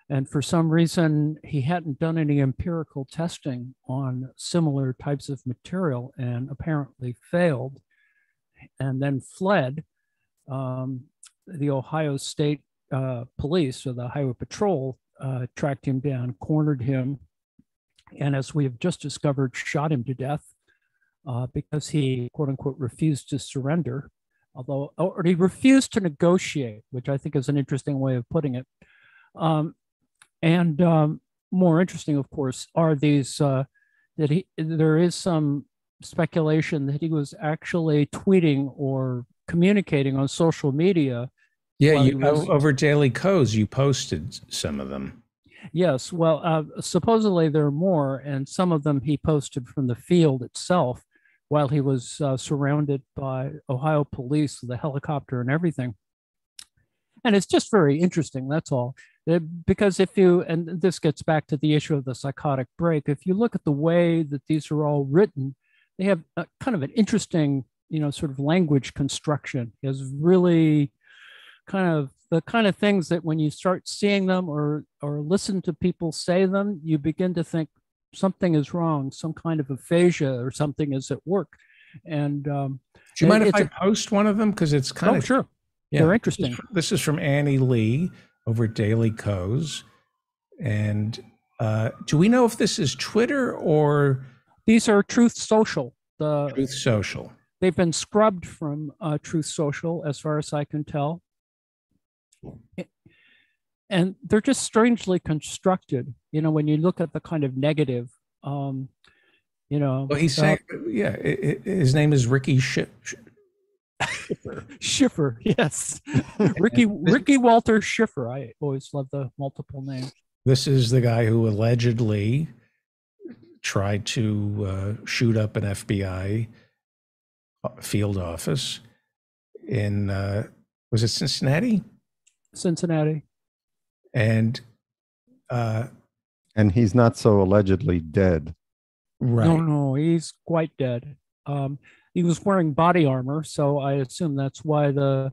And for some reason, he hadn't done any empirical testing on similar types of material and apparently failed, and then fled. The Ohio State Police, or the Highway Patrol, tracked him down, cornered him, and as we have just discovered, shot him to death because he, quote unquote, refused to surrender, or he refused to negotiate, which I think is an interesting way of putting it. More interesting, of course, are these there is some speculation that he was actually tweeting or communicating on social media. Yeah, over Daily Kos, you posted some of them. Yes, well, supposedly there are more, and some of them he posted from the field itself while he was surrounded by Ohio police with a helicopter and everything. And it's just very interesting, that's all. Because if you, and this gets back to the issue of the psychotic break, if you look at the way that these are all written, they have a, kind of an interesting, sort of language construction. Is really kind of the kind of things that when you start seeing them or listen to people say them, you begin to think something is wrong, some kind of aphasia or something is at work. And do you mind if I post one of them? Because it's kind of sure. Yeah, they're interesting. This is from Annie Lee over Daily Kos. And do we know if this is Twitter or? These are Truth Social. Truth Social. They've been scrubbed from Truth Social, as far as I can tell. And they're just strangely constructed, when you look at the kind of negative, Well, he's saying, his name is Ricky Schiffer, yes. Ricky Walter Schiffer. I always love the multiple names. This is the guy who allegedly tried to shoot up an FBI field office in, was it Cincinnati? Cincinnati. And he's not so allegedly dead. Right. No, he's quite dead. He was wearing body armor, so I assume that's why the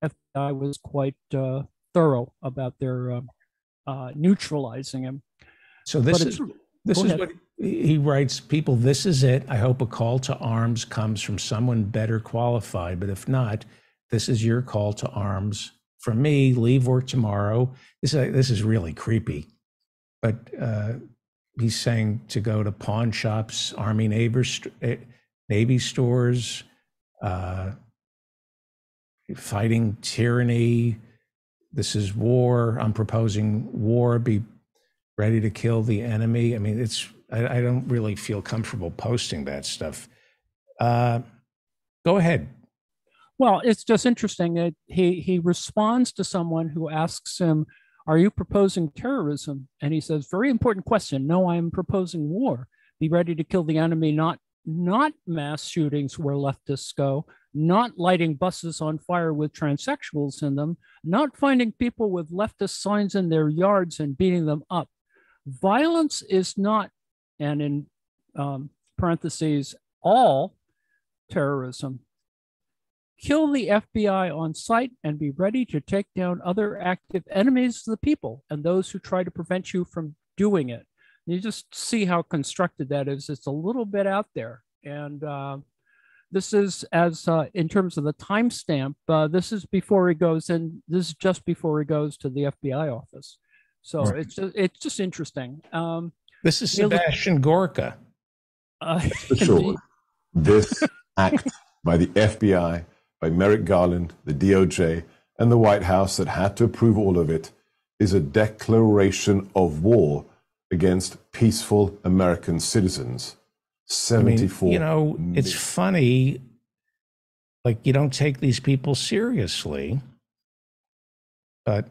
FBI was quite thorough about their neutralizing him. So this is what he writes. People, this is it. I hope a call to arms comes from someone better qualified, but if not, this is your call to arms. From me, leave work tomorrow. This is really creepy. But he's saying to go to pawn shops, Army Navy stores, fighting tyranny. This is war. I'm proposing war. Be ready to kill the enemy. I mean, I don't really feel comfortable posting that stuff. Go ahead. Well, it's just interesting that he responds to someone who asks him, "Are you proposing terrorism?" And he says, "Very important question. No, I am proposing war. Be ready to kill the enemy, not mass shootings where leftists go, not lighting buses on fire with transsexuals in them, not finding people with leftist signs in their yards and beating them up. Violence is not," and in parentheses, "all terrorism. Kill the FBI on sight and be ready to take down other active enemies of the people and those who try to prevent you from doing it." You just see how constructed that is. It's a little bit out there. And this is, as in terms of the timestamp, this is before he goes in. This is just before he goes to the FBI office. So right. It's just interesting. This is Sebastian Gorka. For sure. This act by the FBI, by Merrick Garland, the DOJ, and the White House that had to approve all of it is a declaration of war against peaceful American citizens. 74 million. It's funny, like you don't take these people seriously, but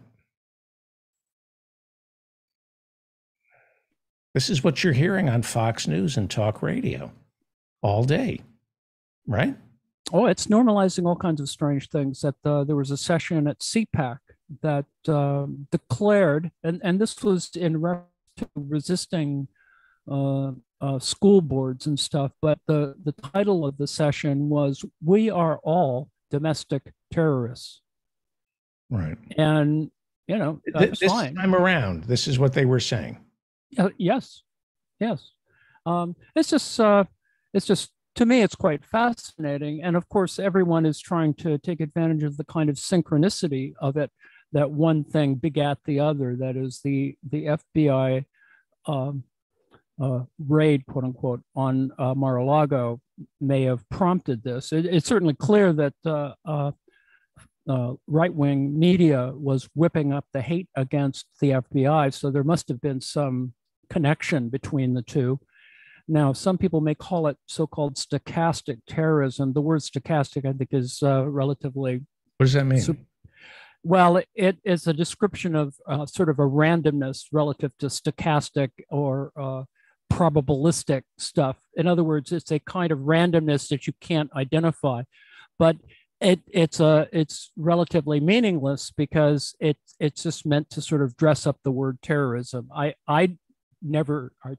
this is what you're hearing on Fox News and talk radio all day, right? Oh, it's normalizing all kinds of strange things. There was a session at CPAC declared, and this was in reference to resisting school boards and stuff, but the title of the session was "We Are All Domestic Terrorists." Right. And, this time around, this is what they were saying. Yes. It's just, to me, it's quite fascinating. And of course, everyone is trying to take advantage of the kind of synchronicity of it, that one thing begat the other. That is the FBI raid, quote unquote, on Mar-a-Lago may have prompted this. It's certainly clear that right-wing media was whipping up the hate against the FBI. So there must have been some connection between the two. Now, some people may call it so-called stochastic terrorism. The word stochastic, I think, is relatively... What does that mean? Well, it is a description of sort of a randomness relative to stochastic or probabilistic stuff. In other words, it's a kind of randomness that you can't identify, but it's relatively meaningless because it's just meant to sort of dress up the word terrorism. I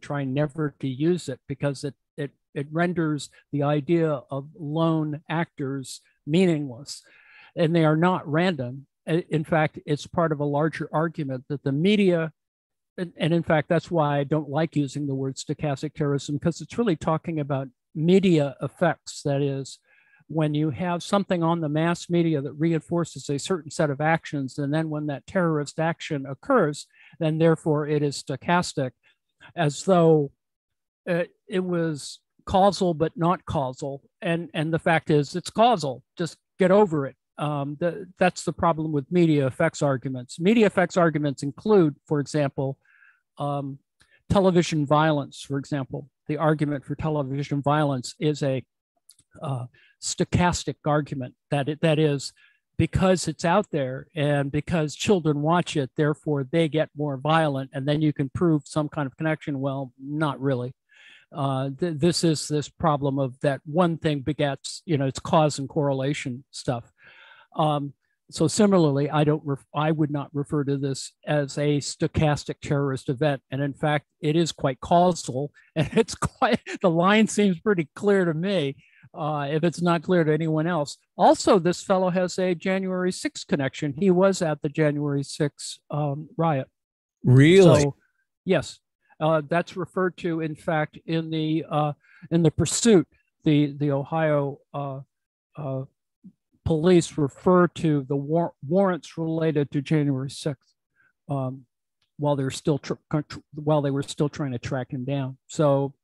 try never to use it because it renders the idea of lone actors meaningless, and they are not random. In fact, it's part of a larger argument that the media, and in fact, that's why I don't like using the word stochastic terrorism, because it's really talking about media effects. That is, when you have something on the mass media that reinforces a certain set of actions, and then when that terrorist action occurs, then therefore it is stochastic, as though it was causal but not causal. And the fact is, it's causal. Just get over it. That's the problem with media effects arguments. Media effects arguments include, for example, television violence. For example, the argument for television violence is a stochastic argument, that is, because it's out there and because children watch it, therefore they get more violent, and then you can prove some kind of connection. Well, not really. This is this problem of that one thing begets, it's cause and correlation stuff. So similarly, I would not refer to this as a stochastic terrorist event. And in fact, it is quite causal, and the line seems pretty clear to me, if it's not clear to anyone else. Also, this fellow has a January 6th connection. He was at the January 6th riot. Really? So, yes, that's referred to, in fact, in the Pursuit. The Ohio police refer to the warrants related to January 6th while they were still trying to track him down. So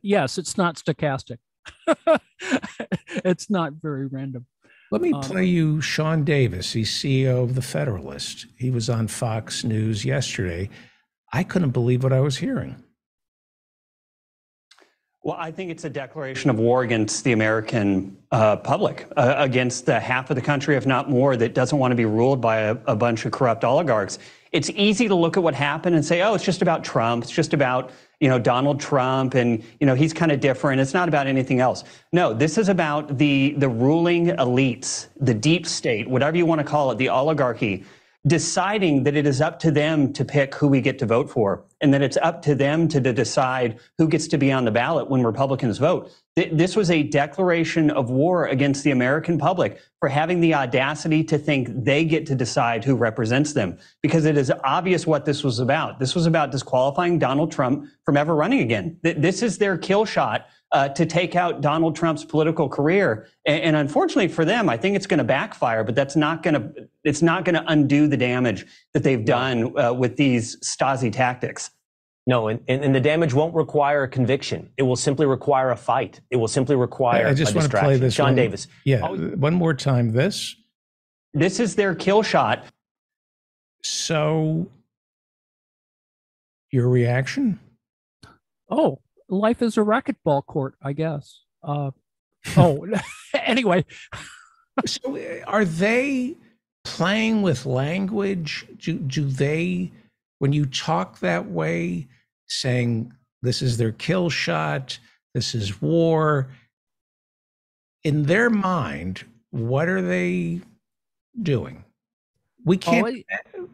yes, it's not stochastic. It's not very random. Let me play you Sean Davis. He's CEO of The Federalist. He was on Fox News yesterday. I couldn't believe what I was hearing. Well, I think it's a declaration of war against the American public, against the half of the country, if not more, that doesn't want to be ruled by a bunch of corrupt oligarchs. It's easy to look at what happened and say, oh, it's just about Trump. It's just about, Donald Trump, and, he's kind of different. It's not about anything else. No, this is about the ruling elites, the deep state, whatever you want to call it, the oligarchy, deciding that it is up to them to pick who we get to vote for, and that it's up to them to decide who gets to be on the ballot when Republicans vote. This was a declaration of war against the American public for having the audacity to think they get to decide who represents them, because it is obvious what this was about. This was about disqualifying Donald Trump from ever running again. This is their kill shot to take out Donald Trump's political career. And unfortunately for them, I think it's going to backfire, but it's not going to undo the damage that they've done with these Stasi tactics. No, and the damage won't require a conviction. It will simply require a fight. It will simply require I just want to play this. Sean Davis. Yeah, one more time. This is their kill shot. So, your reaction? Oh, life is a racquetball court, I guess. Anyway. So are they playing with language? Do they, when you talk that way, saying this is their kill shot, this is war, in their mind, what are they doing? We can't.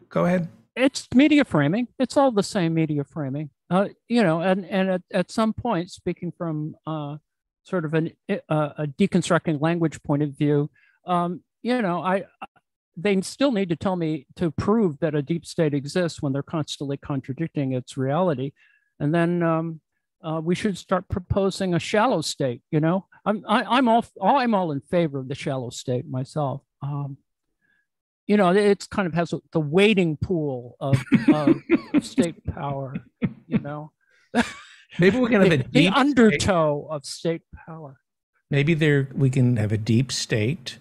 Go ahead. It's media framing. It's all the same media framing. And at some point, speaking from sort of a deconstructing language point of view, they still need to tell me to prove that a deep state exists when they're constantly contradicting its reality, and then we should start proposing a shallow state. I'm all in favor of the shallow state myself. It's kind of has the wading pool of state power. Maybe we can have a deep the undertow of state power. Maybe we can have a deep state,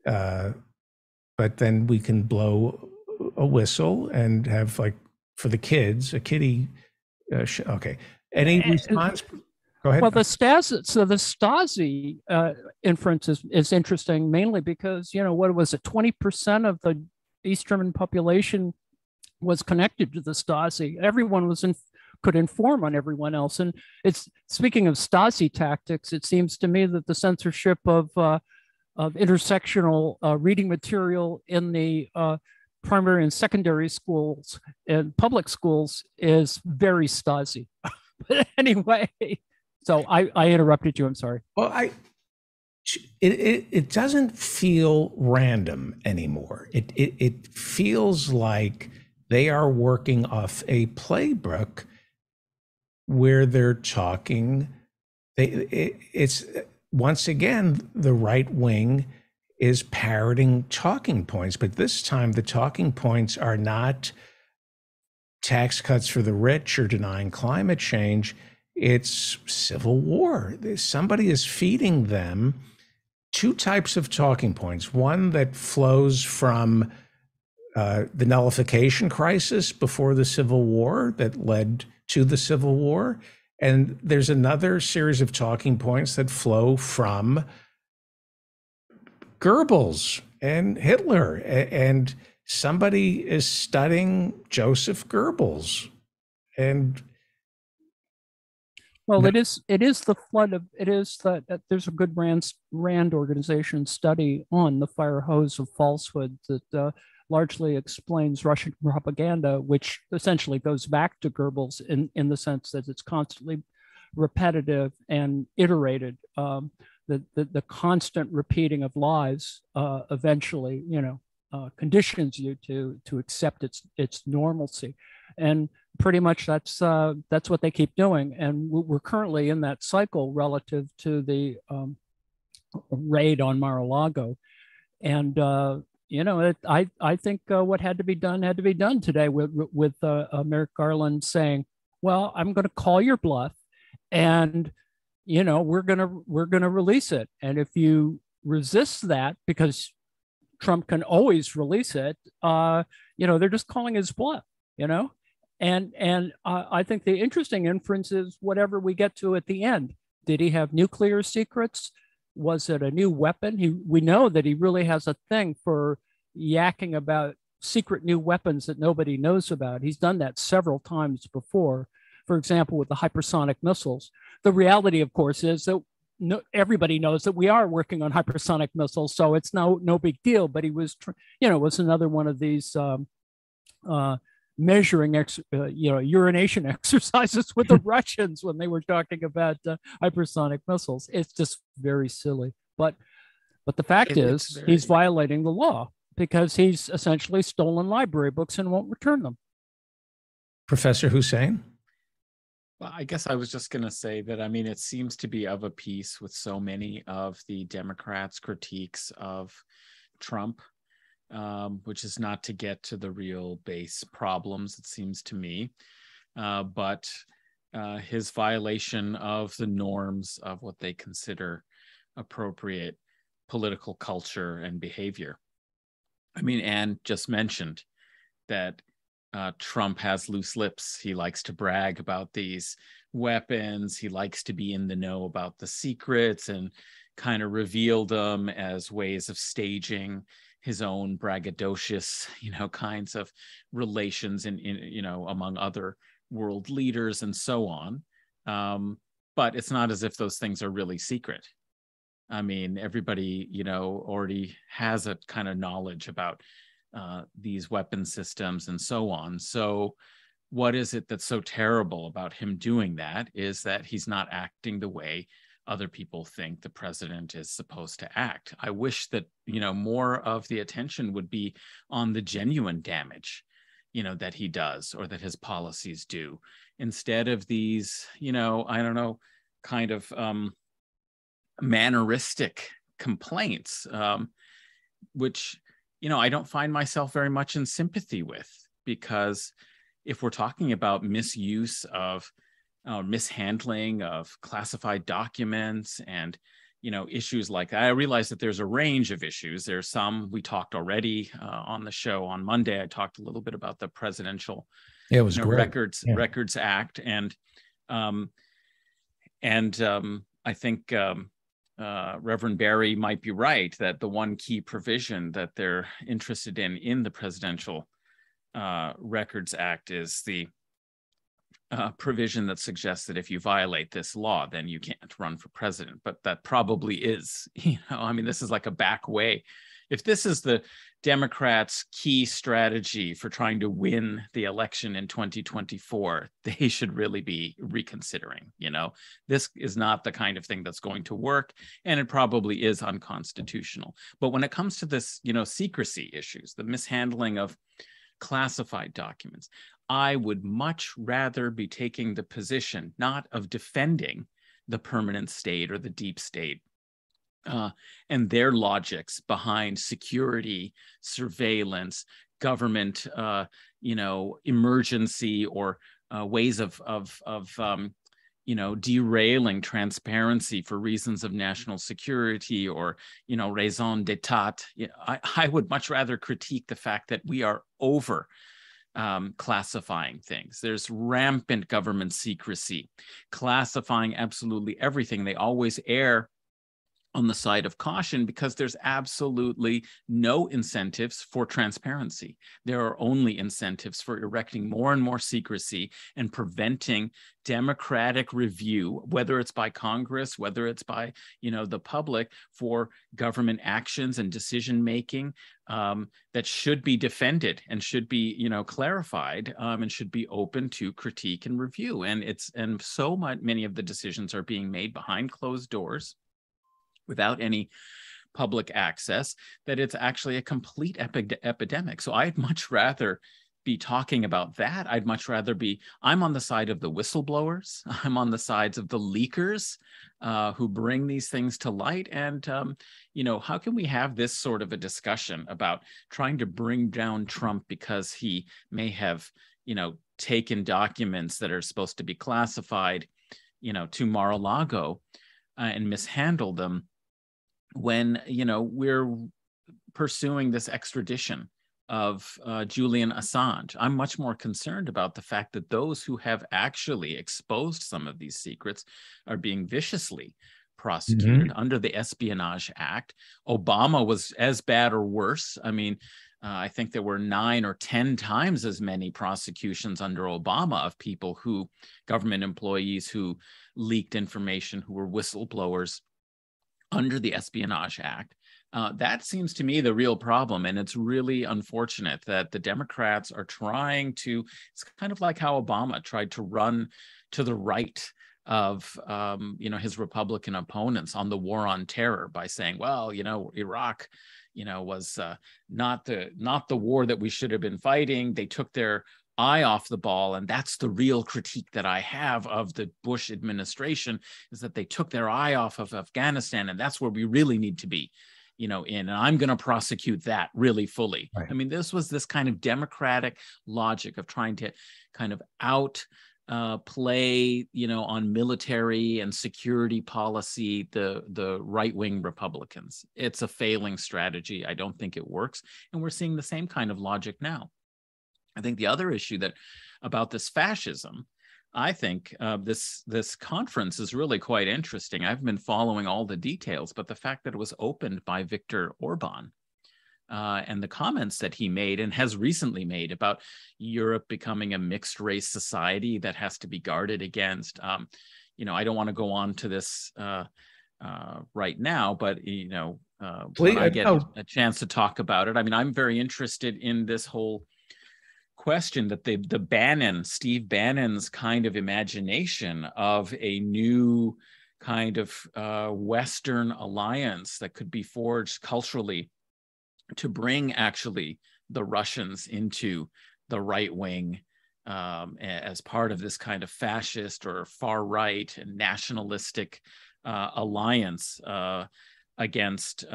but then we can blow a whistle and have, like, for the kids, a kiddie. Okay. Any response? Go ahead. Well, the Stasi inference is interesting, mainly because, what was it, 20% of the East German population was connected to the Stasi. Everyone could inform on everyone else. And speaking of Stasi tactics, it seems to me that the censorship of intersectional reading material in the primary and secondary schools and public schools is very Stasi. But anyway, so I interrupted you. I'm sorry. Well, it doesn't feel random anymore. It feels like they are working off a playbook where they're talking. It's once again, the right wing is parroting talking points, but this time the talking points are not tax cuts for the rich or denying climate change. It's civil war. Somebody is feeding them two types of talking points. One that flows from the nullification crisis before the Civil War that led to the Civil War. And there's another series of talking points that flow from Goebbels and Hitler. And somebody is studying Joseph Goebbels. And well, it is the flood of, it is that there's a good Rand organization study on the fire hose of falsehood that largely explains Russian propaganda, which essentially goes back to Goebbels in the sense that it's constantly repetitive and iterated. The constant repeating of lies eventually, conditions you to accept its normalcy, and pretty much that's what they keep doing. And we're currently in that cycle relative to the raid on Mar-a-Lago, and I think what had to be done today with Merrick Garland saying, "Well, I'm going to call your bluff, and we're gonna release it. And if you resist that, because Trump can always release it, they're just calling his bluff, And I think the interesting inference is whatever we get to at the end. Did he have nuclear secrets? Was it a new weapon? We know that he really has a thing for yakking about secret new weapons that nobody knows about. He's done that several times before. For example, with the hypersonic missiles. The reality, of course, is that everybody knows that we are working on hypersonic missiles, so it's no big deal. But he was, was another one of these measuring, urination exercises with the Russians when they were talking about hypersonic missiles. It's just very silly. But the fact is, he's violating the law because he's essentially stolen library books and won't return them. Professor Hussein? Well, I guess I was just going to say that, it seems to be of a piece with so many of the Democrats' critiques of Trump, which is not to get to the real base problems, it seems to me, but his violation of the norms of what they consider appropriate political culture and behavior. Anne just mentioned that Trump has loose lips. He likes to brag about these weapons. He likes to be in the know about the secrets and kind of reveal them as ways of staging his own braggadocious, kinds of relations in among other world leaders and so on. But it's not as if those things are really secret. Everybody, already has a kind of knowledge about these weapon systems and so on. So what is it that's so terrible about him doing that is that he's not acting the way other people think the president is supposed to act. I wish that, more of the attention would be on the genuine damage, that he does or that his policies do, instead of these, kind of manneristic complaints, which, I don't find myself very much in sympathy with, because if we're talking about misuse of mishandling of classified documents and issues like that, I realize that there's a range of issues. There's some we talked already on the show on Monday. I talked a little bit about the presidential it was great. Records Act, and I think Reverend Barry might be right that the one key provision that they're interested in the Presidential Records Act is the provision that suggests that if you violate this law, then you can't run for president. But that probably is, this is like a back way. If this is the Democrats' key strategy for trying to win the election in 2024, they should really be reconsidering. This is not the kind of thing that's going to work, and it probably is unconstitutional. But when it comes to this, secrecy issues, the mishandling of classified documents, I would much rather be taking the position not of defending the permanent state or the deep state and their logics behind security, surveillance, government, emergency, or ways of derailing transparency for reasons of national security or, raison d'etat. I would much rather critique the fact that we are over classifying things. There's rampant government secrecy, classifying absolutely everything. They always err on the side of caution because there's absolutely no incentives for transparency. There are only incentives for erecting more and more secrecy and preventing democratic review, whether it's by Congress, whether it's by, the public, for government actions and decision-making that should be defended and should be, clarified and should be open to critique and review. And so many of the decisions are being made behind closed doors, without any public access, that it's actually a complete epidemic. So I'd much rather be talking about that. I'm on the side of the whistleblowers. I'm on the sides of the leakers who bring these things to light. And, how can we have this sort of a discussion about trying to bring down Trump because he may have, taken documents that are supposed to be classified, to Mar-a-Lago and mishandled them, when, we're pursuing this extradition of Julian Assange? I'm much more concerned about the fact that those who have actually exposed some of these secrets are being viciously prosecuted under the Espionage Act. Obama was as bad or worse. I think there were 9 or 10 times as many prosecutions under Obama of people government employees who leaked information, who were whistleblowers under the Espionage Act. That seems to me the real problem. And it's really unfortunate that the Democrats are trying to, it's kind of like how Obama tried to run to the right of, his Republican opponents on the war on terror by saying, well, Iraq, was not the war that we should have been fighting. They took their eye off the ball. And that's the real critique that I have of the Bush administration, is that they took their eye off of Afghanistan. And that's where we really need to be, and I'm going to prosecute that really fully. Right. This was this kind of democratic logic of trying to kind of play, on military and security policy, the right-wing Republicans. It's a failing strategy. I don't think it works. And we're seeing the same kind of logic now. I think the other issue about this fascism, I think this conference is really quite interesting. I've been following all the details, but the fact that it was opened by Viktor Orban and the comments that he made and has recently made about Europe becoming a mixed race society that has to be guarded against. I don't want to go on to this right now, but when I get a chance to talk about it. I mean, I'm very interested in this whole question that Steve Bannon's kind of imagination of a new kind of Western alliance that could be forged culturally to bring actually the Russians into the right wing as part of this kind of fascist or far right and nationalistic alliance against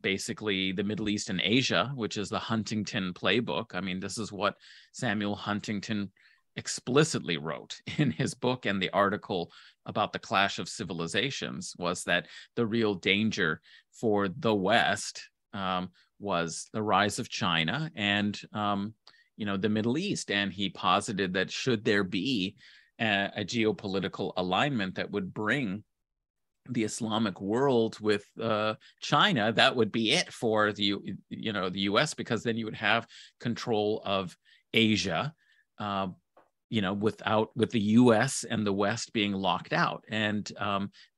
basically the Middle East and Asia, which is the Huntington playbook. I mean, this is what Samuel Huntington explicitly wrote in his book, and the article about the clash of civilizations was that the real danger for the West was the rise of China and the Middle East. And he posited that should there be a geopolitical alignment that would bring the Islamic world with China, that would be it for the U.S., because then you would have control of Asia, with the U.S. and the West being locked out. And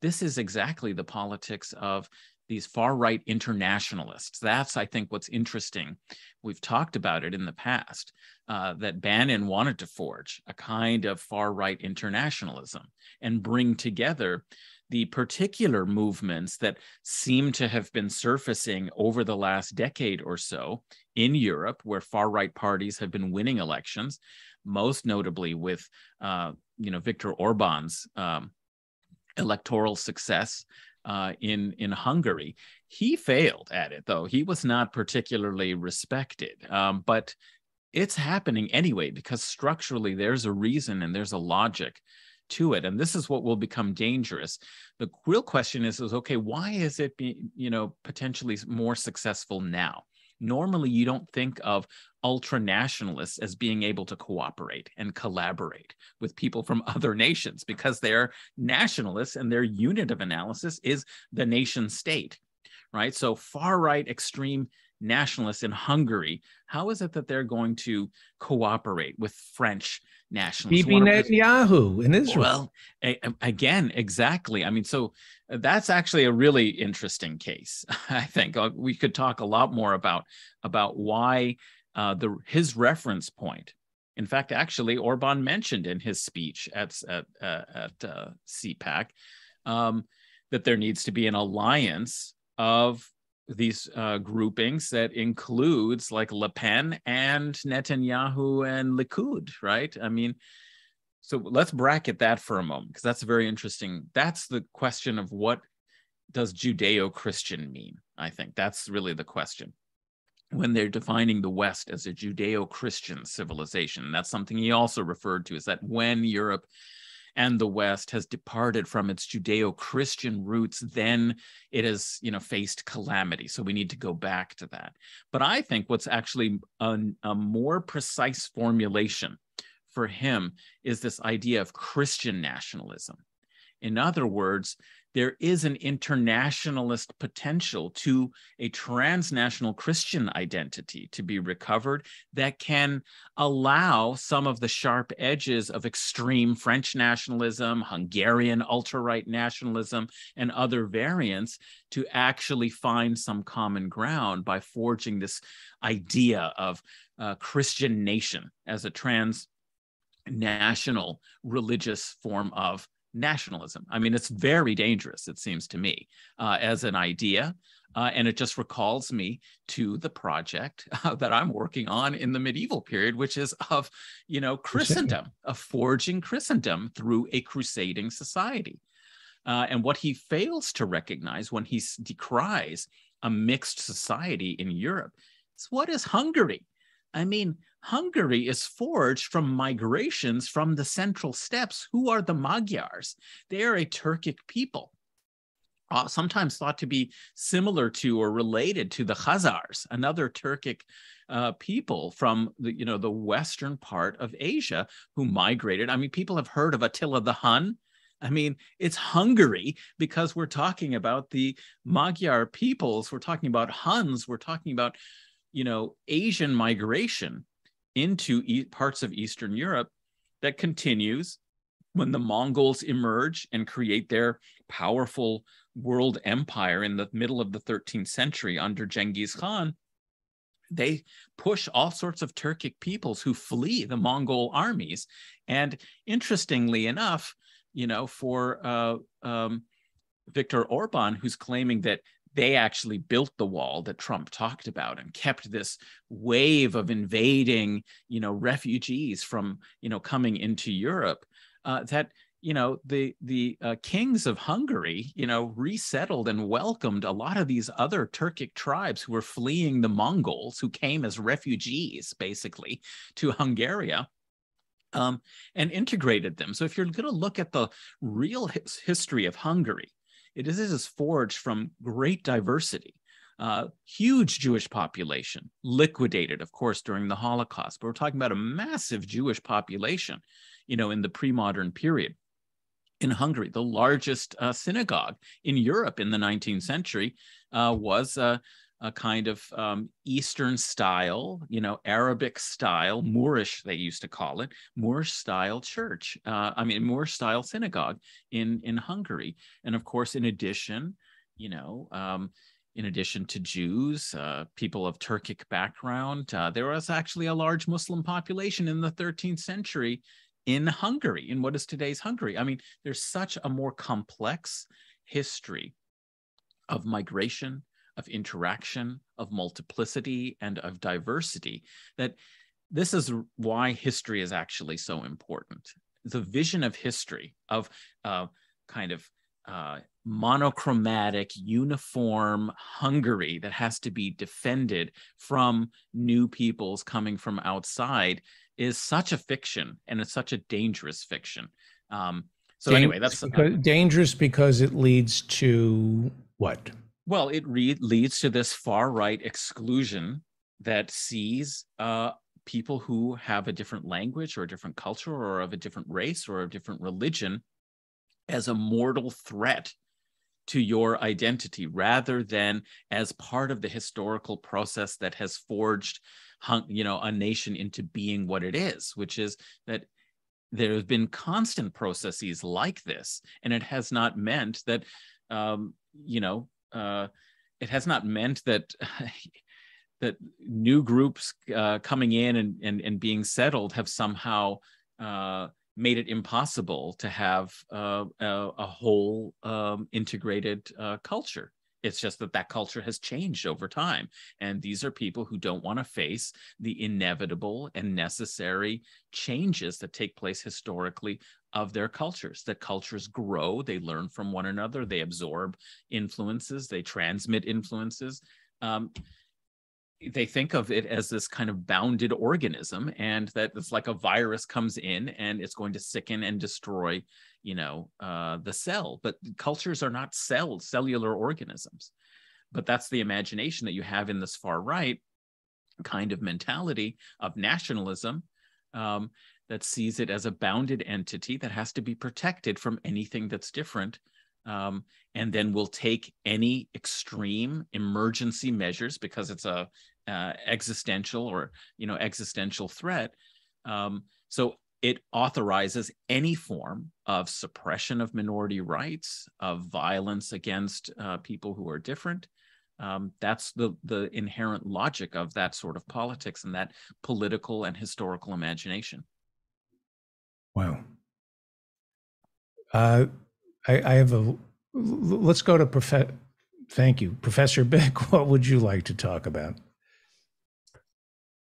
this is exactly the politics of these far-right internationalists. That's, I think, what's interesting. We've talked about it in the past, that Bannon wanted to forge a kind of far-right internationalism and bring together the particular movements that seem to have been surfacing over the last decade or so in Europe, where far-right parties have been winning elections, most notably with, Viktor Orban's electoral success in Hungary. He failed at it, though. He was not particularly respected, but it's happening anyway, because structurally there's a reason and there's a logic to it. And this is what will become dangerous. The real question is okay, why is it potentially more successful now? Normally, you don't think of ultranationalists as being able to cooperate and collaborate with people from other nations, because they're nationalists and their unit of analysis is the nation state, right? So far-right extreme nationalists in Hungary, how is it that they're going to cooperate with French nationalists? Bibi Netanyahu in Israel. Well, again, exactly. I mean, so that's actually a really interesting case. I think we could talk a lot more about why his reference point. In fact, actually, Orban mentioned in his speech at CPAC that there needs to be an alliance of these groupings that includes like Le Pen and Netanyahu and Likud, right? I mean, so let's bracket that for a moment, because that's very interesting. That's the question of what does Judeo-Christian mean? I think that's really the question when they're defining the West as a Judeo-Christian civilization. And that's something he also referred to, is that when Europe and the West has departed from its Judeo-Christian roots, then it has, faced calamity. So we need to go back to that. But I think what's actually a more precise formulation for him is this idea of Christian nationalism. In other words, there is an internationalist potential to a transnational Christian identity to be recovered that can allow some of the sharp edges of extreme French nationalism, Hungarian ultra-right nationalism, and other variants to actually find some common ground by forging this idea of Christian nation as a transnational religious form of nationalism. I mean, it's very dangerous, it seems to me, as an idea. And it just recalls me to the project that I'm working on in the medieval period, which is of, Christendom, of forging Christendom through a crusading society. And what he fails to recognize when he decries a mixed society in Europe is, what is Hungary? I mean, Hungary is forged from migrations from the Central Steppes. Who are the Magyars? They are a Turkic people, sometimes thought to be similar to or related to the Khazars, another Turkic people from the western part of Asia who migrated. I mean, people have heard of Attila the Hun. I mean, it's Hungary because we're talking about the Magyar peoples. We're talking about Huns. We're talking about Asian migration into parts of Eastern Europe that continues when the Mongols emerge and create their powerful world empire in the middle of the 13th century under Genghis Khan, they push all sorts of Turkic peoples who flee the Mongol armies. And interestingly enough, for Viktor Orban, who's claiming that they actually built the wall that Trump talked about and kept this wave of invading, refugees from, coming into Europe, that the kings of Hungary, resettled and welcomed a lot of these other Turkic tribes who were fleeing the Mongols, who came as refugees, basically, to Hungary, and integrated them. So if you're going to look at the real history of Hungary, it is forged from great diversity. Huge Jewish population, liquidated, of course, during the Holocaust. But we're talking about a massive Jewish population, in the pre-modern period. In Hungary, the largest synagogue in Europe in the 19th century was a kind of Eastern style, Arabic style, Moorish, they used to call it, Moorish style church, Moorish style synagogue in Hungary. And of course, in addition to Jews, people of Turkic background, there was actually a large Muslim population in the 13th century in Hungary, in what is today's Hungary. I mean, there's such a more complex history of migration, of interaction, of multiplicity, and of diversity, that this is why history is actually so important. The vision of history, of monochromatic, uniform Hungary that has to be defended from new peoples coming from outside, is such a fiction, and it's such a dangerous fiction. Anyway, that's dangerous because it leads to what? Well, it leads to this far-right exclusion that sees people who have a different language or a different culture or of a different race or a different religion as a mortal threat to your identity, rather than as part of the historical process that has forged a nation into being what it is, which is that there have been constant processes like this, and it has not meant that it has not meant that that new groups coming in and being settled have somehow made it impossible to have a whole integrated culture. It's just that culture has changed over time. And these are people who don't want to face the inevitable and necessary changes that take place historically of their cultures. That cultures grow, they learn from one another, they absorb influences, they transmit influences. They think of it as this kind of bounded organism, and that it's like a virus comes in and it's going to sicken and destroy the cell. But cultures are not cellular organisms. But that's the imagination that you have in this far right kind of mentality of nationalism, that sees it as a bounded entity that has to be protected from anything that's different, and then will take any extreme emergency measures because it's a existential threat. So it authorizes any form of suppression of minority rights, of violence against people who are different. That's the inherent logic of that sort of politics and that political and historical imagination. Wow. I have let's go to thank you. Professor Beck, what would you like to talk about?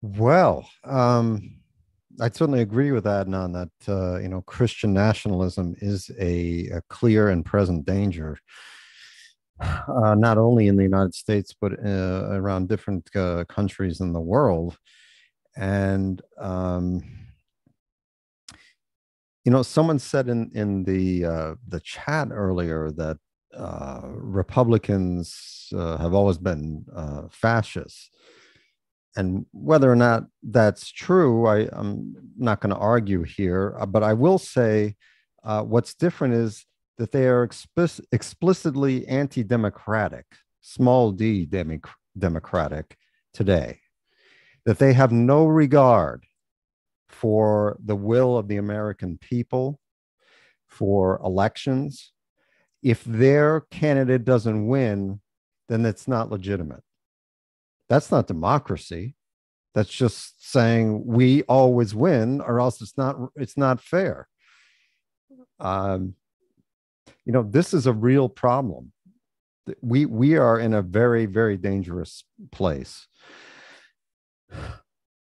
Well, I certainly agree with Adnan that, Christian nationalism is a clear and present danger, not only in the United States, but around different countries in the world. And, someone said in the chat earlier that Republicans have always been fascists. And whether or not that's true, I'm not going to argue here. But I will say what's different is that they are explicitly anti-democratic, small d democratic today, that they have no regard for the will of the American people, for elections. if their candidate doesn't win, then it's not legitimate. That's not democracy. That's just saying we always win, or else it's not fair. This is a real problem. We are in a very, very dangerous place.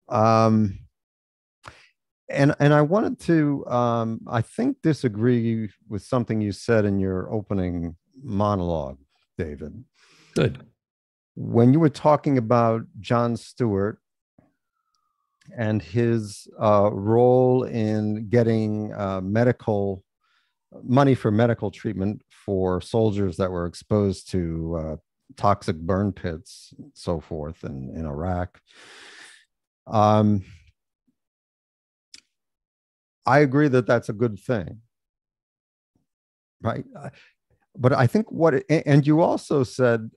And I wanted to, I think, disagree with something you said in your opening monologue, David. Good. When you were talking about Jon Stewart and his role in getting money for medical treatment for soldiers that were exposed to toxic burn pits and so forth in Iraq. I agree that that's a good thing, right? But I think and you also said,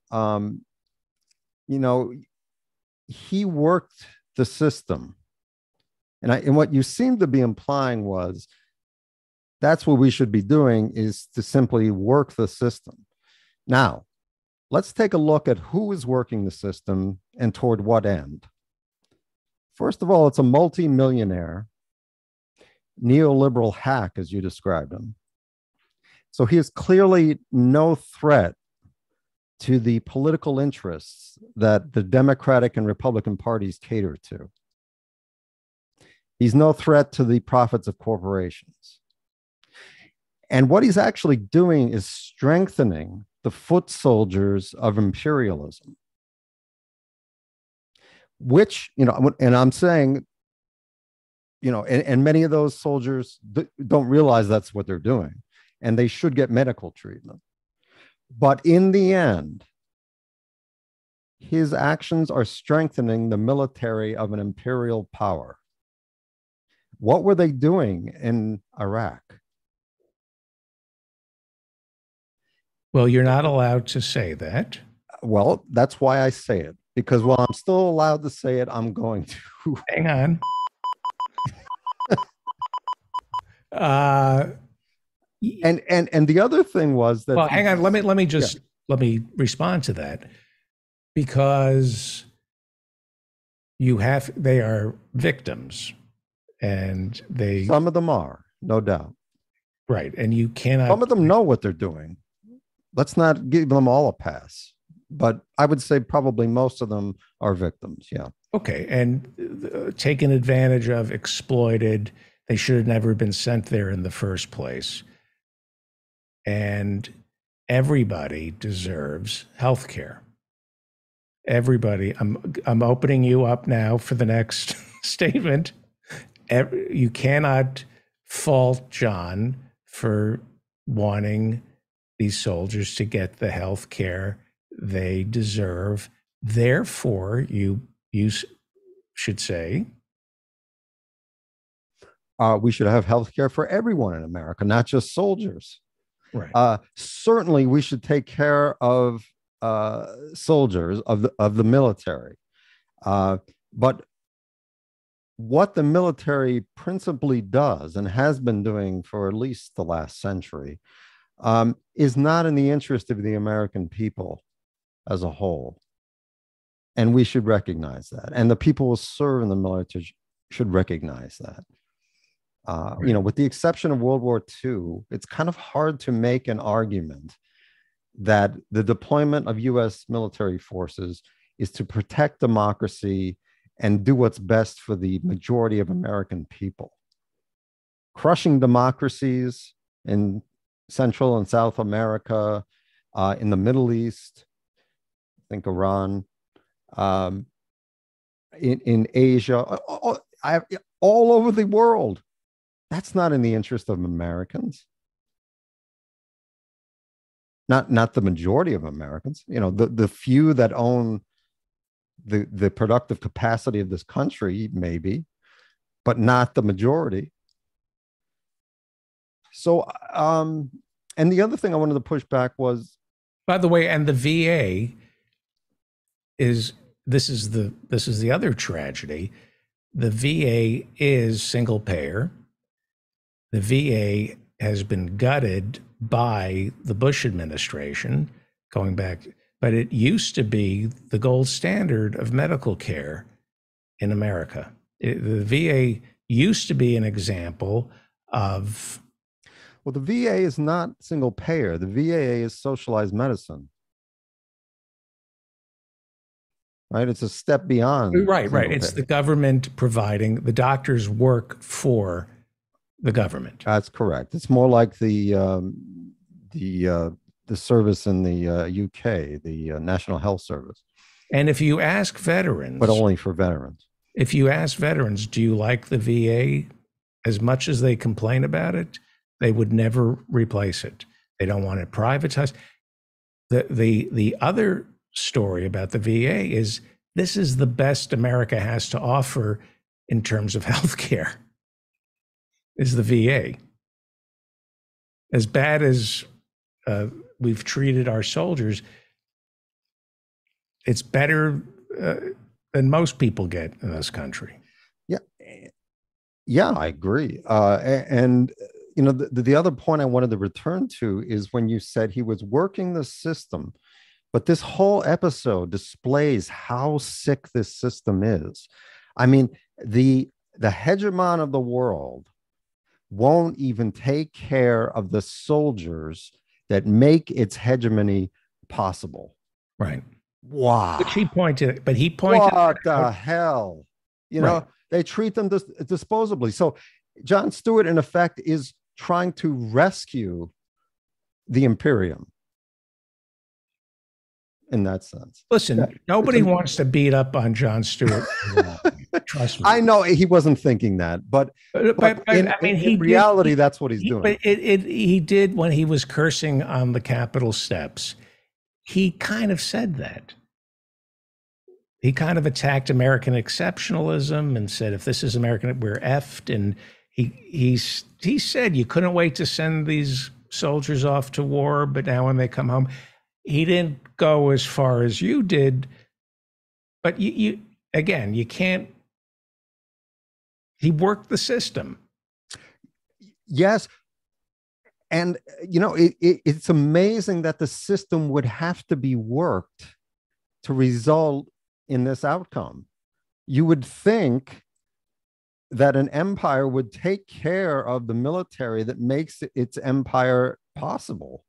he worked the system. And what you seem to be implying was that's what we should be doing, is to simply work the system. Now, let's take a look at who is working the system and toward what end. First of all, it's a multi-millionaire neoliberal hack, as you described him. So he is clearly no threat to the political interests that the Democratic and Republican parties cater to. He's no threat to the profits of corporations. And what he's actually doing is strengthening the foot soldiers of imperialism, which, and I'm saying, and many of those soldiers don't realize that's what they're doing, and they should get medical treatment. But in the end, his actions are strengthening the military of an imperial power. What were they doing in Iraq? Well, you're not allowed to say that. Well, that's why I say it, because while I'm still allowed to say it, I'm going to. Hang on. And the other thing was that. Well, hang on. Let me respond to that, because they are victims, and some of them are, no doubt. Right, and you cannot. Some of them know what they're doing. Let's not give them all a pass, but I would say probably most of them are victims. Yeah. Okay, and taken advantage of, exploited. They should have never been sent there in the first place. And everybody deserves health care. Everybody. I'm opening you up now for the next statement. You cannot fault John for wanting these soldiers to get the health care they deserve. Therefore, you should say, we should have health care for everyone in America, not just soldiers. Right. Certainly, we should take care of soldiers of the military. But what the military principally does and has been doing for at least the last century is not in the interest of the American people as a whole. And we should recognize that. And the people who serve in the military should recognize that. With the exception of World War II, it's kind of hard to make an argument that the deployment of U.S. military forces is to protect democracy and do what's best for the majority of American people. Crushing democracies in Central and South America, in the Middle East, I think Iran, in Asia, all over the world. That's not in the interest of Americans. Not the majority of Americans. The few that own the productive capacity of this country, maybe, but not the majority. So, and the other thing I wanted to push back was, by the way, and the VA is the other tragedy. The VA is single payer. The VA has been gutted by the Bush administration, going back, but it used to be the gold standard of medical care in America. The VA used to be an example of. Well, the VA is not single payer. The VA is socialized medicine. Right? It's a step beyond. Right. It's the government providing, the doctors work for the government. That's correct. It's more like the service in the UK, the National Health Service. And if you ask veterans, but only for veterans. If you ask veterans, do you like the VA? As much as they complain about it, they would never replace it. They don't want it privatized. The other story about the VA is this is the best America has to offer in terms of health care, is the VA. As bad as we've treated our soldiers, it's better than most people get in this country. Yeah, I agree. And you know, the other point I wanted to return to is when you said he was working the system, but this whole episode displays how sick this system is. I mean, the hegemon of the world won't even take care of the soldiers that make its hegemony possible. Right. Wow. Which he pointed, but he pointed. What the hell? You know, they treat them disposably. So Jon Stewart, in effect, is trying to rescue the Imperium in that sense. Listen, nobody wants to beat up on Jon Stewart. Trust me. I know he wasn't thinking that, but in reality, that's what he's doing. But he did when he was cursing on the Capitol steps. He kind of said that. He kind of attacked American exceptionalism and said, if this is American, we're effed. And he said you couldn't wait to send these soldiers off to war, but now when they come home, he didn't go as far as you did. But you again, you can't. He worked the system. Yes. And, you know, it's amazing that the system would have to be worked to result in this outcome. You would think that an empire would take care of the military that makes its empire possible.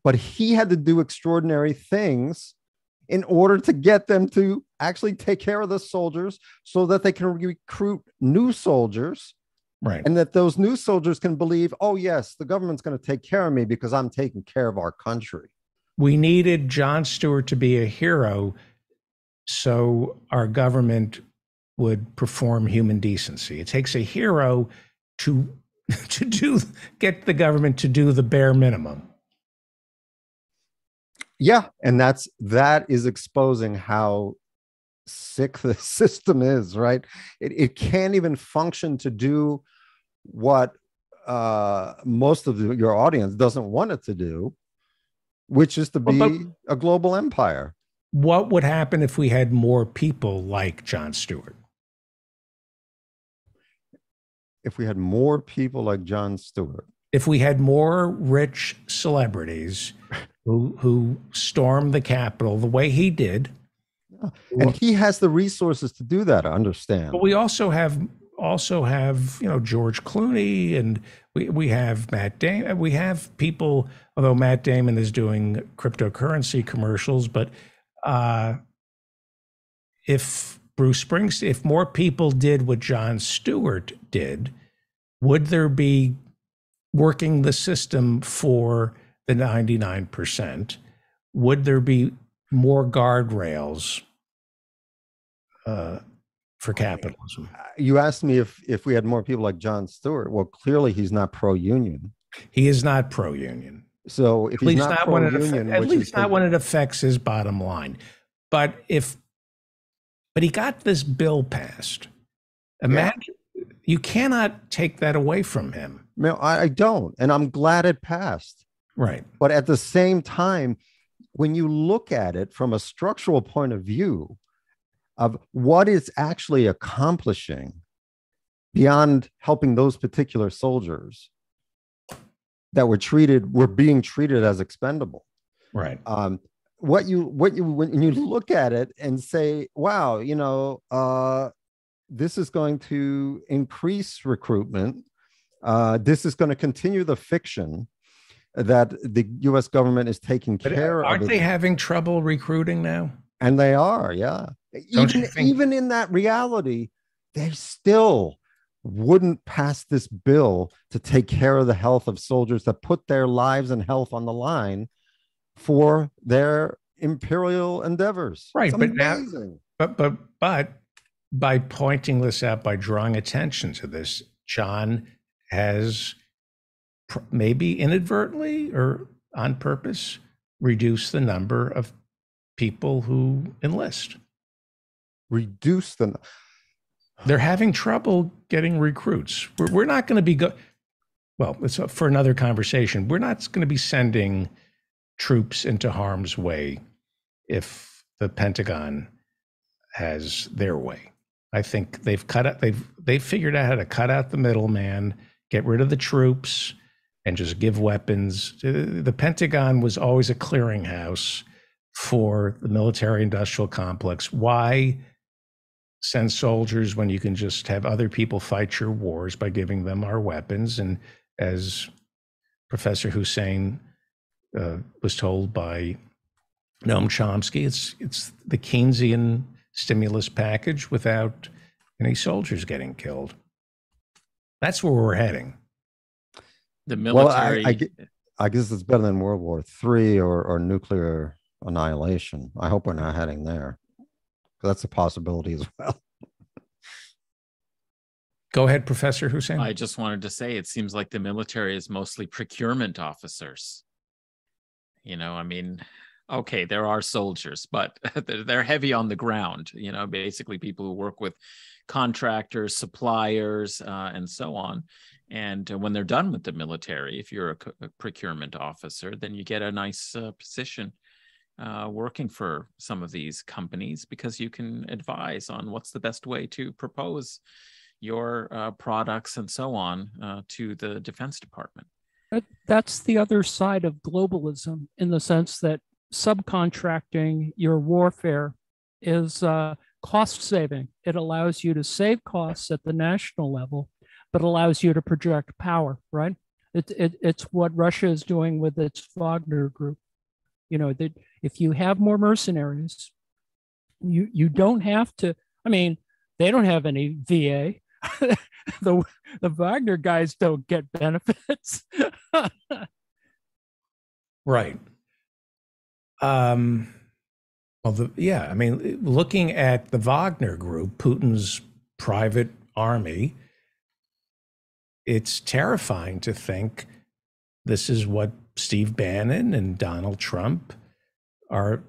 But he had to do extraordinary things in order to get them to actually take care of the soldiers so that they can recruit new soldiers. Right. And that those new soldiers can believe, oh, yes, the government's going to take care of me because I'm taking care of our country. We needed Jon Stewart to be a hero so our government would perform human decency. It takes a hero to get the government to do the bare minimum. Yeah, and that is exposing how sick the system is, right? It can't even function to do what most of your audience doesn't want it to do, which is to be a global empire. What would happen if we had more people like Jon Stewart? If we had more people like Jon Stewart. If we had more rich celebrities who stormed the Capitol the way he did. And he has the resources to do that, I understand. But we also have George Clooney, and we have Matt Damon. We have people, although Matt Damon is doing cryptocurrency commercials, but if Bruce Springsteen, if more people did what Jon Stewart did, would there be working the system for the 99%? Would there be more guardrails for capitalism? You asked me if we had more people like Jon Stewart. Well, clearly he's not pro-union. He is not pro-union. So if he's not pro-union, at least not when it affects his bottom line. But he got this bill passed. Imagine, you cannot take that away from him. No, I don't, and I'm glad it passed. Right. But at the same time, when you look at it from a structural point of view of what it's actually accomplishing beyond helping those particular soldiers, that were being treated as expendable. Right. When you look at it and say, wow, this is going to increase recruitment. This is going to continue the fiction that the U.S. government is taking care of. Aren't they having trouble recruiting now? And they are, yeah. Even in that reality, they still wouldn't pass this bill to take care of the health of soldiers that put their lives and health on the line for their imperial endeavors. Right, but now, but by pointing this out, by drawing attention to this, John has maybe inadvertently or on purpose reduced the number of people who enlist. Reduce the. They're having trouble getting recruits. We're not going to be well, it's for another conversation. We're not going to be sending troops into harm's way if the Pentagon has their way. I think they've figured out how to cut out the middleman, get rid of the troops, and just give weapons. The Pentagon was always a clearinghouse for the military-industrial complex. Why send soldiers when you can just have other people fight your wars by giving them our weapons? And as Professor Hussein was told by Noam Chomsky, it's the Keynesian stimulus package without any soldiers getting killed. That's where we're heading. The military. Well, I guess it's better than World War III or nuclear annihilation. I hope we're not heading there. That's a possibility as well. Go ahead, Professor Hussein. I just wanted to say it seems like the military is mostly procurement officers. I mean, okay, there are soldiers, but they're heavy on the ground, basically people who work with contractors, suppliers, and so on. And when they're done with the military, if you're a procurement officer, then you get a nice position working for some of these companies because you can advise on what's the best way to propose your products and so on to the Defense Department. That's the other side of globalism, in the sense that subcontracting your warfare is cost saving. It allows you to save costs at the national level, but allows you to project power, right? It's what Russia is doing with its Wagner group. That if you have more mercenaries, you don't have to. I mean, they don't have any VA. the Wagner guys don't get benefits. Right. I mean, looking at the Wagner group, Putin's private army, it's terrifying to think this is what Steve Bannon and Donald Trump are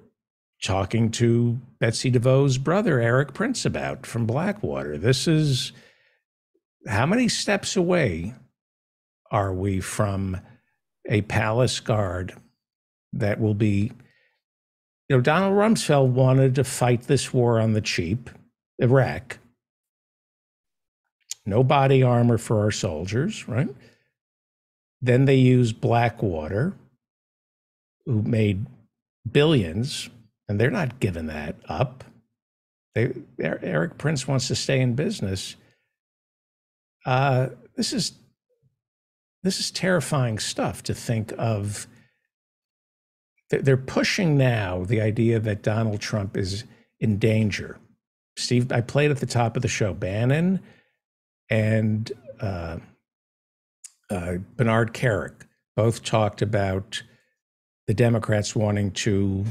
talking to Betsy DeVos's brother, Eric Prince, about from Blackwater. This is, how many steps away are we from a palace guard that will be, Donald Rumsfeld wanted to fight this war on the cheap, Iraq. No body armor for our soldiers, right? Then they used Blackwater, who made billions, and they're not giving that up. Eric Prince wants to stay in business. This is terrifying stuff to think of. They're pushing now the idea that Donald Trump is in danger. Steve, I played at the top of the show, Bannon and Bernard Kerik both talked about the Democrats wanting to,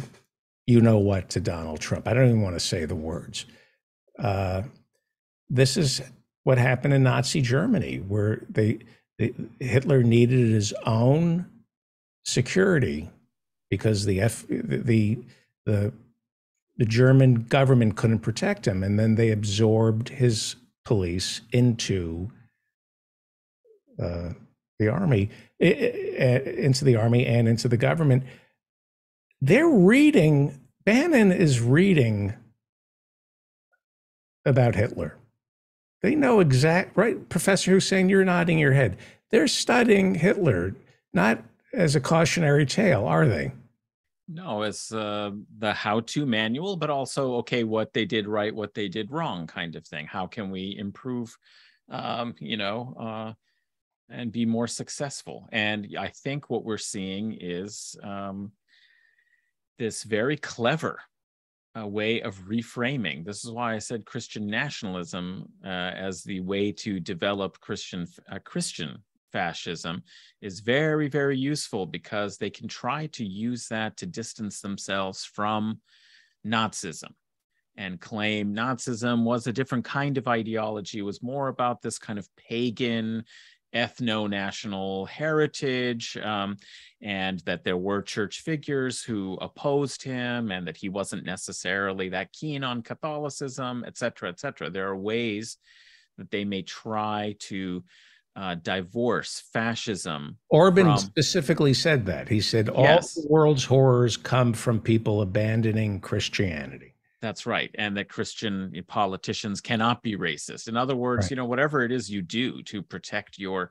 to Donald Trump. I don't even want to say the words. This is what happened in Nazi Germany, where Hitler needed his own security because the German government couldn't protect him, and then they absorbed his police into the army, and into the government. Bannon is reading about Hitler. They know right? Professor Hussein, you're nodding your head. They're studying Hitler. not as a cautionary tale, are they? No, as the how-to manual, but also, okay, what they did right, what they did wrong kind of thing. How can we improve, and be more successful? And I think what we're seeing is this very clever way of reframing. This is why I said Christian nationalism as the way to develop Christian fascism is very, very useful, because they can try to use that to distance themselves from Nazism and claim Nazism was a different kind of ideology. It was more about this kind of pagan ethno-national heritage, and that there were church figures who opposed him, and that he wasn't necessarily that keen on Catholicism, et cetera, et cetera. There are ways that they may try to divorce fascism. Orban specifically said that. He said all the world's horrors come from people abandoning Christianity. That's right. And that Christian politicians cannot be racist. In other words, whatever it is you do to protect your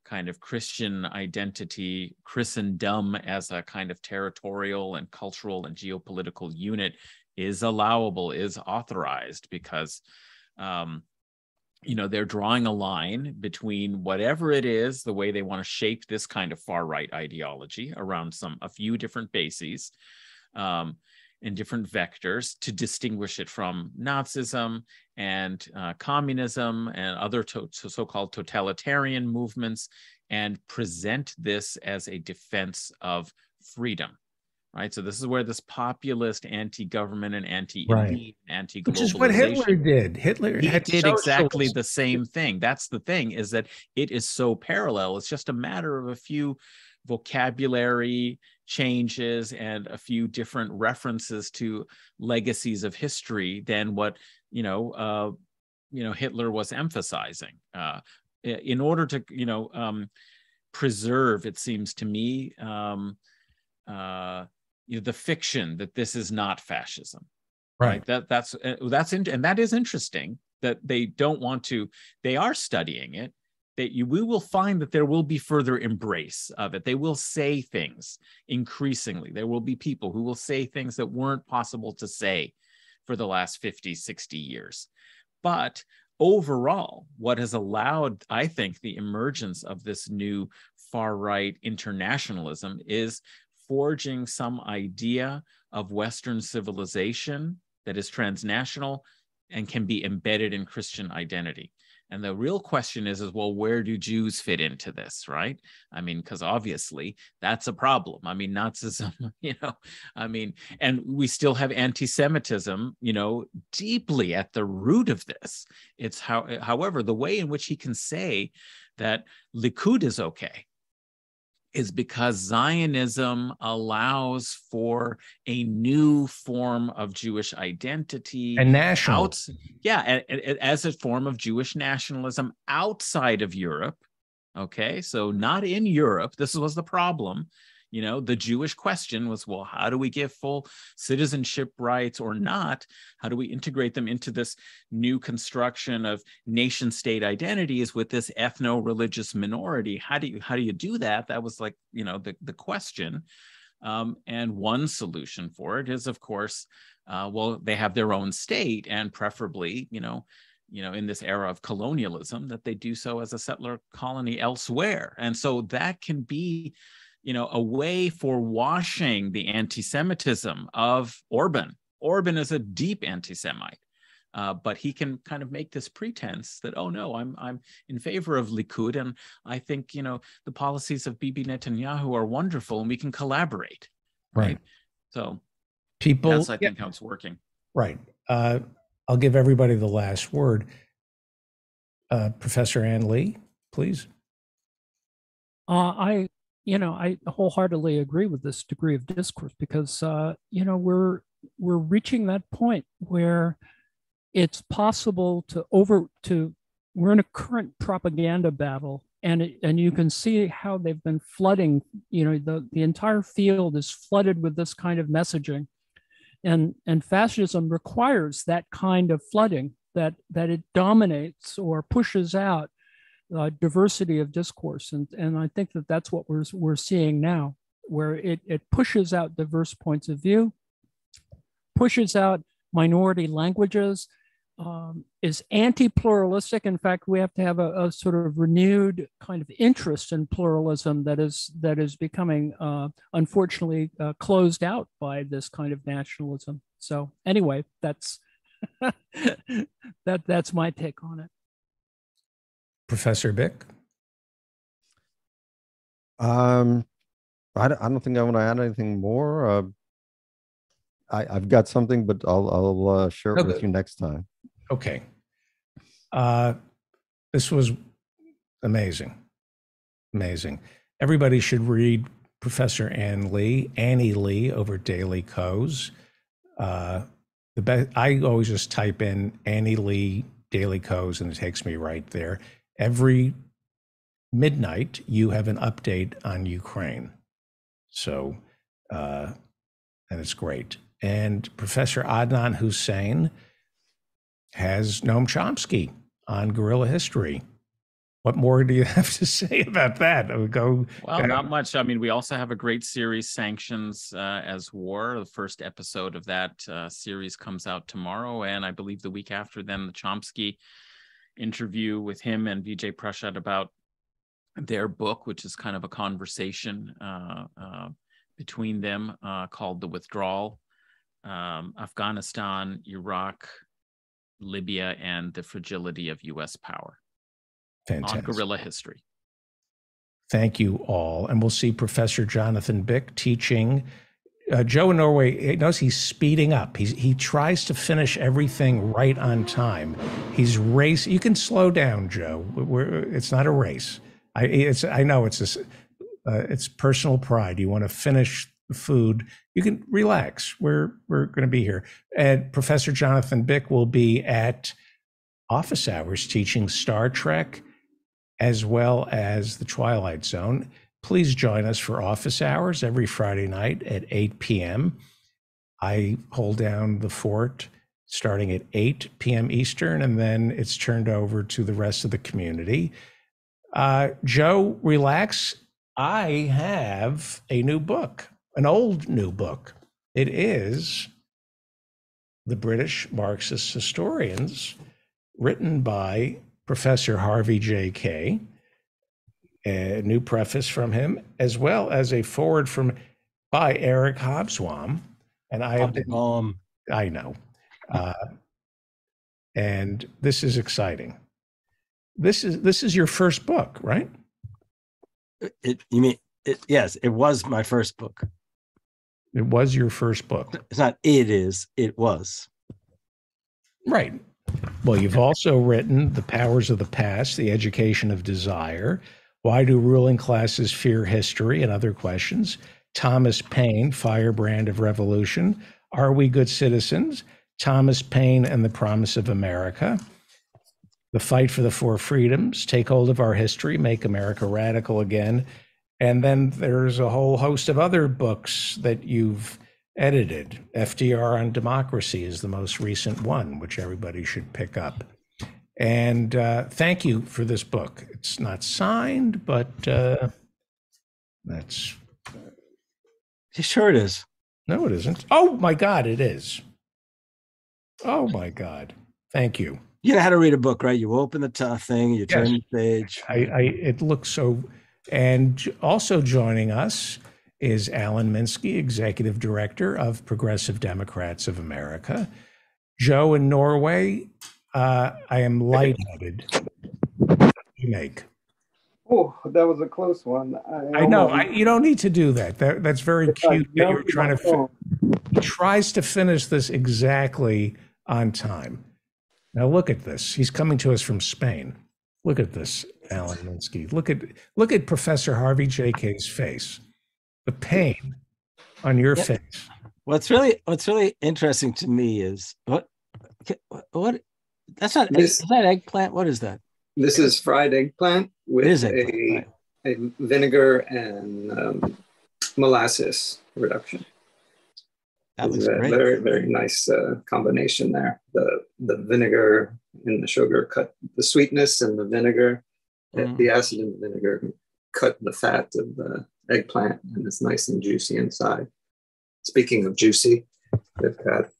kind of Christian identity, Christendom as a kind of territorial and cultural and geopolitical unit is allowable, is authorized, because they're drawing a line between whatever it is, the way they want to shape this kind of far-right ideology around a few different bases, in different vectors, to distinguish it from Nazism and communism and other so-called totalitarian movements, and present this as a defense of freedom. Right, so this is where this populist, anti-government, and anti-elite, anti-globalization, which is what Hitler did. He did exactly the same thing. That's the thing, is that it is so parallel. It's just a matter of a few vocabulary changes and a few different references to legacies of history than what Hitler was emphasizing in order to preserve, it seems to me, the fiction that this is not fascism, right? And that is interesting that they don't want to. They are studying it. We will find that there will be further embrace of it. They will say things increasingly. There will be people who will say things that weren't possible to say for the last 50, 60 years. But overall, what has allowed, I think, the emergence of this new far-right internationalism is forging some idea of Western civilization that is transnational and can be embedded in Christian identity. And the real question is, well, where do Jews fit into this, right? I mean, because obviously that's a problem. I mean, Nazism, and we still have anti-Semitism, deeply at the root of this. It's however, the way in which he can say that Likud is okay is because Zionism allows for a new form of Jewish identity. And national. As a form of Jewish nationalism outside of Europe. Okay, so not in Europe. This was the problem. The Jewish question was, well, how do we give full citizenship rights or not? How do we integrate them into this new construction of nation state identities with this ethno-religious minority? How do you do that? That was like, the question. And one solution for it is, of course, they have their own state, and preferably, in this era of colonialism, that they do so as a settler colony elsewhere. And so that can be a way for washing the anti-Semitism of Orban. Orban is a deep anti-Semite, but he can kind of make this pretense that, oh no, I'm in favor of Likud, and I think the policies of Bibi Netanyahu are wonderful, and we can collaborate. Right. So that's, I think, how it's working. Right. I'll give everybody the last word. Professor Ann Lee, please. I wholeheartedly agree with this degree of discourse, because we're reaching that point where it's possible we're in a current propaganda battle, and you can see how they've been flooding. The entire field is flooded with this kind of messaging, and fascism requires that kind of flooding, that it dominates or pushes out diversity of discourse, and I think that that's what we're seeing now, where it pushes out diverse points of view, pushes out minority languages, is anti-pluralistic. In fact, we have to have a sort of renewed kind of interest in pluralism that is becoming, unfortunately, closed out by this kind of nationalism. So anyway, that's that's my take on it. Professor Bick? I don't think I want to add anything more. I've got something, but I'll share it with you next time. Okay. This was amazing. Amazing. Everybody should read Professor Annie Lee over Daily Kos. I always just type in Annie Lee Daily Kos and it takes me right there. Every midnight, you have an update on Ukraine. So, and it's great. And Professor Adnan Hussein has Noam Chomsky on guerrilla history. What more do you have to say about that? Well, not much. I mean, we also have a great series, Sanctions as War. The first episode of that series comes out tomorrow. And I believe the week after then, the Chomsky interview with him and Vijay Prashad about their book, which is kind of a conversation between them called The Withdrawal, Afghanistan, Iraq, Libya, and the Fragility of U.S. Power. Fantastic. On guerrilla history. Thank you all. And we'll see Professor Jonathan Bick teaching. Joe in Norway knows he's speeding up. He tries to finish everything right on time. He's racing. You can slow down, Joe. It's not a race. I know it's personal pride. You want to finish the food. You can relax. We're going to be here. And Professor Jonathan Bick will be at office hours teaching Star Trek as well as The Twilight Zone. Please join us for office hours every Friday night at 8 p.m. I hold down the fort starting at 8 p.m. Eastern, and then it's turned over to the rest of the community. Joe, relax. I have a new book, an old new book. It is The British Marxist Historians, written by Professor Harvey J. Kaye, a new preface from him, as well as a foreword by Eric Hobsbawm. And I know. And this is exciting. This is your first book, right? Yes, it was my first book. It was your first book. It's not it was. Right. Well, you've also written The Powers of the Past, The Education of Desire, Why Do Ruling Classes Fear History, and Other Questions, Thomas Paine, Firebrand of Revolution, Are We Good Citizens, Thomas Paine and the Promise of America, The Fight for the Four Freedoms, Take Hold of Our History, Make America Radical Again. And then there's a whole host of other books that you've edited. FDR on Democracy is the most recent one, which everybody should pick up. And thank you for this book. It's not signed, but that's... Sure it is. No, it isn't. Oh, my God, it is. Oh, my God. Thank you. You know how to read a book, right? You open the thing, you turn the page. It looks so... And also joining us is Alan Minsky, Executive Director of Progressive Democrats of America. Joe in Norway, I am lightheaded. What do you make? Oh, that was a close one. I know. You don't need to do that. That's very cute that you're trying to... He tries to finish this exactly on time. Now look at this. He's coming to us from Spain. Look at this, Alan Minsky. Look at Professor Harvey J. Kaye's face. The pain on your face. What's really interesting to me is what that's not is that eggplant? What is that? This is fried eggplant with a vinegar and molasses reduction. That was great. Very, very nice combination there. The vinegar and the sugar cut the sweetness, and the vinegar The acid in the vinegar cut the fat of the eggplant, and it's nice and juicy inside. Speaking of juicy, they've got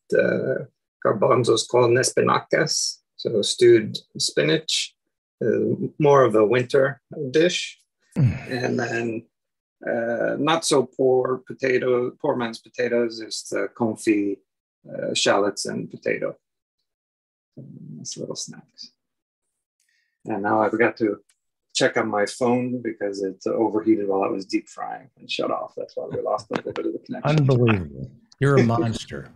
garbanzos called espinacas, so stewed spinach, more of a winter dish. And then not so poor man's potatoes is the confit, shallots and potato. Nice little snacks. And now I forgot to check on my phone because it overheated while I was deep frying and shut off. That's why we lost a little bit of the connection. Unbelievable. You're a monster.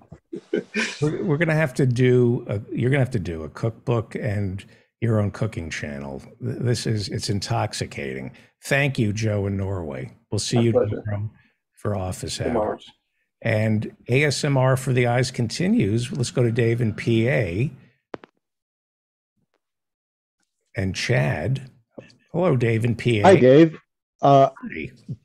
We're going to have to do you're going to have to do a cookbook and your own cooking channel. It's intoxicating. Thank you, Joe in Norway. We'll see you tomorrow for office hours. And ASMR for the Eyes continues. Let's go to Dave in PA. And Chad. Hello, Dave in PA. Hi, Dave.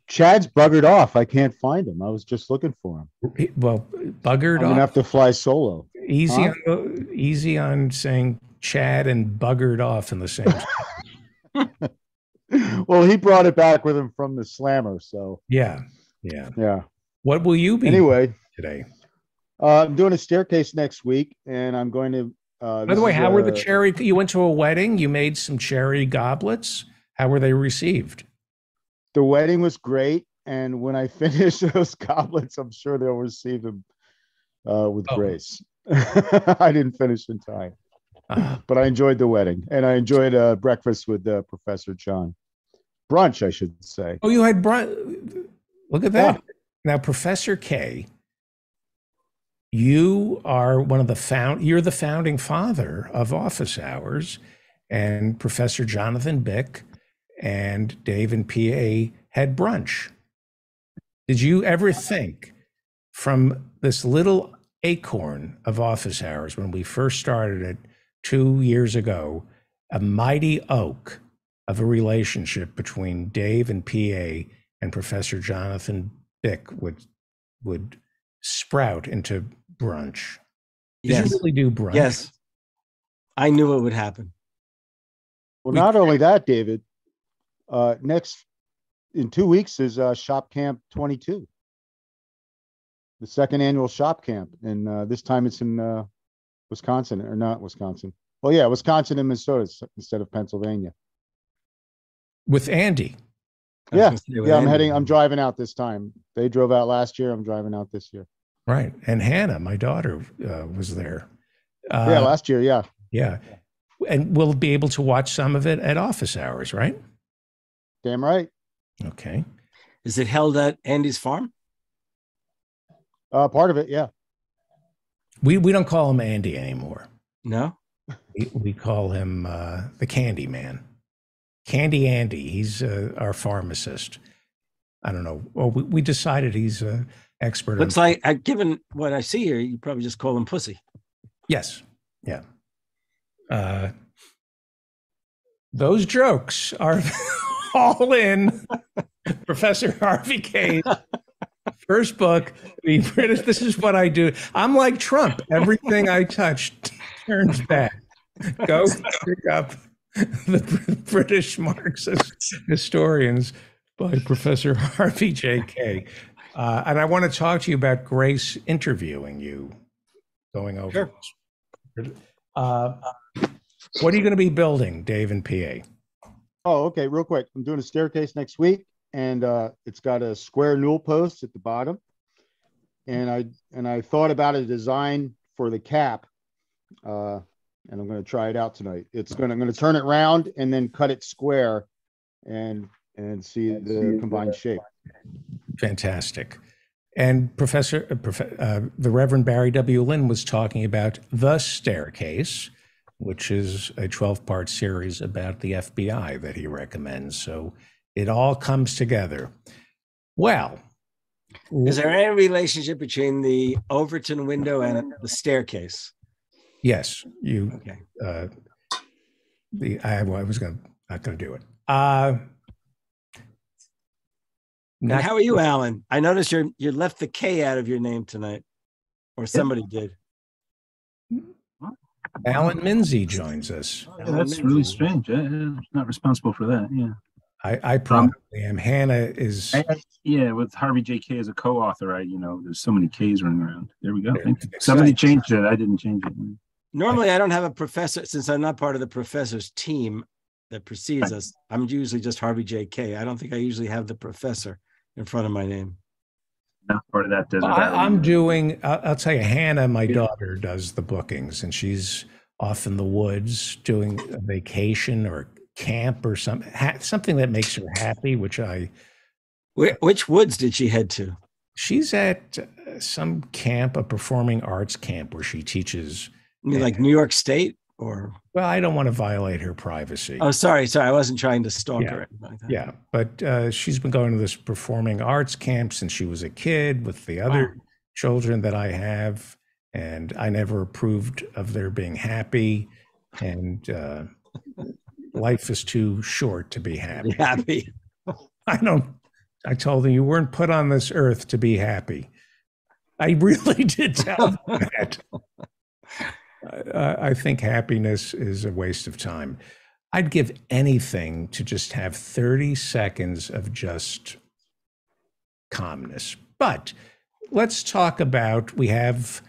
Chad's buggered off. I can't find him. I was just looking for him. Well, buggered off. I'm gonna have to fly solo. Easy on saying Chad and buggered off in the same. Well, he brought it back with him from the Slammer, so yeah. What will you be today? I'm doing a staircase next week, and I'm going to. By the way, how were the cherry? You went to a wedding. You made some cherry goblets. How were they received? The wedding was great, and when I finish those goblets, I'm sure they'll receive them with grace. I didn't finish in time, but I enjoyed the wedding, and I enjoyed breakfast with Professor John. Brunch, I should say. Oh, you had brunch. Look at that. Yeah. Now, Professor K, you are you're the founding father of Office Hours, and Professor Jonathan Bick and Dave and PA had brunch. Did you ever think from this little acorn of Office Hours when we first started it 2 years ago, a mighty oak of a relationship between Dave and PA and Professor Jonathan Bick would sprout into brunch? Did you really do brunch? Yes. I knew it would happen. Well, not only that, David, in 2 weeks is Shop Camp 22, the second annual Shop Camp. And this time it's in Wisconsin, or not Wisconsin. Well, yeah, Wisconsin and Minnesota instead of Pennsylvania. With Andy. Yeah, I'm driving out this time. They drove out last year. I'm driving out this year. Right. And Hannah, my daughter, was there. Yeah, last year. Yeah. Yeah. And we'll be able to watch some of it at Office Hours, right? Damn right. Okay. Is it held at Andy's farm? Part of it, yeah. We don't call him Andy anymore. No? We call him the Candy Man. Candy Andy. He's our pharmacist. I don't know. Well, we decided he's an expert. Looks like, given what I see here, you probably just call him Pussy. Yes. Yeah. Those jokes are all in Professor Harvey K's first book, The British. This is what I do. I'm like Trump. Everything I touch turns back. Go pick up The British Marxist Historians by Professor Harvey J.K. And I want to talk to you about Grace interviewing you, going over. Sure. What are you going to be building, Dave and PA? Oh, okay. Real quick. I'm doing a staircase next week, and it's got a square newel post at the bottom. And I thought about a design for the cap, and I'm going to try it out tonight. I'm going to turn it round and then cut it square, and see the combined shape. Fantastic. And the Reverend Barry W. Lynn was talking about The Staircase, which is a 12-part series about the FBI that he recommends. So it all comes together. Well, is there any relationship between the Overton window and the staircase? Yes, Okay. I was not going to do it. And how are you, Alan? I noticed you left the K out of your name tonight, or somebody did. Alan Minzy joins us. Yeah, that's really strange. I'm not responsible for that. Yeah. I probably am. Hannah is. Yeah, with Harvey J. K as a co-author, there's so many K's running around. There we go. Somebody changed it. I didn't change it. Normally, I don't have a professor, since I'm not part of the professor's team that precedes us. I'm usually just Harvey J. K. I don't think I usually have the professor in front of my name. Not part of that. I'm doing. I'll tell you, Hannah, my daughter, does the bookings, and she's off in the woods doing a vacation or camp or something that makes her happy. Which woods did she head to? She's at some camp, a performing arts camp, where she teaches. You mean like New York State, or? Well, I don't want to violate her privacy. Oh, sorry. I wasn't trying to stalk her. Like that. Yeah, but she's been going to this performing arts camp since she was a kid with the other children that I have, and I never approved of their being happy, and life is too short to be happy. I told them, you weren't put on this earth to be happy. I really did tell them that. I think happiness is a waste of time. I'd give anything to just have 30 seconds of just calmness. But let's talk about, we have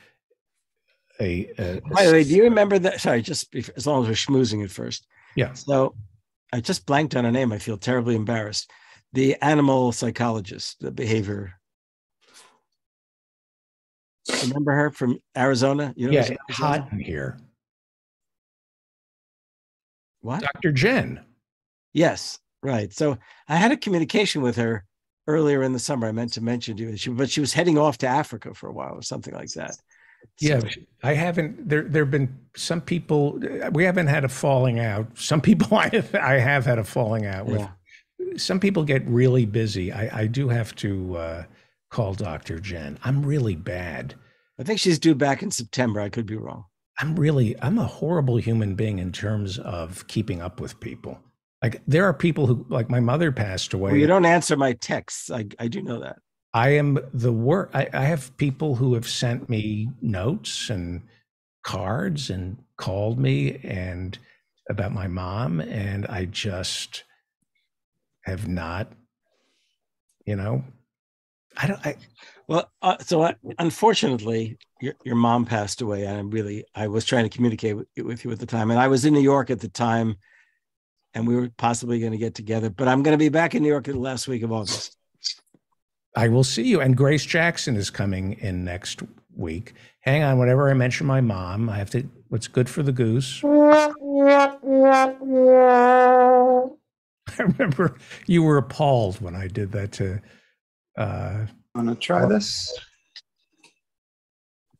by the way, do you remember that? Sorry, as long as we're schmoozing at first. Yeah. So I just blanked on her name. I feel terribly embarrassed. The animal psychologist, the behavior. Remember her from Arizona? It's hot in here. What? Dr. Jen. Yes, right. So I had a communication with her earlier in the summer. I meant to mention to you, but she was heading off to Africa for a while or something like that. Yeah, I haven't. There have been some people. We haven't had a falling out. Some people I have had a falling out with. Some people get really busy. I do have to call Dr. Jen. I'm really bad. I think she's due back in September. I could be wrong. I'm a horrible human being in terms of keeping up with people. Like, there are people who, like, my mother passed away. Well, you don't answer my texts. I do know that. I am the worst. I have people who have sent me notes and cards and called me and about my mom, and I just have not, unfortunately, your mom passed away, and I was trying to communicate with you at the time, and I was in New York at the time, and we were possibly going to get together, but I'm going to be back in New York the last week of August. I will see you. And Grace Jackson is coming in next week. Hang on, whenever I mention my mom, I have to, what's good for the goose? I remember you were appalled when I did that to... Want to try this?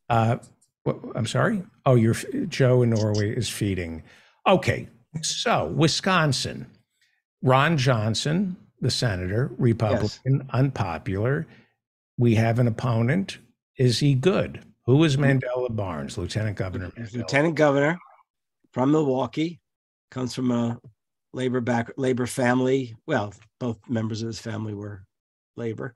I'm sorry? Oh, Joe in Norway is feeding. Okay, so Wisconsin. Ron Johnson, the senator, Republican, unpopular. We have an opponent. Is he good? Who is Mandela Barnes, Lieutenant Governor? Lieutenant Governor from Milwaukee, comes from a labor family. Well, both members of his family were labor.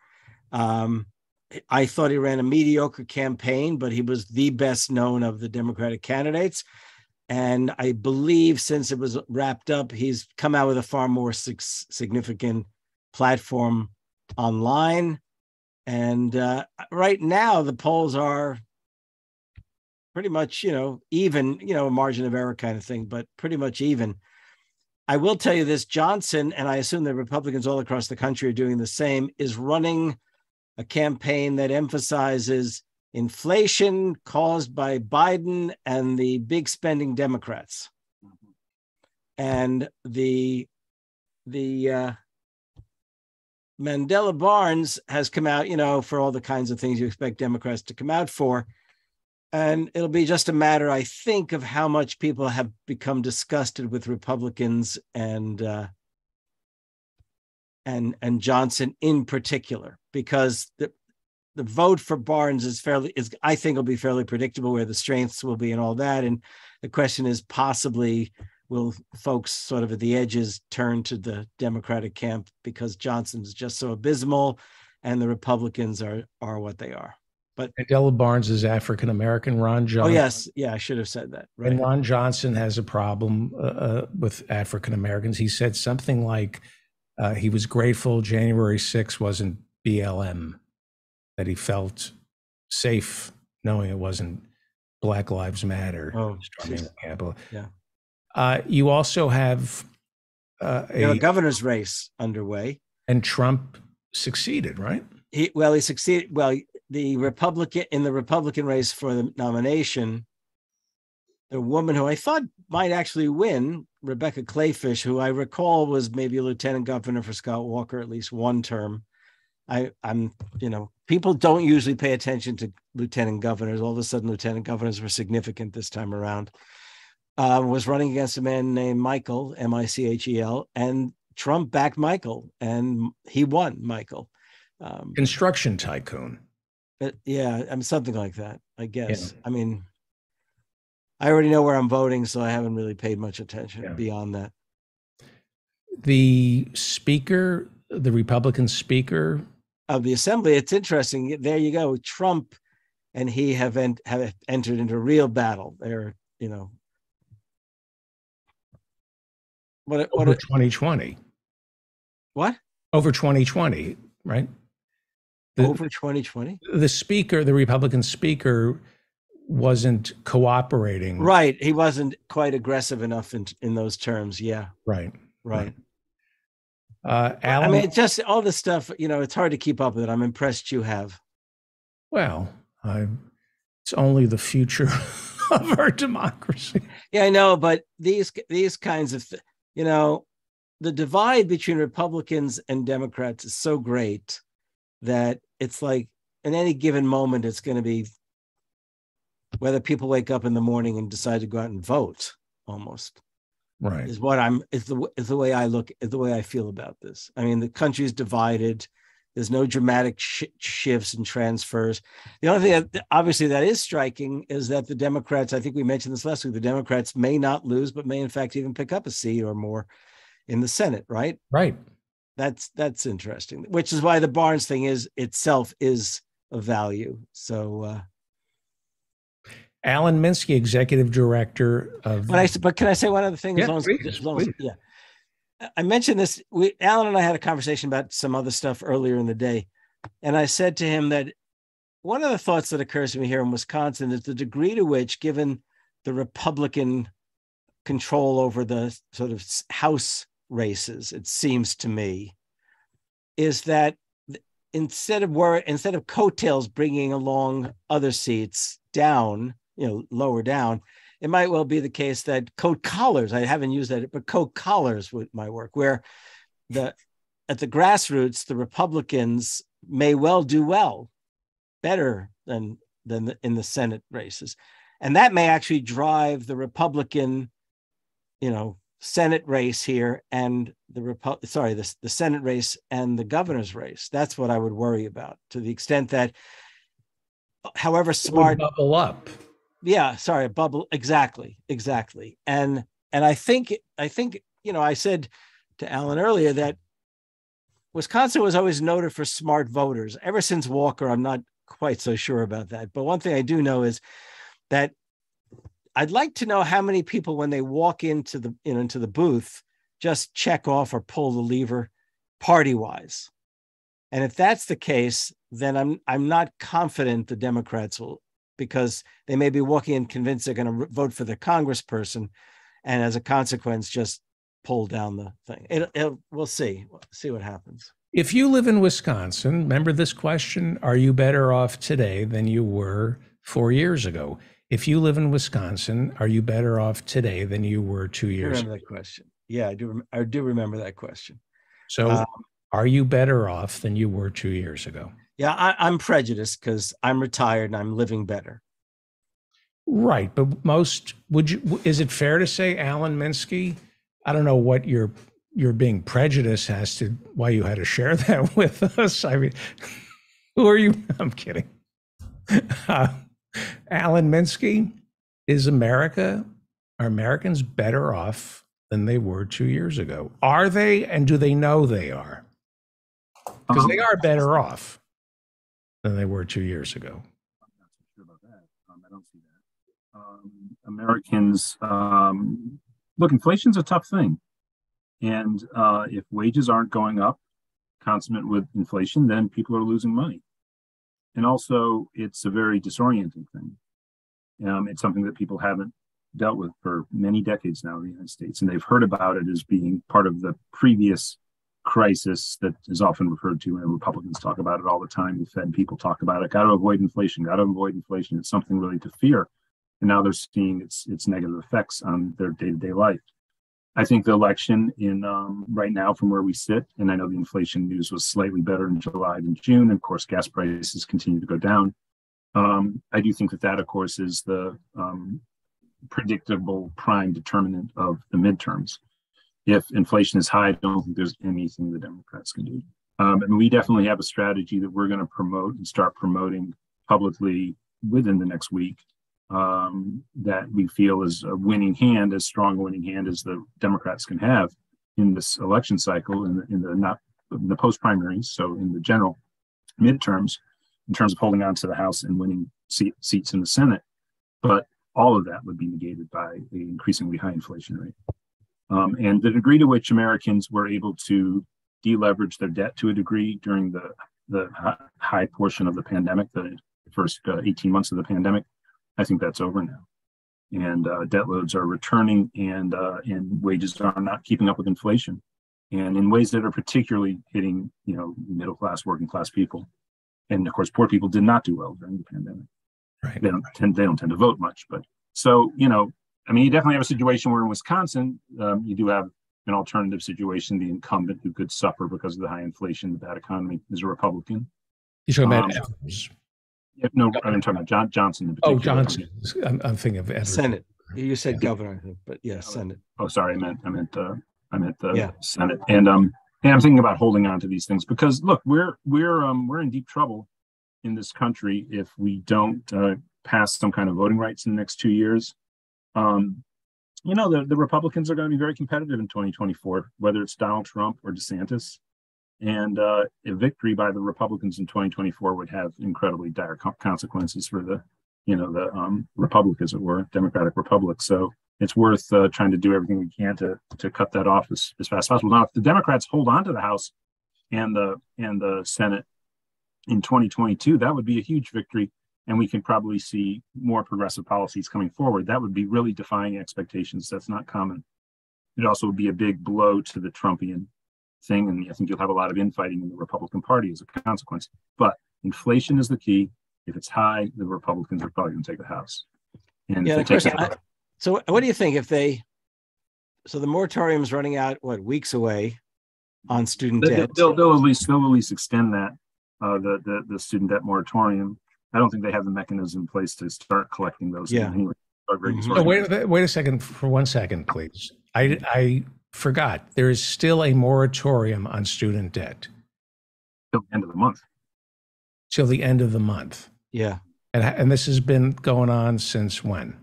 I thought he ran a mediocre campaign, but he was the best known of the Democratic candidates. And I believe since it was wrapped up, he's come out with a far more significant platform online. And right now, the polls are pretty much, even, a margin of error kind of thing, but pretty much even. I will tell you this, Johnson, and I assume that Republicans all across the country are doing the same, is running a campaign that emphasizes inflation caused by Biden and the big spending Democrats. And the Mandela Barnes has come out, for all the kinds of things you expect Democrats to come out for. And it'll be just a matter, I think, of how much people have become disgusted with Republicans and Johnson in particular, because the vote for Barnes I think will be fairly predictable where the strengths will be and all that. And the question is possibly will folks sort of at the edges turn to the Democratic camp because Johnson's just so abysmal and the Republicans are what they are. But Adela Barnes is African American. Ron Johnson. Oh yes, yeah, I should have said that. Right. And Ron Johnson has a problem with African Americans. He said something like he was grateful January 6th wasn't BLM, that he felt safe knowing it wasn't Black Lives Matter storming the Capitol. Yeah. You also have a governor's race underway, and Trump succeeded, right? He succeeded. Well, the Republican race for the nomination, the woman who I thought might actually win, Rebecca Clayfish, who I recall was maybe a lieutenant governor for Scott Walker at least one term. I'm people don't usually pay attention to lieutenant governors. All of a sudden, lieutenant governors were significant this time around. Was running against a man named Michael, Michel, and Trump backed Michael, and he won Michael. Construction tycoon. Something like that, I guess. Yeah. I mean, I already know where I'm voting, so I haven't really paid much attention beyond that. The speaker, the Republican speaker of the assembly, it's interesting. There you go. Trump and he have entered into a real battle. They're, over 2020. What? Over 2020, right? Over 2020? The speaker, the Republican speaker, wasn't cooperating. Right. He wasn't quite aggressive enough in those terms. Yeah. Right. Alan, I mean, it's just all this stuff, it's hard to keep up with it. I'm impressed you have. Well, it's only the future of our democracy. Yeah, I know. But these kinds of, the divide between Republicans and Democrats is so great that it's like in any given moment, it's going to be whether people wake up in the morning and decide to go out and vote almost. Right. Is the way I look, is the way I feel about this. I mean, the country's divided. There's no dramatic shifts and transfers. The only thing that obviously that is striking is that the Democrats, I think we mentioned this last week, the Democrats may not lose, but may in fact even pick up a seat or more in the Senate, right? Right. That's interesting, which is why the Barnes thing itself is of value. So Alan Minsky, executive director of. But can I say one other thing? Yeah, please. I mentioned this. Alan and I had a conversation about some other stuff earlier in the day, and I said to him that one of the thoughts that occurs to me here in Wisconsin is the degree to which, given the Republican control over the sort of House races, it seems to me, is that instead of coattails bringing along other seats down, lower down, it might well be the case that coat collars, I haven't used that, but coat collars might work, where at the grassroots, the Republicans may well do better than in the Senate races. And that may actually drive the Republican, Senate race here and the Senate race and the governor's race. That's what I would worry about, to the extent that however smart bubble up. Yeah, sorry, a bubble. Exactly. And I think, I said to Alan earlier that Wisconsin was always noted for smart voters. Ever since Walker, I'm not quite so sure about that. But one thing I do know is that I'd like to know how many people, when they walk into the booth, just check off or pull the lever party-wise. And if that's the case, then I'm not confident the Democrats will, because they may be walking in convinced they're going to vote for the congressperson, and as a consequence, just pull down the thing. We'll see what happens. If you live in Wisconsin, remember this question: are you better off today than you were 4 years ago? If you live in Wisconsin, are you better off today than you were 2 years ago? I remember that question. Yeah, I do remember that question. So are you better off than you were 2 years ago? Yeah, I'm prejudiced because I'm retired and I'm living better. Right, but is it fair to say, Alan Minsky, I don't know what your being prejudiced has to, why you had to share that with us. I mean, who are you? I'm kidding. Alan Minsky, are Americans better off than they were 2 years ago? Are they, and do they know they are? Because they are better off than they were 2 years ago. Americans, look, inflation's a tough thing. And if wages aren't going up consummate with inflation, then people are losing money. And also, it's a very disorienting thing. It's something that people haven't dealt with for many decades now in the United States, and they've heard about it as being part of the previous crisis that is often referred to, and Republicans talk about it all the time. The Fed people talk about it. Got to avoid inflation. Got to avoid inflation. It's something really to fear. And now they're seeing its negative effects on their day-to-day life. I think the election in right now, from where we sit, and I know the inflation news was slightly better in July than June. And of course, gas prices continue to go down. I do think that, of course, is the predictable prime determinant of the midterms. If inflation is high, I don't think there's anything the Democrats can do. And we definitely have a strategy that we're going to promote and start promoting publicly within the next week, that we feel is a winning hand, as strong a winning hand as the Democrats can have in this election cycle, in the post primaries, so in the general midterms, in terms of holding on to the House and winning seats in the Senate. But all of that would be negated by the increasingly high inflation rate. And the degree to which Americans were able to deleverage their debt to a degree during the high portion of the pandemic, the first 18 months of the pandemic, I think that's over now. And debt loads are returning, and wages are not keeping up with inflation, and in ways that are particularly hitting, middle class, working class people. And of course, poor people did not do well during the pandemic. Right. They don't tend to vote much, but so, you definitely have a situation where in Wisconsin, you do have an alternative situation. The incumbent, who could suffer because of the high inflation, the bad economy, is a Republican. You're talking about Evers. No, I'm talking about Johnson in particular. Oh, Johnson. I'm thinking of Evers. Senate. You said governor, I think, but yeah, Senate. Oh, sorry, I meant the Senate. And I'm thinking about holding on to these things because, look, we're in deep trouble in this country if we don't pass some kind of voting rights in the next 2 years. The Republicans are going to be very competitive in 2024, whether it's Donald Trump or DeSantis. And a victory by the Republicans in 2024 would have incredibly dire consequences for the republic, as it were, Democratic Republic. So it's worth trying to do everything we can to cut that off as fast as possible. Now, if the Democrats hold on to the House and the Senate in 2022, that would be a huge victory, and we can probably see more progressive policies coming forward. That would be really defying expectations. That's not common. It also would be a big blow to the Trumpian thing, and I think you'll have a lot of infighting in the Republican Party as a consequence. But inflation is the key. If it's high, the Republicans are probably going to take the House. And so what do you think so the moratorium's running out, weeks away on student debt? They'll at least extend that, the student debt moratorium. I don't think they have the mechanism in place to start collecting those. Yeah. Anyway. Wait a second, for 1 second, please. I forgot. There is still a moratorium on student debt. Till the end of the month. Till the end of the month. Yeah. And this has been going on since when?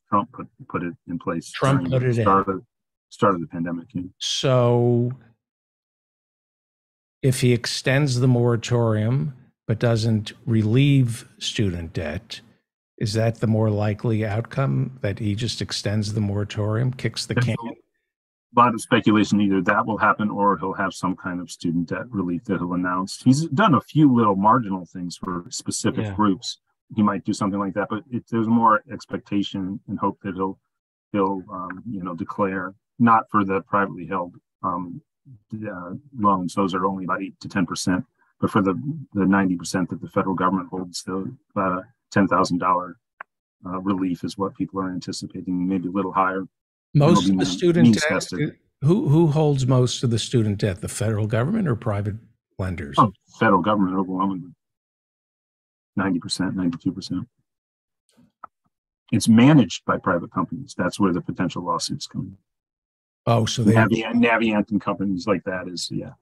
Trump put it in place. Trump put it in. Start of the pandemic. Yeah. So if he extends the moratorium but doesn't relieve student debt, is that the more likely outcome, that he just extends the moratorium, kicks the can? A lot of speculation, either that will happen or he'll have some kind of student debt relief that he'll announce. He's done a few little marginal things for specific groups. He might do something like that, but there's more expectation and hope that he'll declare, not for the privately held loans. Those are only about 8 to 10%, but for the 90% that the federal government holds, about a $10,000 relief is what people are anticipating, maybe a little higher. Most of the student debt, who holds most of the student debt, the federal government or private lenders? Oh, federal government overwhelmingly. 90%, 92%. It's managed by private companies. That's where the potential lawsuits come in. Oh, so they Navient and companies like that is, yeah.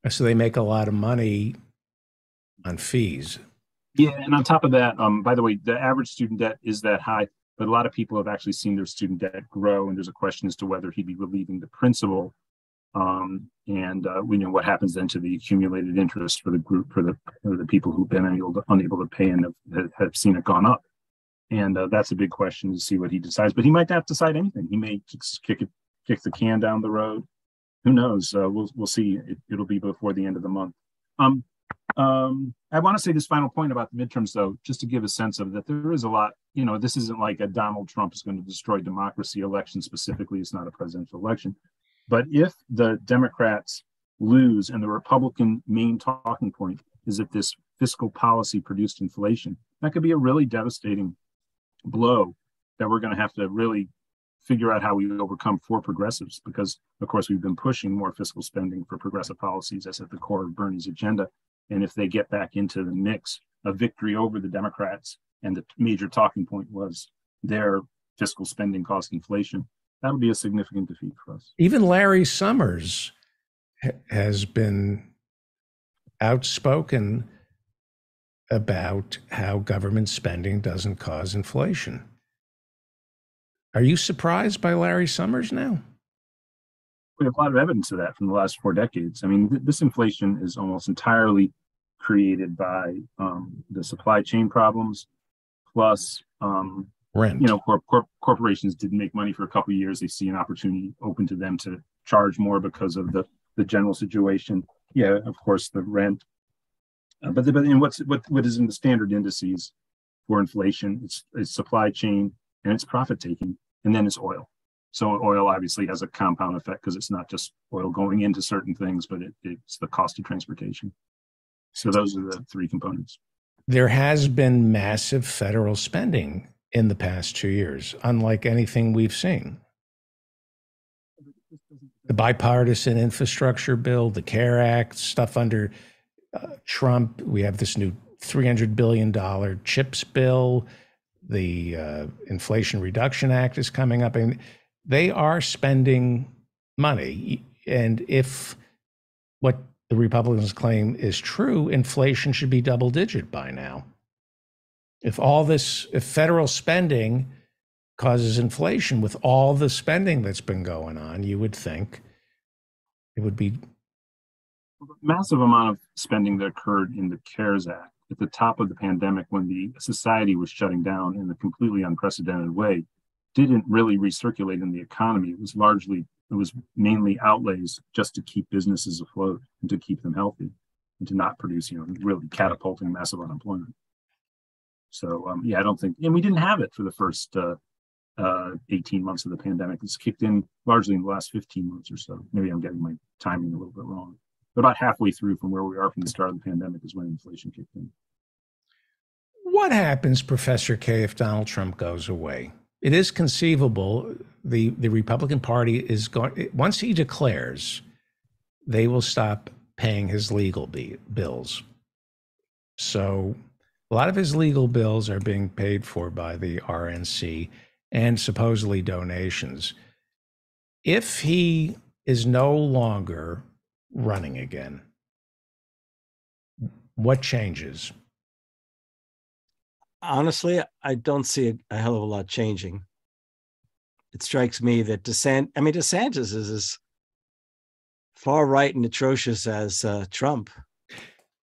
So they make a lot of money on fees. Yeah, and on top of that, by the way, the average student debt is that high, but a lot of people have actually seen their student debt grow, and there's a question as to whether he'd be relieving the principal, and we know what happens then to the accumulated interest for the group, for the people who've been unable to pay and have seen it gone up. And that's a big question to see what he decides. But he might not decide anything. He may just kick the can down the road. Who knows? We'll see. It'll be before the end of the month. I want to say this final point about the midterms, though, just to give a sense of that there is a lot. This isn't like a Donald Trump is going to destroy democracy election specifically. It's not a presidential election. But if the Democrats lose and the Republican main talking point is that this fiscal policy produced inflation, that could be a really devastating blow that we're going to have to really figure out how we overcome for progressives, because of course we've been pushing more fiscal spending for progressive policies. That's at the core of Bernie's agenda. And if they get back into the mix, a victory over the Democrats, and the major talking point was their fiscal spending cost inflation, that would be a significant defeat for us. Even Larry Summers has been outspoken about how government spending doesn't cause inflation. Are you surprised by Larry Summers now? We have a lot of evidence of that from the last 4 decades. I mean, this inflation is almost entirely created by the supply chain problems, plus rent. Corporations didn't make money for a couple of years. They see an opportunity open to them to charge more because of the general situation. Yeah, of course, the rent. But what is in the standard indices for inflation? It's supply chain and it's profit taking, and then it's oil. So oil obviously has a compound effect because it's not just oil going into certain things, but it's the cost of transportation. So those are the 3 components. There has been massive federal spending in the past 2 years, unlike anything we've seen. The bipartisan infrastructure bill, the CARE Act, stuff under Trump. We have this new $300 billion CHIPS bill. The Inflation Reduction Act is coming up. And they are spending money. And if what the Republicans claim is true, inflation should be double digit by now. If federal spending causes inflation with all the spending that's been going on, you would think it would be. Massive amount of spending that occurred in the CARES Act at the top of the pandemic when the society was shutting down in a completely unprecedented way didn't really recirculate in the economy. It was mainly outlays just to keep businesses afloat and to keep them healthy and to not produce, really catapulting massive unemployment. So, I don't think, and we didn't have it for the first 18 months of the pandemic. It's kicked in largely in the last 15 months or so. Maybe I'm getting my timing a little bit wrong. But about halfway through from where we are from the start of the pandemic is when inflation kicked in. What happens, Professor K, if Donald Trump goes away? It is conceivable the Republican Party is going, once he declares, they will stop paying his legal bills. So a lot of his legal bills are being paid for by the RNC and supposedly donations. If he is no longer running again, what changes? Honestly, I don't see a hell of a lot changing. It strikes me that DeSantis is as far right and atrocious as Trump.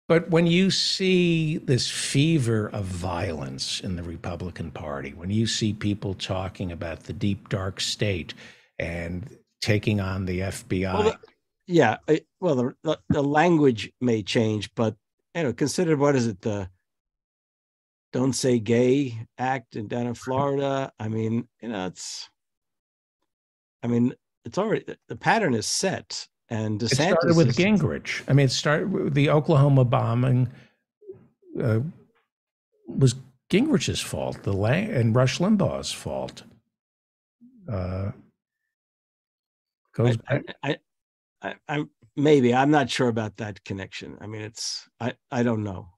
But when you see this fever of violence in the Republican Party, when you see people talking about the deep, dark state and taking on the FBI. The language may change, but consider what is it, the Don't Say Gay Act down in Florida. It's already, the pattern is set. And DeSantis, it started with Gingrich. It started with the Oklahoma bombing. Was Gingrich's fault, and Rush Limbaugh's fault. Goes back. I'm not sure about that connection. I don't know.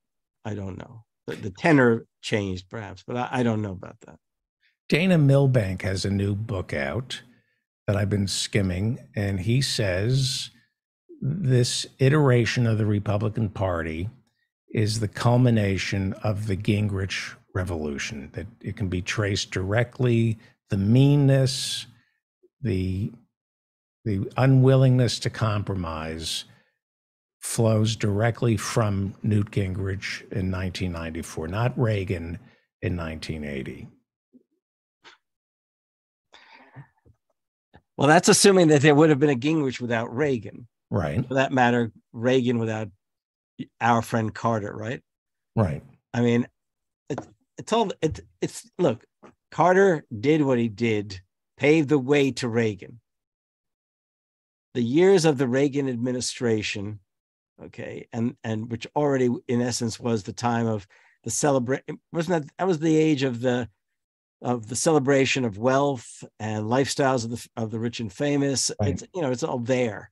The tenor changed perhaps, but I don't know about that. Dana Milbank has a new book out that I've been skimming, and he says this iteration of the Republican Party is the culmination of the Gingrich revolution, that it can be traced directly, the meanness, the unwillingness to compromise flows directly from Newt Gingrich in 1994, not Reagan in 1980. Well, that's assuming that there would have been a Gingrich without Reagan. Right. For that matter, Reagan without our friend Carter, right? Right. I mean, look, Carter did what he did, paved the way to Reagan. The years of the Reagan administration, okay, and which already in essence was the time of the celebration, that was the age of the celebration of wealth and lifestyles of the rich and famous. Right. It's all there.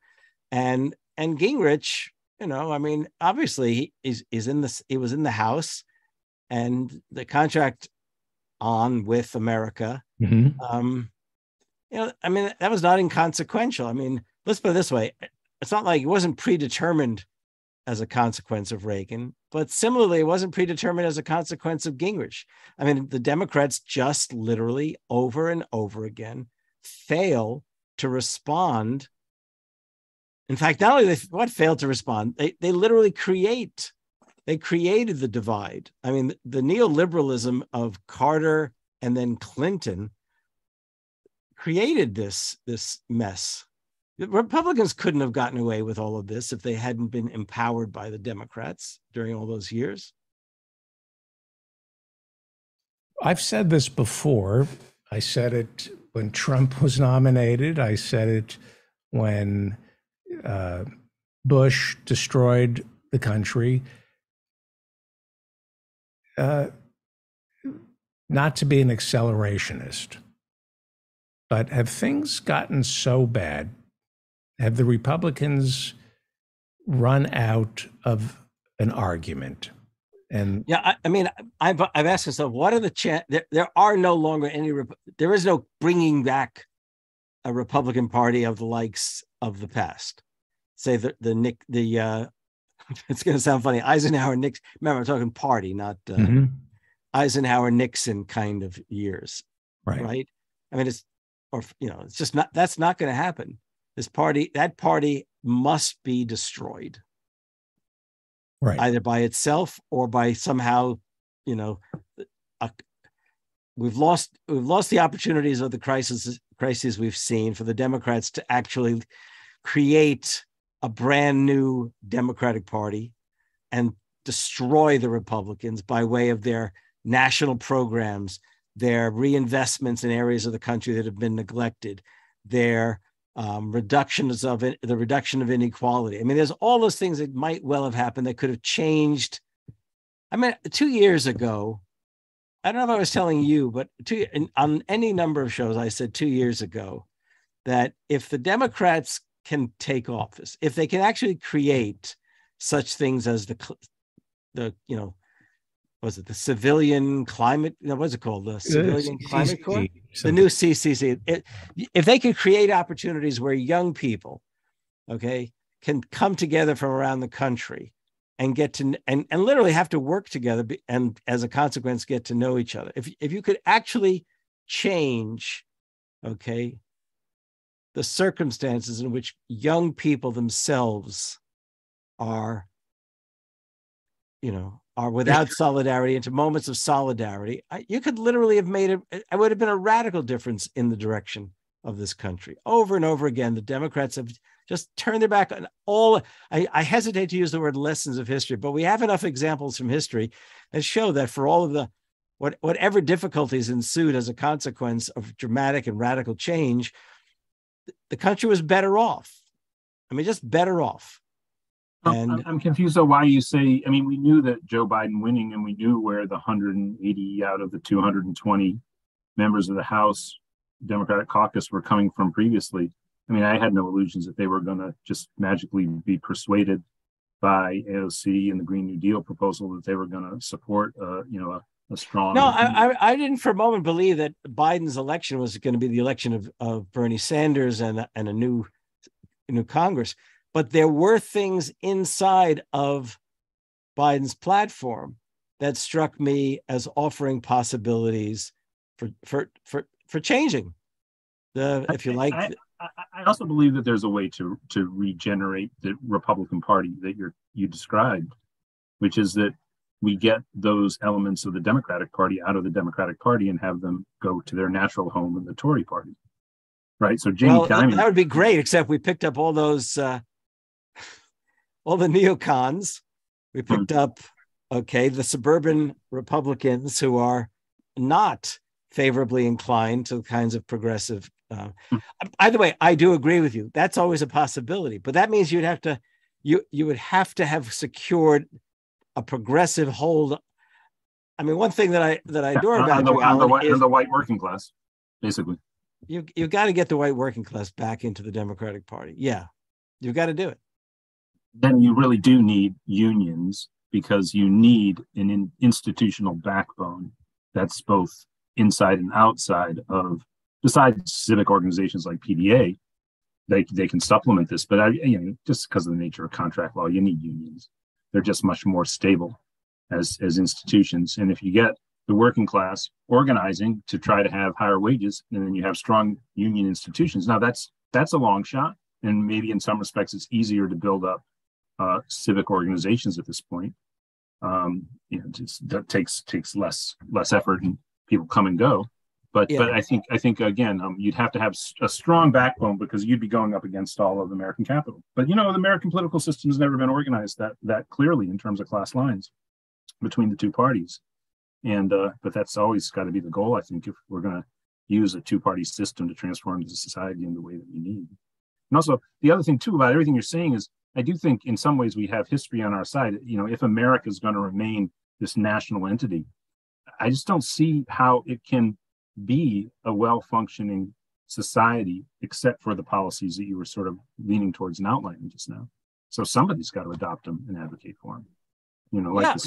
And Gingrich, I mean, obviously he was in the House, and the contract on with America. Mm-hmm. I mean, that was not inconsequential. I mean, let's put it this way. It's not like it wasn't predetermined as a consequence of Reagan, but similarly, it wasn't predetermined as a consequence of Gingrich. I mean, the Democrats just literally over and over again fail to respond. In fact, not only failed to respond, they literally created the divide. I mean, the neoliberalism of Carter and then Clinton created this mess. The Republicans couldn't have gotten away with all of this if they hadn't been empowered by the Democrats during all those years. I've said this before. I said it when Trump was nominated. I said it when Bush destroyed the country. Not to be an accelerationist, but have things gotten so bad? Have the Republicans run out of an argument? And yeah, I mean, I've asked myself, what are the chances? There are no longer any. There is no bringing back a Republican Party of the likes of the past. Say it's going to sound funny. Eisenhower, Nixon. Remember, I'm talking party, not Eisenhower, Nixon kind of years. Right. I mean, it's just not. That's not going to happen. That party must be destroyed, right? Either by itself or by somehow, we've lost the opportunities of the crises we've seen for the Democrats to actually create a brand new Democratic Party and destroy the Republicans by way of their national programs, their reinvestments in areas of the country that have been neglected, their reduction of inequality. I mean, there's all those things that might well have happened that could have changed. I mean, 2 years ago, I don't know if I was telling you, but on any number of shows, I said 2 years ago that if the Democrats can take office, if they can actually create such things as the civilian climate? What's it called? The Civilian Climate Corps? The new CCC. If they could create opportunities where young people, can come together from around the country and get to and literally have to work together, and as a consequence, get to know each other. If you could actually change, the circumstances in which young people themselves are without solidarity into moments of solidarity, you could literally have it would have been a radical difference in the direction of this country. Over and over again, the Democrats have just turned their back on all. I hesitate to use the word lessons of history, but we have enough examples from history that show that for all of the whatever difficulties ensued as a consequence of dramatic and radical change, the country was better off. I mean, just better off. And I'm confused though why you say, I mean, we knew that Joe Biden winning, and we knew where the 180 out of the 220 members of the House Democratic caucus were coming from previously. I mean, I had no illusions that they were going to just magically be persuaded by AOC and the Green New Deal proposal that they were going to support, a strong. No, I didn't for a moment believe that Biden's election was going to be the election of Bernie Sanders and a new Congress. But there were things inside of Biden's platform that struck me as offering possibilities for changing if you like. I also believe that there's a way to regenerate the Republican Party that you described, which is that we get those elements of the Democratic Party out of the Democratic Party and have them go to their natural home in the Tory Party. right? So Jamie Dimon. That would be great, except we picked up all those, all the neocons. We picked up, the suburban Republicans who are not favorably inclined to kinds of progressive. By the way, I do agree with you. That's always a possibility, but that means you would have to have secured a progressive hold. I mean, one thing that I adore about you, Alan, is the white working class, basically. You've got to get the white working class back into the Democratic Party. Yeah, you've got to do it. Then you really do need unions, because you need an institutional backbone that's both inside and outside of, besides civic organizations like PDA, they can supplement this. But just because of the nature of contract law, you need unions. They're just much more stable as institutions. And if you get the working class organizing to try to have higher wages, and then you have strong union institutions. Now that's a long shot, and maybe in some respects it's easier to build up civic organizations at this point. That takes less effort, and people come and go. But I think again, you'd have to have a strong backbone, because you'd be going up against all of American capital. But the American political system has never been organized that clearly in terms of class lines between the two parties. And but that's always got to be the goal, I think, if we're going to use a two-party system to transform the society in the way that we need. And also, the other thing too about everything you're saying is, I do think in some ways we have history on our side. If America is going to remain this national entity, I just don't see how it can be a well-functioning society except for the policies that you were sort of leaning towards and outlining just now. So somebody's got to adopt them and advocate for them. Right.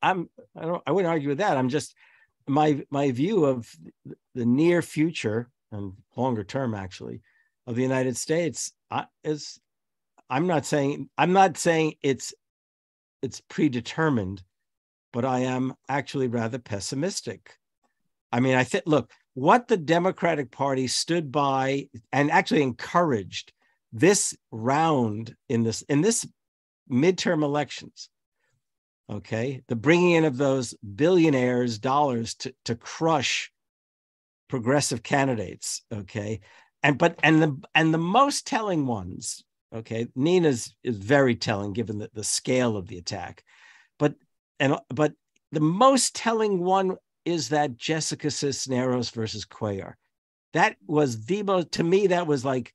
I wouldn't argue with that. I'm just my view of the near future and longer term, actually, of the United States is. I'm not saying it's predetermined, but I am actually rather pessimistic. I mean, look, what the Democratic Party stood by and actually encouraged this round in this midterm elections, the bringing in of those billionaires' dollars to crush progressive candidates, and the most telling ones. Nina's is very telling given the scale of the attack, but the most telling one is that Jessica Cisneros versus Cuellar. That was to me, that was like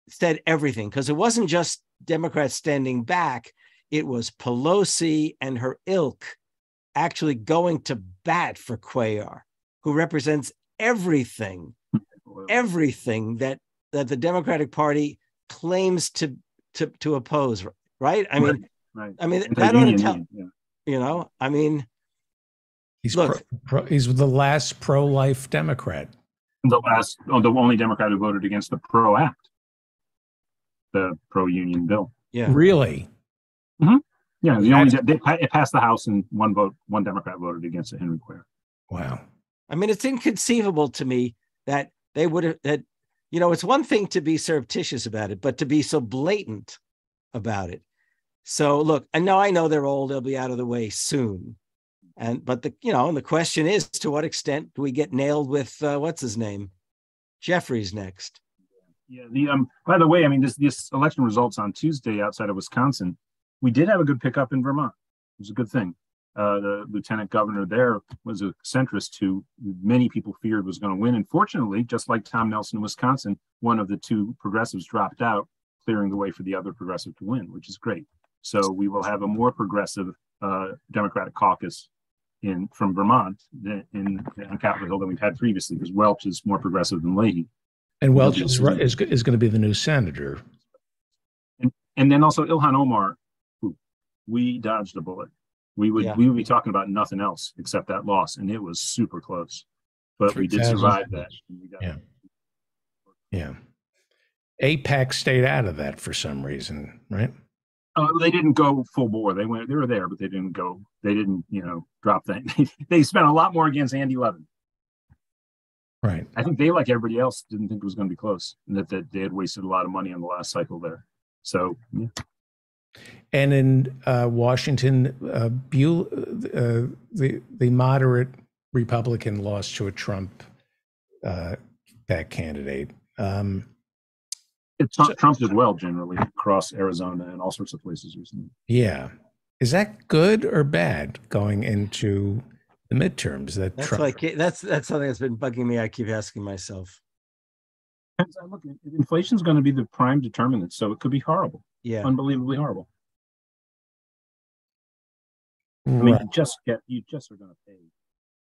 said everything, because it wasn't just Democrats standing back, it was Pelosi and her ilk actually going to bat for Cuellar, who represents everything that the Democratic Party claims to oppose, right? I mean, right. I mean that ought to tell. I mean, he's the last pro-life Democrat. The only Democrat who voted against the PRO Act, the pro-union bill. Yeah, really. Mm-hmm. Yeah, it passed the House, and one Democrat voted against it, Henry Cuellar. Wow. I mean, it's inconceivable to me that they would have that. It's one thing to be surreptitious about it, but to be so blatant about it. So look, I know they're old; they'll be out of the way soon. But the question is, to what extent do we get nailed with what's his name, Jeffries next? Yeah. By the way, I mean this election results on Tuesday outside of Wisconsin. We did have a good pickup in Vermont. It was a good thing. The lieutenant governor there was a centrist who many people feared was going to win. And fortunately, just like Tom Nelson in Wisconsin, one of the two progressives dropped out, clearing the way for the other progressive to win, which is great. So we will have a more progressive Democratic caucus from Vermont on Capitol Hill than we've had previously, because Welch is more progressive than Leahy. And Welch is going to be the new senator. And then also Ilhan Omar, who we dodged a bullet. We would be talking about nothing else except that loss, and it was super close. But we did survive that. Yeah. AIPAC stayed out of that for some reason, right? They didn't go full bore. They were there, but they didn't go. They didn't, drop that. They spent a lot more against Andy Levin. Right. I think they, like everybody else, didn't think it was going to be close, and that they had wasted a lot of money on the last cycle there. So, yeah. And in Washington, the moderate Republican lost to a Trump that candidate. Trump did well generally across Arizona and all sorts of places recently. Yeah. Is that good or bad going into the midterms? That's something that's been bugging me. I keep asking myself. Look, inflation is going to be the prime determinant, so it could be horrible. Yeah, unbelievably horrible. Right. I mean, you just are going to pay.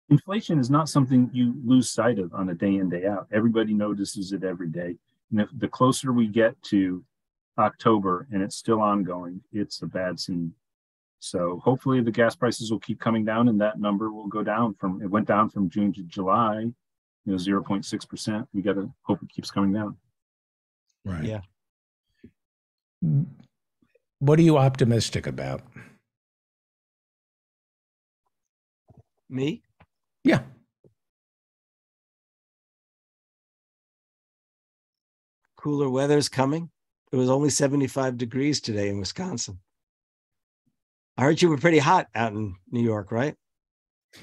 Inflation is not something you lose sight of on a day in, day out. Everybody notices it every day. And if the closer we get to October and it's still ongoing, it's a bad scene. So hopefully the gas prices will keep coming down and that number will go down it went down from June to July, 0.6%. We got to hope it keeps coming down. Right. Yeah. What are you optimistic about? Me? Yeah. Cooler weather's coming. It was only 75 degrees today in Wisconsin. I heard you were pretty hot out in New York, right?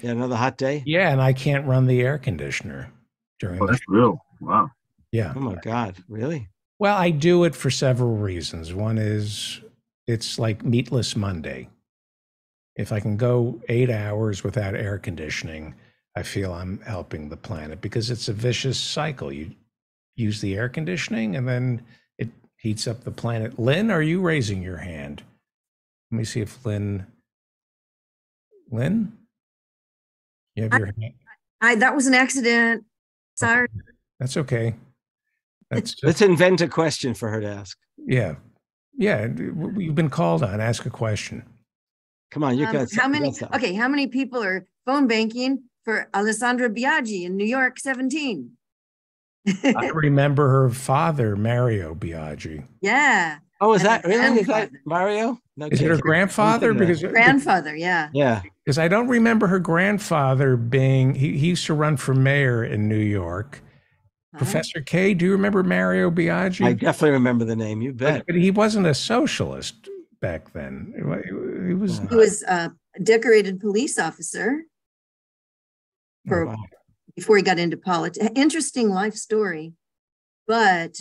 Yeah, another hot day? Yeah, and I can't run the air conditioner during that's real. Wow. Yeah. Oh my God, really? Well, I do it for several reasons. One is it's like Meatless Monday. If I can go 8 hours without air conditioning, I feel I'm helping the planet because it's a vicious cycle. You use the air conditioning and then it heats up the planet. Lynn, are you raising your hand? Let me see if Lynn, you have your hand? That was an accident. Sorry. That's okay. Let's invent a question for her to ask. Yeah. You've been called on. Ask a question. Come on, you got how many people are phone banking for Alessandra Biaggi in New York 17? I remember her father, Mario Biaggi. Yeah. Oh, is that really? Is that Mario? No, is it her grandfather? Grandfather, yeah. Yeah. Because I don't remember her grandfather being, he used to run for mayor in New York. Professor K, do you remember Mario Biaggi? I definitely remember the name, you bet. But he wasn't a socialist back then. He was a decorated police officer before he got into politics. Interesting life story, but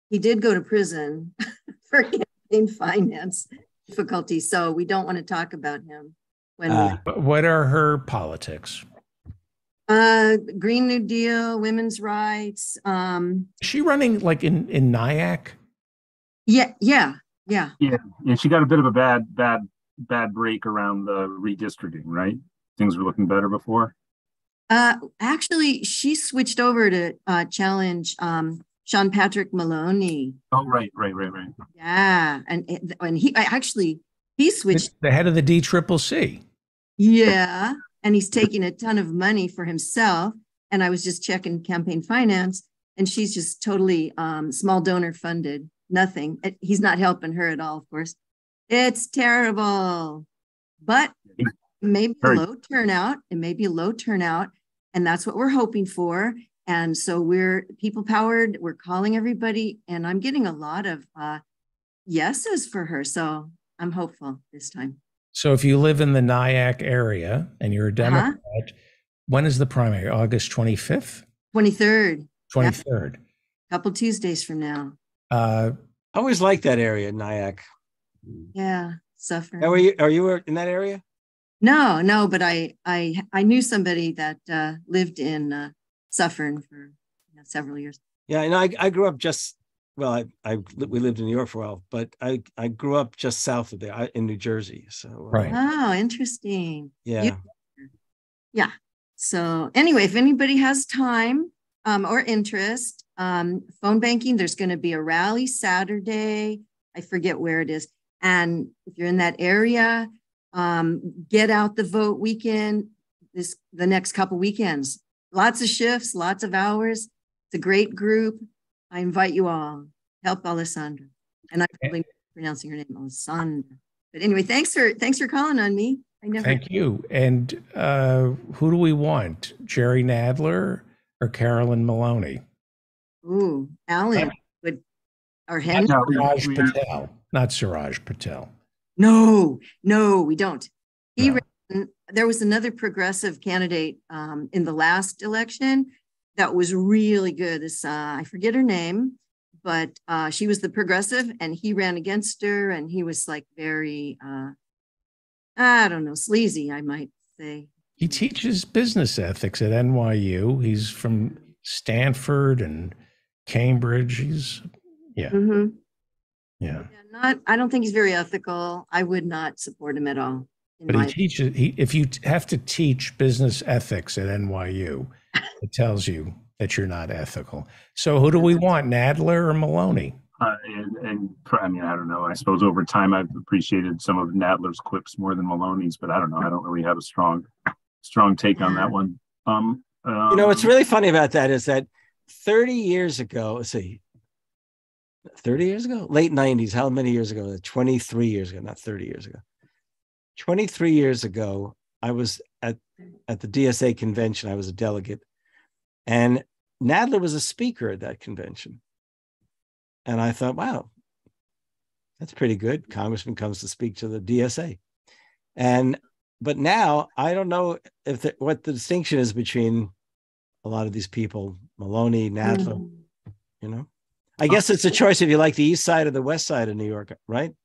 he did go to prison for campaign finance difficulties. So we don't want to talk about him. What are her politics? Green New Deal, women's rights. Is she running like in Nyack? Yeah. Yeah, and she got a bit of a bad break around the redistricting, right? Things were looking better before. Actually, she switched over to challenge Sean Patrick Maloney. Oh, right. Yeah, and he switched. The head of the DCCC. Yeah, and he's taking a ton of money for himself. And I was just checking campaign finance, and she's just totally small donor funded. Nothing. He's not helping her at all, of course. It's terrible, but maybe low turnout. It may be a low turnout, and that's what we're hoping for. And so we're people powered. We're calling everybody, and I'm getting a lot of yeses for her. So I'm hopeful this time. So if you live in the Nyack area and you're a Democrat, when is the primary? August 25th? 23rd. 23rd. Yep. Couple Tuesdays from now. I always liked that area, Nyack. Yeah, Suffern. Are you in that area? No, but I knew somebody that lived in Suffern for several years. Yeah, and I grew up we lived in New York for a while, but I grew up just south of there in New Jersey. So right. Oh, interesting. Yeah. Yeah. So anyway, if anybody has time or interest, phone banking, there's going to be a rally Saturday. I forget where it is. And if you're in that area, get out the vote weekend, the next couple weekends. Lots of shifts, lots of hours. It's a great group. I invite you all. Help Alessandra. And I'm probably pronouncing her name, Alessandra. But anyway, thanks for calling on me. Thank you. And who do we want? Jerry Nadler or Carolyn Maloney? Ooh, Alan would, or Henry. Suraj Patel, not Suraj Patel. No, we don't. There was another progressive candidate in the last election that was really good. This I forget her name, but she was the progressive, and he ran against her, and he was like very, I don't know, sleazy, I might say. He teaches business ethics at NYU. He's from Stanford and Cambridge. He's, yeah. Mm-hmm. Yeah. I don't think he's very ethical. I would not support him at all. But he teaches, if you have to teach business ethics at NYU, it tells you that you're not ethical. So who do we want, Nadler or Maloney? And I mean, I don't know. I suppose over time I've appreciated some of Nadler's quips more than Maloney's, but I don't know. I don't really have a strong take on that one. You know, what's really funny about that is that 30 years ago, let's see, 30 years ago, late 90s, how many years ago? 23 years ago, not 30 years ago. 23 years ago, I was at the DSA convention. I was a delegate, and Nadler was a speaker at that convention. And I thought, wow, that's pretty good. Congressman comes to speak to the DSA. But now I don't know what the distinction is between a lot of these people, Maloney, Nadler, you know? I guess it's a choice if you like the east side or the west side of New York, right?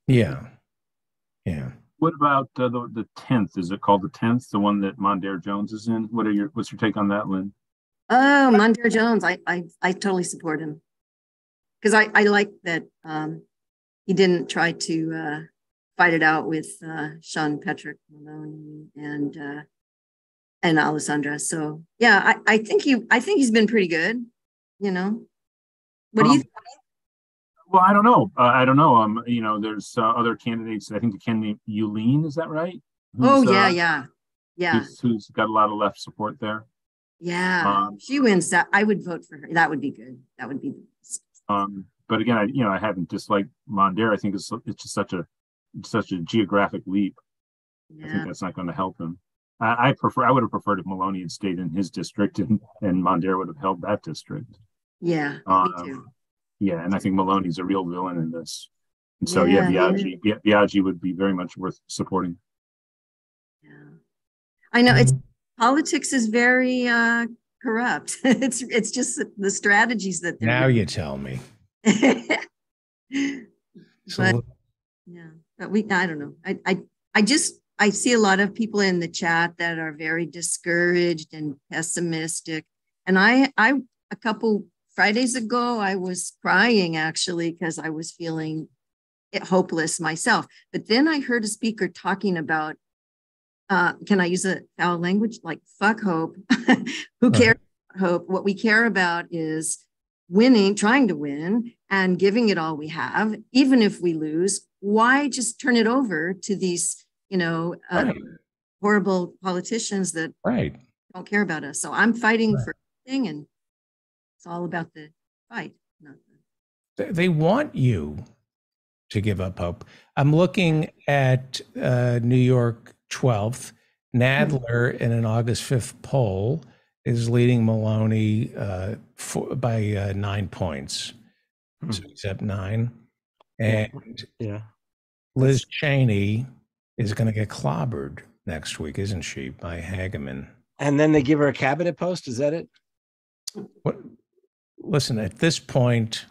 Yeah. Yeah. What about the 10th? Is it called the 10th, the one that Mondaire Jones is in? What's your take on that, Lynn? Oh, Mondaire Jones. I totally support him. Because I like that he didn't try to fight it out with Sean Patrick Maloney and Alessandra. So yeah, I think he's been pretty good. You know, what do you think? Well, I don't know. You know, there's other candidates. I think the candidate Yulene, is that right? Yeah. Who's got a lot of left support there. Yeah, she wins. That I would vote for her. That would be good. That would be. But again, I haven't disliked Mondaire. I think it's just such a geographic leap. Yeah. I think that's not going to help him. I would have preferred if Maloney had stayed in his district and Mondaire would have held that district. Yeah, me too. Yeah, and I think Maloney's a real villain in this. And so Biaggi would be very much worth supporting. Yeah. I know politics is very corrupt. It's just the strategies that they're now you tell me. But I don't know. I see a lot of people in the chat that are very discouraged and pessimistic. And I a couple Fridays ago, I was crying actually because I was feeling hopeless myself. But then I heard a speaker talking about, can I use a foul language? Like, fuck hope. Who cares about hope? What we care about is winning, trying to win, and giving it all we have. Even if we lose, why just turn it over to these, horrible politicians that don't care about us? So I'm fighting for everything, and it's all about the fight. They want you to give up hope. I'm looking at New York 12th. Nadler in an August 5th poll is leading Maloney by 9 points. So he's up 9. And Liz Cheney is going to get clobbered next week, isn't she, by Hageman? And then they give her a cabinet post? Is that it? What? Listen, at this point,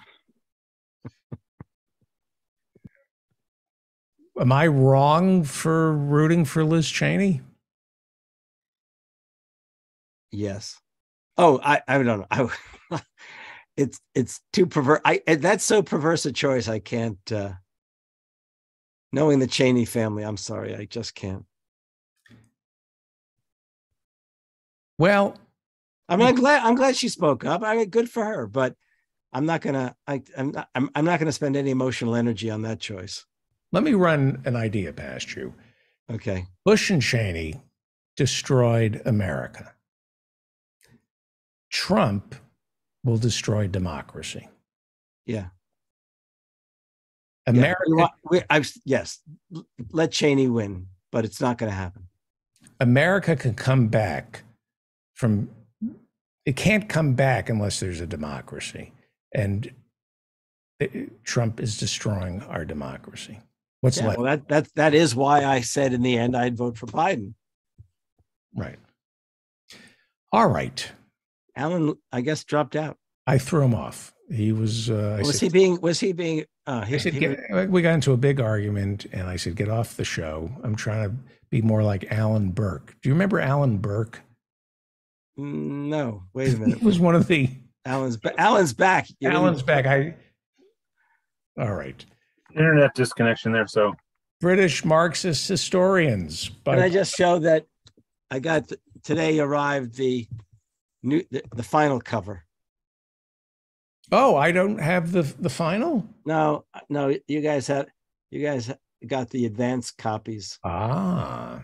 am I wrong for rooting for Liz Cheney? Yes. Oh, I don't know. It's too perverse. That's so perverse a choice. I can't. Knowing the Cheney family, I'm sorry, I just can't. Well, I'm glad she spoke up. I mean, good for her, but I'm not gonna spend any emotional energy on that choice. Let me run an idea past you. Okay. Bush and Cheney destroyed America. Trump will destroy democracy. Yeah. America. Yes. Let Cheney win, but it's not going to happen. America can come back from. It can't come back unless there's a democracy, and Trump is destroying our democracy. What's left? Well, that is why I said in the end I'd vote for Biden. Right. All right. Alan, I guess, dropped out. I threw him off. He was. Was he being? We got into a big argument, and I said, "Get off the show." I'm trying to be more like Alan Burke. Do you remember Alan Burke? No. Wait a minute. He was one of the. Alan's back. Alan's back. All right. Internet disconnection there. So British Marxist historians. Can I just show that I got today arrived the final cover. Oh, I don't have the final? No, you guys got the advanced copies. Yeah.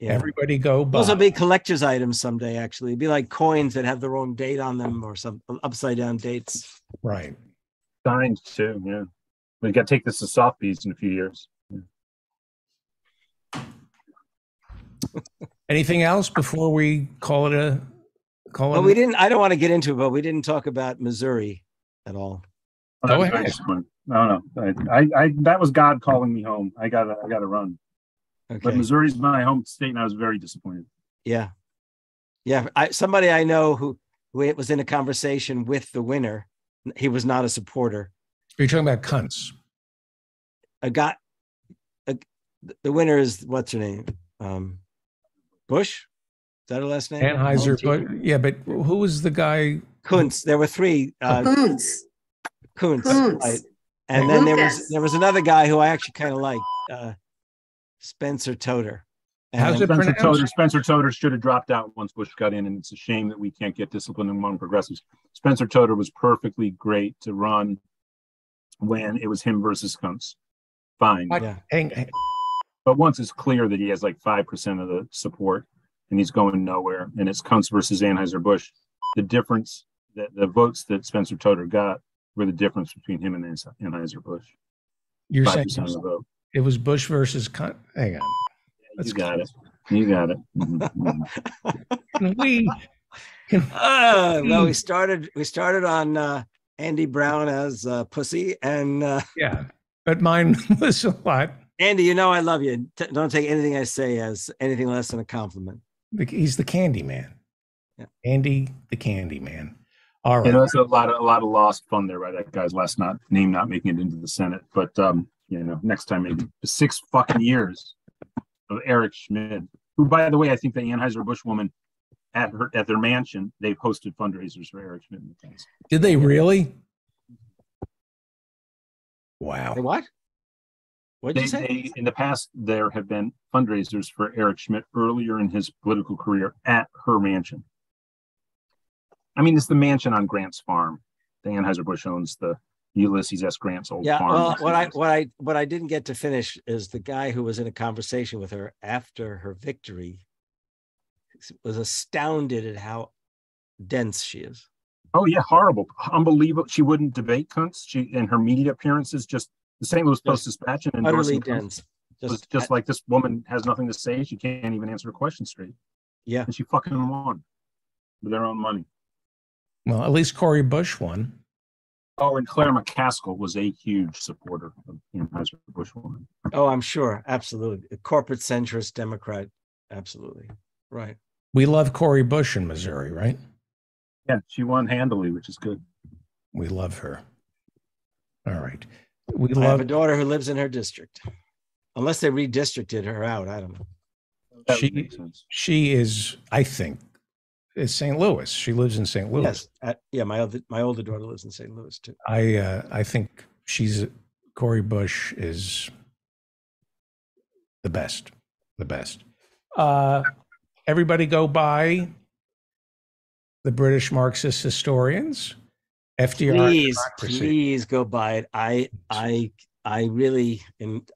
Everybody Those will be collector's items someday, actually. It'd be like coins that have their own date on them or some upside down dates. Right. Signed too, yeah. We got to take this to Sotheby's in a few years. Yeah. Anything else before we call it a Well, we didn't. I don't want to get into it, but we didn't talk about Missouri at all. Go ahead. No. I that was God calling me home. I gotta run. Okay. But Missouri's my home state, and I was very disappointed. Yeah. Somebody I know who was in a conversation with the winner. He was not a supporter. Are you talking about Kuntz? The winner is what's her name? Bush. Is that her last name? Anheuser-Busch. Yeah, but who was the guy? Kuntz. There were three. Kuntz. Right. And then there was another guy who I actually kind of liked, Spencer Toder. How's it pronounced? Spencer Toder should have dropped out once Bush got in, and it's a shame that we can't get discipline among progressives. Spencer Toder was perfectly great to run when it was him versus Kuntz. Fine. But once it's clear that he has like 5% of the support and he's going nowhere, and it's Kuntz versus Anheuser-Busch, the difference, the votes that Spencer Toder got were the difference between him and Anheuser-Busch. You're saying of the vote. It was Bush versus Kuntz? Hang on. You got it. Well, we started on Andy Brown as Pussy, and yeah, but mine was a lot. Andy, you know I love you. Don't take anything I say as anything less than a compliment. He's the candy man. Yeah. Andy, the candy man. All right. You know, there's a lot of lost fun there by that guy's last name not making it into the Senate. But next time maybe 6 fucking years of Eric Schmidt, who, by the way, I think the Anheuser-Busch woman at their mansion, they've hosted fundraisers for Eric Schmidt in the past. Did they really? Wow. They what? What did you say? In the past, there have been fundraisers for Eric Schmidt earlier in his political career at her mansion. I mean, it's the mansion on Grant's farm. The Anheuser-Busch owns the Ulysses S. Grant's old farm. Well, what I didn't get to finish is the guy who was in a conversation with her after her victory was astounded at how dense she is. Oh yeah, horrible, unbelievable. She wouldn't debate Kuntz. She and her media appearances, just the St. Louis Post-Dispatch and utterly dense. Just like this woman has nothing to say. She can't even answer a question straight. Yeah, and she fucking won with their own money. Well, at least Cori Bush won. Oh, and Claire McCaskill was a huge supporter of the Anheuser-Busch woman. Oh, I'm sure. Absolutely. A corporate centrist Democrat. Absolutely. Right. We love Cori Bush in Missouri, right? Yeah, she won handily, which is good. We love her. All right. I have a daughter who lives in her district. Unless they redistricted her out. I don't know. She is, I think, is St. Louis. She lives in St. Louis. Yes. My older daughter lives in St. Louis too. I think Cori Bush is the best. The best. Everybody go by the British Marxist historians. FDR. Please go by it. I really,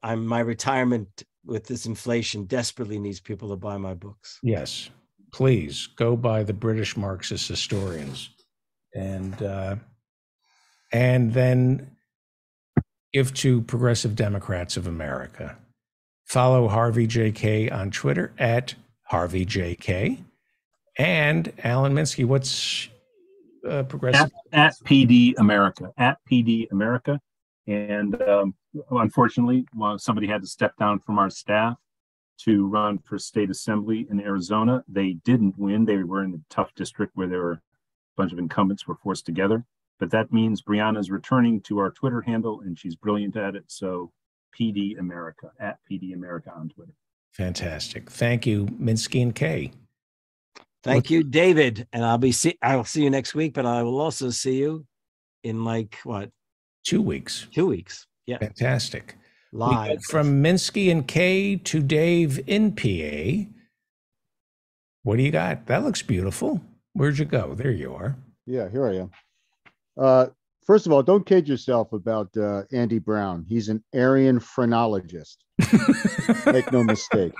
my retirement with this inflation desperately needs people to buy my books. Yes. Please go by the British Marxist historians, and then give to Progressive Democrats of America. Follow Harvey JK on Twitter at Harvey JK, and Alan Minsky. What's Progressive at PD America and unfortunately, somebody had to step down from our staff to run for state assembly in Arizona. They didn't win. They were in a tough district where there were a bunch of incumbents were forced together. But that means Brianna's returning to our Twitter handle, and she's brilliant at it. So PD America, at PD America on Twitter. Fantastic. Thank you, Minsky and Kay. Thank you, David. And I'll see you next week, but I will also see you in like what? 2 weeks. 2 weeks. Yeah. Fantastic. Live. We go from Minsky and Kay to Dave in PA. What do you got? That looks beautiful. Where'd you go? There you are. Yeah, here I am. First of all, don't kid yourself about Andy Brown. He's an Aryan phrenologist. Make no mistake.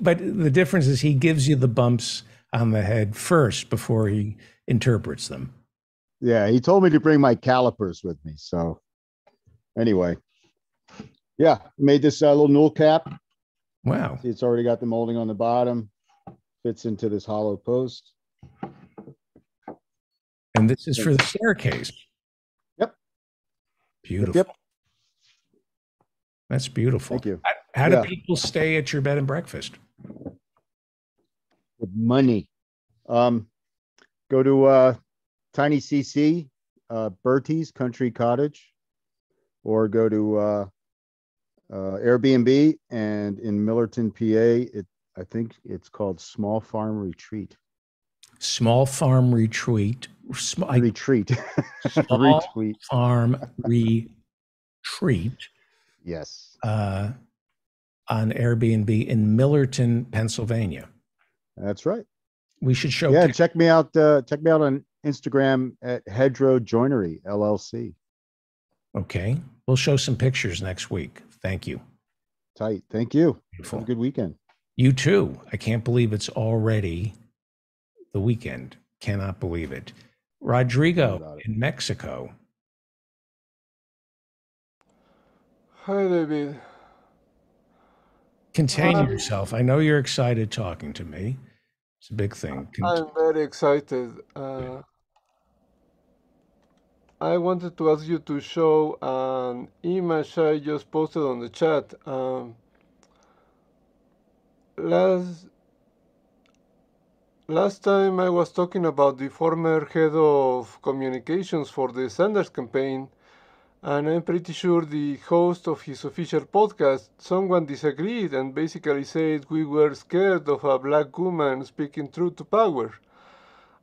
But the difference is he gives you the bumps on the head first before he interprets them. Yeah, he told me to bring my calipers with me. So anyway, yeah, made this little newel cap. Wow. See, it's already got the molding on the bottom. Fits into this hollow post. And this is for the staircase. Yep. Beautiful. Yep. That's beautiful. Thank you. How do people stay at your bed and breakfast? With money. Go to Tiny CC, Bertie's Country Cottage, or go to Airbnb, and in Millerton, PA, I think it's called Small Farm Retreat. Small Farm Retreat. Retreat. Small Retweet. Farm Retreat. Yes. On Airbnb in Millerton, Pennsylvania. That's right. We should show. Yeah, check me out. Check me out on Instagram at Hedgerow Joinery LLC. Okay, we'll show some pictures next week. Thank you. Tight. Thank you. Beautiful. Have a good weekend. You too. I can't believe it's already the weekend. Cannot believe it. Rodrigo in Mexico. Hi, David. Contain yourself. I know you're excited talking to me. It's a big thing. I'm very excited. I wanted to ask you to show an image I just posted on the chat. Last time I was talking about the former head of communications for the Sanders campaign, and I'm pretty sure the host of his official podcast, someone disagreed and basically said we were scared of a black woman speaking truth to power.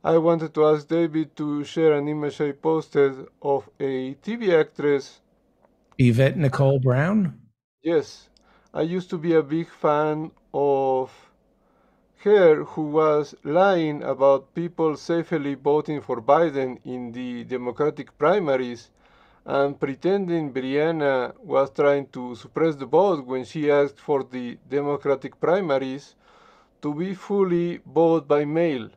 I wanted to ask David to share an image I posted of a TV actress. Yvette Nicole Brown? Yes. I used to be a big fan of her, who was lying about people safely voting for Biden in the Democratic primaries and pretending Brianna was trying to suppress the vote when she asked for the Democratic primaries to be fully voted by mail.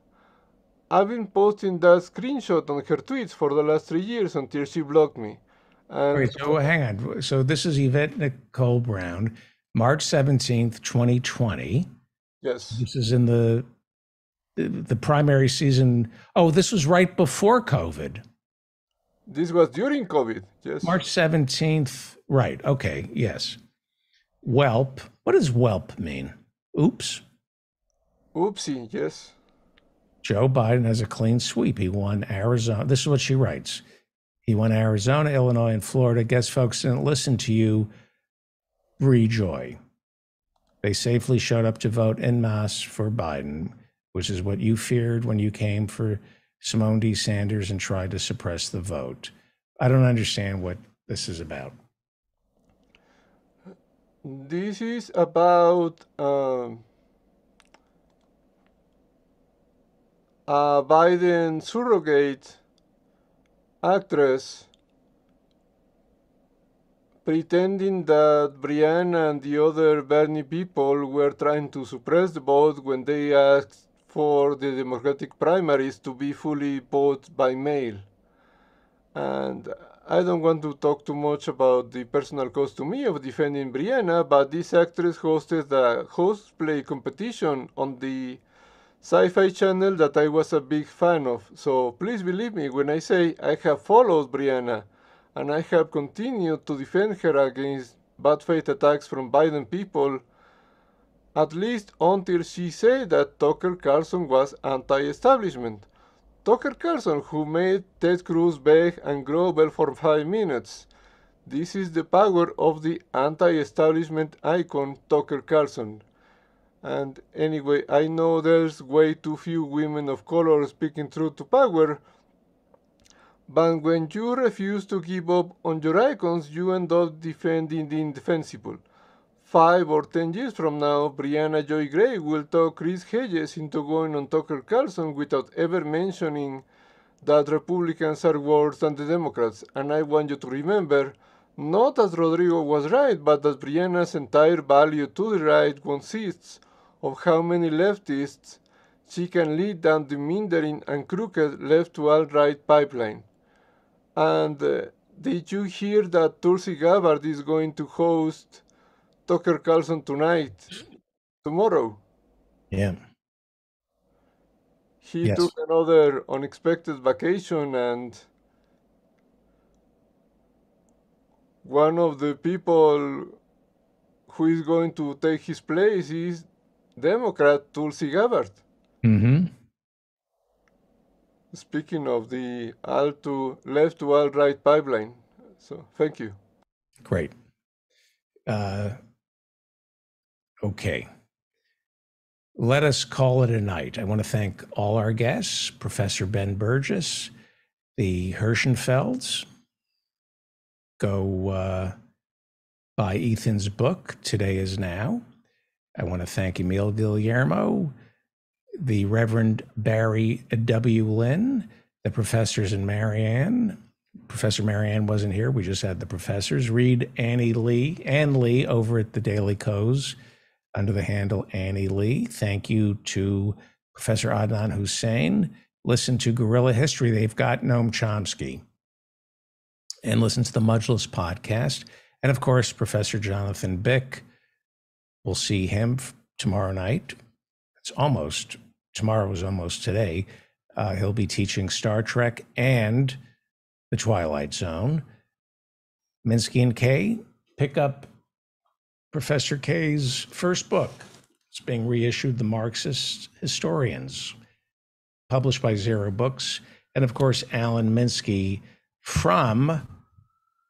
I've been posting that screenshot on her tweets for the last 3 years until she blocked me. And Wait, so hang on. So this is Yvette Nicole Brown, March 17th, 2020. Yes. This is in the primary season. Oh, this was right before COVID. This was during COVID, yes. March 17th, right, okay, yes. Whelp, what does whelp mean? Oops. Oopsie, yes. Joe Biden has a clean sweep. He won Arizona. This is what she writes. He won Arizona, Illinois, and Florida. Guess folks didn't listen to you. Rejoy. They safely showed up to vote en masse for Biden, which is what you feared when you came for Simone D. Sanders and tried to suppress the vote. I don't understand what this is about. This is about a Biden surrogate actress pretending that Brianna and the other Bernie people were trying to suppress the vote when they asked for the Democratic primaries to be fully voted by mail. And I don't want to talk too much about the personal cost to me of defending Brianna, but this actress hosted a cosplay competition on the Sci-Fi Channel that I was a big fan of. So please believe me when I say I have followed Brianna and I have continued to defend her against bad faith attacks from Biden people At least until she said that Tucker Carlson was anti-establishment. Tucker Carlson, who made Ted Cruz beg and grovel for 5 minutes. This is the power of the anti-establishment icon, Tucker Carlson. And anyway, I know there's way too few women of color speaking truth to power, but when you refuse to give up on your icons, you end up defending the indefensible. 5 or 10 years from now, Brianna Joy Gray will talk Chris Hedges into going on Tucker Carlson without ever mentioning that Republicans are worse than the Democrats. And I want you to remember, not that Rodrigo was right, but that Brianna's entire value to the right consists of how many leftists she can lead down the meandering and crooked left to alt-right pipeline. And did you hear that Tulsi Gabbard is going to host Tucker Carlson tomorrow? Yeah. He took another unexpected vacation, and one of the people who is going to take his place is Democrat Tulsi Gabbard. Mm-hmm. Speaking of the left to alt-right pipeline. So, thank you. Great. Okay. Let us call it a night. I want to thank all our guests, Professor Ben Burgis, the Hirschenfelds. Go buy Ethan's book, Today Is Now. I want to thank Emil Guillermo, the Reverend Barry W. Lynn, the professors and Marianne. Professor Marianne wasn't here. We just had the professors. Read Ann Lee over at the Daily Kos under the handle Annie Lee. Thank you to Professor Adnan Hussein. Listen to Guerrilla History. They've got Noam Chomsky. And listen to the Mudgeless podcast. And of course, Professor Jonathan Bick. We'll see him tomorrow night. Tomorrow was almost today. He'll be teaching Star Trek and The Twilight Zone. Minsky and Kay, pick up Professor Kay's first book. It's being reissued, The Marxist Historians, published by Zero Books. And of course, Alan Minsky from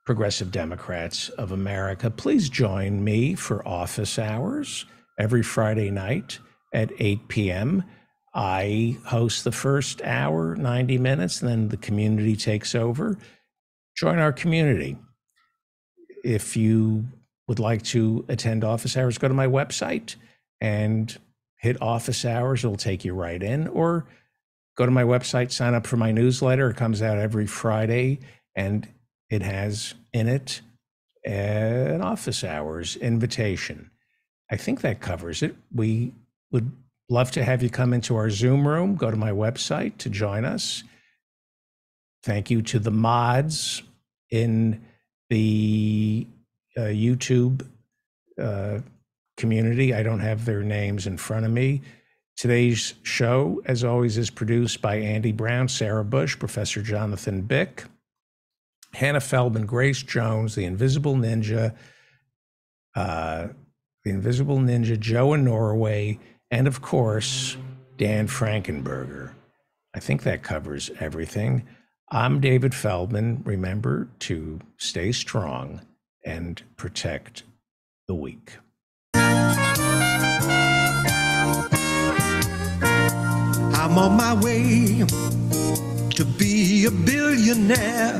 Progressive Democrats of America. Please join me for office hours every Friday night at 8 p.m. I host the first hour, 90 minutes, and then the community takes over. Join our community. If you would like to attend office hours, go to my website and hit office hours. It'll take you right in. Or go to my website, sign up for my newsletter. It comes out every Friday, and it has in it an office hours invitation. I think that covers it. We would love to have you come into our Zoom room. Go to my website to join us. Thank you to the mods in the YouTube community. I don't have their names in front of me. Today's show, as always, is produced by Andy Brown, Sarah Bush, Professor Jonathan Bick, Hannah Feldman, Grace Jones, the Invisible Ninja, Joe in Norway, and of course, Dan Frankenberger. I think that covers everything. I'm David Feldman. Remember to stay strong and protect the weak. I'm on my way to be a billionaire.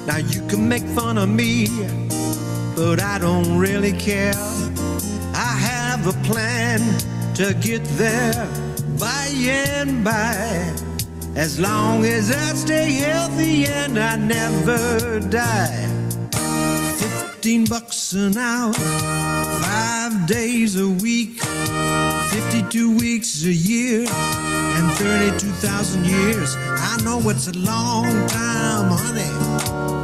Now you can make fun of me, but I don't really care. I have a plan to get there by and by, as long as I stay healthy and I never die. $15 an hour, 5 days a week, 52 weeks a year, and 32,000 years. I know it's a long time, honey,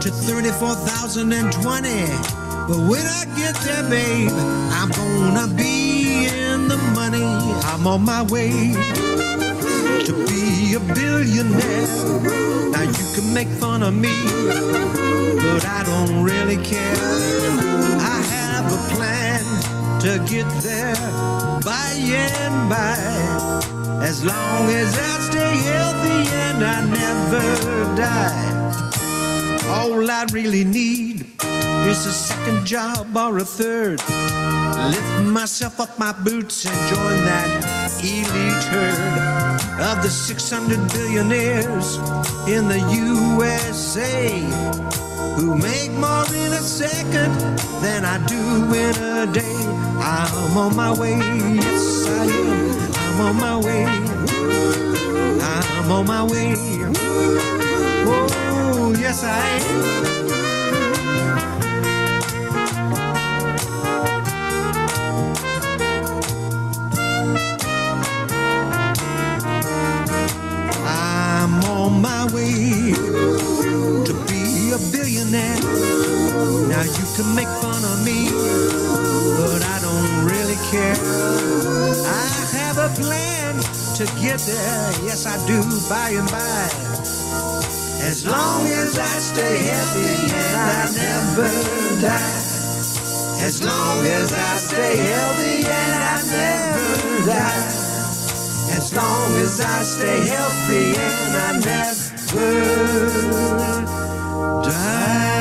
to 34,020. But when I get there, babe, I'm gonna be in the money. I'm on my way to be a billionaire. Now you can make fun of me, but I don't really care. I have a plan to get there by and by. As long as I stay healthy and I never die. All I really need is a second job or a third. Lift myself off my boots and join that elite herd of the 600 billionaires in the USA who make more in a second than I do in a day. I'm on my way, yes I am. I'm on my way. I'm on my way. Oh, yes I am. I'm on my way to be a billionaire. Now you can make fun of me, but I don't really care. I have a plan to get there, yes I do, by and by. As long as I stay healthy and I never die. As long as I stay healthy and I never die. As long as I stay healthy and I never die.